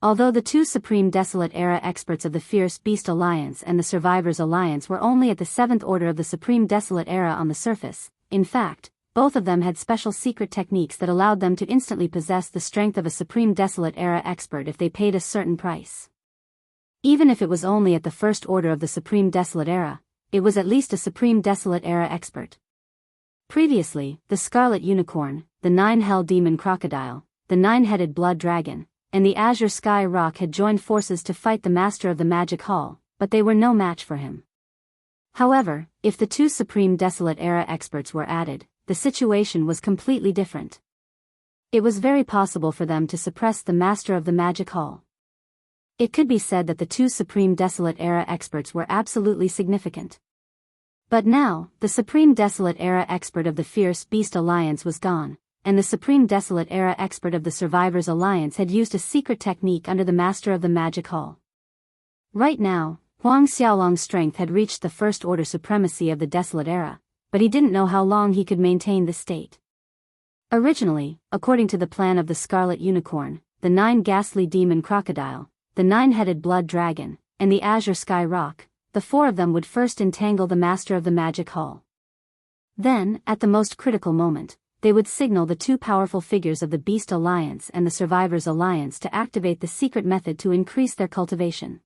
Although the 2 Supreme Desolate Era experts of the Fierce Beast Alliance and the Survivors Alliance were only at the 7th order of the Supreme Desolate Era on the surface, in fact, both of them had special secret techniques that allowed them to instantly possess the strength of a Supreme Desolate Era expert if they paid a certain price. Even if it was only at the 1st order of the Supreme Desolate Era, it was at least a Supreme Desolate Era expert. Previously, the Scarlet Unicorn, the 9-Hell Demon Crocodile, the 9-Headed Blood Dragon, and the Azure Sky Rock had joined forces to fight the Master of the Magic Hall, but they were no match for him. However, if the 2 Supreme Desolate Era experts were added, the situation was completely different. It was very possible for them to suppress the Master of the Magic Hall. It could be said that the 2 Supreme Desolate Era experts were absolutely significant. But now, the Supreme Desolate Era expert of the Fierce Beast Alliance was gone, and the Supreme Desolate Era expert of the Survivors Alliance had used a secret technique under the Master of the Magic Hall. Right now, Huang Xiaolong's strength had reached the 1st order supremacy of the Desolate Era, but he didn't know how long he could maintain this state. Originally, according to the plan of the Scarlet Unicorn, the 9 Ghastly Demon Crocodile, the 9-Headed Blood Dragon, and the Azure Sky Rock, the 4 of them would first entangle the Master of the Magic Hall. Then, at the most critical moment, they would signal the 2 powerful figures of the Beast Alliance and the Survivors Alliance to activate the secret method to increase their cultivation.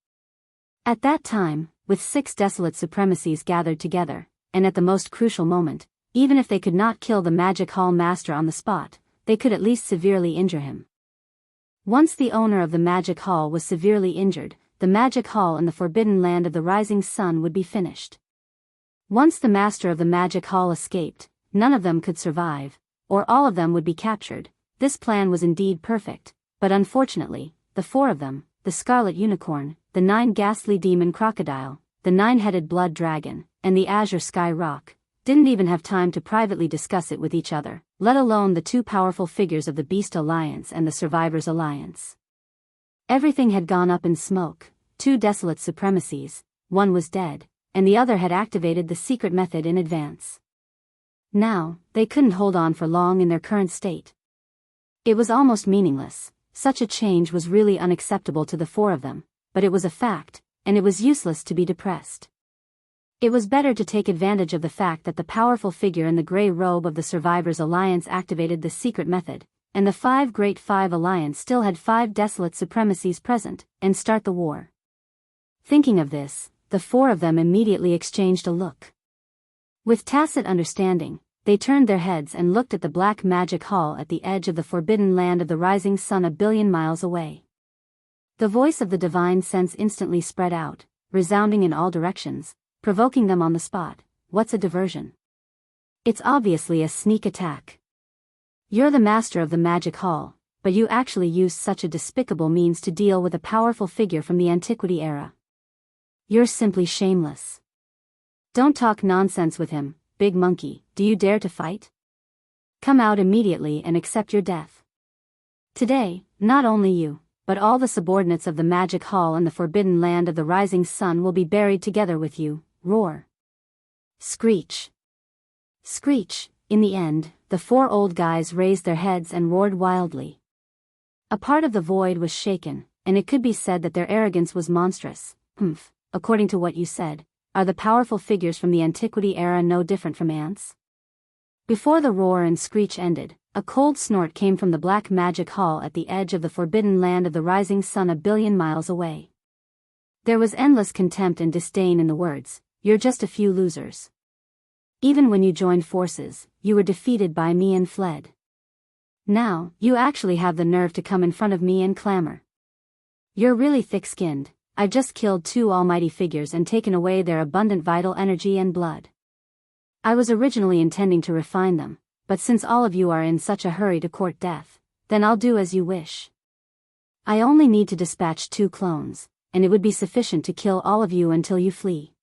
At that time, with 6 desolate supremacies gathered together, and at the most crucial moment, even if they could not kill the Magic Hall Master on the spot, they could at least severely injure him. Once the owner of the Magic Hall was severely injured, the Magic Hall and the Forbidden Land of the Rising Sun would be finished. Once the Master of the Magic Hall escaped, none of them could survive, or all of them would be captured. This plan was indeed perfect, but unfortunately, the 4 of them, the Scarlet Unicorn, the 9 Ghastly Demon Crocodile, the 9-Headed Blood Dragon, and the Azure Sky Rock, didn't even have time to privately discuss it with each other, let alone the 2 powerful figures of the Beast Alliance and the Survivors Alliance. Everything had gone up in smoke. 2 desolate supremacies, one was dead, and the other had activated the secret method in advance. Now, they couldn't hold on for long in their current state. It was almost meaningless. Such a change was really unacceptable to the 4 of them, but it was a fact, and it was useless to be depressed. It was better to take advantage of the fact that the powerful figure in the grey robe of the Survivors Alliance activated the secret method, and the Great Five Alliance still had 5 desolate supremacies present, and start the war. Thinking of this, the 4 of them immediately exchanged a look. With tacit understanding, they turned their heads and looked at the Black Magic Hall at the edge of the Forbidden Land of the Rising Sun a billion miles away. The voice of the divine sense instantly spread out, resounding in all directions, provoking them on the spot. What's a diversion? It's obviously a sneak attack. You're the master of the Magic Hall, but you actually used such a despicable means to deal with a powerful figure from the Antiquity era. You're simply shameless. Don't talk nonsense with him, big monkey. Do you dare to fight? Come out immediately and accept your death. Today, not only you, but all the subordinates of the Magic Hall and the Forbidden Land of the Rising Sun will be buried together with you. Roar. Screech. Screech. In the end, the four old guys raised their heads and roared wildly. A part of the void was shaken, and it could be said that their arrogance was monstrous. According to what you said, are the powerful figures from the Antiquity era no different from ants? Before the roar and screech ended, a cold snort came from the Black Magic Hall at the edge of the Forbidden Land of the Rising Sun 1,000,000,000 miles away. There was endless contempt and disdain in the words, "You're just a few losers. Even when you joined forces, you were defeated by me and fled. Now, you actually have the nerve to come in front of me and clamor. You're really thick-skinned. I've just killed two almighty figures and taken away their abundant vital energy and blood. I was originally intending to refine them, but since all of you are in such a hurry to court death, then I'll do as you wish. I only need to dispatch 2 clones, and it would be sufficient to kill all of you until you flee.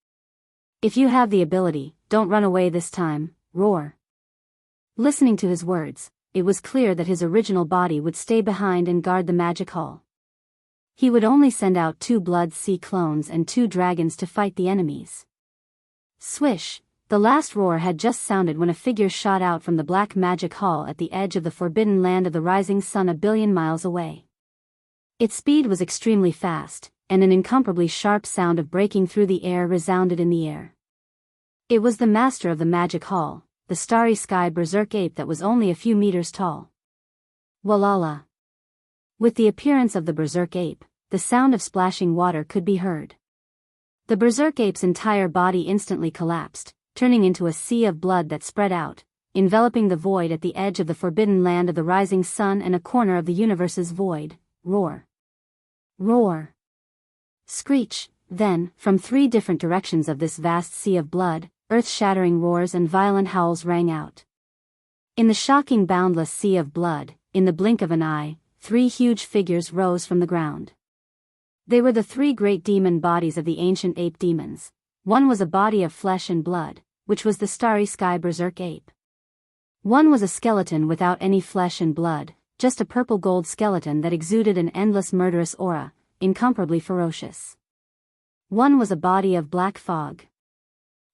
If you have the ability, don't run away this time." Roar. Listening to his words, it was clear that his original body would stay behind and guard the Magic Hall. He would only send out 2 Blood Sea clones and 2 dragons to fight the enemies. Swish! The last roar had just sounded when a figure shot out from the Black Magic Hall at the edge of the Forbidden Land of the Rising Sun 1,000,000,000 miles away. Its speed was extremely fast, and an incomparably sharp sound of breaking through the air resounded in the air. It was the master of the Magic Hall, the starry sky berserk ape that was only a few meters tall. Walala. With the appearance of the berserk ape, the sound of splashing water could be heard. The berserk ape's entire body instantly collapsed, turning into a sea of blood that spread out, enveloping the void at the edge of the Forbidden Land of the Rising Sun and a corner of the universe's void. Roar. Roar. Screech. Then, from 3 different directions of this vast sea of blood, earth-shattering roars and violent howls rang out. In the shocking boundless sea of blood, in the blink of an eye, 3 huge figures rose from the ground. They were the 3 great demon bodies of the ancient ape demons. One was a body of flesh and blood, which was the starry sky berserk ape. One was a skeleton without any flesh and blood, just a purple-gold skeleton that exuded an endless murderous aura, incomparably ferocious. One was a body of black fog.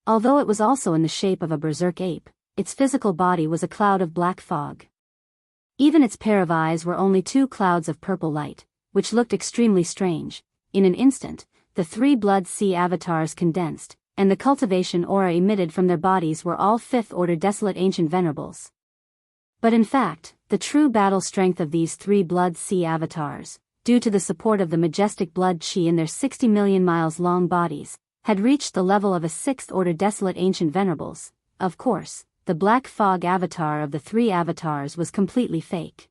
Although it was also in the shape of a berserk ape, its physical body was a cloud of black fog. Even its pair of eyes were only 2 clouds of purple light, which looked extremely strange. In an instant, the 3 Blood Sea avatars condensed, and the cultivation aura emitted from their bodies were all 5th-order desolate ancient venerables. But in fact, the true battle strength of these 3 Blood Sea avatars, due to the support of the majestic blood chi in their 60 million miles long bodies, had reached the level of a 6th-order desolate ancient venerables. Of course, the black fog avatar of the 3 avatars was completely fake.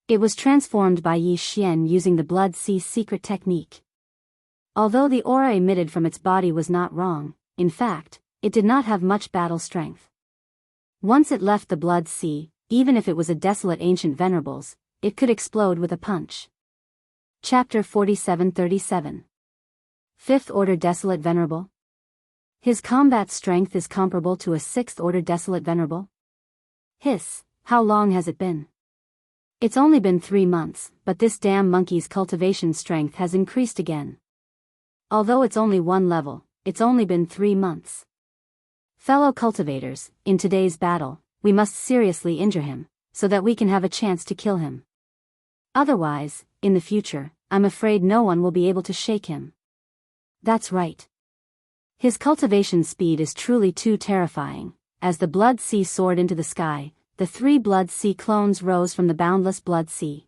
It was transformed by Yi Xian using the Blood Sea secret technique. Although the aura emitted from its body was not wrong, in fact, it did not have much battle strength. Once it left the Blood Sea, even if it was a desolate ancient venerables, it could explode with a punch. Chapter 4737. 5th-order desolate venerable. His combat strength is comparable to a 6th-order desolate venerable. Hiss, how long has it been? It's only been 3 months, but this damn monkey's cultivation strength has increased again. Although it's only 1 level, it's only been 3 months. Fellow cultivators, in today's battle, we must seriously injure him, so that we can have a chance to kill him. Otherwise, in the future, I'm afraid no one will be able to shake him. That's right. His cultivation speed is truly too terrifying. As the Blood Sea soared into the sky, the 3 Blood Sea clones rose from the boundless Blood Sea.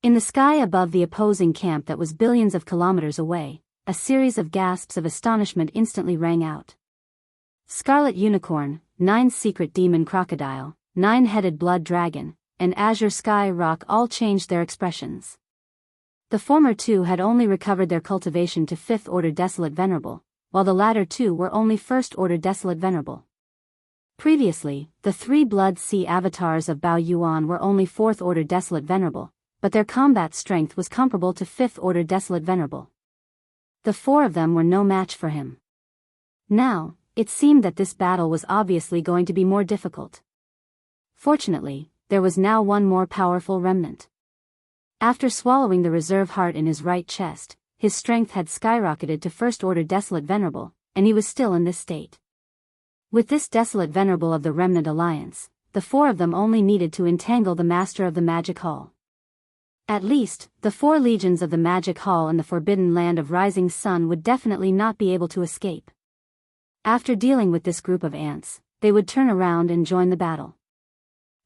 In the sky above the opposing camp that was billions of kilometers away, a series of gasps of astonishment instantly rang out. Scarlet Unicorn, 9 Secret Demon Crocodile, 9-headed Blood Dragon, and Azure Sky Rock all changed their expressions. The former 2 had only recovered their cultivation to 5th-order Desolate Venerable, while the latter 2 were only 1st-order Desolate Venerable. Previously, the 3 Blood Sea avatars of Bao Yuan were only 4th-order Desolate Venerable, but their combat strength was comparable to 5th-order Desolate Venerable. The 4 of them were no match for him. Now, it seemed that this battle was obviously going to be more difficult. Fortunately, there was now one more powerful remnant. After swallowing the reserve heart in his right chest, his strength had skyrocketed to First Order Desolate Venerable, and he was still in this state. With this Desolate Venerable of the Remnant Alliance, the four of them only needed to entangle the Master of the Magic Hall. At least, the 4 legions of the Magic Hall in the Forbidden Land of Rising Sun would definitely not be able to escape. After dealing with this group of ants, they would turn around and join the battle.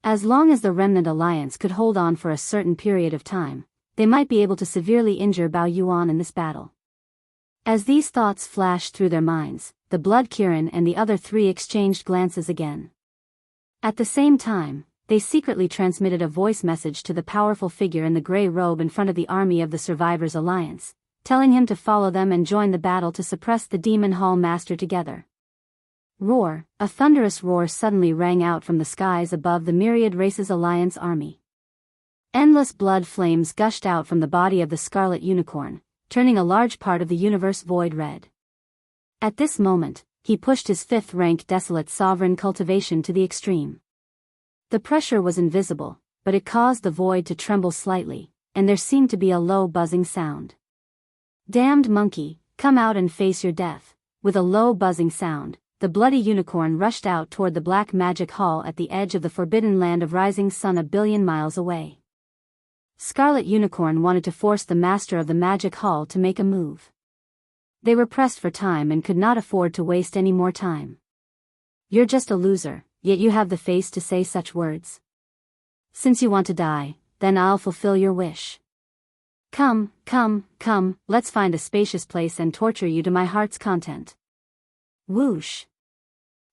As long as the Remnant Alliance could hold on for a certain period of time, they might be able to severely injure Bao Yuan in this battle. As these thoughts flashed through their minds, the Blood Kirin and the other 3 exchanged glances again. At the same time, they secretly transmitted a voice message to the powerful figure in the gray robe in front of the army of the Survivors Alliance, telling him to follow them and join the battle to suppress the Demon Hall Master together. Roar! A thunderous roar suddenly rang out from the skies above the Myriad Races Alliance army. Endless blood flames gushed out from the body of the Scarlet Unicorn, turning a large part of the universe void red. At this moment, he pushed his 5th-rank Desolate Sovereign Cultivation to the extreme. The pressure was invisible, but it caused the void to tremble slightly, and there seemed to be a low buzzing sound. Damned monkey, come out and face your death. With a low buzzing sound, the bloody unicorn rushed out toward the Black Magic Hall at the edge of the Forbidden Land of Rising Sun 1 billion miles away. Scarlet Unicorn wanted to force the Master of the Magic Hall to make a move. They were pressed for time and could not afford to waste any more time. You're just a loser, yet you have the face to say such words. Since you want to die, then I'll fulfill your wish. Come, let's find a spacious place and torture you to my heart's content. Whoosh!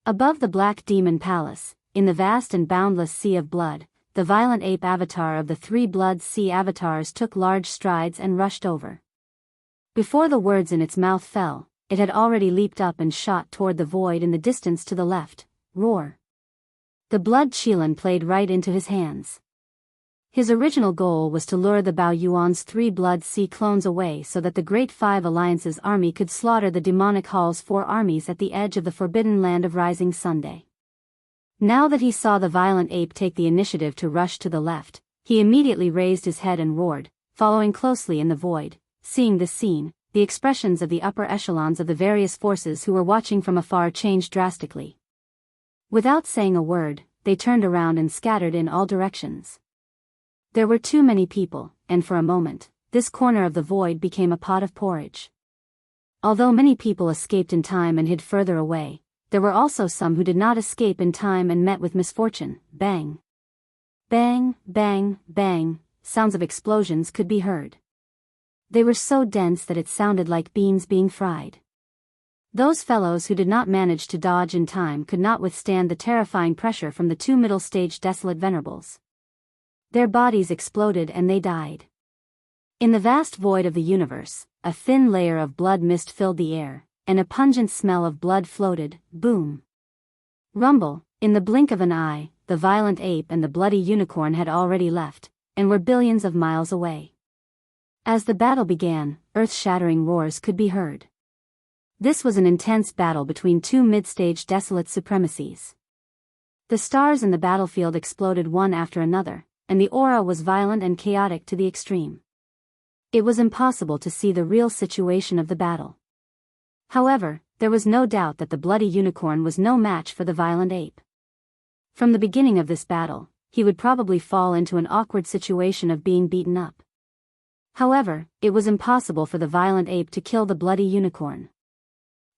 Above the Black Demon Palace, in the vast and boundless sea of blood, the violent ape avatar of the 3 Blood Sea avatars took large strides and rushed over. Before the words in its mouth fell, it had already leaped up and shot toward the void in the distance to the left. Roar! The blood Qilin played right into his hands. His original goal was to lure the Bao Yuan's 3 Blood Sea clones away so that the Great 5 Alliance's army could slaughter the Demonic Hall's 4 armies at the edge of the Forbidden Land of Rising Sunday. Now that he saw the violent ape take the initiative to rush to the left, he immediately raised his head and roared, following closely in the void. Seeing this scene, the expressions of the upper echelons of the various forces who were watching from afar changed drastically. Without saying a word, they turned around and scattered in all directions. There were too many people, and for a moment, this corner of the void became a pot of porridge. Although many people escaped in time and hid further away, there were also some who did not escape in time and met with misfortune. Bang! Bang, bang, bang, sounds of explosions could be heard. They were so dense that it sounded like beans being fried. Those fellows who did not manage to dodge in time could not withstand the terrifying pressure from the 2 middle-stage Desolate Venerables. Their bodies exploded and they died. In the vast void of the universe, a thin layer of blood mist filled the air, and a pungent smell of blood floated. Boom! Rumble! In the blink of an eye, the violent ape and the bloody unicorn had already left, and were billions of miles away. As the battle began, earth-shattering roars could be heard. This was an intense battle between 2 mid-stage Desolate supremacies. The stars in the battlefield exploded one after another, and the aura was violent and chaotic to the extreme. It was impossible to see the real situation of the battle. However, there was no doubt that the bloody unicorn was no match for the violent ape. From the beginning of this battle, he would probably fall into an awkward situation of being beaten up. However, it was impossible for the violent ape to kill the bloody unicorn.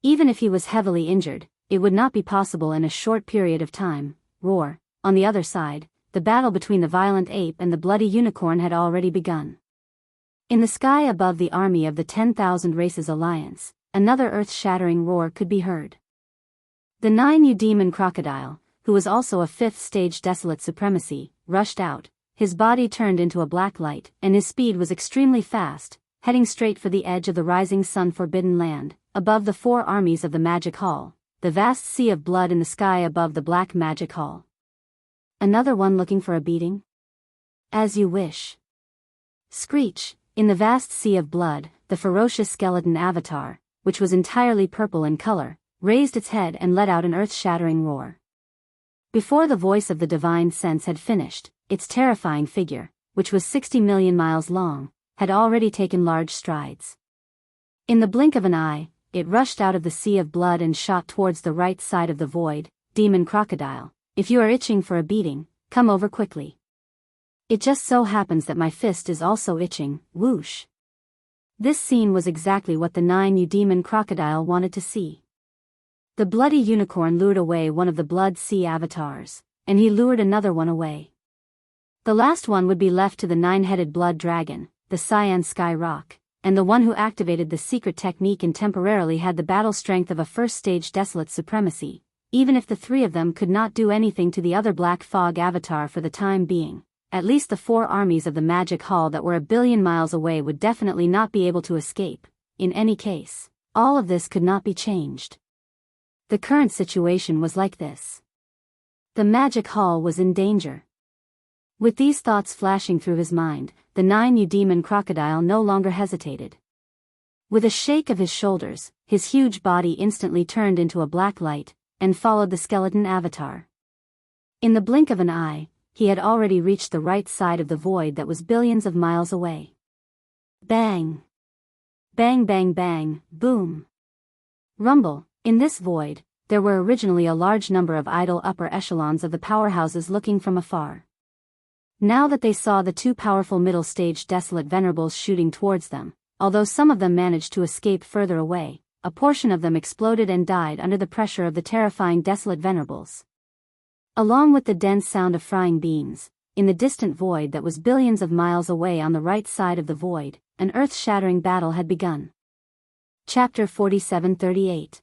Even if he was heavily injured, it would not be possible in a short period of time. Roar! On the other side, the battle between the violent ape and the bloody unicorn had already begun. In the sky above the army of the 10,000 Races Alliance, another earth-shattering roar could be heard. The 9U Demon Crocodile, who was also a 5th-stage Desolate supremacy, rushed out. His body turned into a black light, and his speed was extremely fast, heading straight for the edge of the Rising Sun Forbidden Land, above the 4 armies of the Magic Hall, the vast sea of blood in the sky above the Black Magic Hall. Another one looking for a beating? As you wish. Screech! In the vast sea of blood, the ferocious skeleton avatar, which was entirely purple in color, raised its head and let out an earth-shattering roar. Before the voice of the divine sense had finished, its terrifying figure, which was 60 million miles long, had already taken large strides. In the blink of an eye, it rushed out of the sea of blood and shot towards the right side of the void. Demon crocodile, if you are itching for a beating, come over quickly. It just so happens that my fist is also itching. Whoosh. This scene was exactly what the 9U demon crocodile wanted to see. The bloody unicorn lured away one of the blood sea avatars, and he lured another one away. The last one would be left to the 9-headed blood dragon, the Cyan Sky Rock, and the one who activated the secret technique and temporarily had the battle strength of a first-stage desolate supremacy, even if the three of them could not do anything to the other black fog avatar for the time being. At least the 4 armies of the Magic Hall that were 1 billion miles away would definitely not be able to escape. In any case, all of this could not be changed. The current situation was like this. The Magic Hall was in danger. With these thoughts flashing through his mind, the 9U demon crocodile no longer hesitated. With a shake of his shoulders, his huge body instantly turned into a black light, and followed the skeleton avatar. In the blink of an eye, he had already reached the right side of the void that was billions of miles away. Bang! Bang bang bang, boom! Rumble. In this void, there were originally a large number of idle upper echelons of the powerhouses looking from afar. Now that they saw the 2 powerful middle-stage desolate venerables shooting towards them, although some of them managed to escape further away, a portion of them exploded and died under the pressure of the terrifying desolate venerables. Along with the dense sound of frying beans, in the distant void that was billions of miles away on the right side of the void, an earth-shattering battle had begun. Chapter 4738.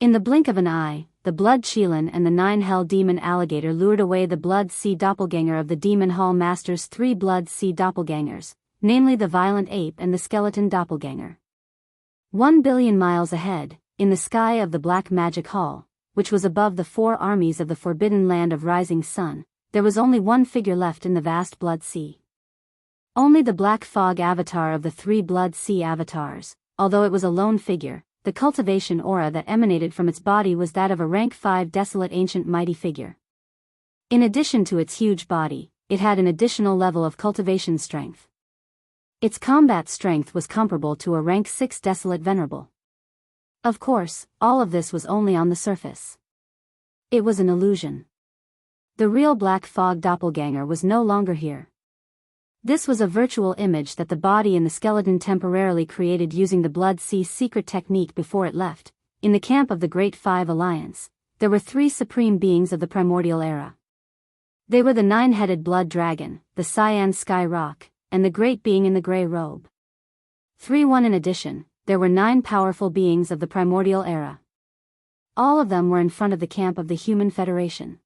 In the blink of an eye, the Blood Qilin and the 9-Hell Demon Alligator lured away the Blood Sea Doppelganger of the Demon Hall Master's 3 Blood Sea Doppelgangers, namely the Violent Ape and the Skeleton Doppelganger. 1 billion miles ahead, in the sky of the Black Magic Hall, which was above the 4 armies of the Forbidden Land of Rising Sun, there was only one figure left in the vast Blood Sea. Only the Black Fog avatar of the 3 Blood Sea avatars, although it was a lone figure. The cultivation aura that emanated from its body was that of a rank 5 desolate ancient mighty figure. In addition to its huge body, it had an additional level of cultivation strength. Its combat strength was comparable to a rank 6 desolate venerable. Of course, all of this was only on the surface. It was an illusion. The real Black Fog doppelganger was no longer here. This was a virtual image that the body and the skeleton temporarily created using the Blood Sea secret technique before it left. In the camp of the Great Five Alliance, there were 3 supreme beings of the primordial era. They were the 9-headed blood dragon, the Cyan Sky Rock, and the great being in the gray robe. 3-1 In addition, there were 9 powerful beings of the primordial era. All of them were in front of the camp of the Human Federation.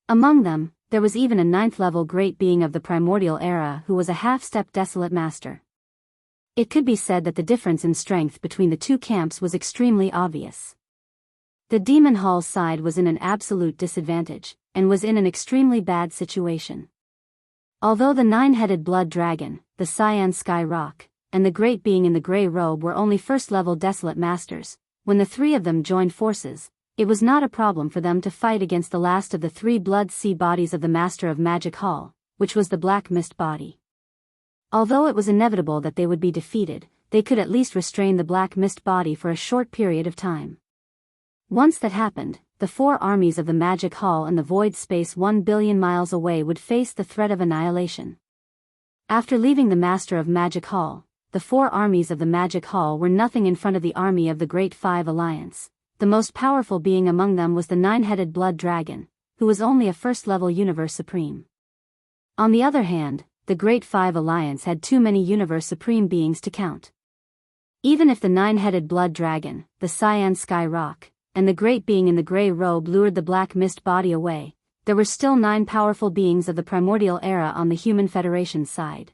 Among them, there was even a 9th-level great being of the primordial era who was a half-step desolate master. It could be said that the difference in strength between the 2 camps was extremely obvious. The Demon Hall side was in an absolute disadvantage, and was in an extremely bad situation. Although the 9-headed blood dragon, the Cyan Sky Rock, and the great being in the gray robe were only first-level desolate masters, when the 3 of them joined forces, it was not a problem for them to fight against the last of the 3 Blood Sea bodies of the Master of Magic Hall, which was the Black Mist body. Although it was inevitable that they would be defeated, they could at least restrain the Black Mist body for a short period of time. Once that happened, the 4 armies of the Magic Hall and the void space 1 billion miles away would face the threat of annihilation. After leaving the Master of Magic Hall, the 4 armies of the Magic Hall were nothing in front of the army of the Great Five Alliance. The most powerful being among them was the 9-headed blood dragon, who was only a first-level Universe Supreme. On the other hand, the Great Five Alliance had too many Universe Supreme beings to count. Even if the 9-headed blood dragon, the Cyan Sky Rock, and the great being in the gray robe lured the Black Mist body away, there were still 9 powerful beings of the primordial era on the Human Federation side.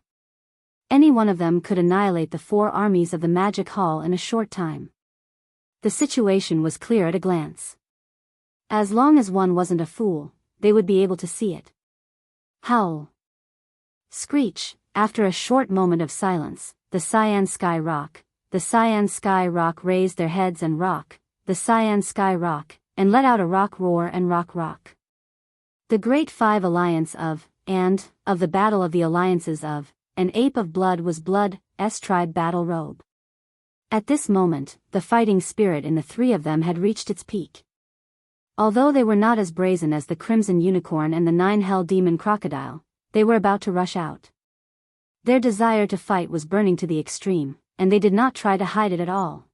Any one of them could annihilate the 4 armies of the Magic Hall in a short time. The situation was clear at a glance. As long as one wasn't a fool, they would be able to see it. Howl. Screech. After a short moment of silence, the Cyan Sky Rock raised their heads and the Cyan Sky Rock, and let out a rock roar and rock. The Great Five Alliance of and, of the battle of the alliances of, an ape of blood was blood, tribe battle robe. At this moment, the fighting spirit in the three of them had reached its peak. Although they were not as brazen as the Crimson Unicorn and the Nine-Hell Demon Crocodile, they were about to rush out. Their desire to fight was burning to the extreme, and they did not try to hide it at all.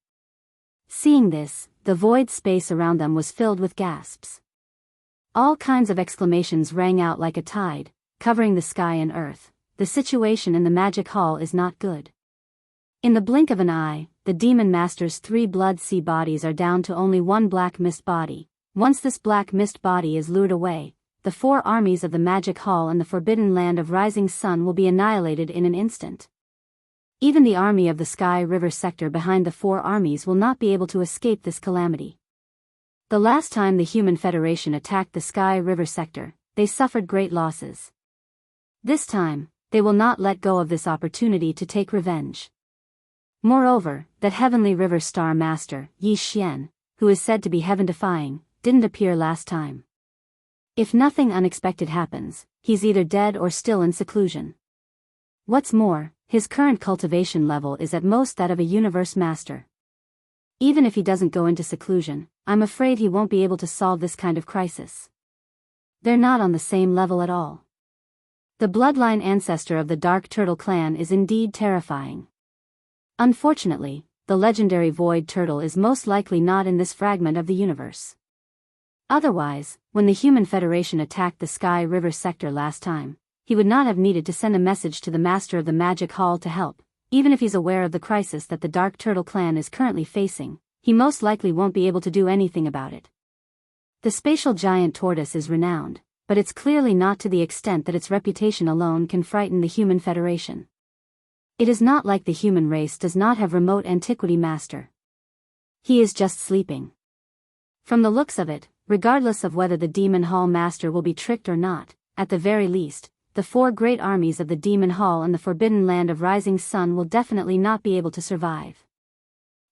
Seeing this, the void space around them was filled with gasps. All kinds of exclamations rang out like a tide, covering the sky and earth. The situation in the magic hall is not good. In the blink of an eye, the Demon Master's 3 blood sea bodies are down to only 1 black mist body. Once this black mist body is lured away, the 4 armies of the magic hall and the forbidden land of Rising Sun will be annihilated in an instant. Even the army of the Sky River sector behind the 4 armies will not be able to escape this calamity. The last time the Human Federation attacked the Sky River sector, they suffered great losses. This time, they will not let go of this opportunity to take revenge. Moreover, that Heavenly River Star Master, Yi Xian, who is said to be heaven-defying, didn't appear last time. If nothing unexpected happens, he's either dead or still in seclusion. What's more, his current cultivation level is at most that of a universe master. Even if he doesn't go into seclusion, I'm afraid he won't be able to solve this kind of crisis. They're not on the same level at all. The bloodline ancestor of the Dark Turtle clan is indeed terrifying. Unfortunately, the legendary Void Turtle is most likely not in this fragment of the universe. Otherwise, when the Human Federation attacked the Sky River sector last time, he would not have needed to send a message to the Master of the Magic Hall to help. Even if he's aware of the crisis that the Dark Turtle clan is currently facing, he most likely won't be able to do anything about it. The spatial giant tortoise is renowned, but it's clearly not to the extent that its reputation alone can frighten the Human Federation. It is not like the human race does not have remote antiquity master. He is just sleeping. From the looks of it, regardless of whether the Demon Hall master will be tricked or not, at the very least, the 4 great armies of the Demon Hall and the Forbidden Land of Rising Sun will definitely not be able to survive.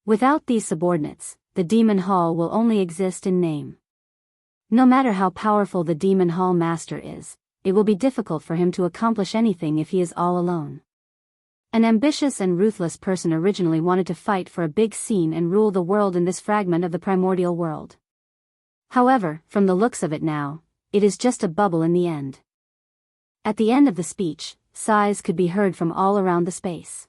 Without these subordinates, the Demon Hall will only exist in name. No matter how powerful the Demon Hall master is, it will be difficult for him to accomplish anything if he is all alone. An ambitious and ruthless person originally wanted to fight for a big scene and rule the world in this fragment of the primordial world. However, from the looks of it now, it is just a bubble in the end. At the end of the speech, sighs could be heard from all around the space.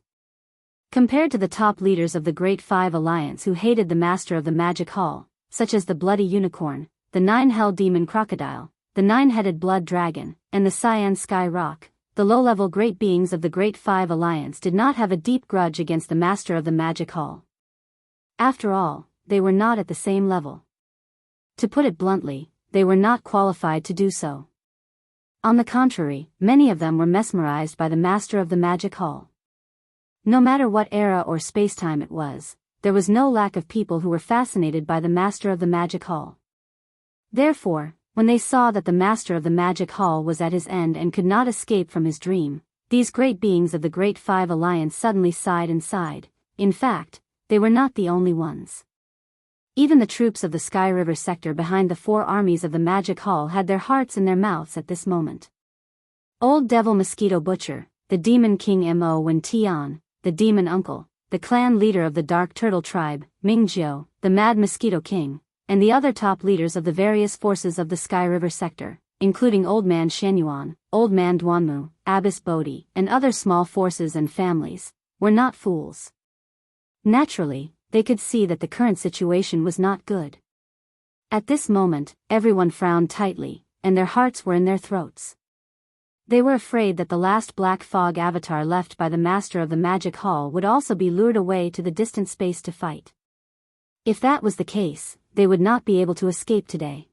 Compared to the top leaders of the Great Five Alliance who hated the Master of the Magic Hall, such as the Bloody Unicorn, the Nine-Hell Demon Crocodile, the Nine-Headed Blood Dragon, and the Cyan Sky Rock, the low-level great beings of the Great Five Alliance did not have a deep grudge against the Master of the Magic Hall. After all, they were not at the same level. To put it bluntly, they were not qualified to do so. On the contrary, many of them were mesmerized by the Master of the Magic Hall. No matter what era or spacetime it was, there was no lack of people who were fascinated by the Master of the Magic Hall. Therefore, when they saw that the Master of the Magic Hall was at his end and could not escape from his dream, these great beings of the Great Five Alliance suddenly sighed and sighed. In fact, they were not the only ones. Even the troops of the Sky River sector behind the 4 armies of the Magic Hall had their hearts in their mouths at this moment. Old Devil Mosquito Butcher, the Demon King Mo Wen Tian, the Demon Uncle, the clan leader of the Dark Turtle tribe, Mingjiu, the Mad Mosquito King, and the other top leaders of the various forces of the Sky River sector, including Old Man Shenyuan, Old Man Duanmu, Abbess Bodhi, and other small forces and families, were not fools. Naturally, they could see that the current situation was not good. At this moment, everyone frowned tightly, and their hearts were in their throats. They were afraid that the last black fog avatar left by the Master of the Magic Hall would also be lured away to the distant space to fight. If that was the case, they would not be able to escape today.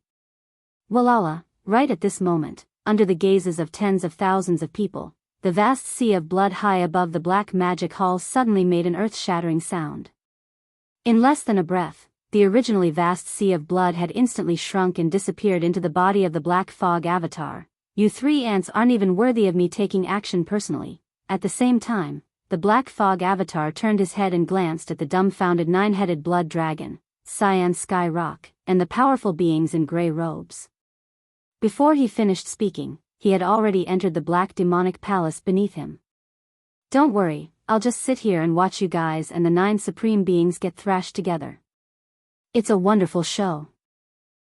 Walala, right at this moment, under the gazes of tens of thousands of people, the vast sea of blood high above the black magic hall suddenly made an earth-shattering sound. In less than a breath, the originally vast sea of blood had instantly shrunk and disappeared into the body of the black fog avatar. You 3 ants aren't even worthy of me taking action personally. At the same time, the black fog avatar turned his head and glanced at the dumbfounded 9-headed blood dragon, Cyan Sky Rock, and the powerful beings in gray robes. Before he finished speaking, he had already entered the black demonic palace beneath him. Don't worry, I'll just sit here and watch you guys and the 9 supreme beings get thrashed together. It's a wonderful show.